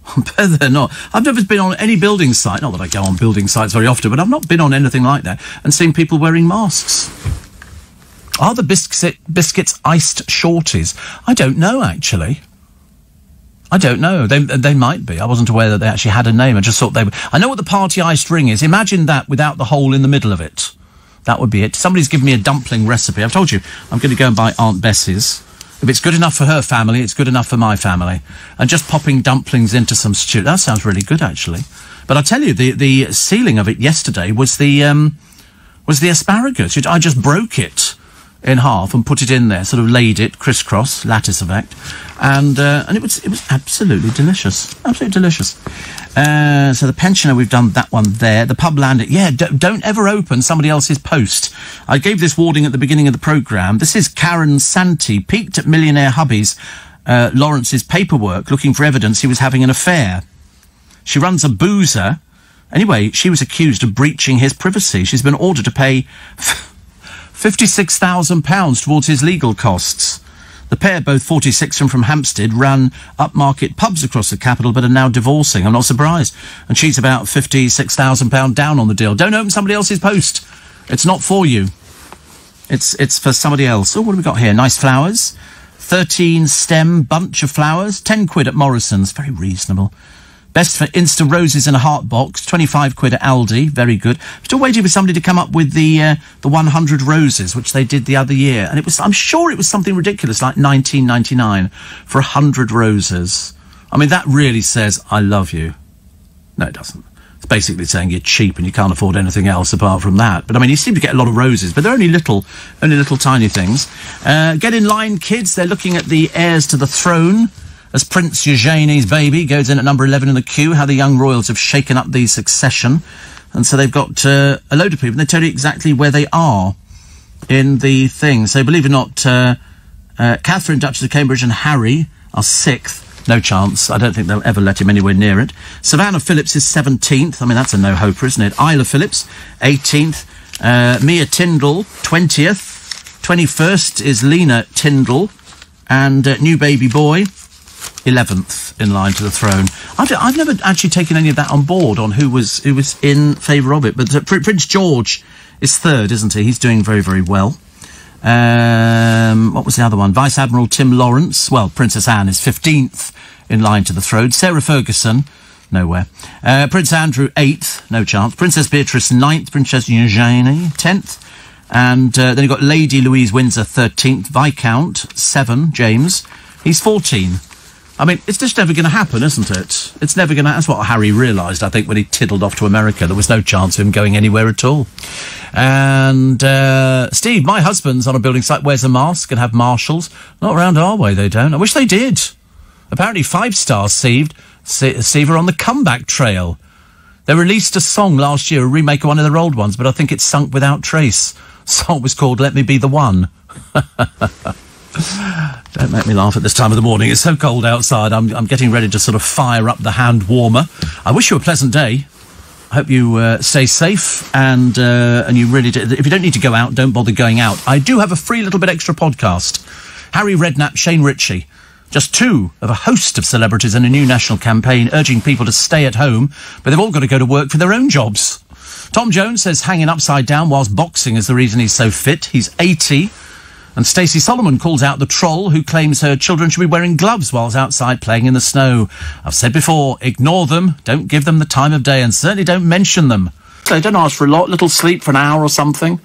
I bet they're not. I've never been on any building site, not that I go on building sites very often, but I've not been on anything like that and seen people wearing masks. Are the biscuits iced shorties? I don't know, actually. I don't know. They might be. I wasn't aware that they actually had a name. I just thought they were... I know what the party iced ring is. Imagine that without the hole in the middle of it. That would be it. Somebody's given me a dumpling recipe. I've told you, I'm going to go and buy Aunt Bessie's. If it's good enough for her family, it's good enough for my family. And just popping dumplings into some stew. That sounds really good, actually. But I tell you, the sealing of it yesterday was the asparagus. I just broke it in half and put it in there, sort of laid it crisscross, lattice effect, and it was absolutely delicious, absolutely delicious. So the pensioner, we've done that one there. The pub landing, yeah, don't ever open somebody else's post. I gave this warning at the beginning of the programme. This is Karen Santi, peeked at millionaire hubby's Lawrence's paperwork looking for evidence he was having an affair. She runs a boozer. Anyway, she was accused of breaching his privacy. She's been ordered to pay £56,000 towards his legal costs. The pair, both 46 and from Hampstead, ran upmarket pubs across the capital but are now divorcing. I'm not surprised. And she's about £56,000 down on the deal. Don't open somebody else's post. It's not for you. It's for somebody else. Oh, what have we got here? Nice flowers. 13 stem bunch of flowers. 10 quid at Morrison's. Very reasonable. Best for Insta Roses in a Heart box, 25 quid at Aldi. Very good. Still waiting for somebody to come up with the 100 roses, which they did the other year. And I'm sure it was something ridiculous, like 19.99 for 100 roses. I mean, that really says, I love you. No, it doesn't. It's basically saying you're cheap and you can't afford anything else apart from that. But I mean, you seem to get a lot of roses, but they're only little tiny things. Get in line, kids. They're looking at the heirs to the throne as Prince Eugenie's baby goes in at number 11 in the queue. How the young royals have shaken up the succession. And so they've got a load of people, and they tell you exactly where they are in the thing. So believe it or not, Catherine, Duchess of Cambridge, and Harry are 6th. No chance. I don't think they'll ever let him anywhere near it. Savannah Phillips is 17th. I mean, that's a no-hoper, isn't it? Isla Phillips, 18th. Mia Tyndall, 20th. 21st is Lena Tyndall. And new baby boy, 11th in line to the throne. I've never actually taken any of that on board on who was in favour of it. But Prince George is 3rd, isn't he? He's doing very, very well. What was the other one? Vice Admiral Tim Lawrence. Well, Princess Anne is 15th in line to the throne. Sarah Ferguson, nowhere. Prince Andrew, 8th, no chance. Princess Beatrice, 9th. Princess Eugenie, 10th. And then you've got Lady Louise Windsor, 13th. Viscount, 7, James. He's 14. I mean, it's just never going to happen, isn't it? It's never going to... That's what Harry realised, I think, when he tiddled off to America. There was no chance of him going anywhere at all. And, Steve, my husband's on a building site, wears a mask and have marshals. Not around our way, they don't. I wish they did. Apparently 5 stars Steve are on the comeback trail. They released a song last year, a remake of one of their old ones, but I think it's sunk without trace. The song was called Let Me Be the One. Don't make me laugh at this time of the morning. It's so cold outside. I'm getting ready to sort of fire up the hand warmer. I wish you a pleasant day. I hope you stay safe and you really do. If you don't need to go out, don't bother going out. I do have a free little bit extra podcast. Harry Redknapp, Shane Ritchie. Just 2 of a host of celebrities in a new national campaign urging people to stay at home, but they've all got to go to work for their own jobs. Tom Jones says hanging upside down whilst boxing is the reason he's so fit. He's 80. And Stacey Solomon calls out the troll who claims her children should be wearing gloves whilst outside playing in the snow. I've said before, ignore them, don't give them the time of day, and certainly don't mention them. So don't ask for a lot, little sleep for an hour or something.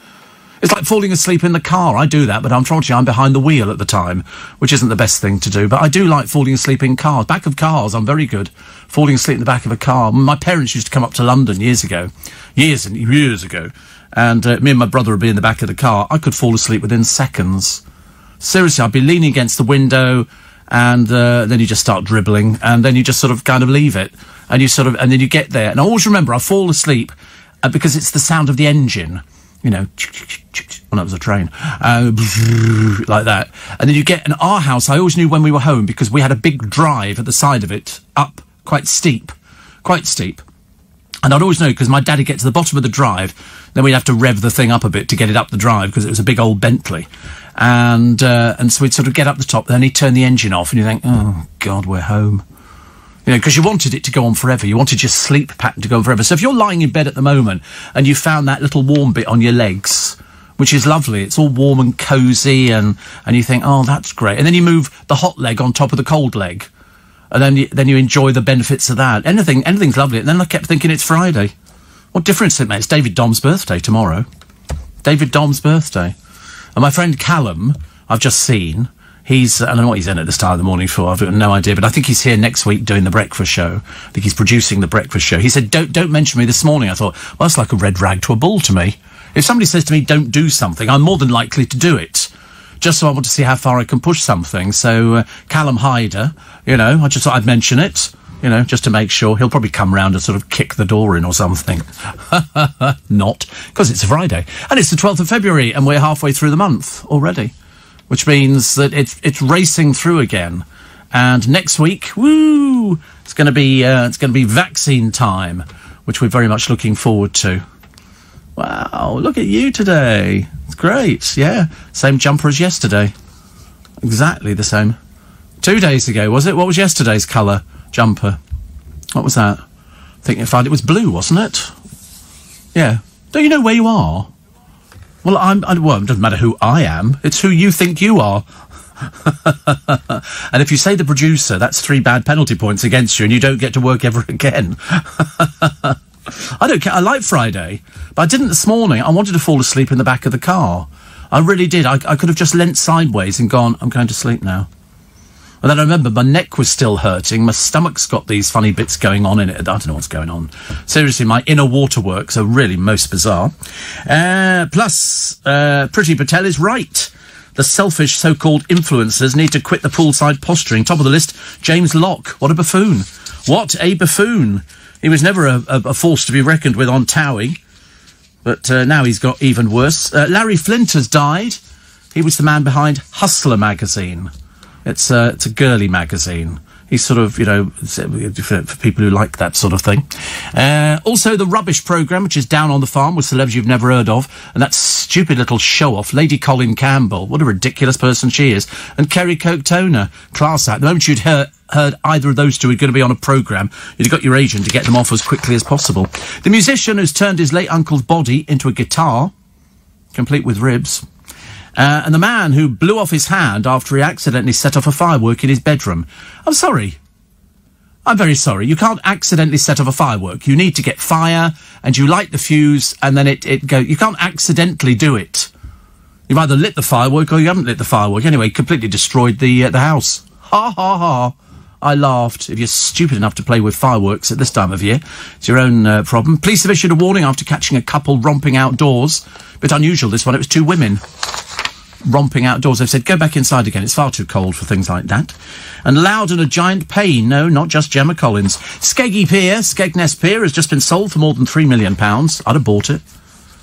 It's like falling asleep in the car. I do that, but unfortunately I'm behind the wheel at the time, which isn't the best thing to do. But I do like falling asleep in cars. Back of cars, I'm very good. Falling asleep in the back of a car. My parents used to come up to London years ago. Years and years ago. And me and my brother would be in the back of the car. I could fall asleep within seconds. Seriously, I'd be leaning against the window, and then you just start dribbling, and then you just sort of kind of leave it, and and then you get there. And I always remember I fall asleep because it's the sound of the engine, you know. Well, that was a train, like that. And then you get in our house. I always knew when we were home because we had a big drive at the side of it, up quite steep. And I'd always know because my dad would get to the bottom of the drive, then we'd have to rev the thing up a bit to get it up the drive because it was a big old Bentley. And so we'd sort of get up the top, then he'd turn the engine off and you think, oh, God, we're home. You know, because you wanted it to go on forever. You wanted your sleep pattern to go on forever. So if you're lying in bed at the moment and you found that little warm bit on your legs, which is lovely, it's all warm and cosy, and you think, oh, that's great. And then you move the hot leg on top of the cold leg. And then you enjoy the benefits of that. Anything's lovely. And then I kept thinking it's Friday. What difference does it make? It's David Dom's birthday tomorrow. David Dom's birthday. And my friend Callum, I've just seen, I don't know what he's in at this time of the morning for, I've got no idea, but I think he's here next week doing the breakfast show. I think he's producing the breakfast show. He said, don't mention me this morning. I thought, well, that's like a red rag to a bull to me. If somebody says to me, don't do something, I'm more than likely to do it. Just so I want to see how far I can push something. So, Callum Hyder, you know, I just thought I'd mention it, you know, just to make sure. He'll probably come round and sort of kick the door in or something. Not, because it's a Friday. And it's the 12th of February, and we're halfway through the month already, which means that it's racing through again. And next week, woo, it's going to be vaccine time, which we're very much looking forward to. Wow, look at you today. It's great, yeah. Same jumper as yesterday. Exactly the same. 2 days ago, was it? What was yesterday's colour jumper? What was that? I think you'll find it was blue, wasn't it? Yeah. Don't you know where you are? Well, well, it doesn't matter who I am. It's who you think you are. And if you say the producer, that's 3 bad penalty points against you and you don't get to work ever again. I don't care. I like Friday, but I didn't this morning. I wanted to fall asleep in the back of the car. I really did. I could have just leant sideways and gone, I'm going to sleep now. And then I remember my neck was still hurting. My stomach's got these funny bits going on in it. I don't know what's going on. Seriously, my inner waterworks are really most bizarre. Plus, Priti Patel is right. The selfish so-called influencers need to quit the poolside posturing. Top of the list, James Locke. What a buffoon. What a buffoon. He was never a force to be reckoned with on Towie. But now he's got even worse. Larry Flint has died. He was the man behind Hustler magazine. It's a girly magazine. He's sort of, for people who like that sort of thing. Also, the Rubbish programme, which is Down on the Farm with celebrities you've never heard of. And that stupid little show-off, Lady Colin Campbell. What a ridiculous person she is. And Kerry Coke-Toner, class act. The moment you'd heard either of those two were going to be on a programme, you'd have got your agent to get them off as quickly as possible. The musician who's turned his late uncle's body into a guitar, complete with ribs. And the man who blew off his hand after he accidentally set off a firework in his bedroom. I'm sorry. I'm very sorry. You can't accidentally set off a firework. You need to get fire, and you light the fuse, and then it goes. You can't accidentally do it. You've either lit the firework or you haven't lit the firework. Anyway, completely destroyed the house. Ha, ha, ha. I laughed. If you're stupid enough to play with fireworks at this time of year, it's your own problem. Police have issued a warning after catching a couple romping outdoors. Bit unusual, this one. It was 2 women romping outdoors. They've said, go back inside again. It's far too cold for things like that. And Loud and a giant pain. No, not just Gemma Collins. Skeggy Pier, Skegness Pier, has just been sold for more than £3 million. I'd have bought it.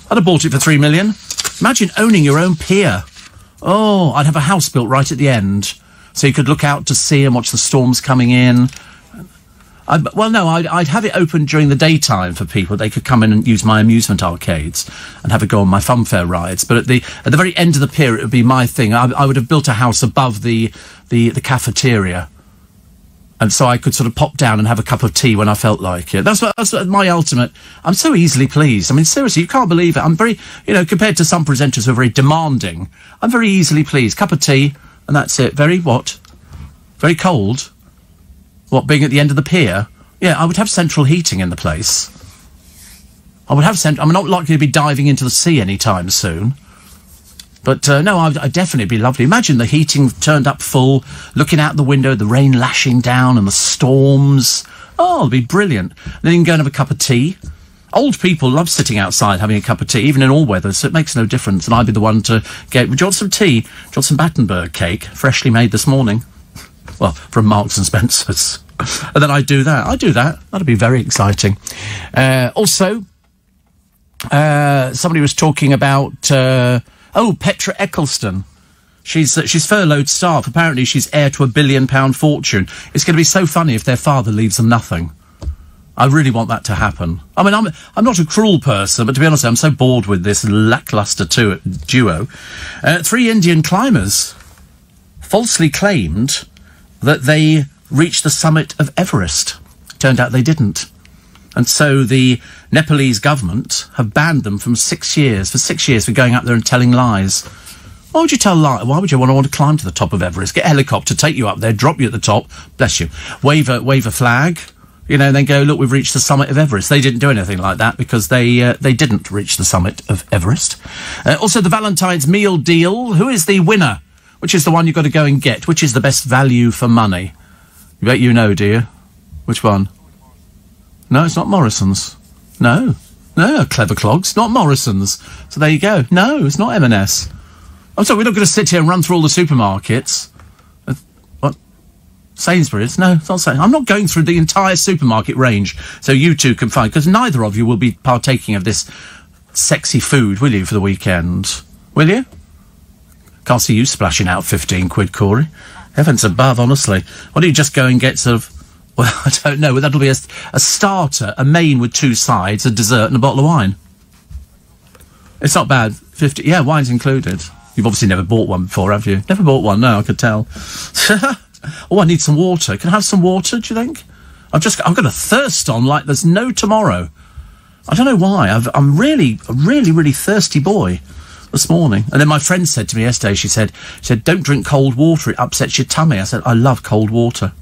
I'd have bought it for £3 million. Imagine owning your own pier. Oh, I'd have a house built right at the end, so you could look out to sea and watch the storms coming in. I'd have it open during the daytime for people. They could come in and use my amusement arcades and have a go on my funfair rides. But at the very end of the pier, it would be my thing. I would have built a house above the cafeteria, and so I could sort of pop down and have a cup of tea when I felt like it. That's my ultimate. I'm so easily pleased. I mean, seriously, you can't believe it. I'm very, compared to some presenters who are very demanding, I'm very easily pleased. Cup of tea, and that's it. Very what? Very cold. What, being at the end of the pier? Yeah, I would have central heating in the place. I'm not likely to be diving into the sea anytime soon. But, no, I'd definitely be lovely. Imagine the heating turned up full, looking out the window, the rain lashing down and the storms. Oh, it'd be brilliant. Then you can go and have a cup of tea. Old people love sitting outside having a cup of tea, even in all weather, so it makes no difference. And I'd be the one to get... Would you want some tea? Do you want some Battenberg cake, freshly made this morning? Well, from Marks and Spencer's. And then I'd do that. That'd be very exciting. Also, somebody was talking about, Petra Eccleston. She's furloughed staff. Apparently she's heir to £1 billion fortune. It's going to be so funny if their father leaves them nothing. I really want that to happen. I mean, I'm not a cruel person, but to be honest, I'm so bored with this lacklustre duo. 3 Indian climbers falsely claimed that they reached the summit of Everest. Turned out they didn't. And so the Nepalese government have banned them from 6 years, for going up there and telling lies. Why would you tell lies? Why would you want to climb to the top of Everest? Get a helicopter, take you up there, drop you at the top, bless you, wave a flag, then go, look, we've reached the summit of Everest. They didn't do anything like that because they didn't reach the summit of Everest. Also, the Valentine's meal deal. Who is the winner? Which is the one you've got to go and get? Which is the best value for money? You bet you know, do you? Which one? No, it's not Morrison's. No, clever clogs, not Morrison's. So there you go. No, it's not M&S. I'm sorry, we're not going to sit here and run through all the supermarkets. What? Sainsbury's? No, it's not Sainsbury's. I'm not going through the entire supermarket range so you two can find, because neither of you will be partaking of this sexy food, will you, for the weekend? Will you? Can't see you splashing out 15 quid, Corey. Heavens above, honestly. Why don't you just go and get sort of... Well, I don't know. That'll be a starter, a main with 2 sides, a dessert and a bottle of wine. It's not bad. 50... Yeah, wine's included. You've obviously never bought one before, have you? Never bought one, no, I could tell. Oh, I need some water. Can I have some water, do you think? I've got a thirst on like there's no tomorrow. I don't know why. I'm really, a really, really thirsty boy. this morning. And then my friend said to me yesterday, she said, don't drink cold water, it upsets your tummy. I said, I love cold water.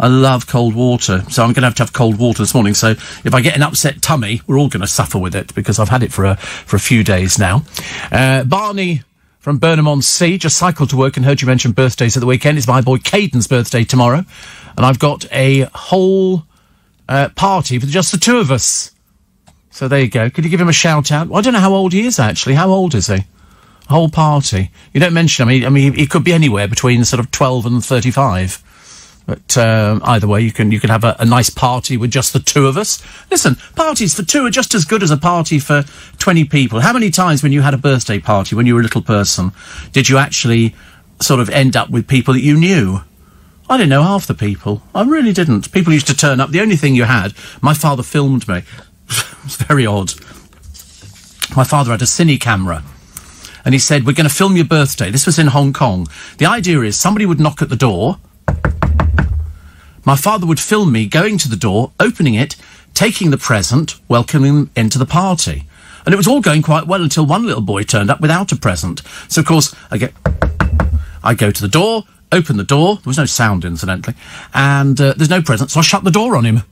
I love cold water, so I'm going to have cold water this morning. So if I get an upset tummy, we're all going to suffer with it, because I've had it for a few days now. Barney from Burnham-on-Sea just cycled to work and heard you mention birthdays at the weekend. It's my boy Caden's birthday tomorrow, and I've got a whole party for just the two of us. So there you go. Could you give him a shout out? Well, I don't know how old he is, actually. How old is he? A whole party. You don't mention him. I mean, he could be anywhere between sort of 12 and 35. But either way, you can have a nice party with just the two of us. Listen, parties for two are just as good as a party for 20 people. How many times when you had a birthday party, when you were a little person, did you actually sort of end up with people that you knew? I didn't know half the people. I really didn't. People used to turn up. The only thing you had, my father filmed me. It was very odd. My father had a cine camera. And he said, we're going to film your birthday. This was in Hong Kong. The idea is somebody would knock at the door. My father would film me going to the door, opening it, taking the present, welcoming them into the party. And it was all going quite well until one little boy turned up without a present. So, of course, I go to the door, open the door. There was no sound, incidentally. And there's no present, so I shut the door on him.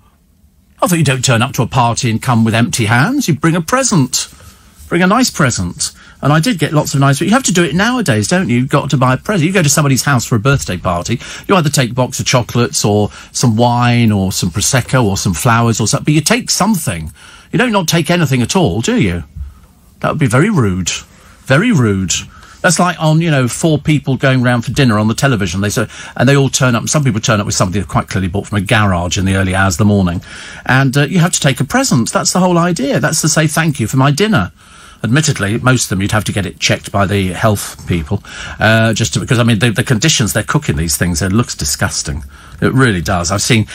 I thought you don't turn up to a party and come with empty hands. You bring a present. Bring a nice present. And I did get lots of nice... But you have to do it nowadays, don't you? You've got to buy a present. You go to somebody's house for a birthday party, you either take a box of chocolates or some wine or some Prosecco or some flowers or something. But you take something. You don't not take anything at all, do you? That would be very rude. Very rude. That's like on, 4 people going round for dinner on the television. And they all turn up. Some people turn up with something they've quite clearly bought from a garage in the early hours of the morning. And you have to take a present. That's the whole idea. That's to say thank you for my dinner. Admittedly, most of them you'd have to get it checked by the health people, because I mean the conditions they're cooking these things, it looks disgusting. It really does. I've seen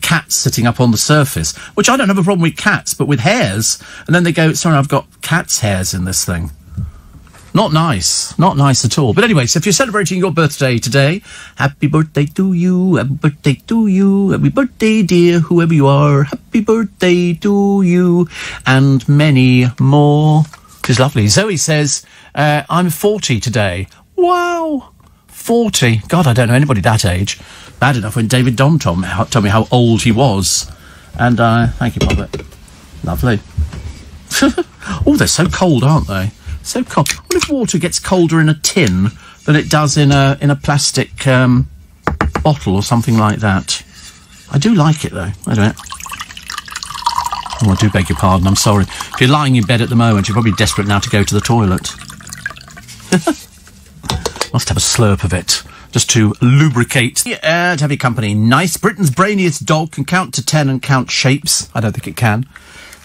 cats sitting up on the surface, which I don't have a problem with cats, but with hairs, and then they go, sorry, I've got cat's hairs in this thing. Not nice at all. But anyway, so if you're celebrating your birthday today, happy birthday to you, happy birthday to you, happy birthday dear, whoever you are, happy birthday to you, and many more. Which is lovely. Zoe says, I'm 40 today. Wow! 40. God, I don't know anybody that age. Bad enough when David Don told me how old he was. And, thank you, Robert. Lovely. Oh, they're so cold, aren't they? So cold. What if water gets colder in a tin than it does in a plastic bottle or something like that? I do like it, though. I don't. Oh, I do beg your pardon. I'm sorry. If you're lying in bed at the moment, you're probably desperate now to go to the toilet. Must have a slurp of it, just to lubricate. To have your company. Nice. Britain's brainiest dog can count to 10 and count shapes. I don't think it can.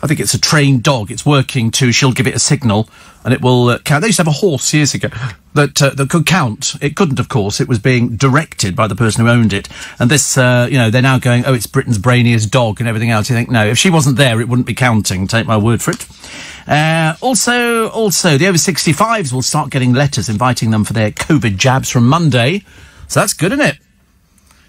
I think it's a trained dog. It's working too. She'll give it a signal, and it will count. They used to have a horse years ago that could count. It couldn't, of course. It was being directed by the person who owned it. And this, they're now going, oh, it's Britain's brainiest dog and everything else. You think, no, if she wasn't there, it wouldn't be counting. Take my word for it. Also, the over 65s will start getting letters inviting them for their COVID jabs from Monday. So that's good, isn't it?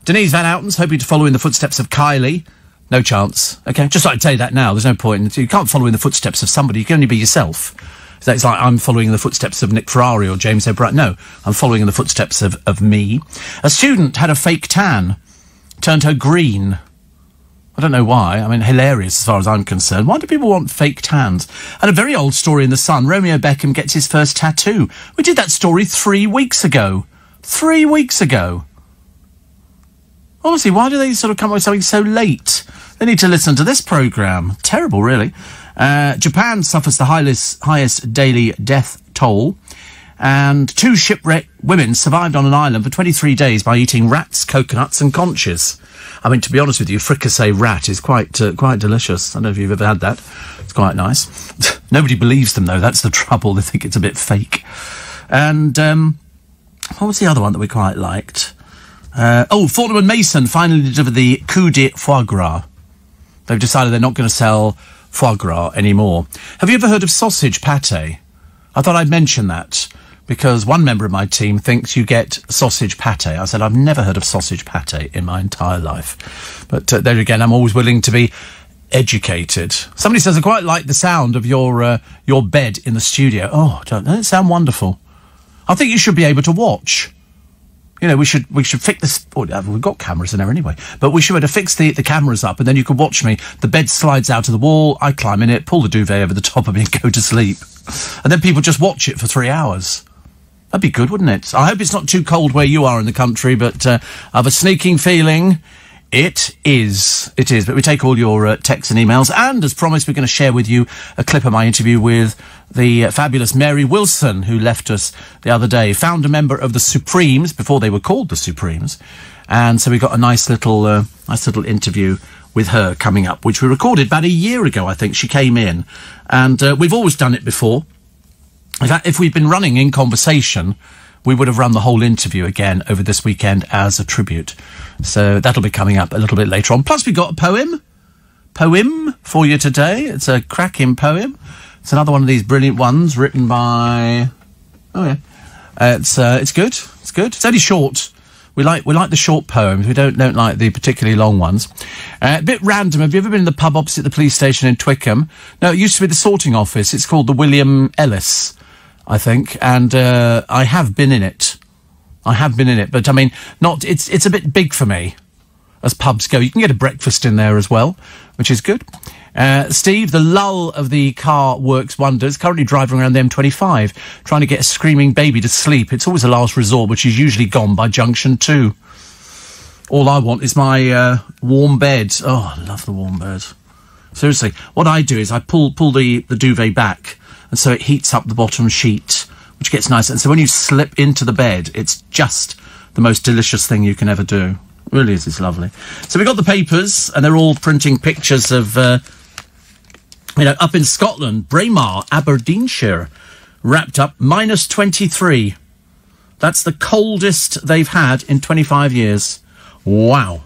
Denise Van Outen's hoping to follow in the footsteps of Kylie. No chance. Okay, just like to tell you that now. There's no point. You can't follow in the footsteps of somebody. You can only be yourself. So it's like I'm following in the footsteps of Nick Ferrari or James O'Brien. No, I'm following in the footsteps of me. A student had a fake tan, turned her green. I don't know why. I mean, hilarious as far as I'm concerned. Why do people want fake tans? And a very old story in The Sun. Romeo Beckham gets his first tattoo. We did that story 3 weeks ago. 3 weeks ago. Honestly, why do they sort of come up with something so late? They need to listen to this programme. Terrible, really. Japan suffers the highest daily death toll. And 2 shipwrecked women survived on an island for 23 days by eating rats, coconuts and conches. I mean, to be honest with you, fricassee rat is quite delicious. I don't know if you've ever had that. It's quite nice. Nobody believes them, though. That's the trouble. They think it's a bit fake. And what was the other one that we quite liked? Fortnum and Mason finally delivered the coup de foie gras. They've decided they're not going to sell foie gras anymore. Have you ever heard of sausage pâté? I thought I'd mention that because one member of my team thinks you get sausage pâté. I said, I've never heard of sausage pâté in my entire life. But there again, I'm always willing to be educated. Somebody says, I quite like the sound of your bed in the studio. Oh, doesn't it sound wonderful? I think you should be able to watch. You know, we should fix this. Oh, we've got cameras in there anyway. But we should be able to fix the cameras up, and then you could watch me. The bed slides out of the wall, I climb in it, pull the duvet over the top of me and go to sleep. And then people just watch it for 3 hours. That'd be good, wouldn't it? I hope it's not too cold where you are in the country, but I have a sneaking feeling it is. It is. But we take all your texts and emails, and as promised, we're going to share with you a clip of my interview with the fabulous Mary Wilson, who left us the other day, founder member of the Supremes, before they were called the Supremes. And so we got a nice little interview with her coming up, which we recorded about a year ago, I think. She came in, and we've always done it before. In fact, if we'd been running in conversation, we would have run the whole interview again over this weekend as a tribute. So that'll be coming up a little bit later on. Plus, we got a poem for you today. It's a cracking poem. It's another one of these brilliant ones written by... Oh, yeah. It's good. It's good. It's only short. We like the short poems. We don't like the particularly long ones. A bit random. Have you ever been in the pub opposite the police station in Twickenham? No, it used to be the sorting office. It's called the William Ellis, I think. And I have been in it. But I mean, it's a bit big for me, as pubs go. You can get a breakfast in there as well, which is good. Steve, the lull of the car works wonders. Currently driving around the M25, trying to get a screaming baby to sleep. It's always a last resort, which is usually gone by junction 2. All I want is my warm bed. Oh, I love the warm bed. Seriously, what I do is I pull the duvet back, and so it heats up the bottom sheet, which gets nice. And so when you slip into the bed, it's just the most delicious thing you can ever do. It really is. It's lovely. So we got the papers, and they're all printing pictures of... up in Scotland, Braemar, Aberdeenshire, wrapped up -23. That's the coldest they've had in 25 years. Wow.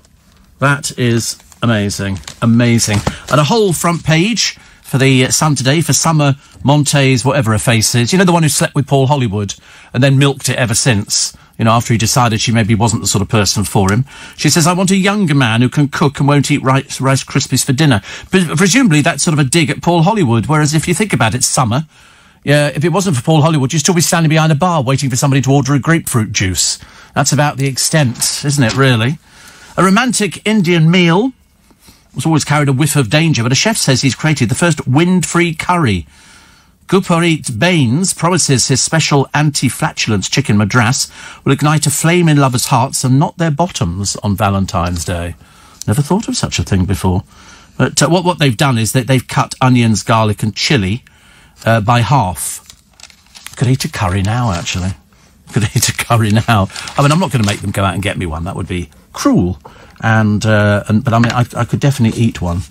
That is amazing. Amazing. And a whole front page for the Sun today for Summer Montes, whatever her face is. You know, the one who slept with Paul Hollywood and then milked it ever since. You know, after he decided she maybe wasn't the sort of person for him. She says, I want a younger man who can cook and won't eat Rice Krispies for dinner. But presumably that's sort of a dig at Paul Hollywood, whereas if you think about it, Summer, if it wasn't for Paul Hollywood, you'd still be standing behind a bar waiting for somebody to order a grapefruit juice. That's about the extent, isn't it, really? A romantic Indian meal was always carried a whiff of danger, but a chef says he's created the first wind-free curry. Gurpreet Bains promises his special anti-flatulence chicken madras will ignite a flame in lovers' hearts and not their bottoms on Valentine's Day. Never thought of such a thing before. But what they've done is that they've cut onions, garlic and chilli by half. Could eat a curry now, actually. Could eat a curry now. I mean, I'm not going to make them go out and get me one. That would be cruel. But I mean, I could definitely eat one.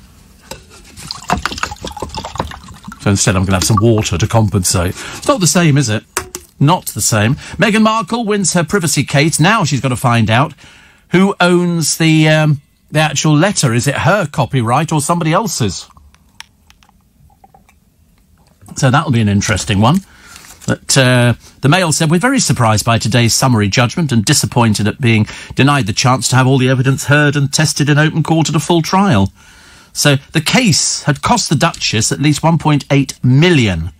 So instead I'm going to have some water to compensate. It's not the same, is it? Not the same. Meghan Markle wins her privacy case. Now she's got to find out who owns the actual letter. Is it her copyright or somebody else's? So that'll be an interesting one. But the Mail said, we're very surprised by today's summary judgment and disappointed at being denied the chance to have all the evidence heard and tested in open court at a full trial. So the case had cost the Duchess at least 1.8 million.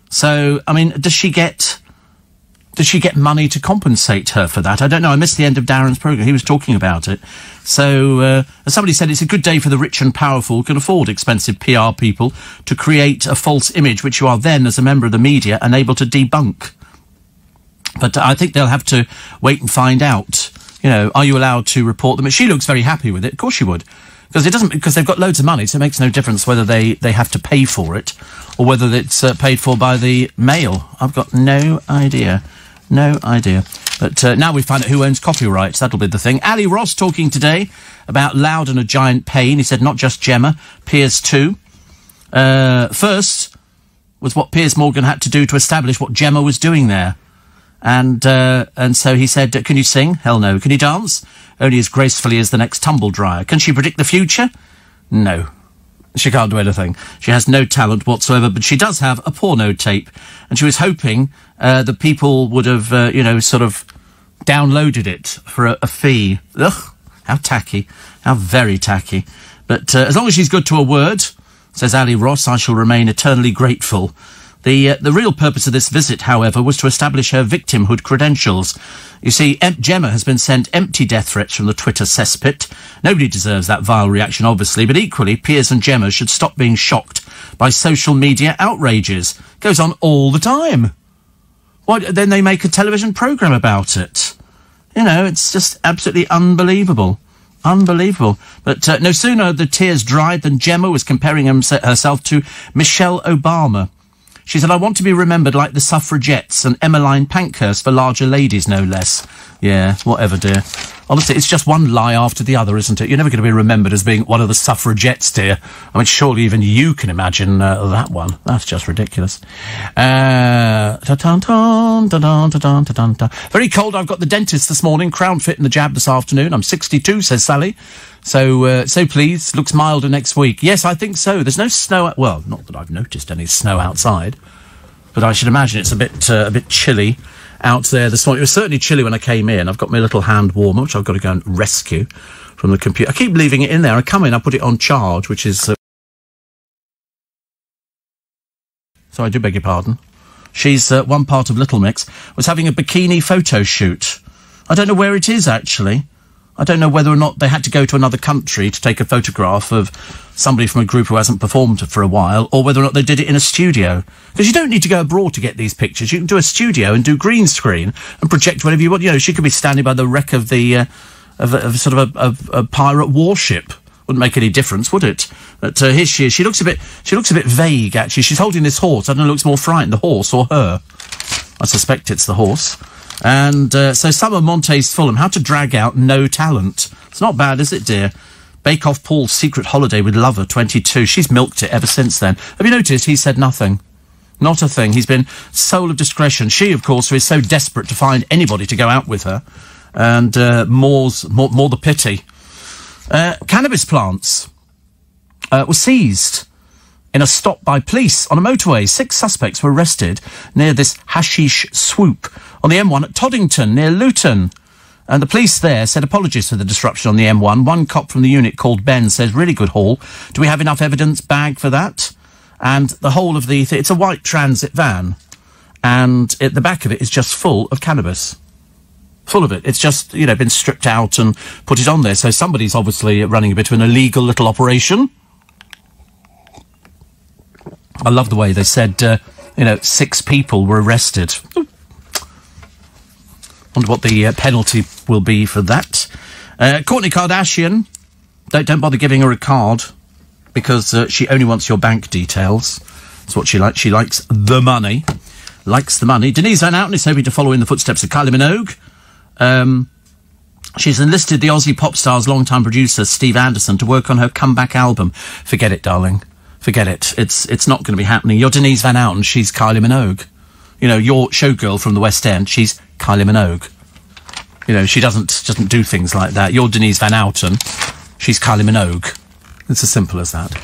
So, I mean, does she get money to compensate her for that? I don't know. I missed the end of Darren's programme. He was talking about it. So, as somebody said, it's a good day for the rich and powerful who can afford expensive PR people to create a false image, which you are then, as a member of the media, unable to debunk. But I think they'll have to wait and find out. You know, are you allowed to report them? She looks very happy with it. Of course she would. Because they've got loads of money, so it makes no difference whether they have to pay for it or whether it's paid for by the Mail. I've got no idea. No idea. But now we find out who owns copyrights. That'll be the thing. Ali Ross talking today about Loud and a Giant Pain. He said not just Gemma, Piers too. First was what Piers Morgan had to do to establish what Gemma was doing there. And so he said, can you sing? Hell no. Can you dance? Only as gracefully as the next tumble dryer. Can she predict the future? No. She can't do anything. She has no talent whatsoever, but she does have a porno tape. And she was hoping that people would have, sort of downloaded it for a fee. Ugh, how tacky. How very tacky. But as long as she's good to her word, says Ali Ross, I shall remain eternally grateful. The real purpose of this visit, however, was to establish her victimhood credentials. You see, Gemma has been sent empty death threats from the Twitter cesspit. Nobody deserves that vile reaction, obviously, but equally, Piers and Gemma should stop being shocked by social media outrages. Goes on all the time. Why, then they make a television programme about it. You know, it's just absolutely unbelievable. Unbelievable. But no sooner the tears dried than Gemma was comparing herself to Michelle Obama. She said, I want to be remembered like the suffragettes and Emmeline Pankhurst for larger ladies, no less. Yeah, whatever, dear. Honestly, it's just one lie after the other, isn't it? You're never going to be remembered as being one of the suffragettes, dear. I mean, surely even you can imagine that one. That's just ridiculous. Very cold. I've got the dentist this morning. Crown fit in the jab this afternoon. I'm 62, says Sally. So please, looks milder next week. Yes, I think so. There's no snow. Well, not that I've noticed any snow outside, but I should imagine it's a bit chilly out there this morning. It was certainly chilly when I came in. I've got my little hand warmer, which I've got to go and rescue from the computer. I keep leaving it in there. I come in, I put it on charge, which is... So I do beg your pardon. She's one part of Little Mix, was having a bikini photo shoot. I don't know where it is, actually. I don't know whether or not they had to go to another country to take a photograph of somebody from a group who hasn't performed for a while, or whether or not they did it in a studio. Because you don't need to go abroad to get these pictures. You can do a studio and do green screen and project whatever you want. You know, she could be standing by the wreck of the of a pirate warship. Wouldn't make any difference, would it? But here she is. She looks a bit vague, actually. She's holding this horse. I don't know, looks more frightened, the horse or her. I suspect it's the horse. And so Summer Montes Fulham, how to drag out no talent. It's not bad, is it, dear? Bake Off Paul's secret holiday with lover, 22. She's milked it ever since then. Have you noticed he said nothing? Not a thing. He's been soul of discretion. She, of course, is so desperate to find anybody to go out with her. And more the pity. Cannabis plants were seized in a stop by police on a motorway. 6 suspects were arrested near this hashish swoop on the M1 at Toddington, near Luton. And the police there said apologies for the disruption on the M1. One cop from the unit called Ben says, really good haul. Do we have enough evidence bag for that? And the whole of it's a white transit van. And at the back of it is just full of cannabis. Full of it. It's just, you know, been stripped out and put it on there. So somebody's obviously running a bit of an illegal little operation. I love the way they said, 6 people were arrested. Wonder what the penalty will be for that. Kourtney Kardashian, don't bother giving her a card because she only wants your bank details. That's what she likes. She likes the money. Likes the money. Denise Van Outen is hoping to follow in the footsteps of Kylie Minogue. She's enlisted the Aussie pop star's longtime producer, Steve Anderson, to work on her comeback album. Forget it, darling. Forget it. It's not going to be happening. You're Denise Van Outen, she's Kylie Minogue. You know, your showgirl from the West End, she's Kylie Minogue. You know, she doesn't do things like that. You're Denise Van Outen, she's Kylie Minogue. It's as simple as that.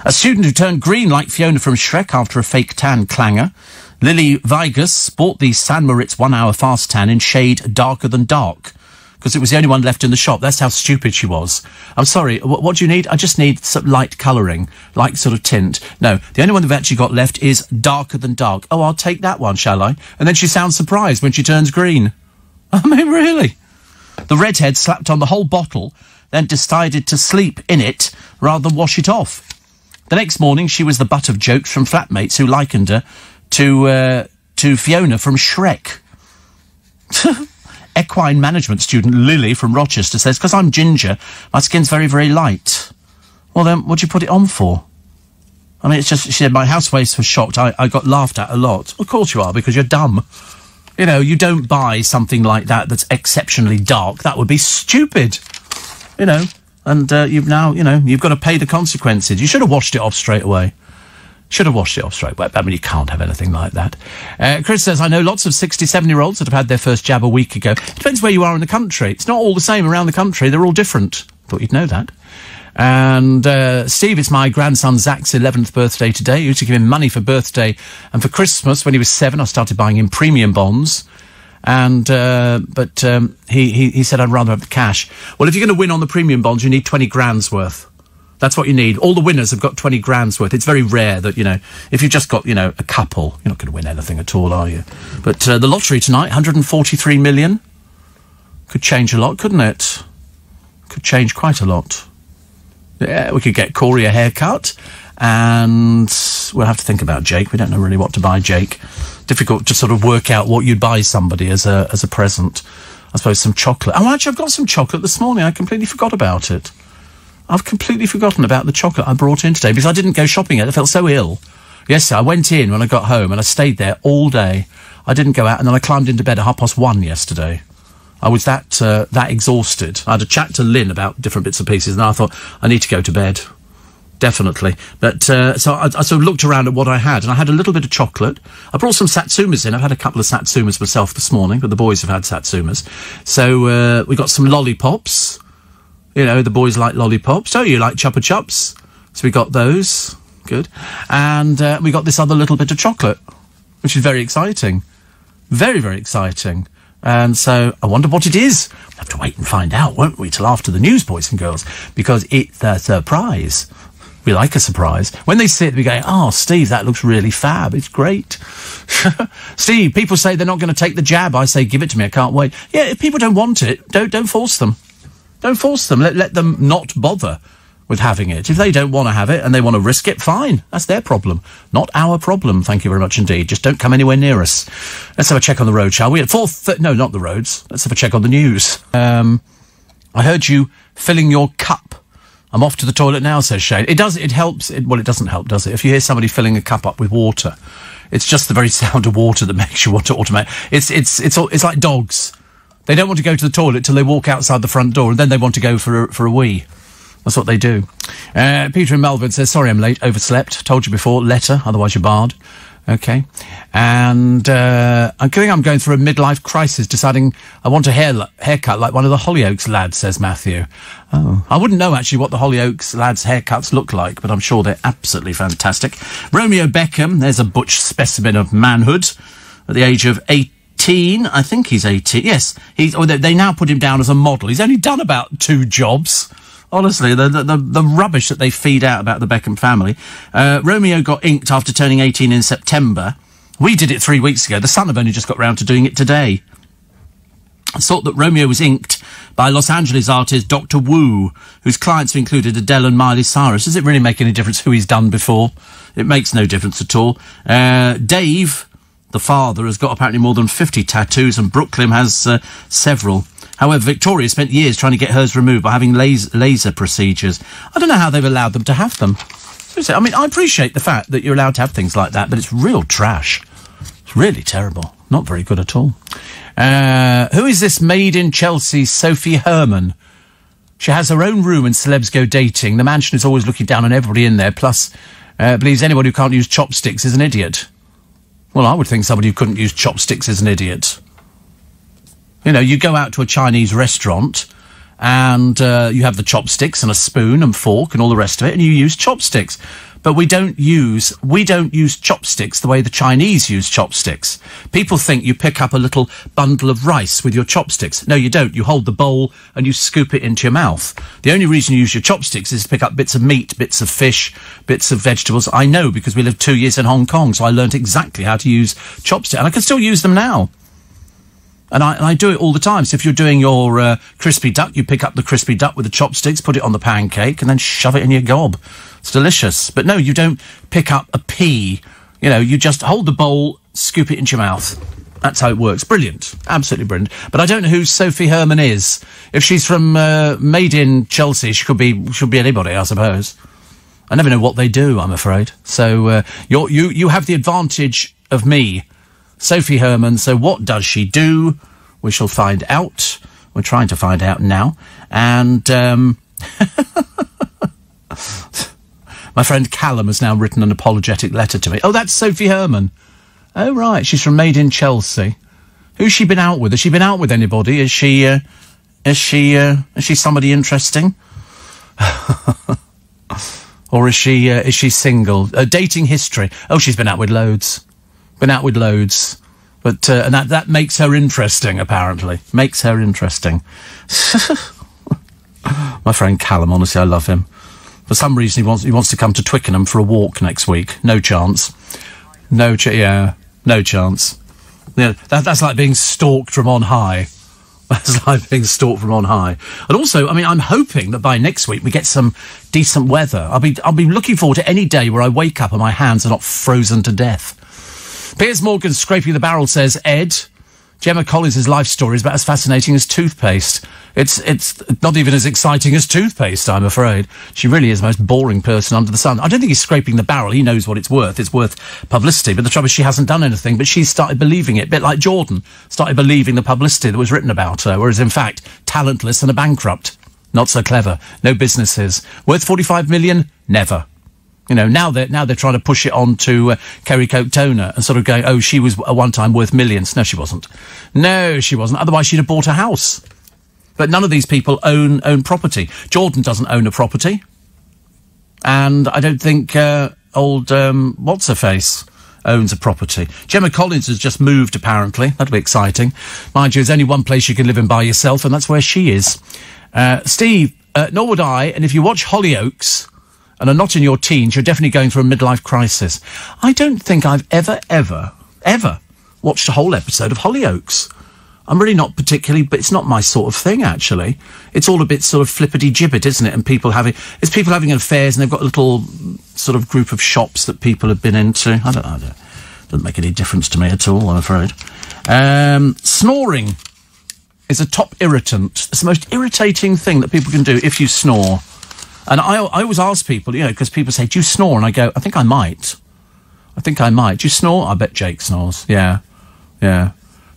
A student who turned green like Fiona from Shrek after a fake tan clanger. Lily Vigus bought the San Moritz 1 hour fast tan in shade darker than dark, because it was the only one left in the shop. That's how stupid she was. I'm sorry, what do you need? I just need some light colouring, light sort of tint. No, the only one they've actually got left is darker than dark. Oh, I'll take that one, shall I? And then she sounds surprised when she turns green. I mean, really? The redhead slapped on the whole bottle, then decided to sleep in it rather than wash it off. The next morning, she was the butt of jokes from flatmates who likened her to Fiona from Shrek. Equine management student Lily from Rochester says, because I'm ginger, my skin's very, very light. Well, then, what'd you put it on for? I mean, it's just, she said, my housemates were shocked. I got laughed at a lot. Of course you are, because you're dumb. You know, you don't buy something like that that's exceptionally dark. That would be stupid. You know, and you've got to pay the consequences. You should have washed it off straight away. Should have washed it off straight away. I mean, you can't have anything like that. Chris says, I know lots of 67-year-olds that have had their first jab a week ago. It depends where you are in the country. It's not all the same around the country. They're all different. Thought you'd know that. And Steve, it's my grandson Zach's 11th birthday today. I used to give him money for birthday and for Christmas. When he was 7, I started buying him premium bonds. And he said I'd rather have the cash. Well, if you're going to win on the premium bonds, you need 20 grand's worth. That's what you need. All the winners have got 20 grand's worth. It's very rare that, if you've just got, a couple, you're not going to win anything at all, are you? But the lottery tonight, 143 million. Could change a lot, couldn't it? Could change quite a lot. Yeah, we could get Corey a haircut, and we'll have to think about Jake. We don't know really what to buy Jake. Difficult to sort of work out what you'd buy somebody as a present. I suppose some chocolate. Oh, actually, I've got some chocolate this morning. I completely forgot about it. I've completely forgotten about the chocolate I brought in today because I didn't go shopping yet. I felt so ill. Yes, I went in when I got home and I stayed there all day. I didn't go out, and then I climbed into bed at 1:30 yesterday. I was that exhausted. I had a chat to Lynn about different bits and pieces, and I thought, I need to go to bed. Definitely. But, so I sort of looked around at what I had, and I had a little bit of chocolate. I brought some Satsumas in. I've had a couple of Satsumas myself this morning, but the boys have had Satsumas. So, we got some lollipops. The boys like lollipops. Oh, you like Chupa Chups? So we got those. Good. And we got this other little bit of chocolate, which is very exciting. Very, very exciting. And so I wonder what it is. We'll have to wait and find out, won't we, till after the news, boys and girls, because it's a surprise. We like a surprise. When they see it, we go, oh, Steve, that looks really fab. It's great. Steve, people say they're not going to take the jab. I say, give it to me. I can't wait. Yeah, if people don't want it, don't force them. Don't force them. Let them not bother with having it. If they don't want to have it and they want to risk it, fine. That's their problem. Not our problem, thank you very much indeed. Just don't come anywhere near us. Let's have a check on the road, shall we? At no, not the roads. Let's have a check on the news. I heard you filling your cup. I'm off to the toilet now, says Shane. It helps. Well, it doesn't help, does it? If you hear somebody filling a cup up with water, it's just the very sound of water that makes you want to automate. It's like dogs. They don't want to go to the toilet till they walk outside the front door, and then they want to go for a wee. That's what they do. Peter in Melbourne says, sorry I'm late, overslept. Told you before, letter, otherwise you're barred. Okay. And I'm going through a midlife crisis, deciding I want a haircut like one of the Hollyoaks lads, says Matthew. Oh, I wouldn't know actually what the Hollyoaks lads' haircuts look like, but I'm sure they're absolutely fantastic. Romeo Beckham, there's a butch specimen of manhood at the age of 18. I think he's 18. Yes, they now put him down as a model. He's only done about 2 jobs. Honestly, the rubbish that they feed out about the Beckham family. Romeo got inked after turning 18 in September. We did it 3 weeks ago. The Sun have only just got round to doing it today. I thought that Romeo was inked by Los Angeles artist Dr. Wu, whose clients have included Adele and Miley Cyrus. Does it really make any difference who he's done before? It makes no difference at all. Dave, the father, has got apparently more than 50 tattoos, and Brooklyn has several. However, Victoria spent years trying to get hers removed by having laser procedures. I don't know how they've allowed them to have them. I mean, I appreciate the fact that you're allowed to have things like that, but it's real trash. It's really terrible. Not very good at all. Who is this maid in Chelsea, Sophie Herman? She has her own room and celebs go dating. The mansion is always looking down on everybody in there, plus believes anyone who can't use chopsticks is an idiot. Well, I would think somebody who couldn't use chopsticks is an idiot. You go out to a Chinese restaurant and you have the chopsticks and a spoon and fork and all the rest of it, and you use chopsticks. But we don't use chopsticks the way the Chinese use chopsticks. People think you pick up a little bundle of rice with your chopsticks. No, you don't. You hold the bowl and you scoop it into your mouth. The only reason you use your chopsticks is to pick up bits of meat, bits of fish, bits of vegetables. I know because we lived 2 years in Hong Kong, so I learnt exactly how to use chopsticks, and I can still use them now. And I do it all the time. So if you're doing your crispy duck, you pick up the crispy duck with the chopsticks, put it on the pancake, and then shove it in your gob. It's delicious. But no, you don't pick up a pea. You just hold the bowl, scoop it into your mouth. That's how it works. Brilliant. Absolutely brilliant. But I don't know who Sophie Herman is. If she's from Made in Chelsea, she could be anybody, I suppose. I never know what they do, I'm afraid. So you have the advantage of me. Sophie Herman, so what does she do? We shall find out. We're trying to find out now. And my friend Callum has now written an apologetic letter to me. Oh, that's Sophie Herman. Oh, right, she's from Made in Chelsea. Who's she been out with? Has she been out with anybody? Is she somebody interesting? Or is she single? Dating history. Oh, she's been out with loads. But and that makes her interesting, apparently. Makes her interesting. My friend Callum, honestly, I love him. For some reason, he wants to come to Twickenham for a walk next week. No chance. No chance. Yeah, that's like being stalked from on high. That's like being stalked from on high. And also, I mean, I'm hoping that by next week we get some decent weather. I'll be looking forward to any day where I wake up and my hands are not frozen to death. Piers Morgan scraping the barrel says, Ed, Gemma Collins' life story is about as fascinating as toothpaste. It's not even as exciting as toothpaste, I'm afraid. She really is the most boring person under the sun. I don't think he's scraping the barrel. He knows what it's worth. It's worth publicity. But the trouble is she hasn't done anything. But she's started believing it. A bit like Jordan started believing the publicity that was written about her. Whereas, in fact, talentless and a bankrupt. Not so clever. No businesses. Worth 45 million? Never. You know, now they're trying to push it on to Kerry Coke Toner and sort of going, oh, she was at one time worth millions. No, she wasn't. Otherwise, she'd have bought a house. But none of these people own property. Jordan doesn't own a property. And I don't think What's-Her-Face owns a property. Gemma Collins has just moved, apparently. That'll be exciting. Mind you, there's only one place you can live in by yourself, and that's where she is. Steve, nor would I, and if you watch Hollyoaks and are not in your teens, you're definitely going through a midlife crisis. I don't think I've ever watched a whole episode of Hollyoaks. I'm really not particularly, but it's not my sort of thing, actually. It's all a bit sort of flippity-gibbet, isn't it? And people having affairs, and they've got a little sort of group of shops that people have been into. I don't know. Doesn't make any difference to me at all, I'm afraid. Snoring is a top irritant. It's the most irritating thing that people can do if you snore. And I always ask people, you know, because people say, do you snore? And I go, I think I might. Do you snore? I bet Jake snores. Yeah.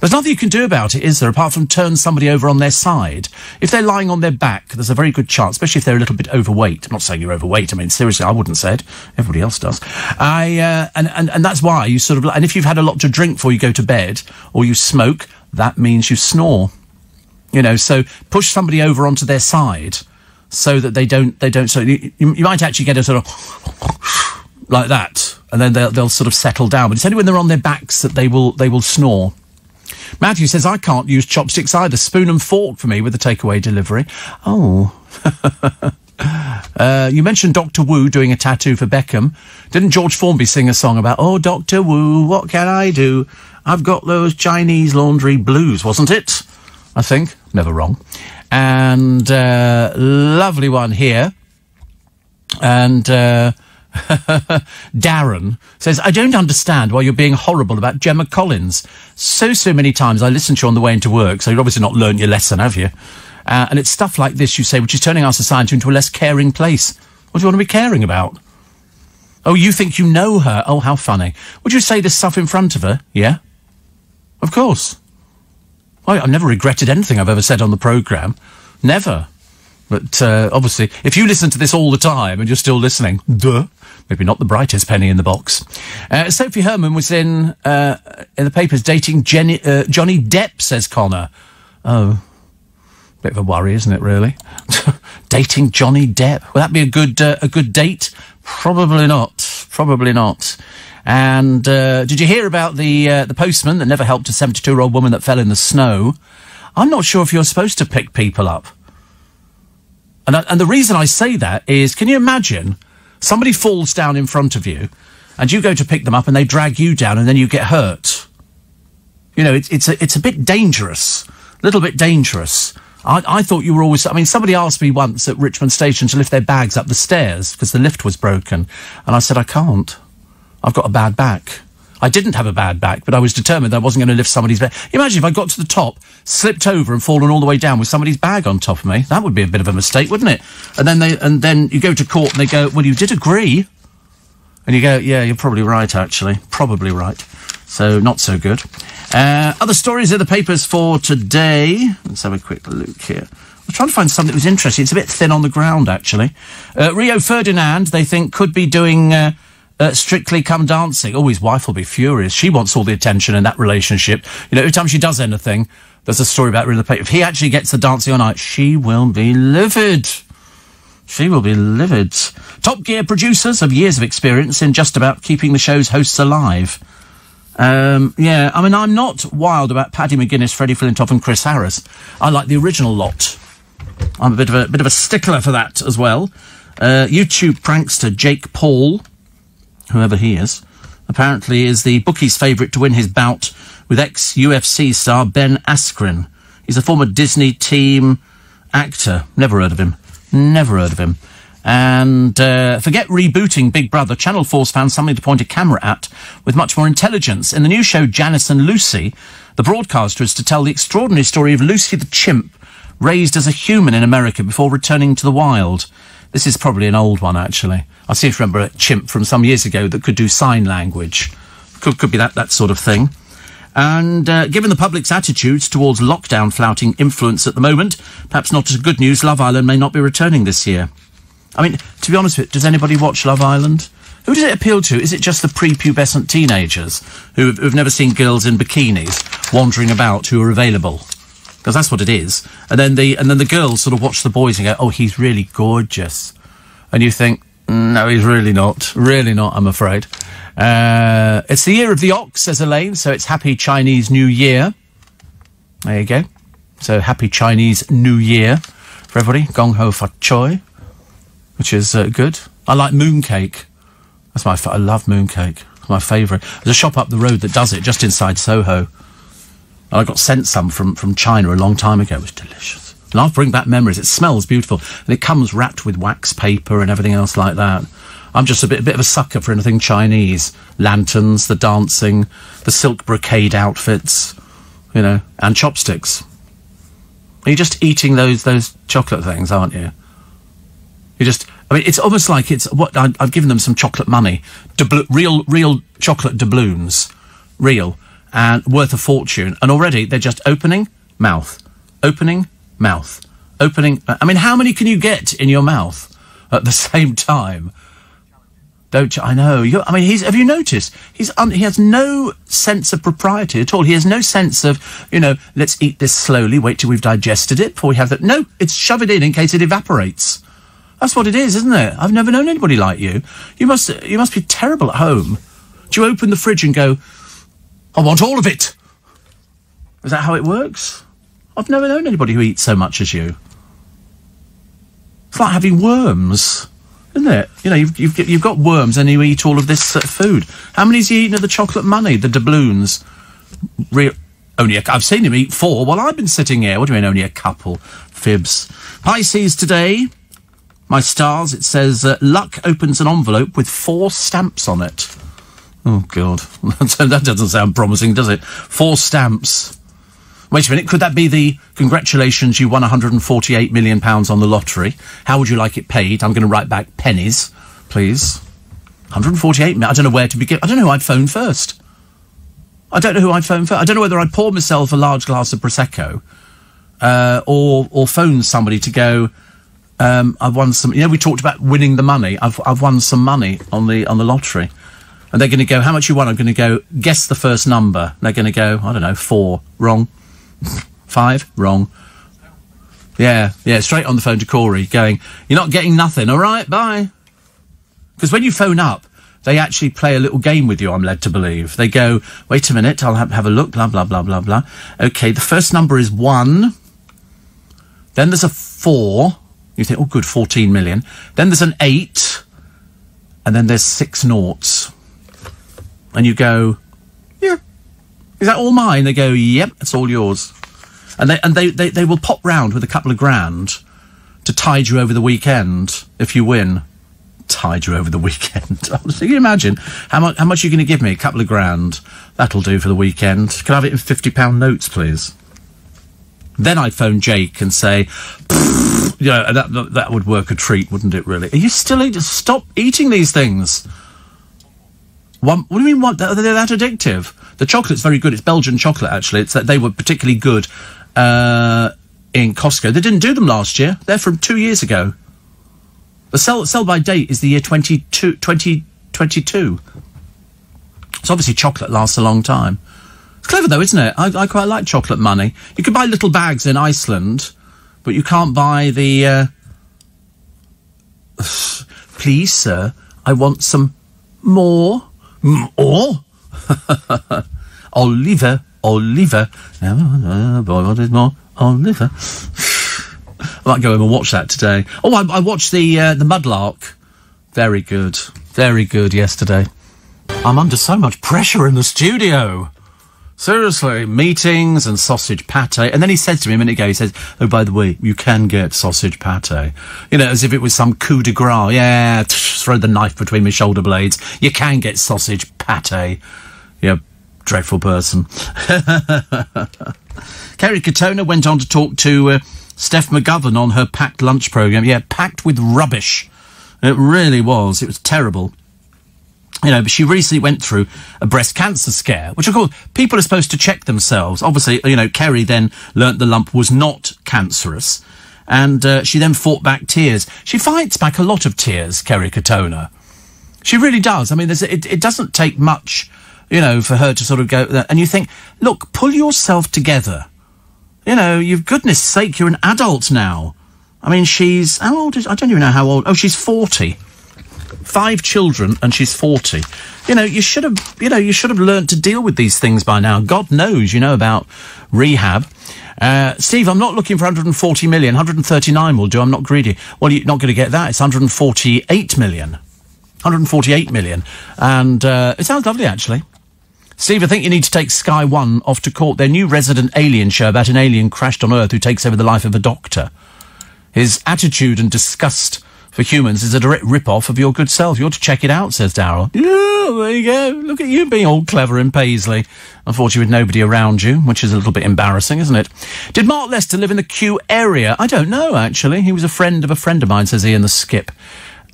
There's nothing you can do about it, is there, apart from turn somebody over on their side? If they're lying on their back, there's a very good chance, especially if they're a little bit overweight. I'm not saying you're overweight. I mean, seriously, I wouldn't say it. Everybody else does. And that's why you sort of... And if you've had a lot to drink before you go to bed, or you smoke, that means you snore. You know, so push somebody over onto their side so that they don't... So you might actually get a sort of... like that, and then they'll sort of settle down. But it's only when they're on their backs that they will snore. Matthew says, I can't use chopsticks either. Spoon and fork for me with the takeaway delivery. Oh. You mentioned Dr. Wu doing a tattoo for Beckham. Didn't George Formby sing a song about, oh, Dr. Wu, what can I do? I've got those Chinese laundry blues, wasn't it? I think. Never wrong. And lovely one here. And... Darren says, I don't understand why you're being horrible about Gemma Collins. So many times I listen to you on the way into work, so you've obviously not learnt your lesson, have you? And it's stuff like this, you say, which is turning our society into a less caring place. What do you want to be caring about? Oh, you think you know her? Oh, how funny. Would you say this stuff in front of her? Yeah? Of course. I've never regretted anything I've ever said on the programme. Never. But obviously, if you listen to this all the time and you're still listening, maybe not the brightest penny in the box. Sophie Herman was in the papers dating Johnny Depp, says Connor. Oh, bit of a worry, isn't it, really? Dating Johnny Depp. Will that be a good date? Probably not. And did you hear about the postman that never helped a 72-year-old woman that fell in the snow? I'm not sure if you're supposed to pick people up. And the reason I say that is, can you imagine somebody falls down in front of you and you go to pick them up and they drag you down and then you get hurt? You know, it's a bit dangerous, a little bit dangerous. I thought you were always... I mean, somebody asked me once at Richmond Station to lift their bags up the stairs because the lift was broken. And I said, I can't. I've got a bad back. I didn't have a bad back, but I was determined that I wasn't going to lift somebody's bag. Imagine if I got to the top, slipped over and fallen all the way down with somebody's bag on top of me. That would be a bit of a mistake, wouldn't it? And then you go to court and they go, well, you did agree. And you go, yeah, you're probably right, actually. Probably right. So, not so good. Other stories in the papers for today. Let's have a quick look here. I was trying to find something that was interesting. It's a bit thin on the ground, actually. Rio Ferdinand, they think, could be doing... Strictly Come Dancing. Oh, his wife will be furious. She wants all the attention in that relationship. You know, every time she does anything, there's a story about her in the paper. If he actually gets the dancing all night, she will be livid. She will be livid. Top Gear producers have years of experience in just about keeping the show's hosts alive. Yeah, I mean, I'm not wild about Paddy McGuinness, Freddie Flintoff and Chris Harris. I like the original lot. I'm a bit of a stickler for that as well. YouTube prankster Jake Paul, whoever he is, apparently is the bookie's favourite to win his bout with ex-UFC star Ben Askren. He's a former Disney team actor. Never heard of him. Never heard of him. And forget rebooting Big Brother. Channel 4's found something to point a camera at with much more intelligence. In the new show Janice and Lucy, the broadcaster is to tell the extraordinary story of Lucy the chimp, raised as a human in America before returning to the wild. This is probably an old one, actually. I seem to remember a chimp from some years ago that could do sign language. Could be that sort of thing. And given the public's attitudes towards lockdown flouting influence at the moment, perhaps not as good news, Love Island may not be returning this year. I mean, to be honest with you, does anybody watch Love Island? Who does it appeal to? Is it just the prepubescent teenagers who've never seen girls in bikinis wandering about who are available? Because that's what it is. And then the girls sort of watch the boys and go, oh, he's really gorgeous. And you think, no, he's really not. Really not, I'm afraid. It's the year of the ox, says Elaine, so it's Happy Chinese New Year. There you go. So Happy Chinese New Year for everybody. Gong Ho Fat Choi, which is good. I like mooncake. That's I love mooncake. It's my favourite. There's a shop up the road that does it, just inside Soho. And I got sent some from China a long time ago. It was delicious. And I'll bring back memories. It smells beautiful. And it comes wrapped with wax paper and everything else like that. I'm just a bit of a sucker for anything Chinese. Lanterns, the dancing, the silk brocade outfits, you know, and chopsticks. You're just eating those chocolate things, aren't you? You just... I mean, it's almost like it's... what I've given them some chocolate money. Real chocolate doubloons. Real. And worth a fortune. And already they're just opening, mouth. Opening, mouth. Opening... I mean, how many can you get in your mouth at the same time? Don't you? I know. I mean, have you noticed? He has no sense of propriety at all. He has no sense of, you know, let's eat this slowly, wait till we've digested it before we have that. No, it's shove it in case it evaporates. That's what it is, isn't it? I've never known anybody like you. You must be terrible at home. Do you open the fridge and go, I want all of it? Is that how it works? I've never known anybody who eats so much as you. It's like having worms. Isn't it? You know, you've got worms and you eat all of this food. How many's he eaten of the chocolate money, the doubloons? I've seen him eat 4 while I've been sitting here. What do you mean, only a couple? Fibs. Pisces today. My stars, it says, luck opens an envelope with 4 stamps on it. Oh, God. That doesn't sound promising, does it? 4 stamps. Wait a minute, could that be the congratulations, you won £148 million on the lottery? How would you like it paid? I'm going to write back pennies, please. 148 million. I don't know where to begin. I don't know who I'd phone first. I don't know whether I'd pour myself a large glass of Prosecco or phone somebody to go, I've won some... You know, we talked about winning the money. I've won some money on the lottery. And they're going to go, how much you won? I'm going to go, guess the first number. And they're going to go, I don't know, 4. Wrong. 5. Wrong. Yeah, straight on the phone to Corey, going, you're not getting nothing, all right, bye. Because when you phone up, they actually play a little game with you, I'm led to believe. They go, wait a minute, I'll have a look, blah, blah, blah, blah, blah. OK, the first number is 1. Then there's a 4. You think, oh, good, 14 million. Then there's an 8. And then there's 6 noughts. And you go, yeah. Is that all mine? They go, yep, it's all yours. And they will pop round with a couple of grand to tide you over the weekend if you win. Tide you over the weekend. Can you imagine how much you're going to give me? A couple of grand. That'll do for the weekend. Can I have it in £50 notes, please? Then I'd phone Jake and say, yeah, that would work a treat, wouldn't it, really? Are you still eating? Stop eating these things. What do you mean, what? They're that addictive? The chocolate's very good. It's Belgian chocolate, actually. It's that they were particularly good in Costco. They didn't do them last year. They're from 2 years ago. The sell by date is the year 2022. So obviously chocolate lasts a long time. It's clever, though, isn't it? I quite like chocolate money. You can buy little bags in Iceland, but you can't buy the... Please, sir, I want some more... More? Oliver. Boy, what is more? Oliver. I might go home and watch that today. Oh, I watched the Mudlark. Very good. Very good yesterday. I'm under so much pressure in the studio. Seriously, meetings and sausage pate. And then he said to me a minute ago, he says, oh, by the way, you can get sausage pate. You know, as if it was some coup de grace. Yeah, throw the knife between my shoulder blades. You can get sausage pate. You dreadful person. Kerry Katona went on to talk to Steph McGovern on her packed lunch programme. Yeah, packed with rubbish. It really was. It was terrible. You know, but she recently went through a breast cancer scare, which, of course, people are supposed to check themselves. Obviously, you know, Kerry then learnt the lump was not cancerous, and she then fought back tears. She fights back a lot of tears, Kerry Katona. She really does. I mean, it doesn't take much, you know, for her to sort of go... And you think, look, pull yourself together. You know, goodness sake, you're an adult now. I mean, she's... How old is... I don't even know how old... Oh, she's 40. 5 children, and she's 40. You know, you should have learnt to deal with these things by now. God knows, you know, about rehab. Steve, I'm not looking for 140 million. 139 will do. I'm not greedy. Well, you're not going to get that. It's 148 million. 148 million. And it sounds lovely, actually. Steve, I think you need to take Sky One off to court. Their new resident alien show about an alien crashed on Earth who takes over the life of a doctor. His attitude and disgust for humans is a direct rip-off of your good self. You ought to check it out, says Darryl. Yeah, there you go. Look at you being all clever in Paisley. Unfortunately, with nobody around you, which is a little bit embarrassing, isn't it? Did Mark Lester live in the Kew area? I don't know, actually. He was a friend of mine, says Ian the Skip.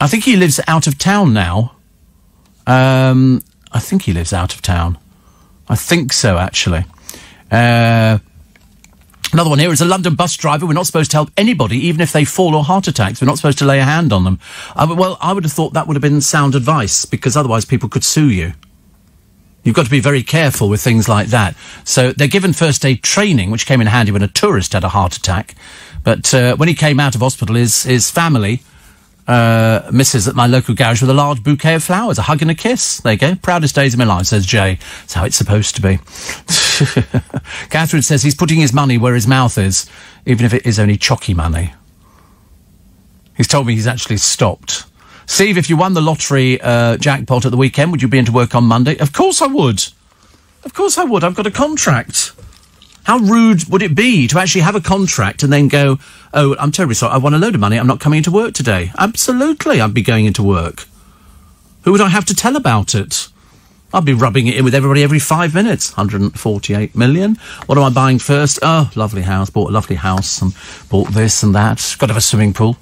I think he lives out of town now. I think he lives out of town. I think so, actually. Another one here is a London bus driver. We're not supposed to help anybody, even if they fall or heart attacks. We're not supposed to lay a hand on them. Well, I would have thought that would have been sound advice, because otherwise people could sue you. You've got to be very careful with things like that. So they're given first aid training, which came in handy when a tourist had a heart attack. But when he came out of hospital, his family... misses at my local garage with a large bouquet of flowers, a hug and a kiss. There you go. Proudest days of my life, says Jay. That's how it's supposed to be. Catherine says he's putting his money where his mouth is, even if it is only chocky money. He's told me he's actually stopped. Steve, if you won the lottery jackpot at the weekend, would you be into work on Monday? Of course I would. Of course I would. I've got a contract. How rude would it be to actually have a contract and then go, oh, I'm terribly sorry, I won a load of money, I'm not coming into work today. Absolutely, I'd be going into work. Who would I have to tell about it? I'd be rubbing it in with everybody every 5 minutes. 148 million. What am I buying first? Oh, lovely house. Bought a lovely house and bought this and that. Got to have a swimming pool.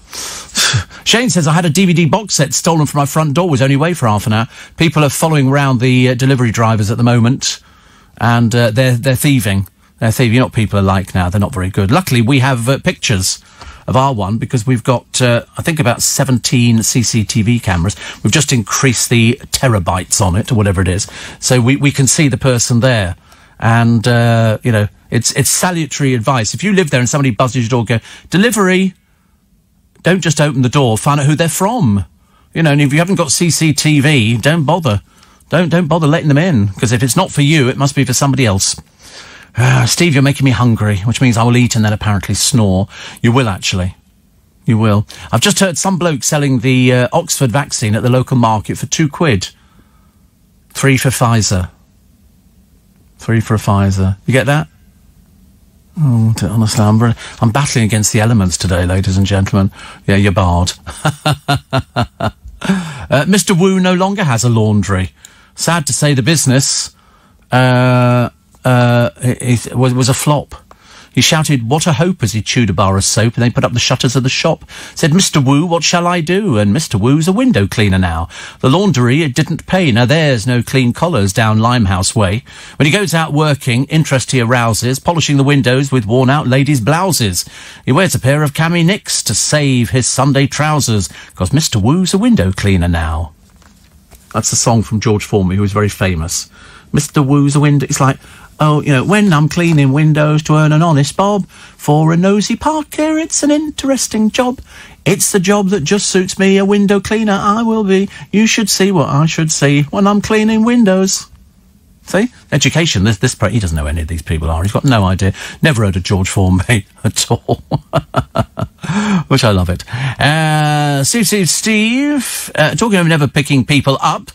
Shane says, I had a DVD box set stolen from my front door, was only away for half an hour. People are following around the delivery drivers at the moment, and they're thieving. They're thieving. You know what people are like now. They're not very good. Luckily, we have pictures of our one, because we've got, I think, about 17 CCTV cameras. We've just increased the terabytes on it, or whatever it is. So we can see the person there. And, you know, it's salutary advice. If you live there and somebody buzzes your door, go, delivery, don't just open the door, find out who they're from. You know, and if you haven't got CCTV, don't bother. Don't bother letting them in, because if it's not for you, it must be for somebody else. Steve, you're making me hungry, which means I will eat and then apparently snore. You will, actually. You will. I've just heard some bloke selling the Oxford vaccine at the local market for £2. 3 for Pfizer. 3 for a Pfizer. You get that? Oh, honestly, I'm battling against the elements today, ladies and gentlemen. Yeah, you're barred. Mr. Wu no longer has a laundry. Sad to say the business... it was a flop. He shouted, what a hope, as he chewed a bar of soap, and they put up the shutters of the shop. Said, Mr. Wu, what shall I do? And Mr. Wu's a window cleaner now. The laundry, it didn't pay. Now there's no clean collars down Limehouse Way. When he goes out working, interest he arouses, polishing the windows with worn-out ladies' blouses. He wears a pair of cami nicks to save his Sunday trousers, because Mr. Wu's a window cleaner now. That's a song from George Formby, who was very famous. Mr. Wu's a window... It's like... Oh, you know, when I'm cleaning windows to earn an honest bob, for a nosy parker, it's an interesting job. It's the job that just suits me, a window cleaner I will be. You should see what I should see when I'm cleaning windows. See? Education, he doesn't know who any of these people are. He's got no idea. Never heard of George Formby at all. Which I love it. Steve, talking of never picking people up.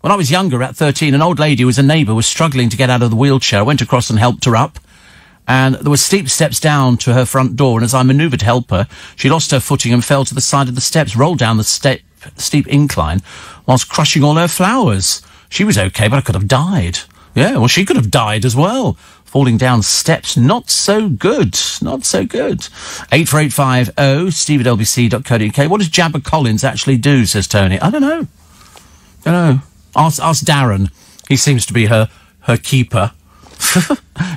When I was younger, at 13, an old lady who was a neighbour was struggling to get out of the wheelchair. I went across and helped her up. And there were steep steps down to her front door. And as I manoeuvred to help her, she lost her footing and fell to the side of the steps, rolled down the steep incline whilst crushing all her flowers. She was okay, but I could have died. Yeah, well, she could have died as well. Falling down steps, not so good. Not so good. 84850 steve@lbc.co.uk. What does Jabba Collins actually do, says Tony? I don't know. Ask Darren. He seems to be her keeper.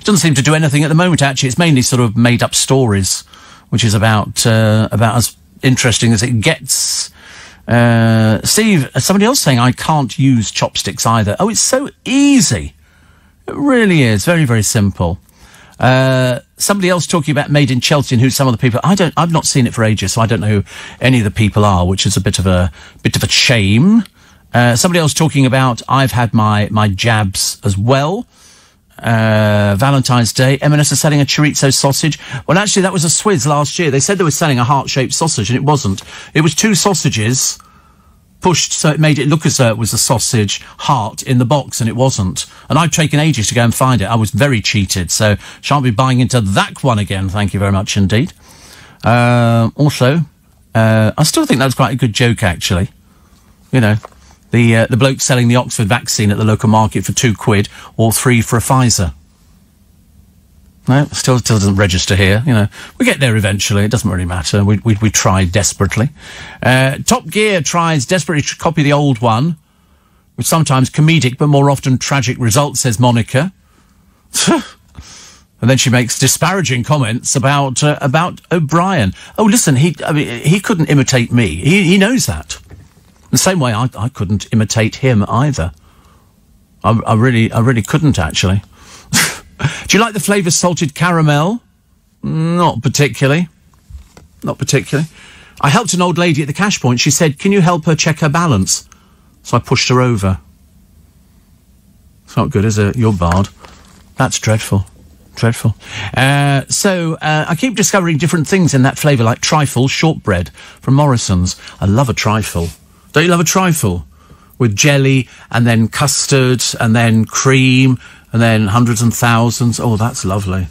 Doesn't seem to do anything at the moment, actually. It's mainly sort of made-up stories, which is about as interesting as it gets. Steve, somebody else saying I can't use chopsticks either. Oh, it's so easy. It really is. Very, very simple. Somebody else talking about Made in Chelsea and who some of the people... I've not seen it for ages, so I don't know who any of the people are, which is a bit of a shame. Somebody else talking about I've had my jabs as well. Valentine's Day. M&S are selling a chorizo sausage. Well, actually, that was a Swizz last year. They said they were selling a heart-shaped sausage, and it wasn't. It was two sausages pushed so it made it look as though it was a sausage heart in the box, and it wasn't. And I've taken ages to go and find it. I was very cheated, so shan't be buying into that one again. Thank you very much indeed. Also, I still think that was quite a good joke, actually. You know, the bloke selling the Oxford vaccine at the local market for £2 or 3 for a Pfizer. No, still doesn't register here. You know, we get there eventually. It doesn't really matter. We try desperately. Top Gear tries desperately to copy the old one, with sometimes comedic but more often tragic results, says Monica. And then she makes disparaging comments about O'Brien. Oh, listen, he couldn't imitate me. He knows that. The same way I couldn't imitate him either. I really couldn't, actually. Do you like the flavour salted caramel? Not particularly. Not particularly. I helped an old lady at the cash point. She said, can you help her check her balance? So I pushed her over. It's not good, is it? You're barred. That's dreadful. Dreadful. So I keep discovering different things in that flavour, like trifle, shortbread from Morrison's. I love a trifle. Don't you love a trifle? With jelly, and then custard, and then cream, and then hundreds and thousands. Oh, that's lovely.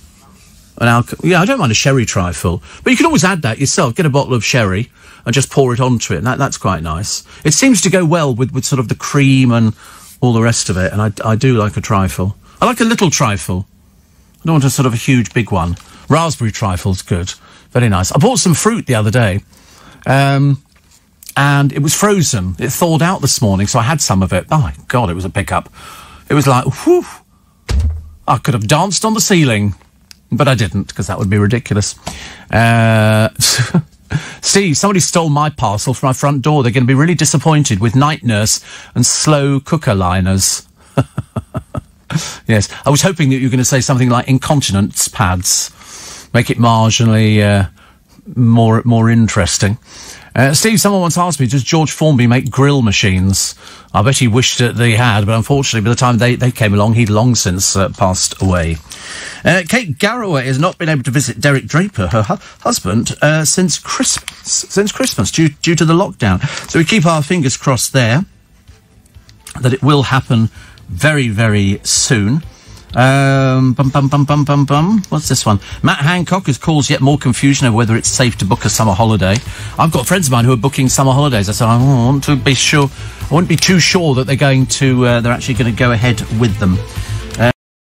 Yeah, I don't mind a sherry trifle. But you can always add that yourself. Get a bottle of sherry and just pour it onto it. And that's quite nice. It seems to go well with sort of the cream and all the rest of it. And I do like a trifle. I like a little trifle. I don't want a sort of a huge, big one. Raspberry trifle's good. Very nice. I bought some fruit the other day. And it was frozen. It thawed out this morning, so I had some of it. Oh, my God, it was a pickup. It was like, whew. I could have danced on the ceiling, but I didn't, because that would be ridiculous. Steve, somebody stole my parcel from my front door. They're going to be really disappointed with night nurse and slow cooker liners. Yes, I was hoping that you were going to say something like incontinence pads. Make it marginally more interesting. Steve, someone once asked me, does George Formby make grill machines? I bet he wished that they had, but unfortunately, by the time they came along, he'd long since passed away. Kate Garraway has not been able to visit Derek Draper, her husband, since Christmas, due to the lockdown. So we keep our fingers crossed there that it will happen very, very soon. What's this one? Matt Hancock has caused yet more confusion over whether it's safe to book a summer holiday. I've got friends of mine who are booking summer holidays. I said, I want to be sure. I won't be too sure that they're actually going to go ahead with them.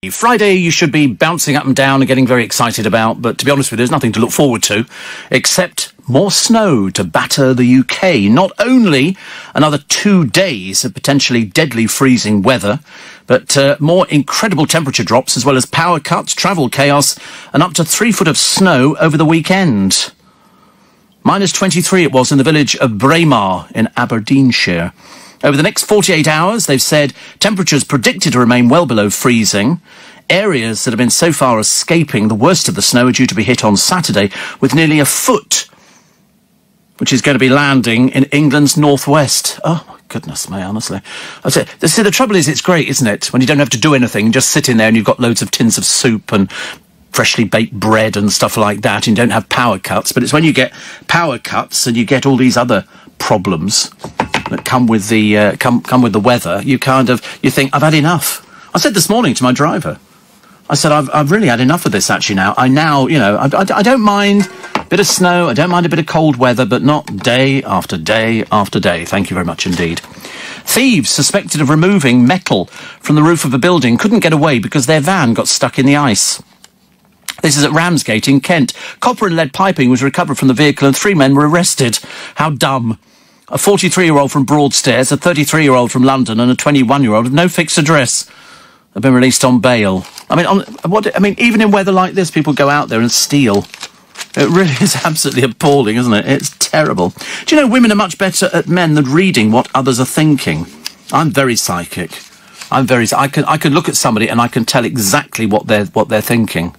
Friday you should be bouncing up and down and getting very excited about, but to be honest with you, there's nothing to look forward to except more snow to batter the UK. Not only another 2 days of potentially deadly freezing weather, but more incredible temperature drops as well as power cuts, travel chaos, and up to 3 foot of snow over the weekend. -23 it was in the village of Braemar in Aberdeenshire. Over the next 48 hours, they've said temperatures predicted to remain well below freezing. Areas that have been so far escaping the worst of the snow are due to be hit on Saturday with nearly a foot, which is going to be landing in England's northwest. Oh, my goodness me, honestly. See, the trouble is, it's great, isn't it? When you don't have to do anything, just sit in there and you've got loads of tins of soup and freshly baked bread and stuff like that, and you don't have power cuts. But it's when you get power cuts and you get all these other problems that come with the come with the weather, you think, I've had enough. I said this morning to my driver, I said, I've really had enough of this actually now. I don't mind a bit of snow, I don't mind a bit of cold weather, but not day after day after day. Thank you very much indeed. Thieves suspected of removing metal from the roof of a building couldn't get away because their van got stuck in the ice. This is at Ramsgate in Kent. Copper and lead piping was recovered from the vehicle and 3 men were arrested. How dumb. A 43-year-old from Broadstairs, a 33-year-old from London and a 21-year-old with no fixed address have been released on bail. Even in weather like this, people go out there and steal. It really is absolutely appalling, isn't it? It's terrible. Do you know women are much better at men than reading what others are thinking? I'm very psychic. I can look at somebody and I can tell exactly what they're thinking.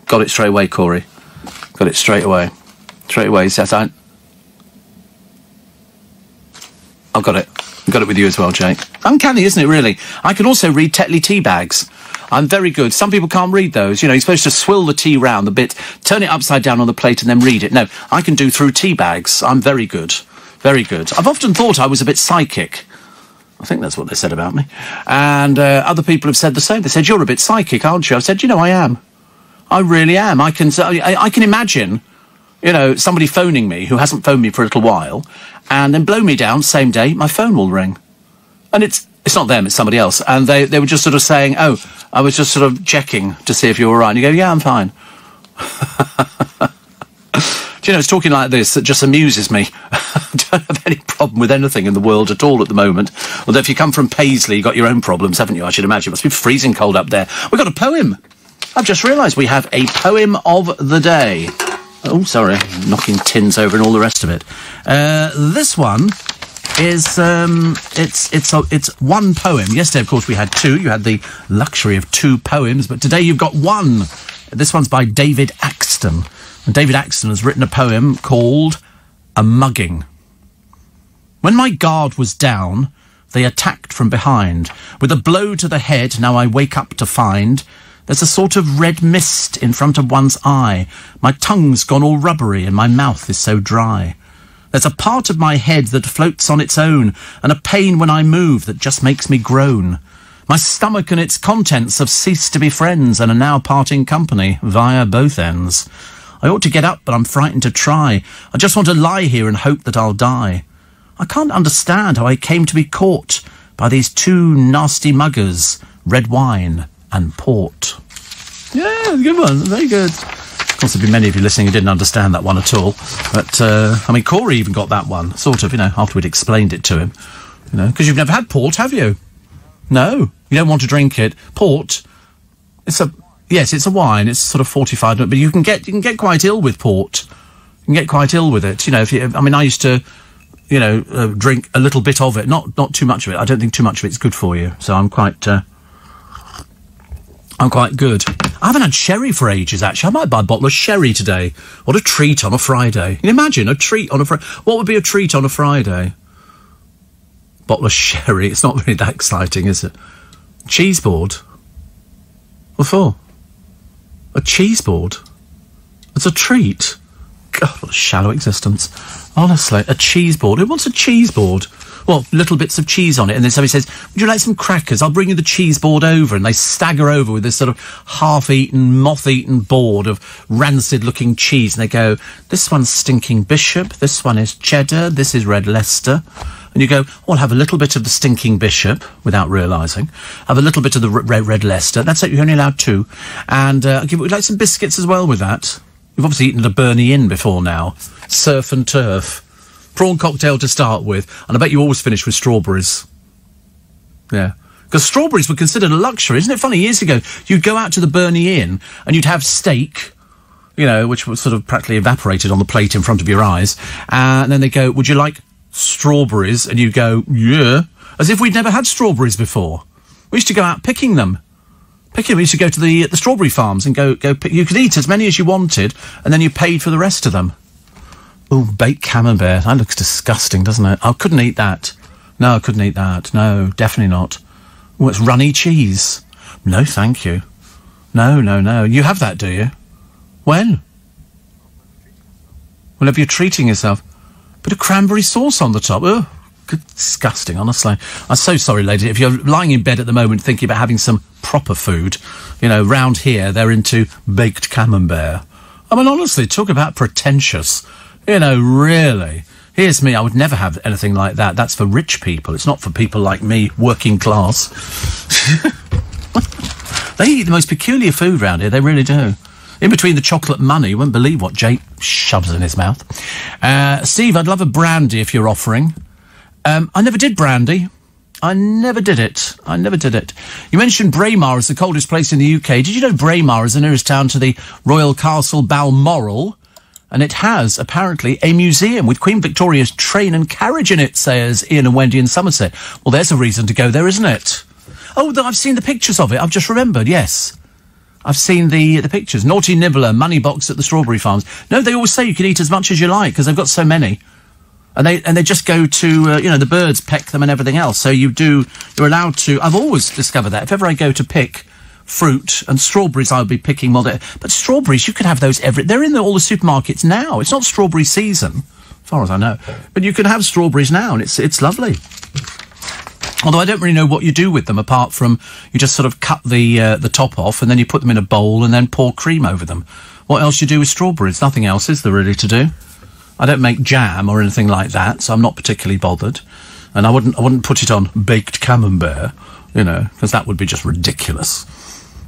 Got it straight away, Corey. Got it straight away. Straight away. Says I've got it. I've got it with you as well, Jake. Uncanny, isn't it, really? I can also read Tetley tea bags. I'm very good. Some people can't read those. You know, you're supposed to swill the tea round a bit, turn it upside down on the plate and then read it. No, I can do through tea bags. I'm very good. Very good. I've often thought I was a bit psychic. I think that's what they said about me. And other people have said the same. They said, you're a bit psychic, aren't you? I said, I am. I really am. I can imagine, somebody phoning me who hasn't phoned me for a little while and then blow me down, same day, my phone will ring. And it's not them, it's somebody else. And they were just sort of saying, oh, I was just sort of checking to see if you were all right. And you go, yeah, I'm fine. Do you know, it's talking like this that just amuses me. I don't have any problem with anything in the world at all at the moment. Although if you come from Paisley, you've got your own problems, haven't you? I should imagine. It must be freezing cold up there. We've got a poem. I've just realised we have a poem of the day. Oh, sorry, knocking tins over and all the rest of it. This one is it's one poem. Yesterday, of course, we had 2. You had the luxury of 2 poems, but today you've got 1. This one's by David Axton, and David Axton has written a poem called "A Mugging." When my guard was down, they attacked from behind. With a blow to the head, now I wake up to find there's a sort of red mist in front of one's eye. My tongue's gone all rubbery and my mouth is so dry. There's a part of my head that floats on its own and a pain when I move that just makes me groan. My stomach and its contents have ceased to be friends and are now parting company via both ends. I ought to get up, but I'm frightened to try. I just want to lie here and hope that I'll die. I can't understand how I came to be caught by these 2 nasty muggers, red wine and port. Yeah, good one. Very good. Of course, there'd be many of you listening who didn't understand that one at all. But, Corey even got that one, sort of, after we'd explained it to him. Because you've never had port, have you? No. You don't want to drink it. Port, it's a wine. It's sort of fortified, but you can get quite ill with port. You can get quite ill with it. I used to, drink a little bit of it, not too much of it. I don't think too much of it's good for you. So I'm quite good. I haven't had sherry for ages, actually. I might buy a bottle of sherry today. What a treat on a Friday. Can you imagine a treat on a Friday? What would be a treat on a Friday? Bottle of sherry. It's not really that exciting, is it? Cheese board? What for? A cheese board? It's a treat. God, what a shallow existence. Honestly, a cheese board. Who wants a cheese board? Well, little bits of cheese on it, and then somebody says, would you like some crackers? I'll bring you the cheese board over, and they stagger over with this sort of half-eaten, moth-eaten board of rancid-looking cheese, and they go, this one's stinking Bishop, this one is cheddar, this is red Leicester. And you go, I'll have a little bit of the stinking Bishop, without realising. Have a little bit of the red Leicester. That's it, you're only allowed 2. And would you like some biscuits as well with that? You've obviously eaten at a Burnley Inn before now. Surf and turf. Prawn cocktail to start with, and I bet you always finish with strawberries. Yeah. Because strawberries were considered a luxury. Isn't it funny? Years ago, you'd go out to the Burnley Inn, and you'd have steak, which was sort of practically evaporated on the plate in front of your eyes, and then they go, would you like strawberries? And you go, yeah. As if we'd never had strawberries before. We used to go out picking them. We used to go to the strawberry farms and go pick. You could eat as many as you wanted, and then you paid for the rest of them. Oh, baked camembert. That looks disgusting, doesn't it? I couldn't eat that. No, I couldn't eat that. No, definitely not. Oh, it's runny cheese. No, thank you. No. You have that, do you? When? Whenever you're treating yourself. Bit of cranberry sauce on the top. Ugh. Disgusting, honestly. I'm so sorry, lady. If you're lying in bed at the moment thinking about having some proper food, round here, they're into baked camembert. I mean, honestly, talk about pretentious. Really. Here's me, I would never have anything like that. That's for rich people. It's not for people like me, working class. They eat the most peculiar food round here, they really do. In between the chocolate money, you won't believe what Jake shoves in his mouth. Steve, I'd love a brandy if you're offering. I never did brandy. I never did it. You mentioned Braemar as the coldest place in the UK. Did you know Braemar is the nearest town to the Royal Castle Balmoral? And it has, apparently, a museum with Queen Victoria's train and carriage in it, says Ian and Wendy in Somerset. Well, there's a reason to go there, isn't it? Oh, I've seen the pictures of it. I've just remembered, yes. I've seen the pictures. Naughty Nibbler, Money Box at the Strawberry Farms. No, they always say you can eat as much as you like, because they've got so many. And they just go to, the birds peck them and everything else. So you're allowed to, I've always discovered that. If ever I go to pick fruit and strawberries, I'll be picking more. But strawberries, you can have those they're in all the supermarkets now. It's not strawberry season, as far as I know. But you can have strawberries now, and it's lovely. Although I don't really know what you do with them, apart from you just sort of cut the top off, and then you put them in a bowl, and then pour cream over them. What else you do with strawberries? Nothing else, is there really to do? I don't make jam or anything like that, so I'm not particularly bothered. And I wouldn't put it on baked camembert, because that would be just ridiculous.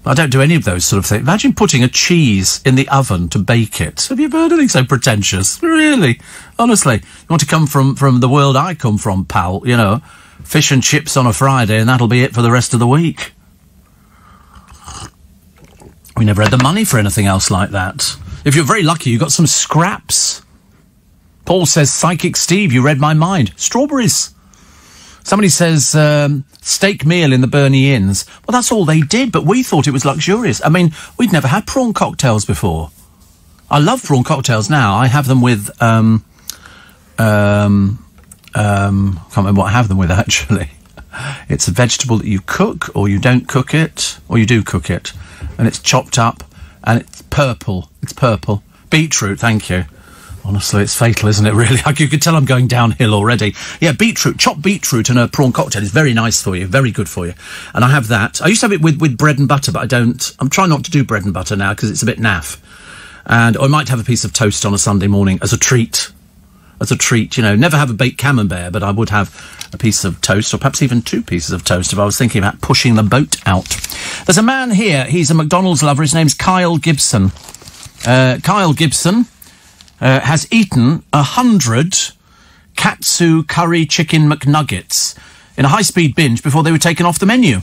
I don't do any of those sort of things. Imagine putting a cheese in the oven to bake it. Have you ever heard anything so pretentious? Really? Honestly. You want to come from the world I come from, pal, fish and chips on a Friday, and that'll be it for the rest of the week. We never had the money for anything else like that. If you're very lucky, you got some scraps. Paul says, Psychic Steve, you read my mind. Strawberries. Somebody says, steak meal in the Burnley Inns. Well, that's all they did, but we thought it was luxurious. I mean, we'd never had prawn cocktails before. I love prawn cocktails now. I have them with, can't remember what I have them with, actually. It's a vegetable that you cook, or you don't cook it, or you do cook it. And it's chopped up, and it's purple. Beetroot, thank you. Honestly, it's fatal, isn't it, really? You can tell I'm going downhill already. Yeah, chopped beetroot and a prawn cocktail is very nice for you, very good for you. And I have that. I used to have it with bread and butter, but I don't. I'm trying not to do bread and butter now because it's a bit naff. And I might have a piece of toast on a Sunday morning as a treat. Never have a baked camembert, but I would have a piece of toast, or perhaps even 2 pieces of toast if I was thinking about pushing the boat out. There's a man here, he's a McDonald's lover, his name's Kyle Gibson. Kyle Gibson has eaten 100 Katsu Curry Chicken McNuggets in a high-speed binge before they were taken off the menu.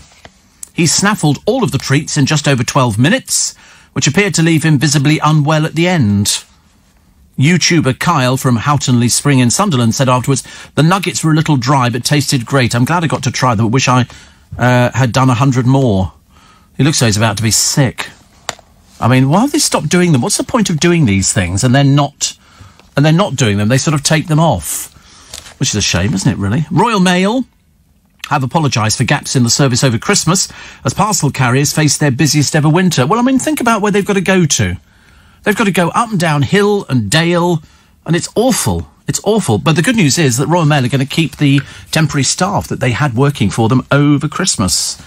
He snaffled all of the treats in just over 12 minutes, which appeared to leave him visibly unwell at the end. YouTuber Kyle from Houghtonleigh Spring in Sunderland said afterwards, the nuggets were a little dry but tasted great. I'm glad I got to try them. I wish I had done 100 more. He looks like he's about to be sick. I mean, why have they stopped doing them? What's the point of doing these things and then not doing them? They sort of take them off, which is a shame, isn't it, really? Royal Mail have apologised for gaps in the service over Christmas as parcel carriers face their busiest ever winter. Well, I mean, think about where they've got to go to. They've got to go up and down hill and dale, and it's awful. It's awful. But the good news is that Royal Mail are going to keep the temporary staff that they had working for them over Christmas.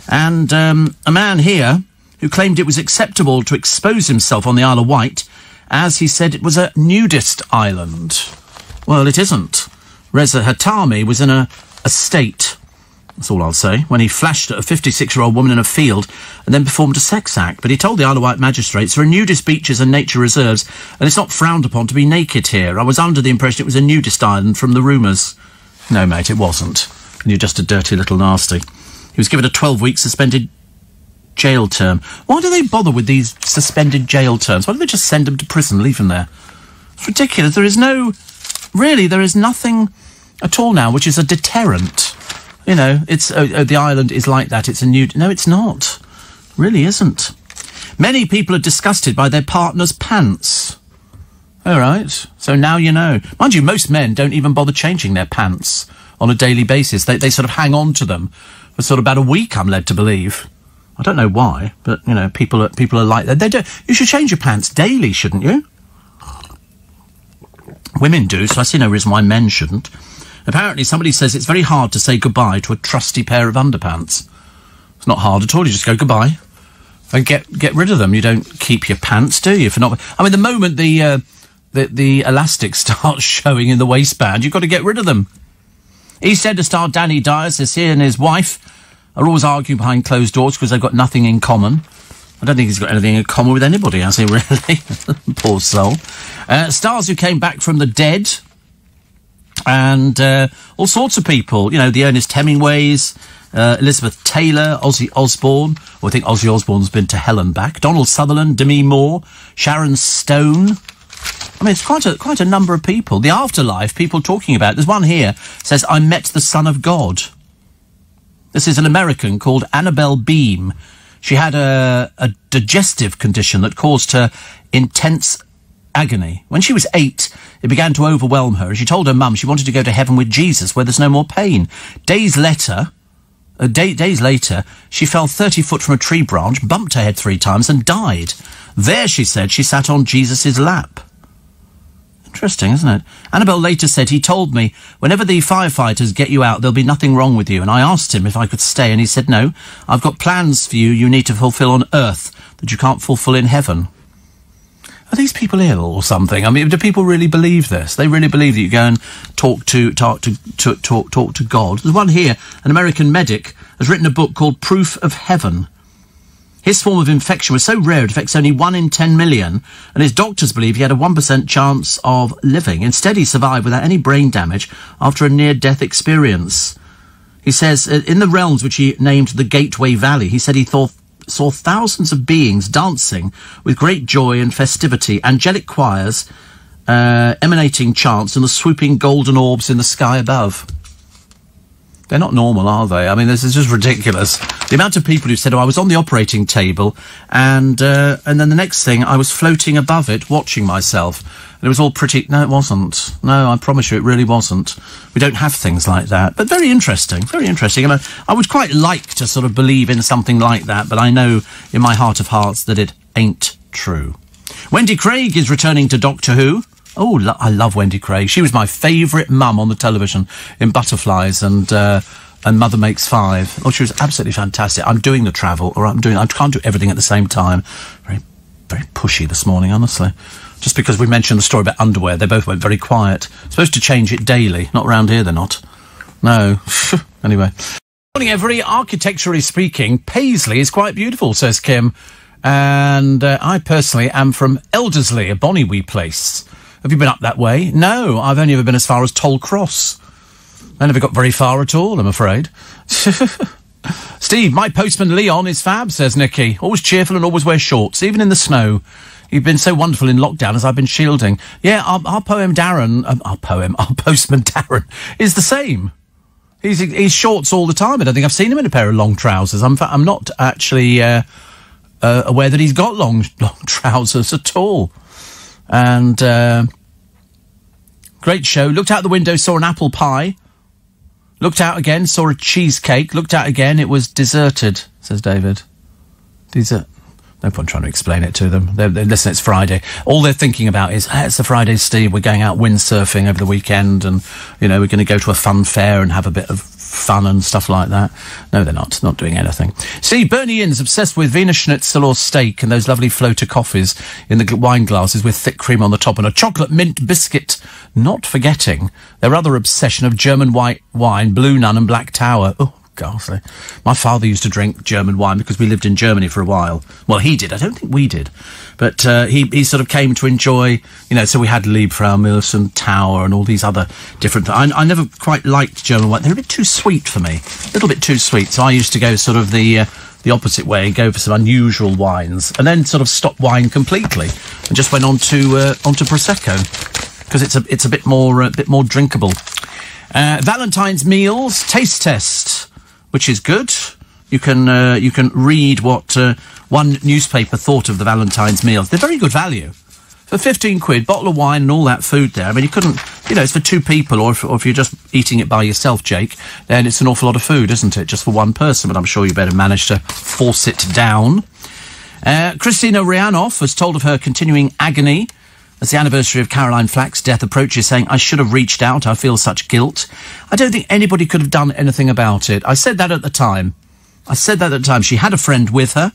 And a man here who claimed it was acceptable to expose himself on the Isle of Wight, as he said it was a nudist island. Well, it isn't. Reza Hatami was in a state, that's all I'll say, when he flashed at a 56-year-old woman in a field and then performed a sex act. But he told the Isle of Wight magistrates there are nudist beaches and nature reserves, and it's not frowned upon to be naked here. I was under the impression it was a nudist island from the rumours. No, mate, it wasn't. And you're just a dirty little nasty. He was given a 12-week suspended jail term. Why do they bother with these suspended jail terms? Why don't they just send them to prison, leave them there? It's ridiculous. There is nothing at all now which is a deterrent. It's the island is like that. It's a new... No, it's not. It really isn't. Many people are disgusted by their partner's pants. All right. So now you know. Mind you, most men don't even bother changing their pants on a daily basis. They sort of hang on to them for sort of about a week, I'm led to believe. I don't know why, but, you know, people are like that. They don't. You should change your pants daily, shouldn't you? Women do, so I see no reason why men shouldn't. Apparently, somebody says it's very hard to say goodbye to a trusty pair of underpants. It's not hard at all. You just go goodbye and get rid of them. You don't keep your pants, do you? I mean, the moment the elastic starts showing in the waistband, you've got to get rid of them. EastEnders star Danny Dyer says he and his wife are always arguing behind closed doors because they've got nothing in common. I don't think he's got anything in common with anybody, has he, really? Poor soul. Stars who came back from the dead. And all sorts of people. You know, the Ernest Hemingways, Elizabeth Taylor, Ozzy Osbourne. Well, I think Ozzy Osbourne's been to hell and back. Donald Sutherland, Demi Moore, Sharon Stone. I mean, it's quite a number of people. The afterlife, people talking about. There's one here, says, I met the Son of God. This is an American called Annabelle Beam. She had a digestive condition that caused her intense agony. When she was 8, it began to overwhelm her, and she told her mum she wanted to go to heaven with Jesus, where there's no more pain. Days later, she fell 30 foot from a tree branch, bumped her head 3 times, and died. There, she said, she sat on Jesus' lap. Interesting, isn't it? Annabelle later said, he told me, whenever the firefighters get you out, there'll be nothing wrong with you. And I asked him if I could stay, and he said, no, I've got plans for you need to fulfill on earth that you can't fulfill in heaven. Are these people ill or something? I mean, do people really believe this? They really believe that you go and talk to God? There's one here, an American medic, has written a book called Proof of Heaven. His form of infection was so rare it affects only 1 in 10 million, and his doctors believe he had a 1% chance of living. Instead, he survived without any brain damage after a near-death experience. He says, in the realms which he named the Gateway Valley, he said he saw thousands of beings dancing with great joy and festivity, angelic choirs emanating chants, and the swooping golden orbs in the sky above. They're not normal, are they? I mean, this is just ridiculous. The amount of people who said, oh, I was on the operating table, and then the next thing, I was floating above it, watching myself. And it was all pretty... No, it wasn't. No, I promise you, it really wasn't. We don't have things like that. But very interesting, very interesting. And I would quite like to sort of believe in something like that, but I know in my heart of hearts that it ain't true. Wendy Craig is returning to Doctor Who. Oh, I love Wendy Craig. She was my favourite mum on the television in Butterflies and Mother Makes 5. Oh, she was absolutely fantastic. I'm doing the travel, or I can't do everything at the same time. Very, very pushy this morning, honestly. Just because we mentioned the story about underwear, they both went very quiet. Supposed to change it daily. Not round here, they're not. No. Anyway. Morning, everybody. Architecturally speaking, Paisley is quite beautiful, says Kim. And I personally am from Elderslie, a bonny wee place. Have you been up that way? No, I've only ever been as far as Toll Cross. I never got very far at all, I'm afraid. Steve, my postman Leon is fab, says Nikki. Always cheerful and always wears shorts, even in the snow. You've been so wonderful in lockdown as I've been shielding. Yeah, our postman Darren is the same. He's shorts all the time. I don't think I've seen him in a pair of long trousers. I'm not actually aware that he's got long trousers at all. And great show. Looked out the window, saw an apple pie. Looked out again, saw a cheesecake. Looked out again, it was deserted, says David. Desert. No point trying to explain it to them. Listen, it's Friday. All they're thinking about is, it's the Friday, Steve. We're going out windsurfing over the weekend, and, you know, we're going to go to a fun fair and have a bit of fun and stuff like that. No, they're not doing anything. See, Bernie Inn's obsessed with Wiener Schnitzel or steak and those lovely floater coffees in the wine glasses with thick cream on the top and a chocolate mint biscuit, not forgetting their other obsession of German white wine, Blue Nun and Black Tower. Oh, ghastly. My father used to drink German wine because we lived in Germany for a while. Well, he did. I don't think we did. But he sort of came to enjoy, you know, so we had Liebfraumilch and Tower and all these other different... I never quite liked German wine. They're a bit too sweet for me. A little bit too sweet. So I used to go sort of the opposite way, go for some unusual wines, and then sort of stop wine completely and just went on to Prosecco because it's a bit more drinkable. Valentine's meals, taste test, which is good. You can read what one newspaper thought of the Valentine's meals. They're very good value. For 15 quid, bottle of wine and all that food there. I mean, you couldn't you know, it's for two people, or if you're just eating it by yourself, Jake, then it's an awful lot of food, isn't it? Just for one person, but I'm sure you better manage to force it down. Christina Rianoff has told of her continuing agony as the anniversary of Caroline Flack's death approaches, saying, I should have reached out, I feel such guilt. I don't think anybody could have done anything about it. I said that at the time. She had a friend with her,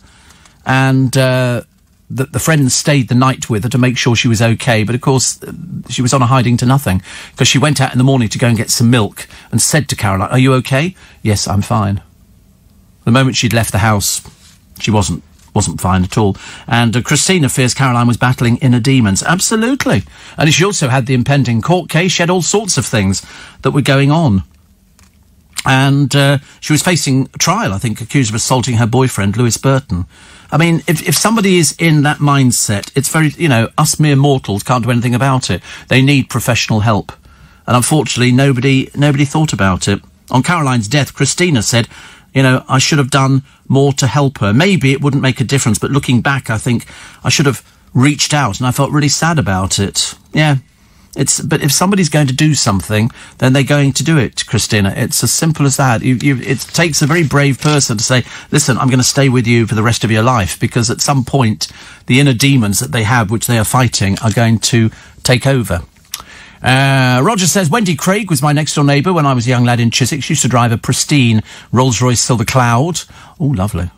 and the friend stayed the night with her to make sure she was okay, but of course she was on a hiding to nothing, because she went out in the morning to go and get some milk and said to Caroline, are you okay? Yes, I'm fine. The moment she'd left the house, she wasn't fine at all. And Christina fears Caroline was battling inner demons. Absolutely. And she also had the impending court case. She had all sorts of things that were going on. And she was facing trial, I think, accused of assaulting her boyfriend, Lewis Burton. I mean, if somebody is in that mindset, it's very, you know, us mere mortals can't do anything about it. They need professional help. And unfortunately, nobody thought about it. On Caroline's death, Christina said, you know, I should have done more to help her. Maybe it wouldn't make a difference, but looking back, I think I should have reached out, and I felt really sad about it. Yeah. But if somebody's going to do something, then they're going to do it, Christina. It's as simple as that. It takes a very brave person to say, listen, I'm going to stay with you for the rest of your life, because at some point, the inner demons that they have, which they are fighting, are going to take over. Roger says, Wendy Craig was my next-door neighbour when I was a young lad in Chiswick. She used to drive a pristine Rolls-Royce Silver Cloud. Oh, lovely.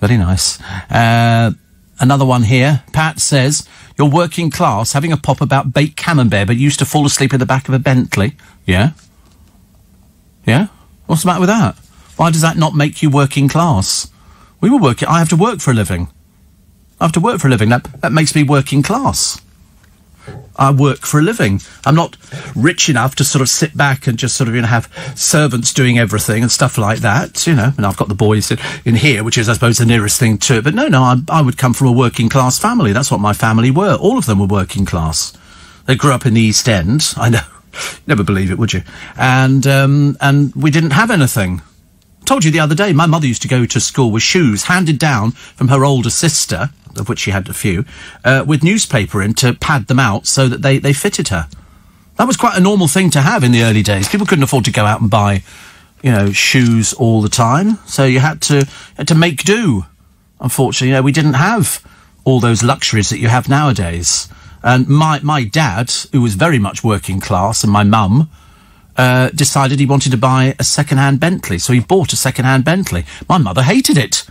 Very nice. Another one here. Pat says, you're working class, having a pop about baked camembert, but used to fall asleep in the back of a Bentley. Yeah? Yeah? What's the matter with that? Why does that not make you working class? We were working... I have to work for a living. That makes me working class. I work for a living. I'm not rich enough to sort of sit back and just sort of, you know, have servants doing everything and stuff like that, you know. And I've got the boys in here, which is, I suppose, the nearest thing to it. But no, I would come from a working class family. That's what my family were. All of them were working class. They grew up in the East End. I know. Never believe it, would you? And we didn't have anything. I told you the other day, my mother used to go to school with shoes handed down from her older sister, of which she had a few, with newspaper in to pad them out so that they fitted her. That was quite a normal thing to have in the early days. People couldn't afford to go out and buy, you know, shoes all the time, so you had to make do. Unfortunately, you know, we didn't have all those luxuries that you have nowadays. And my dad, who was very much working class, and my mum, decided he wanted to buy a second-hand Bentley, so he bought a second-hand Bentley. My mother hated it.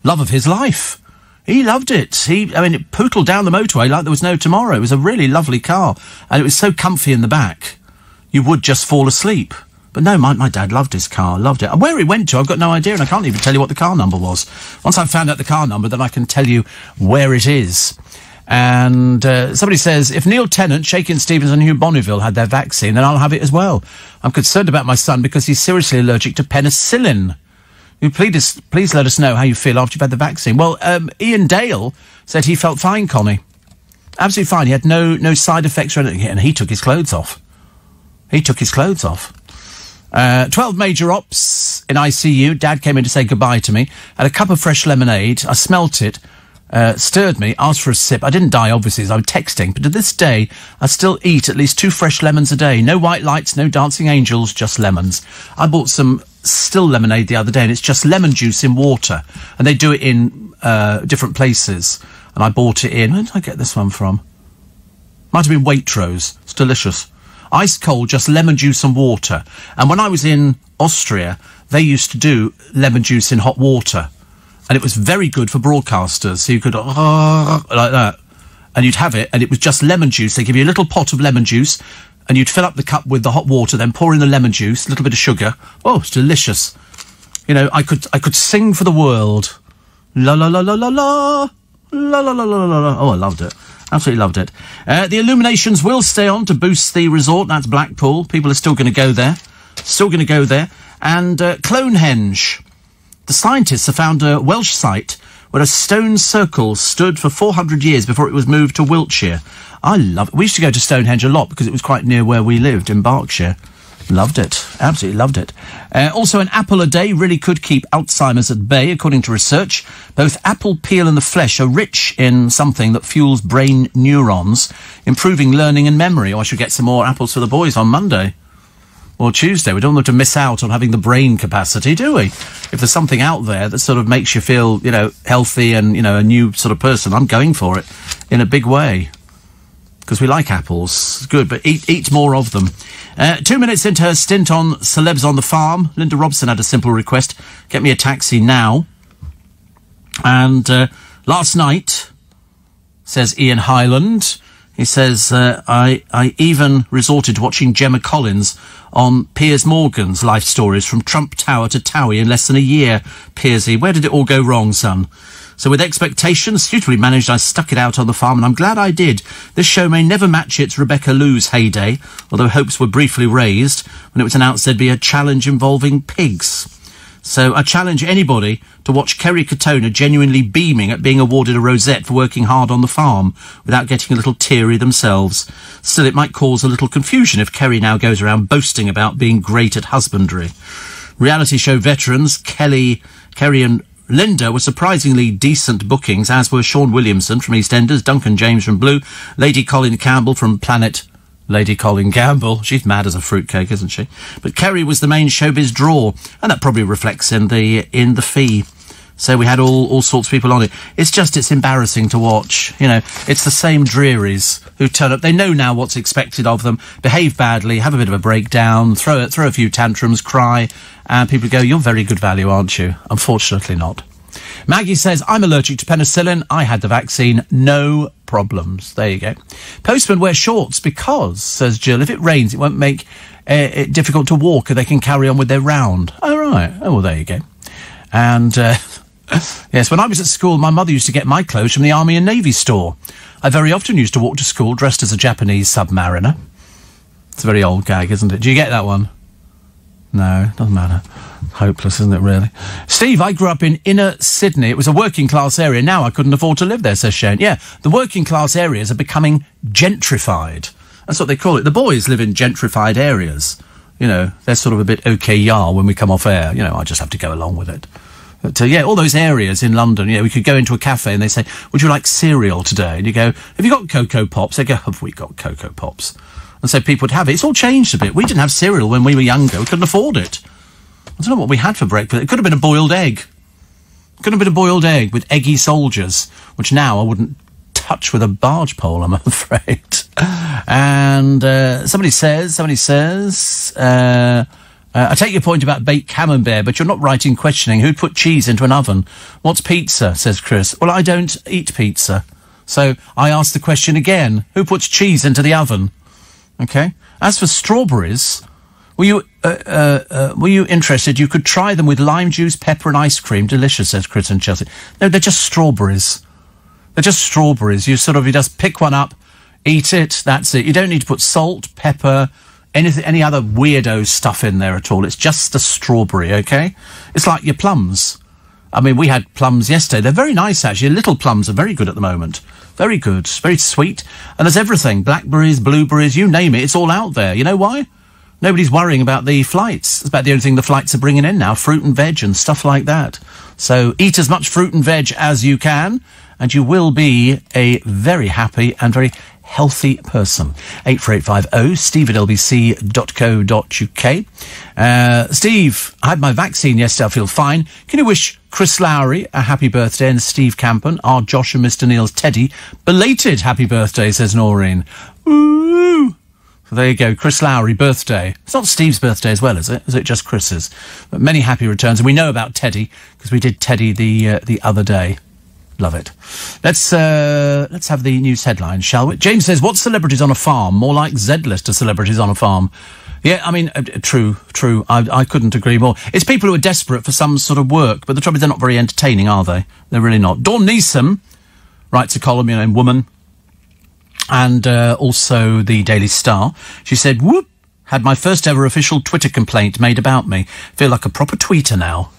Love of his life. He loved it. It pootled down the motorway like there was no tomorrow. It was a really lovely car, and it was so comfy in the back, you would just fall asleep. But no, my dad loved his car, loved it. And where it went to, I've got no idea, and I can't even tell you what the car number was. Once I've found out the car number, then I can tell you where it is. And somebody says, if Neil Tennant, Shakin' Stevens and Hugh Bonneville had their vaccine, then I'll have it as well. I'm concerned about my son because he's seriously allergic to penicillin. Please let us know how you feel after you've had the vaccine. Well, Ian Dale said he felt fine, Connie. Absolutely fine. He had no side effects or anything, and he took his clothes off. 12 major ops in ICU. Dad came in to say goodbye to me. Had a cup of fresh lemonade. I smelt it. Stirred me, asked for a sip. I didn't die, obviously, as I'm texting, but to this day, I still eat at least 2 fresh lemons a day. No white lights, no dancing angels, just lemons. I bought some still lemonade the other day, and it's just lemon juice in water. And they do it in different places. And I bought it in... Where did I get this one from? Might have been Waitrose. It's delicious. Ice cold, just lemon juice and water. And when I was in Austria, they used to do lemon juice in hot water. And it was very good for broadcasters, so you could, like that, and you'd have it, and it was just lemon juice. They give you a little pot of lemon juice, and you'd fill up the cup with the hot water, then pour in the lemon juice, a little bit of sugar. Oh, it's delicious. You know, I could sing for the world. La la la la la la, la la la la la la. Oh, I loved it. Absolutely loved it. The illuminations will stay on to boost the resort. That's Blackpool. People are still going to go there. And Clonehenge. The scientists have found a Welsh site where a stone circle stood for 400 years before it was moved to Wiltshire. I love it. We used to go to Stonehenge a lot because it was quite near where we lived in Berkshire. Loved it. Absolutely loved it. Also, an apple a day really could keep Alzheimer's at bay, according to research. Both apple peel and the flesh are rich in something that fuels brain neurons, improving learning and memory. Oh, I should get some more apples for the boys on Monday. Or Tuesday. We don't want to miss out on having the brain capacity, do we? If there's something out there that sort of makes you feel, healthy and, a new sort of person, I'm going for it in a big way. Because we like apples. Good, but eat more of them. 2 minutes into her stint on Celebs on the Farm, Linda Robson had a simple request. Get me a taxi now. And last night, says Ian Hyland, he says, I even resorted to watching Gemma Collins on Piers Morgan's life stories from Trump Tower to Towie in less than a year. Piersy, where did it all go wrong, son? So with expectations suitably managed, I stuck it out on the farm, and I'm glad I did. This show may never match its Rebecca Lou's heyday, although hopes were briefly raised when it was announced there'd be a challenge involving pigs. So I challenge anybody to watch Kerry Katona genuinely beaming at being awarded a rosette for working hard on the farm without getting a little teary themselves. Still, it might cause a little confusion if Kerry now goes around boasting about being great at husbandry. Reality show veterans Kerry and Linda were surprisingly decent bookings, as were Sean Williamson from EastEnders, Duncan James from Blue, Lady Colin Campbell from Planet... Lady Colin Campbell. She's mad as a fruitcake, isn't she? But Kerry was the main showbiz draw, and that probably reflects in the fee. So we had all sorts of people on it. It's embarrassing to watch. It's the same drearies who turn up. They know now what's expected of them, behave badly, have a bit of a breakdown, throw a few tantrums, cry, and people go, you're very good value, aren't you? Unfortunately not. Maggie says, I'm allergic to penicillin. I had the vaccine. No problems. There you go. Postmen wear shorts because, says Jill, if it rains, it won't make it difficult to walk and they can carry on with their round. Oh, right. Oh, well, there you go. And, yes, when I was at school, my mother used to get my clothes from the Army and Navy store. I very often used to walk to school dressed as a Japanese submariner. It's a very old gag, isn't it? Do you get that one? No, doesn't matter. Hopeless, isn't it, really? Steve, I grew up in inner Sydney. It was a working class area. Now I couldn't afford to live there, says Shane. Yeah, the working class areas are becoming gentrified. That's what they call it. The boys live in gentrified areas. They're sort of a bit okay-yah when we come off air. I just have to go along with it. But, yeah, all those areas in London, we could go into a cafe and they say, would you like cereal today? And you go, have you got Cocoa Pops? They go, have we got Cocoa Pops? And so people would have it. It's all changed a bit. We didn't have cereal when we were younger. We couldn't afford it. I don't know what we had for breakfast. It could have been a boiled egg. Could have been a boiled egg with eggy soldiers, which now I wouldn't touch with a barge pole, I'm afraid. And somebody says, I take your point about baked camembert, but you're not right in questioning who'd put cheese into an oven. What's pizza, says Chris. Well, I don't eat pizza. So I ask the question again. Who puts cheese into the oven? Okay. As for strawberries, were you interested? You could try them with lime juice, pepper and ice cream. Delicious, says Chris and Chelsea. No, they're just strawberries. They're just strawberries. You just pick one up, eat it, that's it. You don't need to put salt, pepper, any other weirdo stuff in there at all. It's just a strawberry, okay? It's like your plums. I mean, we had plums yesterday. They're very nice, actually. Little plums are very good at the moment. Very good. Very sweet. And there's everything. Blackberries, blueberries, you name it. It's all out there. You know why? Nobody's worrying about the flights. It's about the only thing the flights are bringing in now. Fruit and veg and stuff like that. So eat as much fruit and veg as you can, and you will be a very happy and very healthy person. 84850 steve@lbc.co.uk. Steve, I had my vaccine yesterday. I feel fine. Can you wish Chris Lowry a happy birthday and Steve Campen, our Josh and Mr. Neil's Teddy, belated happy birthday, says Noreen. Ooh. So there you go, Chris Lowry, birthday. It's not Steve's birthday as well, is it? Is it just Chris's? But many happy returns. And we know about Teddy, because we did Teddy the other day. Love it. Let's have the news headlines, shall we? James says, what celebrities on a farm? More like Z-lister celebrities on a farm. Yeah, I mean, true. I couldn't agree more. It's people who are desperate for some sort of work, but the trouble is they're not very entertaining, are they? They're really not. Dawn Neeson writes a column, in Woman, and also the Daily Star. She said, whoop, had my first ever official Twitter complaint made about me. Feel like a proper tweeter now.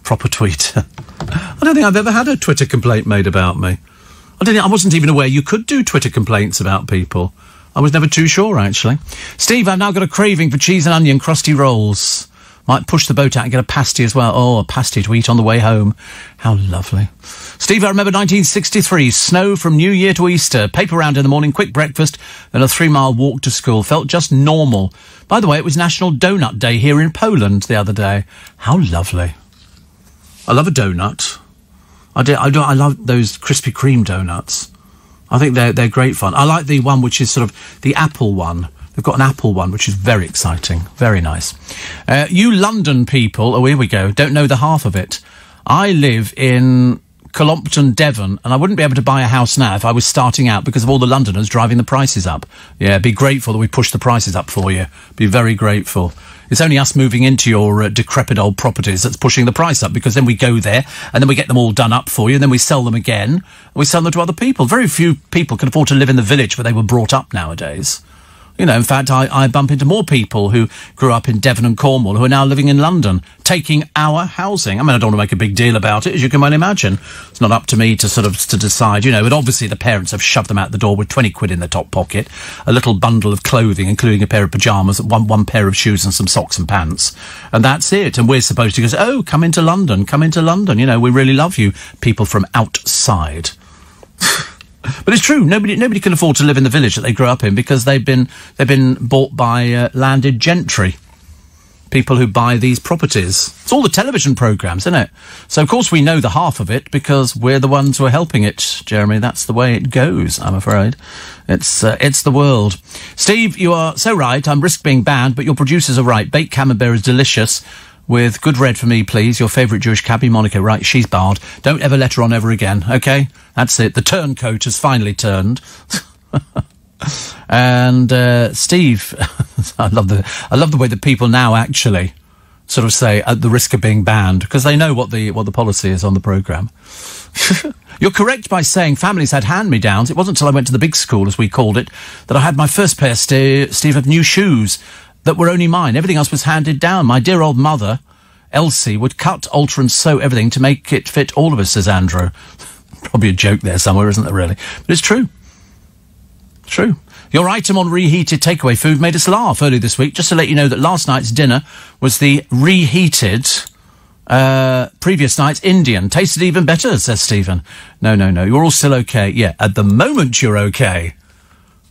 Proper tweeter. I don't think I've ever had a Twitter complaint made about me. I wasn't even aware you could do Twitter complaints about people. I was never too sure, actually. Steve, I've now got a craving for cheese and onion crusty rolls. Might push the boat out and get a pasty as well. Oh, a pasty to eat on the way home. How lovely. Steve, I remember 1963. Snow from New Year to Easter. Paper round in the morning, quick breakfast, then a 3-mile walk to school. Felt just normal. By the way, it was National Donut Day here in Poland the other day. How lovely. I love a donut. I love those Krispy Kreme donuts. I think they're great fun. I like the one which is sort of the apple one. They've got an apple one, which is very exciting. Very nice. You London people, oh, here we go, don't know the half of it. I live in Colompton, Devon, and I wouldn't be able to buy a house now if I was starting out because of all the Londoners driving the prices up. Yeah, be grateful that we pushed the prices up for you. Be very grateful. It's only us moving into your decrepit old properties that's pushing the price up, because then we go there and then we get them all done up for you and then we sell them again and we sell them to other people. Very few people can afford to live in the village where they were brought up nowadays. You know, in fact, I bump into more people who grew up in Devon and Cornwall who are now living in London, taking our housing. I mean, I don't want to make a big deal about it, as you can well imagine. It's not up to me to to decide, you know, but obviously the parents have shoved them out the door with 20 quid in their top pocket, a little bundle of clothing, including a pair of pyjamas, one pair of shoes and some socks and pants. And that's it. And we're supposed to go, oh, come into London, you know, we really love you, people from outside. But it's true. Nobody can afford to live in the village that they grew up in because they've been bought by landed gentry, people who buy these properties. It's all the television programmes, isn't it? So of course we know the half of it because we're the ones who are helping it, Jeremy. That's the way it goes, I'm afraid. It's the world. Steve, you are so right. I'm risk being bad, but your producers are right. Baked camembert is delicious. With good red for me, please. Your favourite Jewish cabbie, Monica. Right, she's barred. Don't ever let her on ever again, OK? That's it. The turncoat has finally turned. And, Steve, I love the way that people now actually sort of say, at the risk of being banned, because they know what the policy is on the programme. You're correct by saying families had hand-me-downs. It wasn't until I went to the big school, as we called it, that I had my first pair, Steve, of new shoes that were only mine. Everything else was handed down. My dear old mother, Elsie, would cut, alter and sew everything to make it fit all of us, says Andrew. Probably a joke there somewhere, isn't there, really? But it's true. It's true. Your item on reheated takeaway food made us laugh early this week, just to let you know that last night's dinner was the reheated previous night's Indian. Tasted even better, says Stephen. No. You're all still okay. Yeah, at the moment you're okay.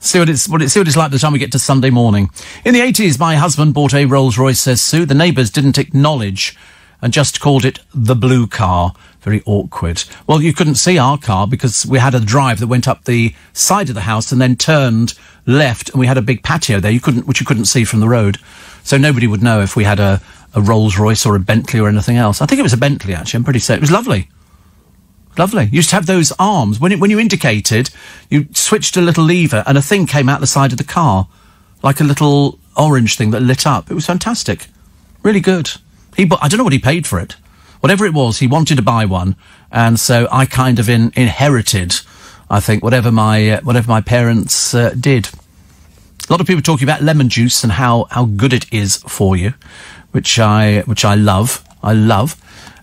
See what it's like by the time we get to Sunday morning. In the 80s, my husband bought a Rolls-Royce, says Sue. The neighbours didn't acknowledge and just called it the blue car. Very awkward. Well, you couldn't see our car because we had a drive that went up the side of the house and then turned left, and we had a big patio there which you couldn't see from the road. So nobody would know if we had a Rolls-Royce or a Bentley or anything else. I think it was a Bentley, actually. I'm pretty certain. It was lovely. Lovely. You used to have those arms. When you indicated, you switched a little lever and a thing came out the side of the car, like a little orange thing that lit up. It was fantastic. Really good. I don't know what he paid for it. Whatever it was, he wanted to buy one, and so I kind of inherited, I think, whatever my parents did. A lot of people talking about lemon juice and how good it is for you, which I love. I love.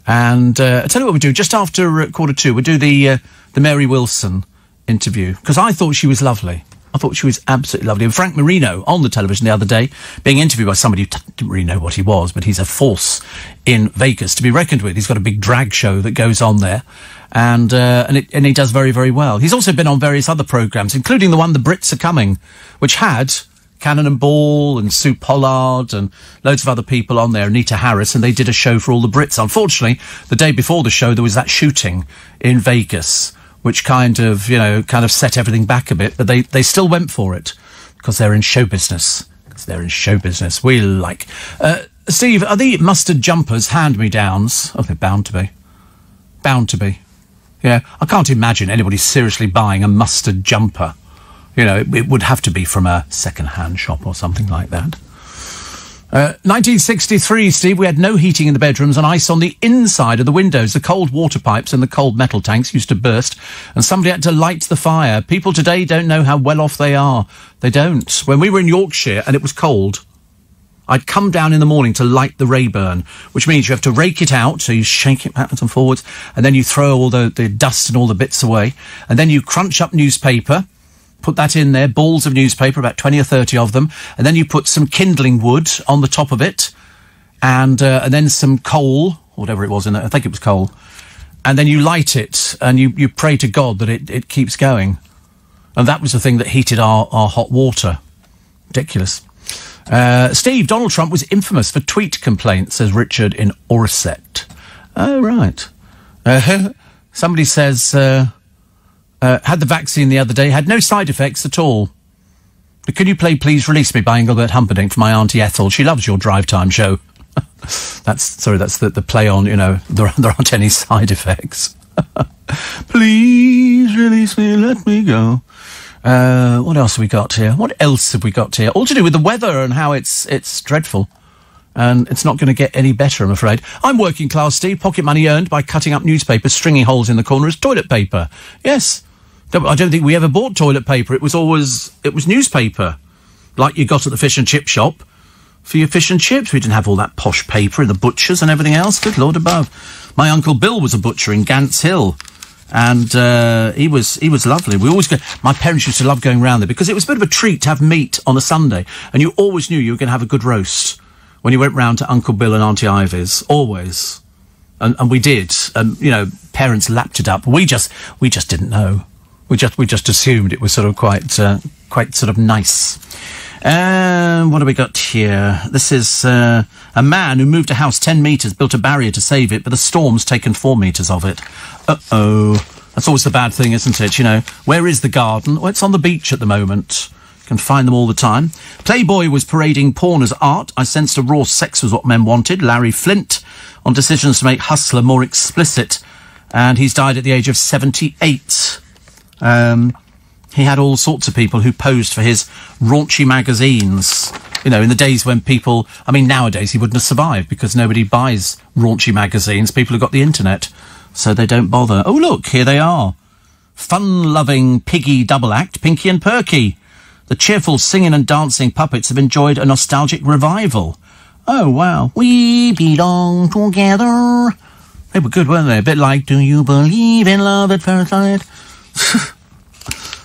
And I'll tell you what we do. Just after 2:15, we'll do the Mary Wilson interview, because I thought she was lovely. I thought she was absolutely lovely. And Frank Marino on the television the other day, being interviewed by somebody who didn't really know what he was, but he's a force in Vegas to be reckoned with. He's got a big drag show that goes on there, and he does very, very well. He's also been on various other programmes, including the one The Brits Are Coming, which had Cannon and Ball and Sue Pollard and loads of other people on there, Anita Harris, and they did a show for all the Brits. Unfortunately, the day before the show, there was that shooting in Vegas, which kind of set everything back a bit, but they still went for it, because they're in show business. We like. Steve, are the mustard jumpers hand-me-downs? Oh, they're bound to be. Bound to be. Yeah, I can't imagine anybody seriously buying a mustard jumper. You know, it would have to be from a second-hand shop or something like that. 1963, Steve, we had no heating in the bedrooms and ice on the inside of the windows. The cold water pipes and the cold metal tanks used to burst, and somebody had to light the fire. People today don't know how well off they are. They don't. When we were in Yorkshire and it was cold, I'd come down in the morning to light the Rayburn, which means you have to rake it out, so you shake it backwards and forwards, and then you throw all the dust and all the bits away, and then you crunch up newspaper, Put that in there, balls of newspaper, about 20 or 30 of them, and then you put some kindling wood on the top of it, and then some coal, whatever it was in it, I think it was coal, and then you light it, and you pray to God that it keeps going. And that was the thing that heated our hot water. Ridiculous. Steve, Donald Trump was infamous for tweet complaints, says Richard in Orset. Oh, right. Somebody says, had the vaccine the other day, had no side effects at all. But can you play Please Release Me by Engelbert Humperdinck for my Auntie Ethel? She loves your drive time show. That's the play on, there aren't any side effects. Please release me, let me go. What else have we got here? What else have we got here? All to do with the weather and how it's dreadful. And it's not going to get any better, I'm afraid. I'm working class, Steve. Pocket money earned by cutting up newspapers, stringing holes in the corner as toilet paper. Yes. I don't think we ever bought toilet paper. It was newspaper. Like you got at the fish and chip shop for your fish and chips. We didn't have all that posh paper in the butchers and everything else. Good Lord above. My Uncle Bill was a butcher in Gants Hill. And he was lovely. My parents used to love going round there because it was a bit of a treat to have meat on a Sunday, and you always knew you were going to have a good roast when you went round to Uncle Bill and Auntie Ivy's. Always, and we did. Parents lapped it up. We just didn't know. We just assumed it was sort of quite sort of nice. What have we got here? This is a man who moved a house 10 metres, built a barrier to save it, but a storm's taken 4 metres of it. Uh-oh. That's always the bad thing, isn't it? Where is the garden? Well, it's on the beach at the moment. You can find them all the time. Playboy was parading porn as art. I sensed a raw sex was what men wanted. Larry Flint on decisions to make Hustler more explicit. And he's died at the age of 78. He had all sorts of people who posed for his raunchy magazines. In the days when people... nowadays he wouldn't have survived because nobody buys raunchy magazines. People have got the internet, so they don't bother. Oh, look, here they are. Fun-loving piggy double act, Pinky and Perky. The cheerful singing and dancing puppets have enjoyed a nostalgic revival. Oh, wow. We belong together. They were good, weren't they? A bit like, do you believe in love at first sight?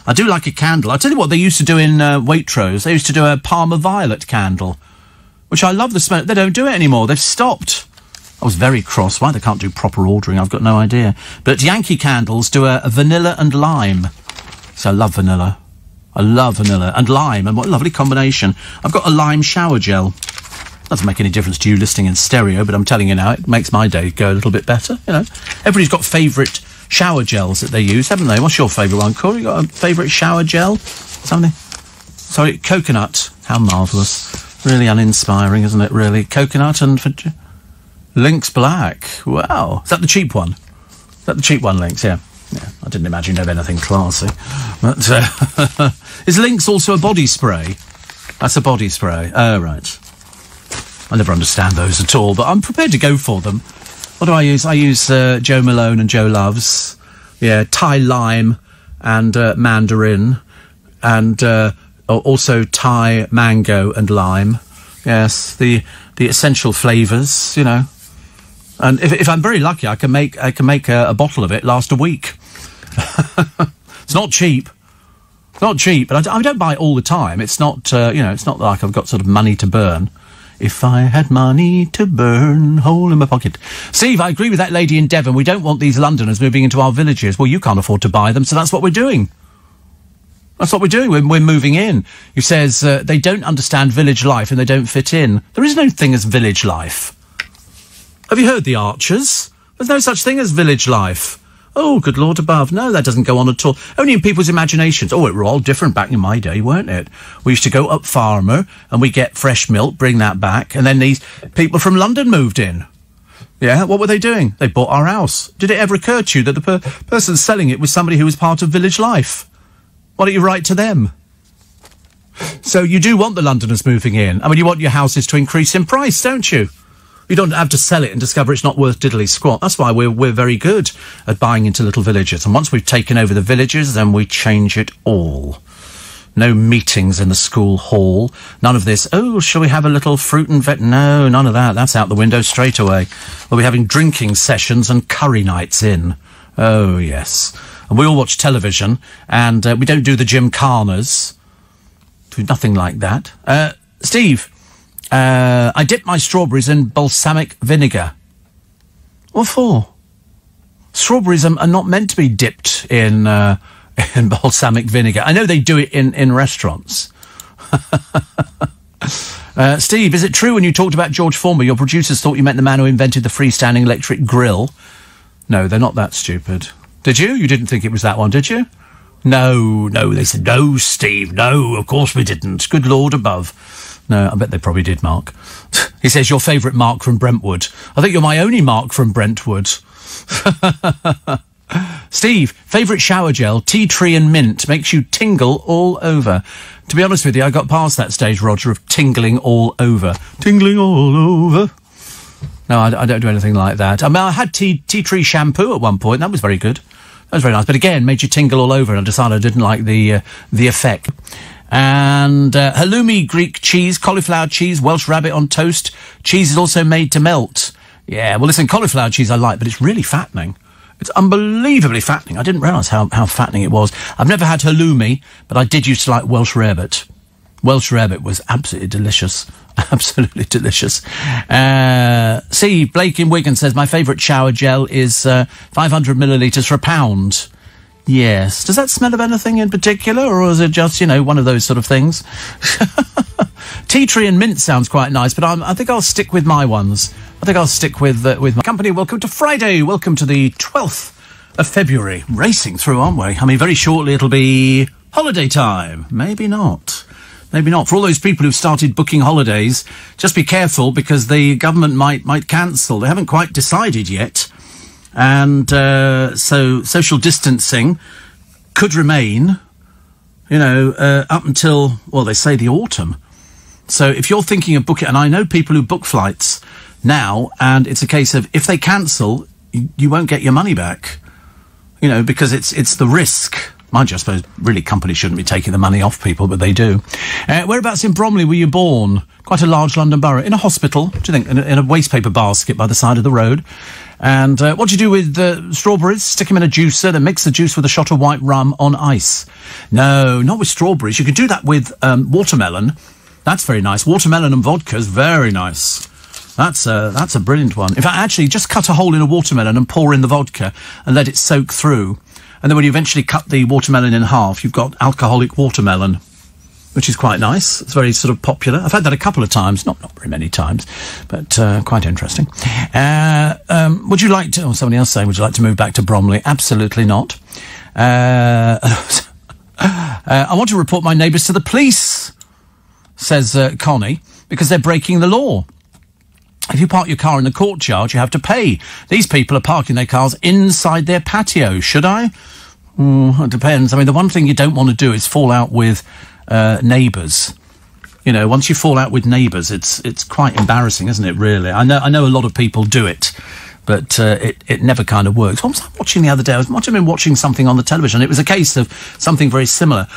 I do like a candle. I'll tell you what they used to do in Waitrose. They used to do a Parma Violet candle, which I love the smell. They don't do it anymore. They've stopped. I was very cross. Why they can't do proper ordering, I've got no idea. But Yankee Candles do a vanilla and lime. So I love vanilla. And lime, and what a lovely combination. I've got a lime shower gel. Doesn't make any difference to you listening in stereo, but I'm telling you now, it makes my day go a little bit better, Everybody's got favourite shower gels that they use, haven't they? What's your favourite one, Corey? You got a favourite shower gel? Something? Sorry, coconut. How marvellous. Really uninspiring, isn't it, really? Coconut and... Lynx Black. Wow. Is that the cheap one? Is that the cheap one, Lynx? Yeah. I didn't imagine you'd have anything classy. But, is Lynx also a body spray? That's a body spray. Oh, right. I never understand those at all, but I'm prepared to go for them. What do I use? I use Joe Malone and Joe Loves. Yeah, Thai lime and mandarin. And also Thai mango and lime. Yes, the essential flavours, And if I'm very lucky, I can make a bottle of it last a week. It's not cheap. Not cheap, but I don't buy it all the time. It's not, it's not like I've got sort of money to burn. If I had money to burn, hole in my pocket. Steve, I agree with that lady in Devon. We don't want these Londoners moving into our villages. Well, you can't afford to buy them, so that's what we're doing. That's what we're doing. We're moving in. Who says they don't understand village life and they don't fit in. There is no thing as village life. Have you heard the Archers? There's no such thing as village life. Oh, good Lord above. No, that doesn't go on at all. Only in people's imaginations. Oh, it were all different back in my day, weren't it? We used to go up Farmer and we get fresh milk, bring that back, and then these people from London moved in. Yeah, what were they doing? They bought our house. Did it ever occur to you that the person selling it was somebody who was part of village life? Why don't you write to them? So you do want the Londoners moving in. I mean, you want your houses to increase in price, don't you? You don't have to sell it and discover it's not worth diddly squat. That's why we're very good at buying into little villages. And once we've taken over the villages, then we change it all. No meetings in the school hall. None of this, oh, shall we have a little fruit and veg? No, none of that. That's out the window straight away. We'll be having drinking sessions and curry nights in. Oh, yes. and we all watch television, and we don't do the gymkhanas. Do nothing like that. Steve, I dip my strawberries in balsamic vinegar. What for? Strawberries are not meant to be dipped in balsamic vinegar. I know they do it in restaurants. Steve, is it true when you talked about George Foreman, your producers thought you meant the man who invented the freestanding electric grill? No, they're not that stupid. Did you? You didn't think it was that one, did you? No, they said, no, Steve, no, of course we didn't. Good Lord above. No, I bet they probably did, Mark. He says, your favourite Mark from Brentwood. I think you're my only Mark from Brentwood. Steve, favourite shower gel, tea tree and mint, makes you tingle all over. To be honest with you, I got past that stage, Roger, of tingling all over. Tingling all over. No, I don't do anything like that. I mean, I had tea tree shampoo at one point. That was very good. That was very nice. But again, made you tingle all over, and I decided I didn't like the effect. And halloumi, Greek cheese, cauliflower cheese, Welsh rabbit on toast. Cheese is also made to melt. Yeah, well, listen, cauliflower cheese I like, but it's really fattening. It's unbelievably fattening. I didn't realise how fattening it was. I've never had halloumi, but I did used to like Welsh rarebit. Welsh rarebit was absolutely delicious. Absolutely delicious. See, Blake in Wigan says, my favourite shower gel is 500 millilitres for £1. Yes. Does that smell of anything in particular, or is it just, one of those sort of things? Tea tree and mint sounds quite nice, but I think I'll stick with my ones. I think I'll stick with my company. Welcome to Friday. Welcome to the 12th of February. Racing through, aren't we? I mean, very shortly it'll be holiday time. Maybe not. Maybe not. For all those people who've started booking holidays, just be careful because the government might cancel. They haven't quite decided yet. And so social distancing could remain, up until, well, they say the autumn. So if you're thinking of booking, and I know people who book flights now, and it's a case of if they cancel, you won't get your money back, because it's the risk. Mind you, I suppose really companies shouldn't be taking the money off people, but they do. Whereabouts in Bromley were you born? Quite a large London borough. In a hospital, what do you think? In a waste paper basket by the side of the road. And what do you do with strawberries? Stick them in a juicer, then mix the juice with a shot of white rum on ice. No, not with strawberries. You can do that with watermelon. That's very nice. Watermelon and vodka is very nice. That's a brilliant one. In fact, actually, just cut a hole in a watermelon and pour in the vodka and let it soak through. And then when you eventually cut the watermelon in half, you've got alcoholic watermelon, which is quite nice. It's very sort of popular. I've had that a couple of times, not very many times, but quite interesting. Would you like to, or somebody else saying, would you like to move back to Bromley? Absolutely not. I want to report my neighbours to the police, says Connie, because they're breaking the law. If you park your car in the courtyard, you have to pay. These people are parking their cars inside their patio. Should I? It depends. I mean, the one thing you don't want to do is fall out with neighbours. Once you fall out with neighbours, it's quite embarrassing, isn't it, really? I know a lot of people do it, but it never kind of works. What was I watching the other day? I might have been watching something on the television. It was a case of something very similar.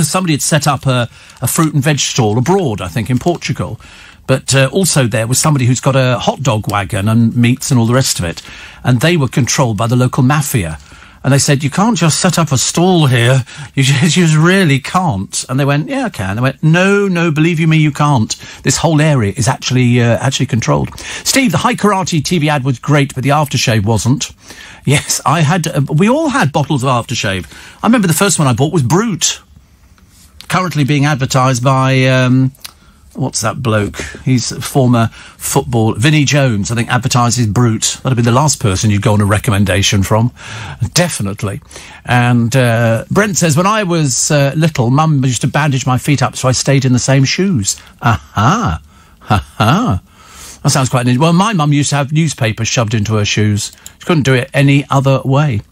Somebody had set up a fruit and veg stall abroad, I think, in Portugal. But also there was somebody who's got a hot dog wagon and meats and all the rest of it. And they were controlled by the local mafia. And they said, you can't just set up a stall here. You just really can't. And they went, yeah, I can. They went, no, believe you me, you can't. This whole area is actually controlled. Steve, the High Karate TV ad was great, but the aftershave wasn't. Yes, we all had bottles of aftershave. I remember the first one I bought was Brute. Currently being advertised by... what's that bloke? He's a former football. Vinnie Jones, I think, advertises Brute. That'd be the last person you'd go on a recommendation from. Definitely. And Brent says, when I was little, Mum used to bandage my feet up so I stayed in the same shoes. Aha. Ha-ha. That sounds quite neat. Well, my mum used to have newspapers shoved into her shoes. She couldn't do it any other way.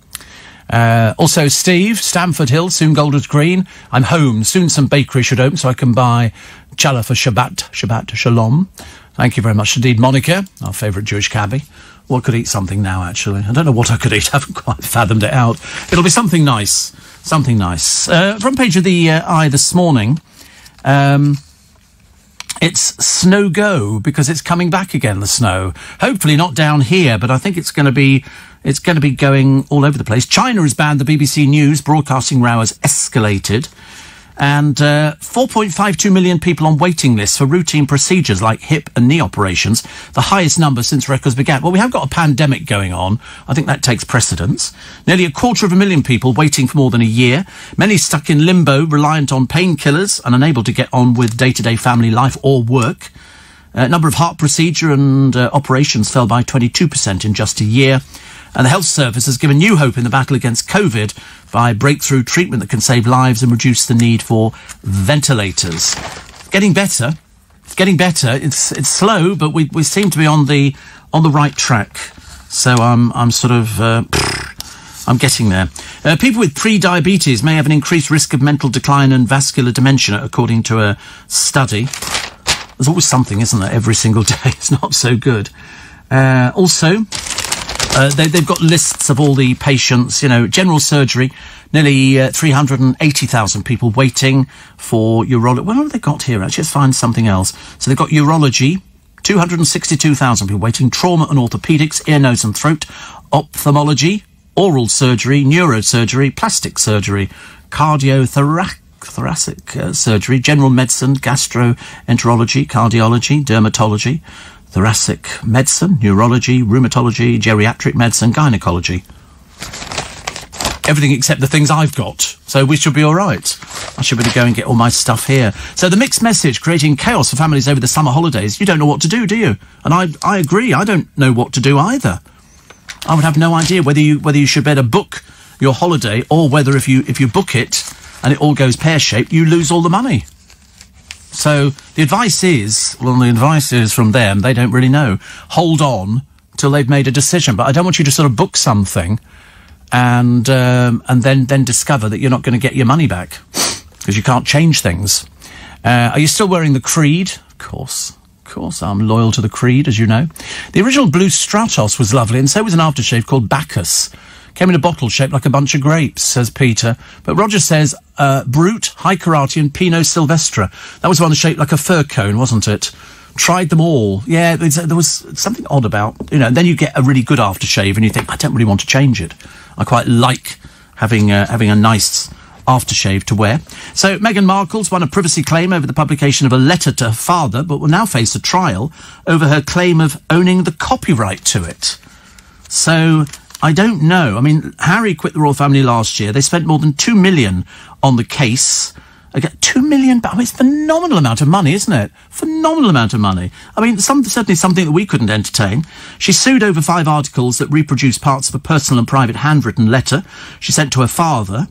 Also, Steve, Stamford Hill, soon Golders Green. I'm home. Soon some bakery should open so I can buy challah for Shabbat Shalom. Thank you very much indeed, Monica, our favourite Jewish cabbie. Well, I could eat something now, actually. I don't know what I could eat. I haven't quite fathomed it out. It'll be something nice. Something nice. Front page of the Eye this morning. It's snow go because it's coming back again, the snow. Hopefully not down here, but I think it's going to be It's going to be going all over the place. China has banned the BBC News. Broadcasting row has escalated. And 4.52 million people on waiting lists for routine procedures like hip and knee operations, the highest number since records began. Well, we have got a pandemic going on. I think that takes precedence. Nearly 250,000 people waiting for more than a year. Many stuck in limbo, reliant on painkillers and unable to get on with day-to-day family life or work. Number of heart procedure and operations fell by 22% in just a year. And the Health Service has given new hope in the battle against COVID by breakthrough treatment that can save lives and reduce the need for ventilators. Getting better. It's getting better. It's slow, but we seem to be on the right track. So I'm getting there. People with pre-diabetes may have an increased risk of mental decline and vascular dementia, according to a study. There's always something, isn't there, every single day? It's not so good. They've got lists of all the patients, general surgery, nearly 380,000 people waiting for urology. What have they got here? Actually, let's find something else. So they've got urology, 262,000 people waiting, trauma and orthopaedics, ear, nose and throat, ophthalmology, oral surgery, neurosurgery, plastic surgery, cardiothoracic surgery, general medicine, gastroenterology, cardiology, dermatology, thoracic medicine, neurology, rheumatology, geriatric medicine, gynecology. Everything except the things I've got. So we should be all right. I should better go and get all my stuff here. So the mixed message, creating chaos for families over the summer holidays. You don't know what to do you? And I agree. I don't know what to do either. I would have no idea whether you should better book your holiday or whether if you book it and it all goes pear-shaped, you lose all the money. So the advice is from them, they don't really know. Hold on till they've made a decision. But I don't want you to sort of book something and then discover that you're not going to get your money back because you can't change things. Are you still wearing the Creed? Of course, I'm loyal to the Creed, as you know. The original blue Stratos was lovely, and so was an aftershave called Bacchus. Came in a bottle shaped like a bunch of grapes, says Peter. But Roger says, Brute, High Karate and Pinot Silvestre. That was one shaped like a fir cone, wasn't it? Tried them all. Yeah, there was something odd about, then you get a really good aftershave and you think, I don't really want to change it. I quite like having a nice aftershave to wear. So Meghan Markle's won a privacy claim over the publication of a letter to her father, but will now face a trial over her claim of owning the copyright to it. So I don't know. I mean, Harry quit the royal family last year. They spent more than $2 million on the case. Again, $2 million. I mean, it's a phenomenal amount of money, isn't it? Phenomenal amount of money. I mean, certainly something that we couldn't entertain. She sued over 5 articles that reproduce parts of a personal and private handwritten letter she sent to her father.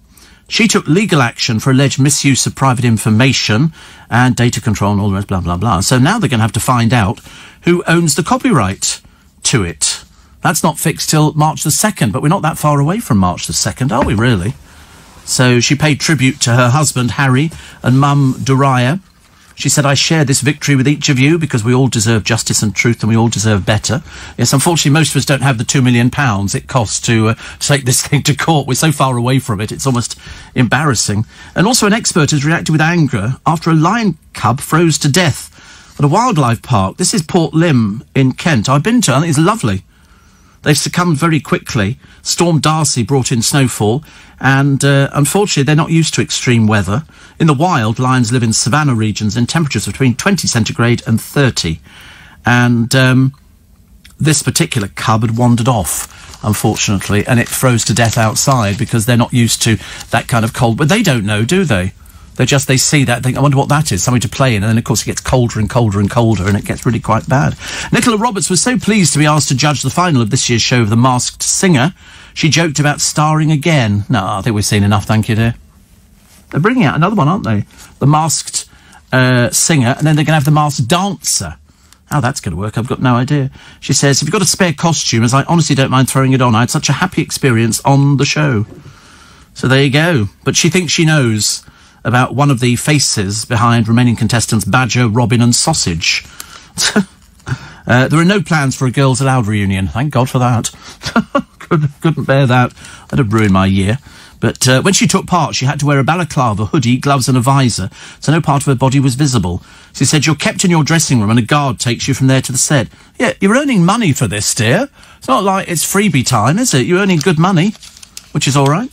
She took legal action for alleged misuse of private information and data control and all the rest, blah, blah, blah. So now they're going to have to find out who owns the copyright to it. That's not fixed till March the 2nd, but we're not that far away from March the 2nd, are we really? So she paid tribute to her husband, Harry, and mum, Duraya. She said, I share this victory with each of you because we all deserve justice and truth and we all deserve better. Yes, unfortunately, most of us don't have the £2 million it costs to take this thing to court. We're so far away from it, it's almost embarrassing. And also an expert has reacted with anger after a lion cub froze to death at a wildlife park. This is Port Lympne in Kent. I've been to it. I think it's lovely. They've succumbed very quickly. Storm Darcy brought in snowfall, and unfortunately they're not used to extreme weather. In the wild, lions live in savanna regions in temperatures between 20 centigrade and 30. And this particular cub had wandered off, unfortunately, and it froze to death outside because they're not used to that kind of cold. But they don't know, do they? They see that, think, I wonder what that is, something to play in, and then, of course, it gets colder and colder and colder, and it gets really quite bad. Nicola Roberts was so pleased to be asked to judge the final of this year's show of The Masked Singer, she joked about starring again. No, I think we've seen enough, thank you, dear. They're bringing out another one, aren't they? The Masked Singer, and then they're going to have The Masked Dancer. How that's going to work, I've got no idea. She says, if you've got a spare costume, as I honestly don't mind throwing it on, I had such a happy experience on the show. So there you go. But she thinks she knows about one of the faces behind remaining contestants Badger, Robin and Sausage. There are no plans for a Girls Aloud reunion. Thank God for that. Couldn't bear that. That'd have ruined my year. But when she took part, she had to wear a balaclava, hoodie, gloves and a visor, so no part of her body was visible. She said, you're kept in your dressing room and a guard takes you from there to the set. Yeah, you're earning money for this, dear. It's not like it's freebie time, is it? You're earning good money, which is all right.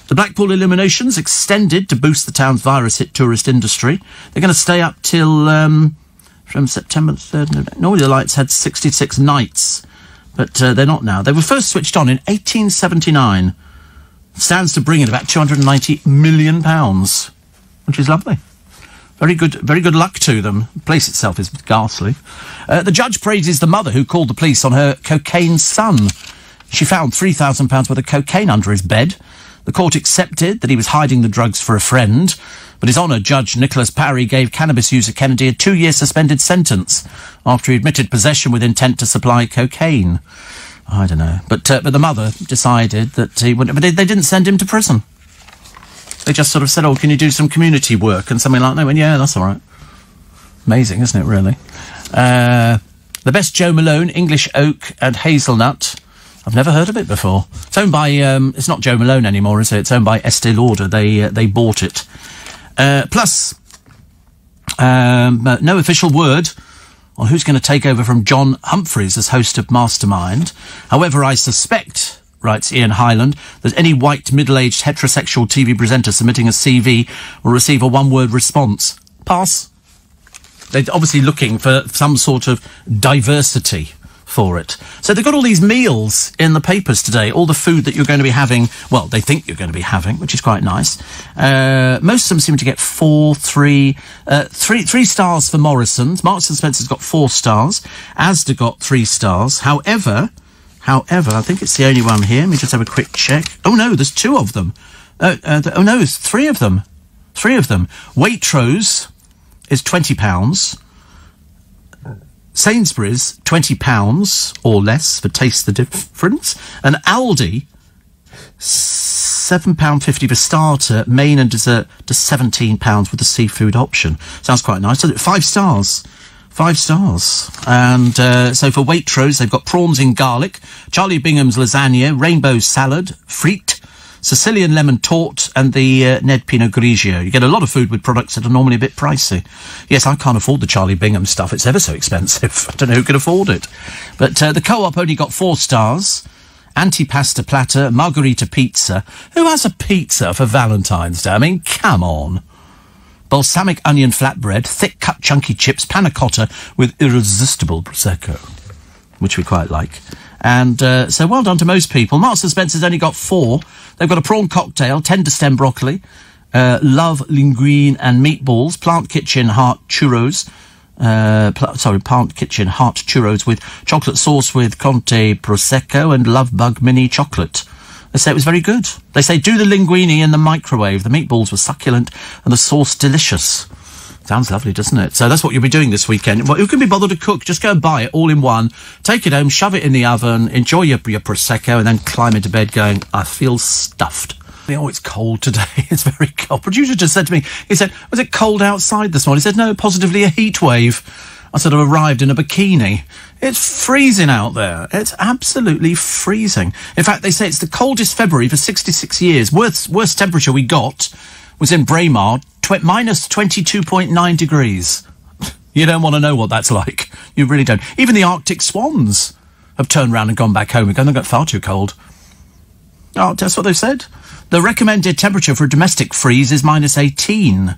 The Blackpool illuminations extended to boost the town's virus-hit tourist industry. They're going to stay up till from September 3rd. Normally the lights had 66 nights, but they're not now. They were first switched on in 1879. Stands to bring in about £290 million, which is lovely. Very good luck to them. The place itself is ghastly. The judge praises the mother who called the police on her cocaine son. She found £3,000 worth of cocaine under his bed. The court accepted that he was hiding the drugs for a friend, but His Honour Judge Nicholas Parry gave cannabis user Kennedy a 2-year suspended sentence after he admitted possession with intent to supply cocaine. I don't know. But the mother decided that he wouldn't... But they didn't send him to prison. They just sort of said, oh, can you do some community work? And something like that. They went, yeah, that's all right. Amazing, isn't it, really? The best Joe Malone, English Oak and Hazelnut. I've never heard of it before. It's owned by... it's not Joe Malone anymore, is it? It's owned by Estee Lauder. They bought it. Plus, no official word on who's going to take over from John Humphreys as host of Mastermind. However, I suspect, writes Ian Hyland, that any white, middle-aged, heterosexual TV presenter submitting a CV will receive a one-word response. Pass. They're obviously looking for some sort of diversity for it. So they've got all these meals in the papers today, all the food that you're going to be having, well, they think you're going to be having, which is quite nice. Most of them seem to get 3 stars for Morrison's. Marks and Spencer's got 4 stars. Asda got 3 stars. However, I think it's the only one here. Let me just have a quick check. Oh no, there's 2 of them. Oh no, it's 3 of them. 3 of them. Waitrose is £20. Sainsbury's, £20 or less for Taste the Difference. And Aldi, £7.50 for starter, main and dessert, to £17 with the seafood option. Sounds quite nice, doesn't it? 5 stars. 5 stars. And so for Waitrose, they've got prawns in garlic, Charlie Bingham's lasagna, rainbow salad, frite, Sicilian lemon tort, and the Ned Pinot Grigio. You get a lot of food with products that are normally a bit pricey. Yes, I can't afford the Charlie Bingham stuff. It's ever so expensive. I don't know who can afford it. But the Co-op only got 4 stars. Antipasta platter, margarita pizza. Who has a pizza for Valentine's Day? I mean, come on. Balsamic onion flatbread, thick-cut chunky chips, panna cotta with irresistible Prosecco, which we quite like. And so well done to most people. Marks and Spencer's only got 4. They've got a prawn cocktail, tender stem broccoli, love linguine and meatballs, Plant Kitchen heart churros, Plant Kitchen heart churros with chocolate sauce with Conte Prosecco and Love Bug mini chocolate. They say it was very good. They say do the linguine in the microwave. The meatballs were succulent and the sauce delicious. Sounds lovely, doesn't it? So that's what you'll be doing this weekend. Well, who can be bothered to cook? Just go and buy it all in one. Take it home, shove it in the oven, enjoy your Prosecco, and then climb into bed going, I feel stuffed. Oh, it's cold today. It's very cold. Producer just said to me, he said, was it cold outside this morning? He said, no, positively a heat wave. I sort of arrived in a bikini. It's freezing out there. It's absolutely freezing. In fact, they say it's the coldest February for 66 years. Worst temperature we got was in Braemar, minus 22.9 degrees. You don't want to know what that's like. You really don't. Even the Arctic swans have turned around and gone back home again. They got far too cold. Oh, that's what they've said. The recommended temperature for a domestic freeze is minus 18.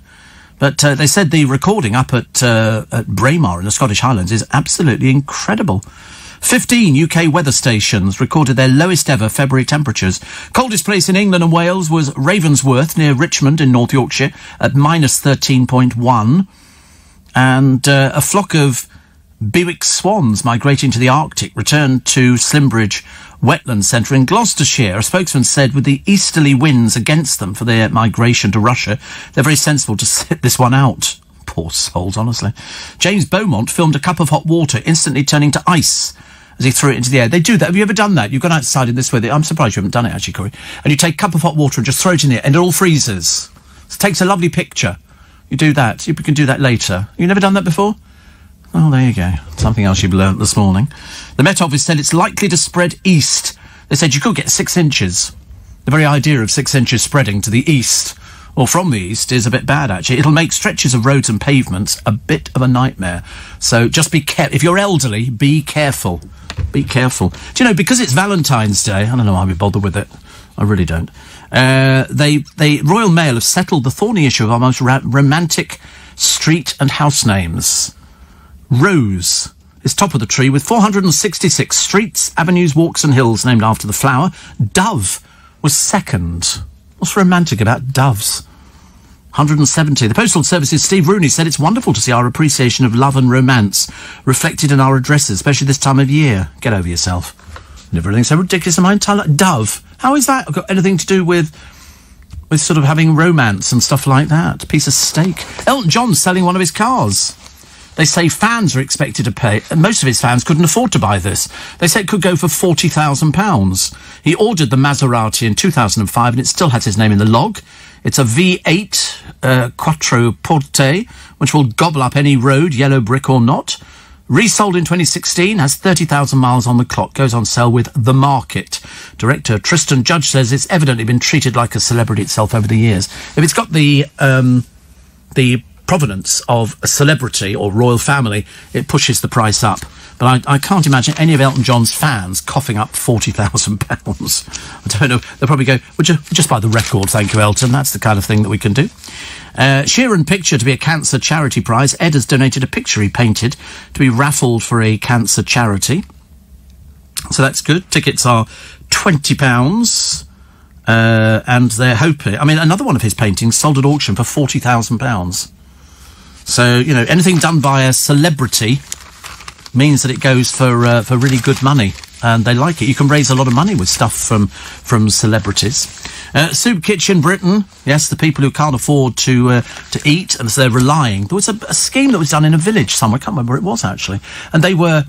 But they said the recording up at Braemar in the Scottish Highlands is absolutely incredible. 15 UK weather stations recorded their lowest ever February temperatures. Coldest place in England and Wales was Ravensworth near Richmond in North Yorkshire at minus 13.1. And a flock of Bewick swans migrating to the Arctic returned to Slimbridge Wetland Centre in Gloucestershire. A spokesman said with the easterly winds against them for their migration to Russia, they're very sensible to sit this one out. Poor souls, honestly. James Beaumont filmed a cup of hot water instantly turning to ice as he threw it into the air. They do that. Have you ever done that? You've gone outside in this weather. I'm surprised you haven't done it, actually, Corey. And you take a cup of hot water and just throw it in the air, and it all freezes. It takes a lovely picture. You do that. You can do that later. You've never done that before? Oh, there you go. Something else you've learnt this morning. The Met Office said it's likely to spread east. They said you could get 6 inches. The very idea of 6 inches spreading to the east, or from the east, is a bit bad, actually. It'll make stretches of roads and pavements a bit of a nightmare. So just be careful. If you're elderly, be careful. Be careful. Do you know, because it's Valentine's Day, I don't know why we bother with it. I really don't. The Royal Mail have settled the thorny issue of our most romantic street and house names. Rose is top of the tree with 466 streets, avenues, walks and hills named after the flower. Dove was second. What's romantic about doves? 170. The Postal Service's Steve Rooney said it's wonderful to see our appreciation of love and romance reflected in our addresses, especially this time of year. Get over yourself. Never anything so ridiculous in my entire life. Dove. How is that got anything to do with sort of having romance and stuff like that? Piece of steak. Elton John's selling one of his cars. They say fans are expected to pay, and most of his fans couldn't afford to buy this. They say it could go for £40,000. He ordered the Maserati in 2005 and it still has his name in the log. It's a V8 Quattroporte, which will gobble up any road, yellow brick or not. Resold in 2016, has 30,000 miles on the clock, goes on sale with The Market. Director Tristan Judge says it's evidently been treated like a celebrity itself over the years. If it's got the provenance of a celebrity or royal family, it pushes the price up. But I can't imagine any of Elton John's fans coughing up £40,000. I don't know. They'll probably go, would you just buy the record, thank you, Elton. That's the kind of thing that we can do. Sheeran Picture to be a cancer charity prize. Ed has donated a picture he painted to be raffled for a cancer charity. So that's good. Tickets are £20. And they're hoping... I mean, another one of his paintings sold at auction for £40,000. So, you know, anything done by a celebrity means that it goes for really good money, and they like it. You can raise a lot of money with stuff from celebrities. Soup Kitchen Britain, yes, the people who can't afford to eat, and so they're relying. There was a scheme that was done in a village somewhere. I can't remember where it was actually, and they were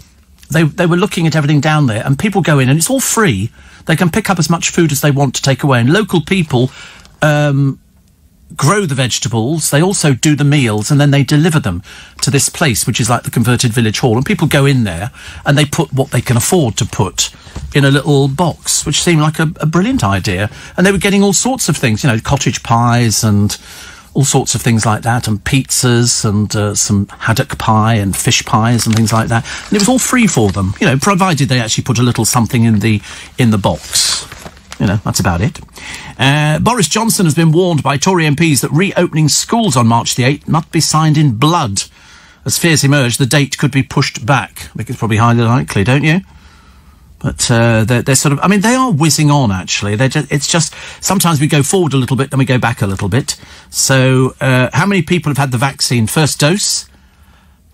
looking at everything down there, and people go in, and it's all free. They can pick up as much food as they want to take away, and local people grow the vegetables, they also do the meals, and then they deliver them to this place, which is like the converted village hall, and people go in there and they put what they can afford to put in a little box, which seemed like a brilliant idea. And they were getting all sorts of things, you know, cottage pies and all sorts of things like that, and pizzas and some haddock pie and fish pies and things like that, and it was all free for them, you know, provided they actually put a little something in the box. You know, that's about it. Boris Johnson has been warned by Tory MPs that reopening schools on March the 8th must be signed in blood. As fears emerge, the date could be pushed back. I think it's probably highly likely, don't you? But they're sort of... I mean, they are whizzing on, actually. It's just... Sometimes we go forward a little bit, then we go back a little bit. So, how many people have had the vaccine? First dose?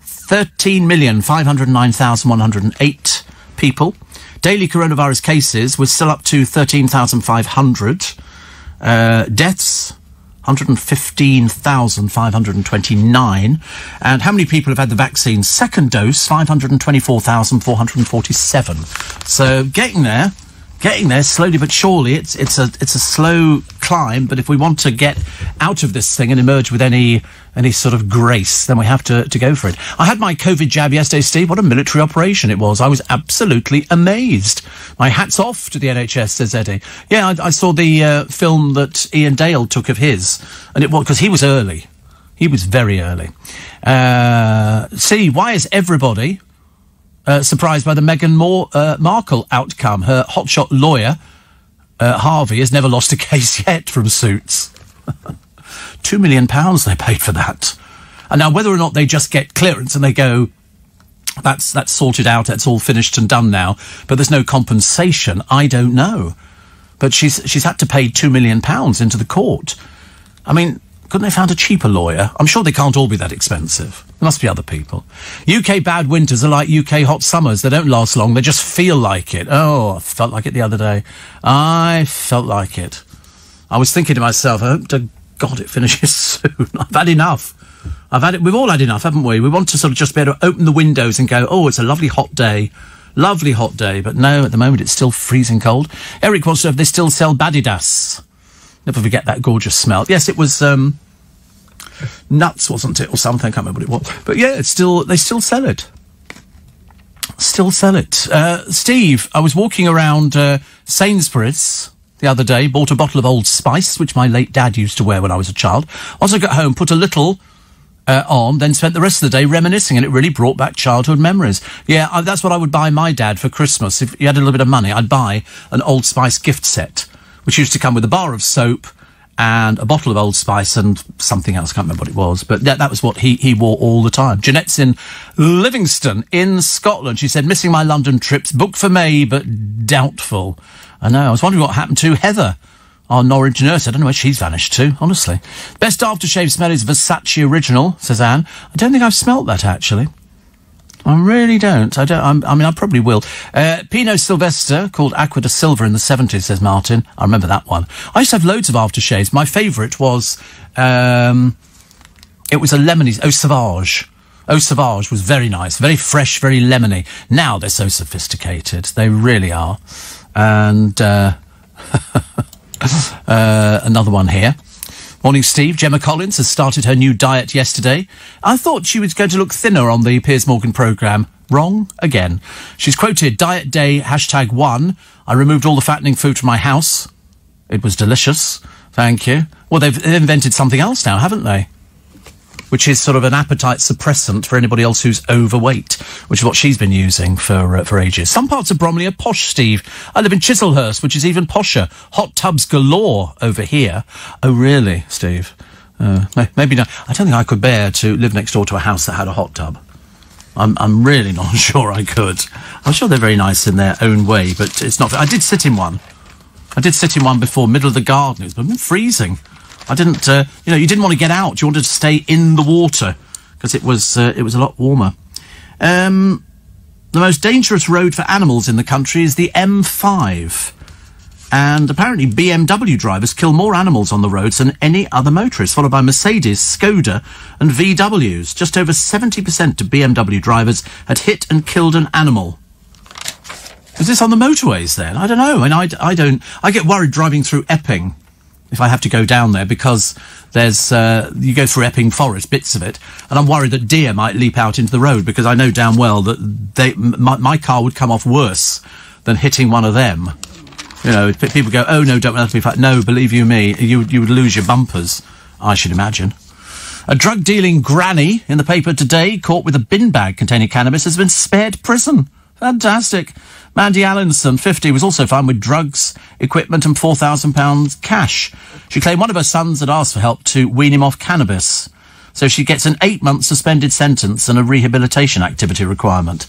13,509,108 people. Daily coronavirus cases, we're still up to 13,500. Deaths, 115,529. And how many people have had the vaccine? Second dose, 524,447. So getting there slowly but surely. It's a slow climb, but if we want to get out of this thing and emerge with any sort of grace, then we have to go for it. I had my COVID jab yesterday, Steve. What a military operation it was. I was absolutely amazed. My hat's off to the NHS, says Eddie. Yeah, I saw the film that Ian Dale took of his, and it was because he was early. He was very early. See, why is everybody surprised by the Meghan Markle outcome? Her hotshot lawyer, Harvey, has never lost a case yet from Suits. £2 million they paid for that. And now whether or not they just get clearance and they go, that's sorted out, it's all finished and done now, but there's no compensation, I don't know. But she's had to pay £2 million into the court. I mean, couldn't they found a cheaper lawyer? I'm sure they can't all be that expensive. There must be other people. UK bad winters are like UK hot summers. They don't last long. They just feel like it. Oh, I felt like it the other day. I felt like it. I was thinking to myself, I hope to God it finishes soon. I've had enough. We've all had enough, haven't we? We want to sort of just be able to open the windows and go, oh, it's a lovely hot day. Lovely hot day. But no, at the moment it's still freezing cold. Eric wants to know if they still sell Badidas. Never forget that gorgeous smell. Yes, it was nuts, wasn't it, or something? I can't remember what it was. But yeah, they still sell it. Still sell it. Steve, I was walking around Sainsbury's the other day, bought a bottle of Old Spice, which my late dad used to wear when I was a child. Once I got home, put a little on, then spent the rest of the day reminiscing, and it really brought back childhood memories. Yeah, that's what I would buy my dad for Christmas. If he had a little bit of money, I'd buy an Old Spice gift set, which used to come with a bar of soap and a bottle of Old Spice and something else. I can't remember what it was, but that was what he wore all the time. Jeanette's in Livingston in Scotland. She said, missing my London trips, booked for May, but doubtful. I know. I was wondering what happened to Heather, our Norwich nurse. I don't know where she's vanished to, honestly. Best aftershave smell is Versace Original, says Anne. I don't think I've smelt that, actually. I really don't. I mean, I probably will. Pinot Sylvester, called Aqua de Silva in the 70s, says Martin. I remember that one. I used to have loads of aftershaves. My favourite was, it was a lemony, Eau Sauvage. Eau Sauvage was very nice, very fresh, very lemony. Now they're so sophisticated. They really are. And, another one here. Morning, Steve. Gemma Collins has started her new diet yesterday. I thought she was going to look thinner on the Piers Morgan programme. Wrong again. She's quoted, Diet Day, #1. I removed all the fattening food from my house. It was delicious. Thank you. Well, they've invented something else now, haven't they? Which is sort of an appetite suppressant for anybody else who's overweight, which is what she's been using for ages. Some parts of Bromley are posh, Steve. I live in Chislehurst, which is even posher. Hot tubs galore over here. Oh, really, Steve? Maybe not. I don't think I could bear to live next door to a house that had a hot tub. I'm really not sure I could. I'm sure they're very nice in their own way, but it's not. I did sit in one. Before, middle of the garden. It was freezing. I didn't, you didn't want to get out. You wanted to stay in the water because it was a lot warmer. The most dangerous road for animals in the country is the M5. And apparently BMW drivers kill more animals on the roads than any other motorist, followed by Mercedes, Skoda and VWs. Just over 70% of BMW drivers had hit and killed an animal. Is this on the motorways then? I don't know. I get worried driving through Epping if I have to go down there, because there's you go through Epping Forest, bits of it, and I'm worried that deer might leap out into the road, because I know damn well that my car would come off worse than hitting one of them. You know, people go, oh no, don't let me fight. No, believe you me, you would lose your bumpers, I should imagine. A drug-dealing granny in the paper today, caught with a bin bag containing cannabis, has been spared prison. Fantastic. Mandy Allinson, 50, was also found with drugs, equipment and £4,000 cash. She claimed one of her sons had asked for help to wean him off cannabis. So she gets an 8-month suspended sentence and a rehabilitation activity requirement.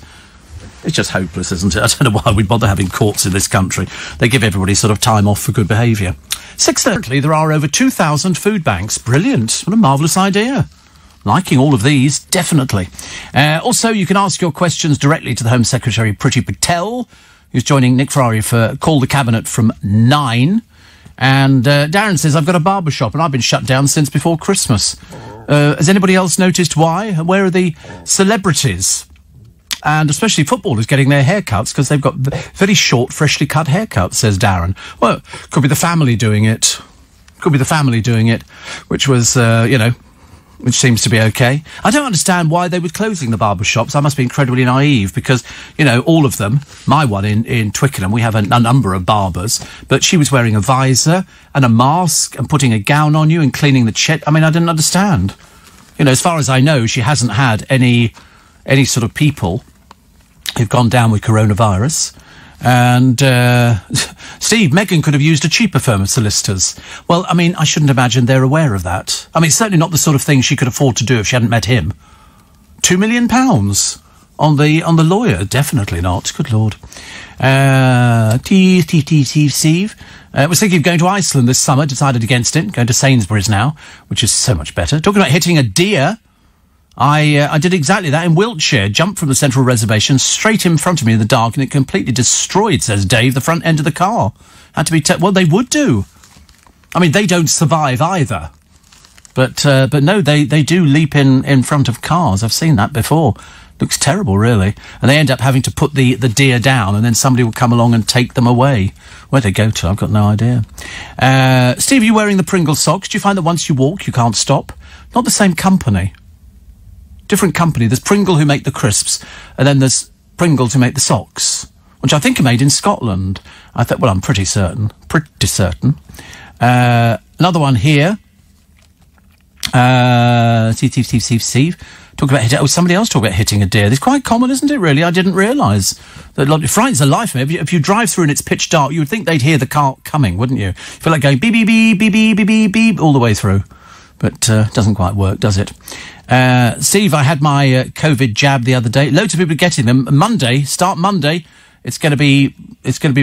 It's just hopeless, isn't it? I don't know why we bother having courts in this country. They give everybody sort of time off for good behaviour. 6:30, there are over 2,000 food banks. Brilliant. What a marvellous idea. Liking all of these, definitely. Also, you can ask your questions directly to the Home Secretary, Priti Patel, who's joining Nick Ferrari for Call the Cabinet from 9. And Darren says, I've got a barber shop and I've been shut down since before Christmas. Has anybody else noticed why? Where are the celebrities? And especially footballers getting their haircuts, because they've got very short, freshly cut haircuts, says Darren. Well, could be the family doing it. Which was, which seems to be okay. I don't understand why they were closing the barber shops. I must be incredibly naive, because, all of them, my one in Twickenham, we have a number of barbers, but she was wearing a visor and a mask and putting a gown on you and cleaning the chin. I mean, I didn't understand. As far as I know, she hasn't had any sort of people who've gone down with coronavirus. And, Steve, Meghan could have used a cheaper firm of solicitors. Well, I mean, I shouldn't imagine they're aware of that. I mean, certainly not the sort of thing she could afford to do if she hadn't met him. £2 million on the lawyer? Definitely not. Good Lord. Steve. Was thinking of going to Iceland this summer, decided against it, going to Sainsbury's now, which is so much better. Talking about hitting a deer. I did exactly that in Wiltshire. Jumped from the central reservation straight in front of me in the dark, and it completely destroyed, says Dave, the front end of the car. Had to be well, they would do. I mean, they don't survive either. But no, they do leap in front of cars. I've seen that before. Looks terrible, really. And they end up having to put the deer down, and then somebody will come along and take them away. Where they go to, I've got no idea. Steve, are you wearing the Pringles socks? Do you find that once you walk, you can't stop? Not the same company. Different company. There's Pringle who make the crisps, and then there's Pringles who make the socks. which I think are made in Scotland. I thought, well, I'm pretty certain. Another one here. Steve. Talk about hitting. Oh, somebody else talk about hitting a deer. It's quite common, isn't it? Really, I didn't realise that. It frightens the life of me. If you drive through and it's pitch dark, you would think they'd hear the car coming, wouldn't you? You feel like going beep beep beep beep beep beep beep beep all the way through, but doesn't quite work, does it? Steve, I had my COVID jab the other day. Loads of people are getting them. Start Monday. It's going to be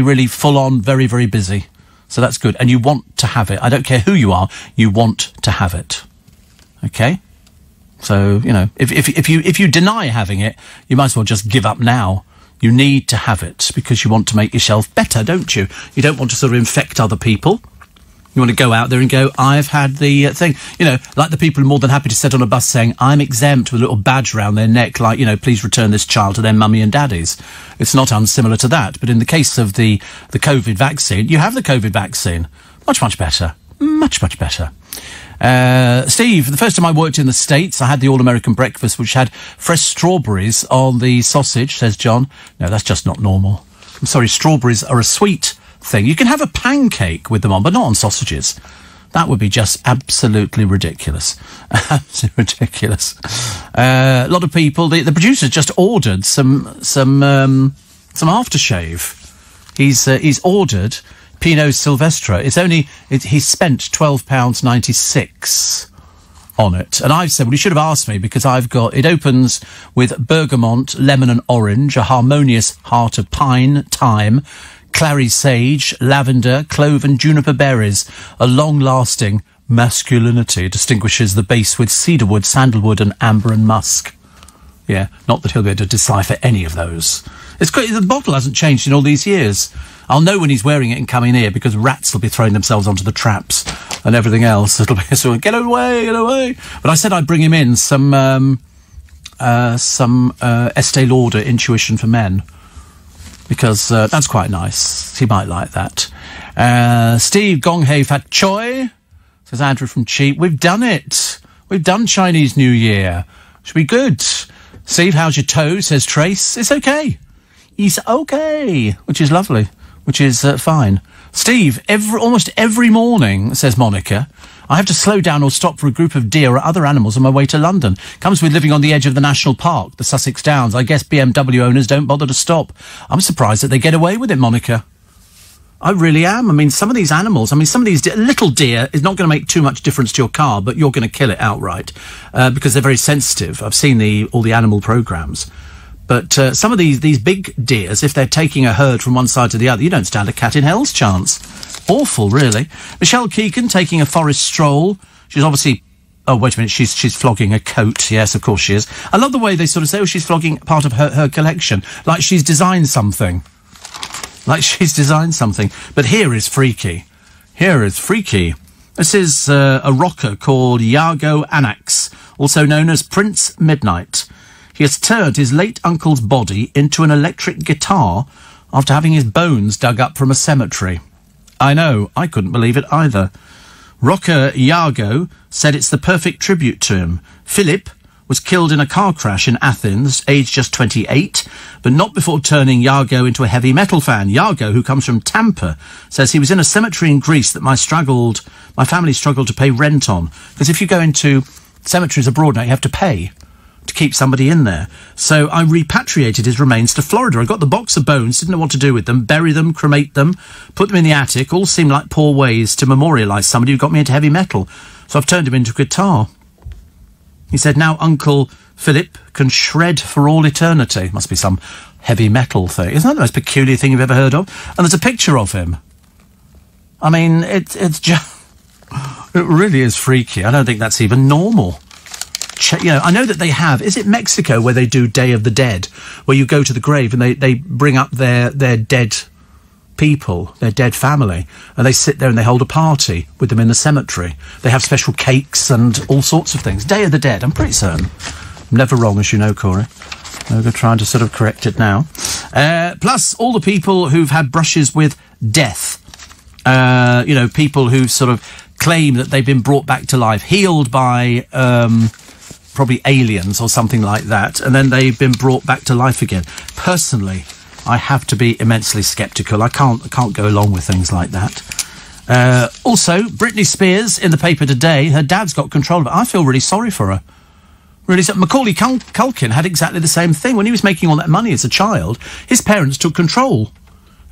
really full on, very, very busy. So that's good. And you want to have it. I don't care who you are. You want to have it. Okay? So, you know, if you deny having it, you might as well just give up now. You need to have it because you want to make yourself better, don't you? You don't want to sort of infect other people. You want to go out there and go, I've had the thing. You know, like the people who are more than happy to sit on a bus saying, I'm exempt, with a little badge around their neck, like, you know, please return this child to their mummy and daddies. It's not unsimilar to that. But in the case of the COVID vaccine, you have the COVID vaccine. Much, much better. Much, much better. Steve, the first time I worked in the States, I had the all-American breakfast, which had fresh strawberries on the sausage, says John. No, that's just not normal. I'm sorry, strawberries are a sweet thing. You can have a pancake with them on, but not on sausages. That would be just absolutely ridiculous. Absolutely ridiculous. A lot of people, the producer just ordered some aftershave. He's ordered Pinot Silvestre. He's spent £12.96 on it. And I've said, well, you should have asked me, because it opens with bergamot, lemon and orange, a harmonious heart of pine, thyme, clary sage, lavender, clove and juniper berries. A long-lasting masculinity distinguishes the base with cedarwood, sandalwood and amber and musk. Yeah, not that he'll be able to decipher any of those. It's great. The bottle hasn't changed in all these years. I'll know when he's wearing it and coming here, because rats will be throwing themselves onto the traps and everything else. It'll be sort of, get away. But I said I'd bring him in some Estee Lauder Intuition for Men, because that's quite nice. He might like that. Steve, Gong Hei Fat Choi, says Andrew from Cheap. We've done it. We've done Chinese New Year. Should be good. Steve, how's your toe, says Trace. It's okay. He's okay, which is lovely, which is fine. Steve, almost every morning, says Monica, I have to slow down or stop for a group of deer or other animals on my way to London. Comes with living on the edge of the National Park, the Sussex Downs. I guess BMW owners don't bother to stop. I'm surprised that they get away with it, Monica. I really am. I mean, some of these animals, some of these little deer is not going to make too much difference to your car, but you're going to kill it outright because they're very sensitive. I've seen all the animal programmes. But some of these big deers, if they're taking a herd from one side to the other, you don't stand a cat in hell's chance. Awful, really. Michelle Keegan taking a forest stroll. She's obviously... Oh, wait a minute, she's flogging a coat. Yes, of course she is. I love the way they sort of say, oh, she's flogging part of her collection. Like she's designed something. But here is freaky. This is a rocker called Iago Anax, also known as Prince Midnight. He has turned his late uncle's body into an electric guitar after having his bones dug up from a cemetery. I know, I couldn't believe it either. Rocker Iago said it's the perfect tribute to him. Philip was killed in a car crash in Athens, aged just 28, but not before turning Iago into a heavy metal fan. Iago, who comes from Tampa, says he was in a cemetery in Greece that my family struggled to pay rent on. Because if you go into cemeteries abroad now, you have to pay to keep somebody in there. So I repatriated his remains to Florida. I got the box of bones, didn't know what to do with them, bury them, cremate them, put them in the attic. All seemed like poor ways to memorialise somebody who got me into heavy metal. So I've turned him into a guitar. He said, now Uncle Philip can shred for all eternity. Must be some heavy metal thing. Isn't that the most peculiar thing you've ever heard of? And there's a picture of him. I mean, it's just... It really is freaky. I don't think that's even normal. I know that they have... Is it Mexico where they do Day of the Dead? Where you go to the grave and they bring up their dead people, their dead family, and they sit there and they hold a party with them in the cemetery. They have special cakes and all sorts of things. Day of the Dead, I'm pretty certain. I'm never wrong, as you know, Corey. We're trying to sort of correct it now. Plus, all the people who've had brushes with death. People who sort of claim that they've been brought back to life, healed by... probably aliens or something like that, and then they've been brought back to life again. Personally, I have to be immensely sceptical. I can't go along with things like that. Also, Britney Spears in the paper today, her dad's got control of it. I feel really sorry for her. Really, Macaulay Culkin had exactly the same thing. When he was making all that money as a child, his parents took control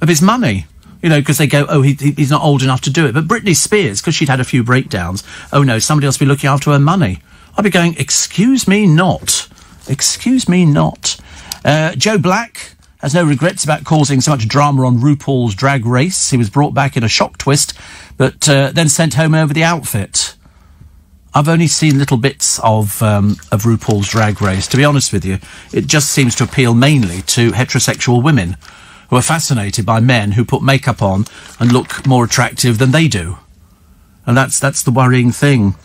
of his money. You know, because they go, oh, he's not old enough to do it. But Britney Spears, because she'd had a few breakdowns, oh no, somebody else will be looking after her money. I'd be going, excuse me not. Excuse me not. Joe Black has no regrets about causing so much drama on RuPaul's Drag Race. He was brought back in a shock twist, but then sent home over the outfit. I've only seen little bits of RuPaul's Drag Race. To be honest with you, it just seems to appeal mainly to heterosexual women who are fascinated by men who put makeup on and look more attractive than they do. And that's the worrying thing.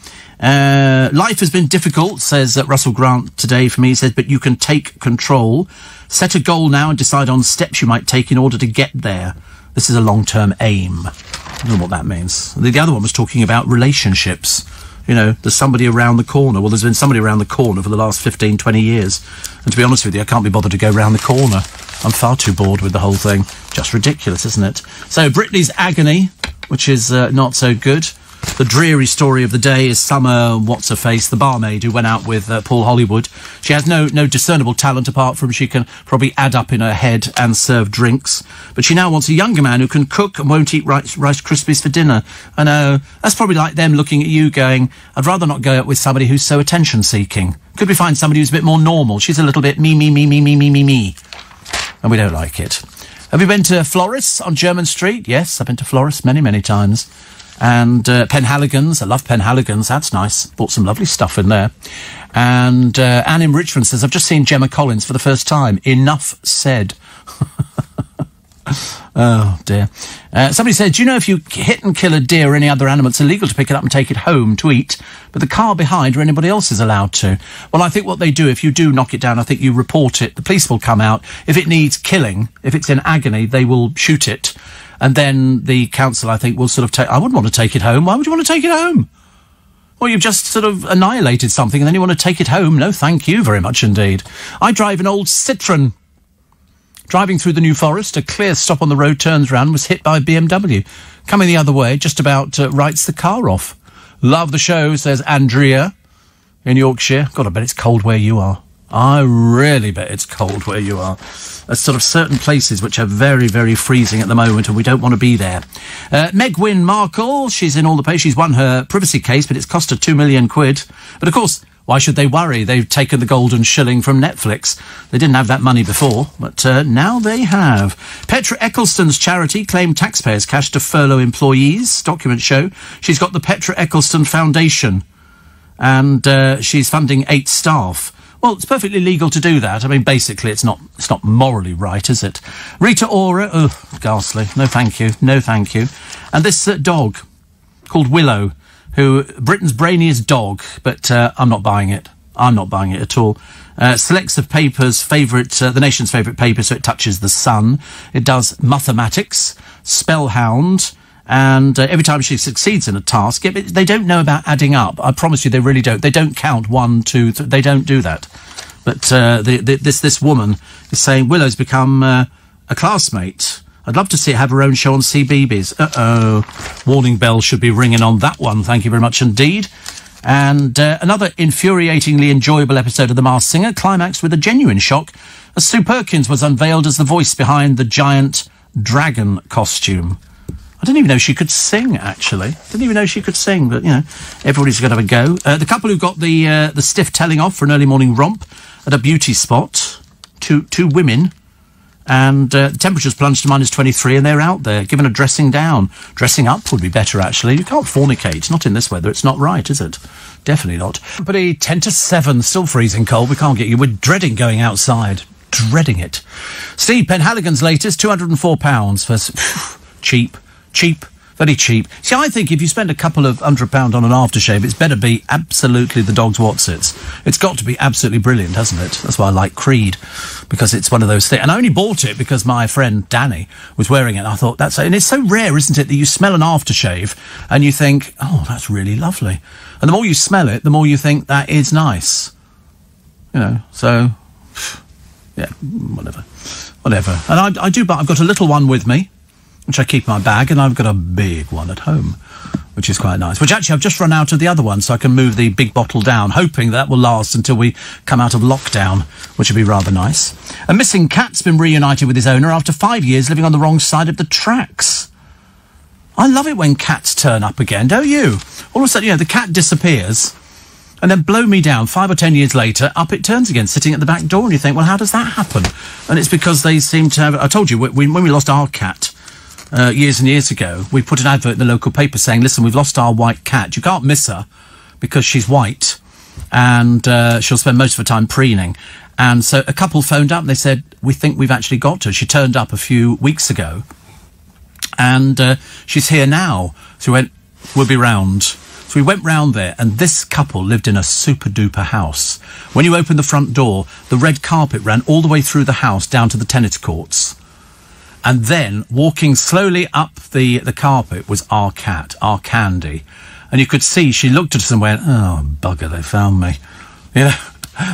Life has been difficult, says Russell Grant today for me. He says, but you can take control. Set a goal now and decide on steps you might take in order to get there. This is a long-term aim. I don't know what that means. The other one was talking about relationships. You know, there's somebody around the corner. Well, there's been somebody around the corner for the last 15, 20 years. And to be honest with you, I can't be bothered to go round the corner. I'm far too bored with the whole thing. Just ridiculous, isn't it? So, Britney's agony, which is not so good. The dreary story of the day is Summer What's-Her-Face, the barmaid who went out with Paul Hollywood. She has no discernible talent apart from she can probably add up in her head and serve drinks. But she now wants a younger man who can cook and won't eat Rice Krispies for dinner. I know, that's probably like them looking at you going, I'd rather not go out with somebody who's so attention-seeking. Could we find somebody who's a bit more normal? She's a little bit me. And we don't like it. Have you been to Floris on Jermyn Street? Yes, I've been to Floris many, many times. And Penhaligon's, I love Penhaligon's, that's nice. Bought some lovely stuff in there. And Anne in Richmond says, I've just seen Gemma Collins for the first time. Enough said. Oh, dear. Somebody said, do you know if you hit and kill a deer or any other animal, it's illegal to pick it up and take it home to eat, but the car behind or anybody else is allowed to? Well, I think what they do, if you do knock it down, I think you report it. The police will come out. If it needs killing, if it's in agony, they will shoot it. And then the council, I think, will sort of take... I wouldn't want to take it home. Why would you want to take it home? Well, you've just sort of annihilated something and then you want to take it home. No, thank you very much indeed. I drive an old Citroen. Driving through the New Forest, a clear stop on the road turns round, was hit by a BMW. Coming the other way, just about writes the car off. Love the show, says Andrea in Yorkshire. God, I bet it's cold where you are. I really bet it's cold where you are. There's sort of certain places which are very, very freezing at the moment and we don't want to be there. Megwin Markle, she's in all the papers. She's won her privacy case, but it's cost her £2 million. But of course, why should they worry? They've taken the golden shilling from Netflix. They didn't have that money before, but now they have. Petra Eccleston's charity claimed taxpayers' cash to furlough employees. Documents show she's got the Petra Eccleston Foundation and she's funding 8 staff. Well, it's perfectly legal to do that. I mean, basically, it's not morally right, is it? Rita Ora, ghastly. No, thank you. No, thank you. And this dog called Willow, who Britain's brainiest dog, but I'm not buying it. I'm not buying it at all. Selects of papers, the nation's favourite paper, so it touches the sun. It does mathematics, spellhound, and every time she succeeds in a task, they don't know about adding up. I promise you, they really don't. They don't count 1, 2, 3. They don't do that. But this woman is saying Willow's become a classmate. I'd love to see her have her own show on CBeebies. Uh-oh. Warning bell should be ringing on that one. Thank you very much indeed. And another infuriatingly enjoyable episode of The Masked Singer climaxed with a genuine shock as Sue Perkins was unveiled as the voice behind the giant dragon costume. I didn't even know she could sing, actually. Didn't even know she could sing, but, you know, everybody's going to have a go. The couple who got the stiff telling off for an early morning romp at a beauty spot, two women, and the temperature's plunged to -23, and they're out there, given a dressing down. Dressing up would be better, actually. You can't fornicate. Not in this weather. It's not right, is it? Definitely not. But 10 to 7, still freezing cold. We can't get you. We're dreading going outside. Dreading it. Steve Penhaligon's latest, £204 for... Cheap, very cheap. See, I think if you spend a couple of £100 on an aftershave, it's better be absolutely the dog's Watsits. It's got to be absolutely brilliant, hasn't it? That's why I like Creed, because it's one of those things. And I only bought it because my friend Danny was wearing it. And I thought, and it's so rare, isn't it, that you smell an aftershave and you think, oh, that's really lovely. And the more you smell it, the more you think that is nice. You know, so, yeah, whatever. whatever. And I do, but I've got a little one with me, which I keep in my bag, and I've got a big one at home, which is quite nice. Which actually I've just run out of the other one, so I can move the big bottle down, hoping that will last until we come out of lockdown, which would be rather nice. A missing cat's been reunited with his owner after 5 years living on the wrong side of the tracks. I love it when cats turn up again, don't you? All of a sudden, the cat disappears, and then blow me down, 5 or 10 years later, up it turns again, sitting at the back door, and you think, well, how does that happen? And it's because they seem to have... I told you, when we lost our cat years and years ago, we put an advert in the local paper saying, listen, we've lost our white cat. You can't miss her because she's white, and she'll spend most of her time preening. And so a couple phoned up, and they said, we think we've actually got her. She turned up a few weeks ago, and she's here now. So we went, we'll be round. So we went round there, and this couple lived in a super-duper house. When you opened the front door, the red carpet ran all the way through the house down to the tennis courts. And then, walking slowly up the carpet was our cat, our Candy. And you could see, she looked at us and went, oh, bugger, they found me.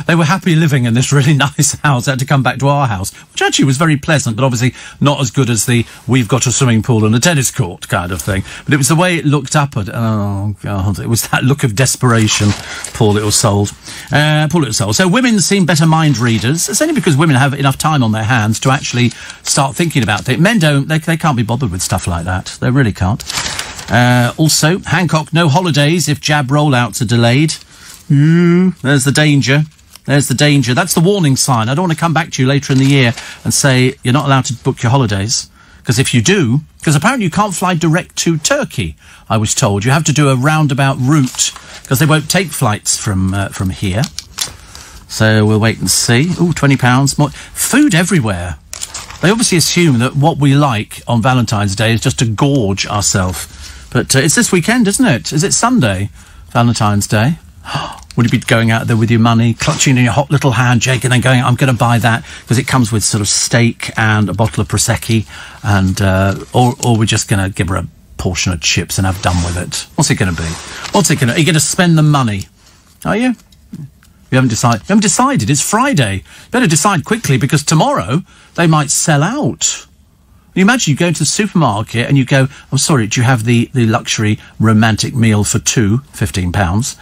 They were happy living in this really nice house. They had to come back to our house, which actually was very pleasant, but obviously not as good as the we've got a swimming pool and a tennis court kind of thing. But it was the way it looked up at, oh, God, it was that look of desperation. Poor little soul. So women seem better mind readers. It's only because women have enough time on their hands to actually start thinking about things. Men don't. They can't be bothered with stuff like that. They really can't. Also, Hancock, no holidays if jab rollouts are delayed. There's the danger. There's the danger. That's the warning sign. I don't want to come back to you later in the year and say you're not allowed to book your holidays. Because if you do, because apparently you can't fly direct to Turkey, I was told. You have to do a roundabout route because they won't take flights from here. So we'll wait and see. Ooh, £20 more. Food everywhere. They obviously assume that what we like on Valentine's Day is just to gorge ourselves. But it's this weekend, isn't it? Is it Sunday, Valentine's Day? Would you be going out there with your money, clutching in your hot little hand, Jake, and then going, I'm going to buy that because it comes with sort of steak and a bottle of Prosecco, and or we're just going to give her a portion of chips and have done with it? What's it going to be? Are you going to spend the money? Are you? You haven't decided. You haven't decided. It's Friday. You better decide quickly because tomorrow they might sell out. You imagine you go to the supermarket and you go, I'm sorry, do you have the luxury romantic meal for two, £15?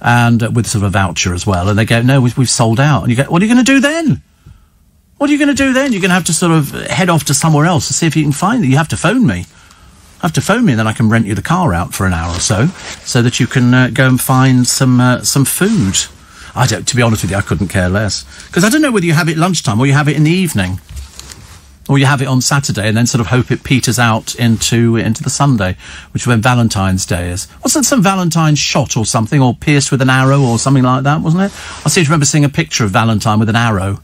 And with sort of a voucher as well. And they go, no, we've sold out. And you go, what are you going to do then? What are you going to do then? You're going to have to sort of head off to somewhere else to see if you can find it. You have to phone me. And then I can rent you the car out for an hour or so that you can go and find some food. To be honest with you, I couldn't care less. Because I don't know whether you have it lunchtime or you have it in the evening. Or you have it on Saturday and then sort of hope it peters out into the Sunday, which is when Valentine's Day is. Wasn't it some Valentine shot or something, or pierced with an arrow or something like that, wasn't it? I seem to remember seeing a picture of Valentine with an arrow,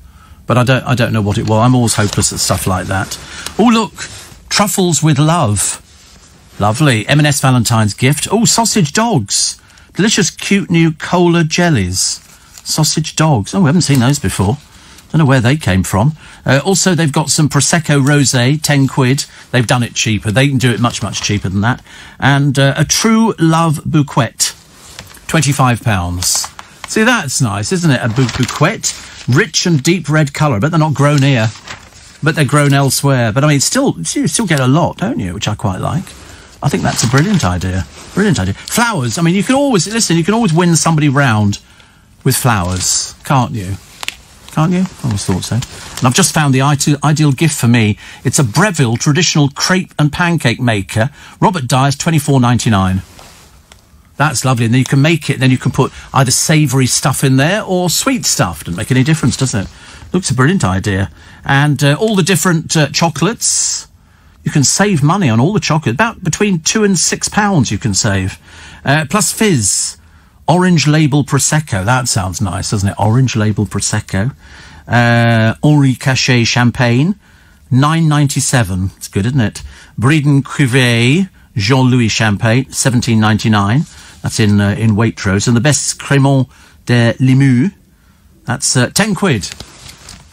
but I don't know what it was. I'm always hopeless at stuff like that. Oh, look, truffles with love. Lovely. M&S Valentine's gift. Oh, sausage dogs. Delicious, cute new cola jellies. Sausage dogs. Oh, we haven't seen those before. Don't know where they came from. Also, they've got some Prosecco Rosé, £10. They've done it cheaper. They can do it much, much cheaper than that. And a True Love Bouquet, £25. See, that's nice, isn't it? A bouquet. Rich and deep red colour. But they're not grown here. But they're grown elsewhere. But, I mean, you still get a lot, don't you? Which I quite like. I think that's a brilliant idea. Brilliant idea. Flowers. I mean, you can always win somebody round with flowers, can't you? Can't you? I always thought so. And I've just found the ideal gift for me. It's a Breville traditional crepe and pancake maker. Robert Dyer's, £24.99. That's lovely. And then you can make it. Then you can put either savoury stuff in there or sweet stuff. Doesn't make any difference, does it? Looks a brilliant idea. And all the different chocolates. You can save money on all the chocolate. About between £2 and £6 you can save. Plus fizz. Orange label Prosecco. That sounds nice, doesn't it? Orange label Prosecco. Henri Cachet champagne. £9.97. It's good, isn't it? Bredon Cuvée Jean-Louis champagne. £17.99. That's in Waitrose. And the best Crémant de Limoux. That's £10,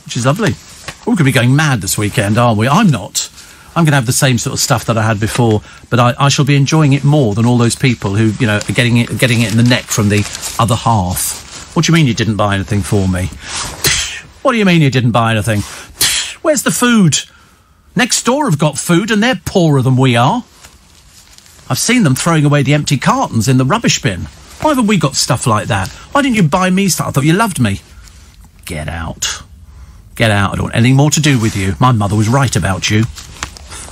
which is lovely. We're going to be going mad this weekend, aren't we? I'm not. I'm going to have the same sort of stuff that I had before, but I shall be enjoying it more than all those people who, are getting it in the neck from the other half. What do you mean you didn't buy anything for me? What do you mean you didn't buy anything? Where's the food? Next door have got food and they're poorer than we are. I've seen them throwing away the empty cartons in the rubbish bin. Why haven't we got stuff like that? Why didn't you buy me stuff? I thought you loved me. Get out. Get out. I don't want anything more to do with you. My mother was right about you.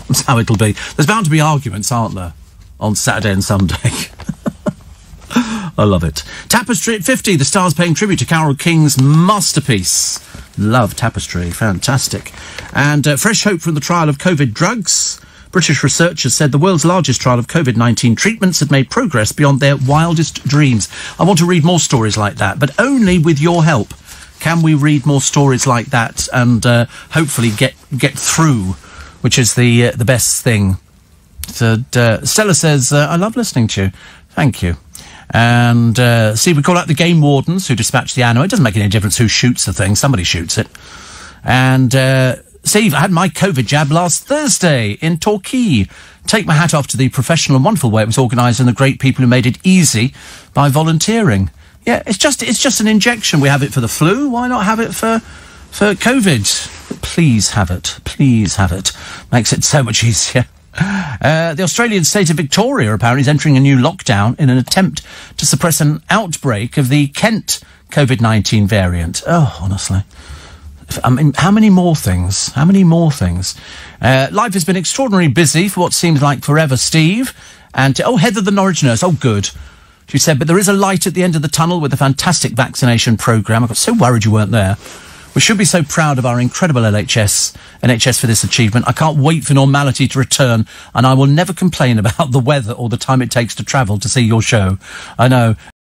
That's how it'll be. There's bound to be arguments, aren't there? On Saturday and Sunday. I love it. Tapestry at 50. The Star's paying tribute to Carole King's masterpiece. Love Tapestry. Fantastic. And fresh hope from the trial of COVID drugs. British researchers said the world's largest trial of COVID-19 treatments had made progress beyond their wildest dreams. I want to read more stories like that, but only with your help. Can we read more stories like that and hopefully get through, which is the best thing. So, Stella says, I love listening to you. Thank you. And, we call out the game wardens who dispatch the ammo. It doesn't make any difference who shoots the thing. Somebody shoots it. And, Steve, I had my COVID jab last Thursday in Torquay. Take my hat off to the professional and wonderful way it was organised and the great people who made it easy by volunteering. Yeah, it's just an injection. We have it for the flu. Why not have it for COVID? Please have it. Please have it. Makes it so much easier. The Australian state of Victoria apparently is entering a new lockdown in an attempt to suppress an outbreak of the Kent COVID-19 variant. Oh, honestly. I mean, how many more things? How many more things? Life has been extraordinarily busy for what seems like forever, Steve. And, Heather the Norwich nurse. Oh, good. She said, but there is a light at the end of the tunnel with a fantastic vaccination programme. I got so worried you weren't there. We should be so proud of our incredible NHS for this achievement. I can't wait for normality to return, and I will never complain about the weather or the time it takes to travel to see your show. I know.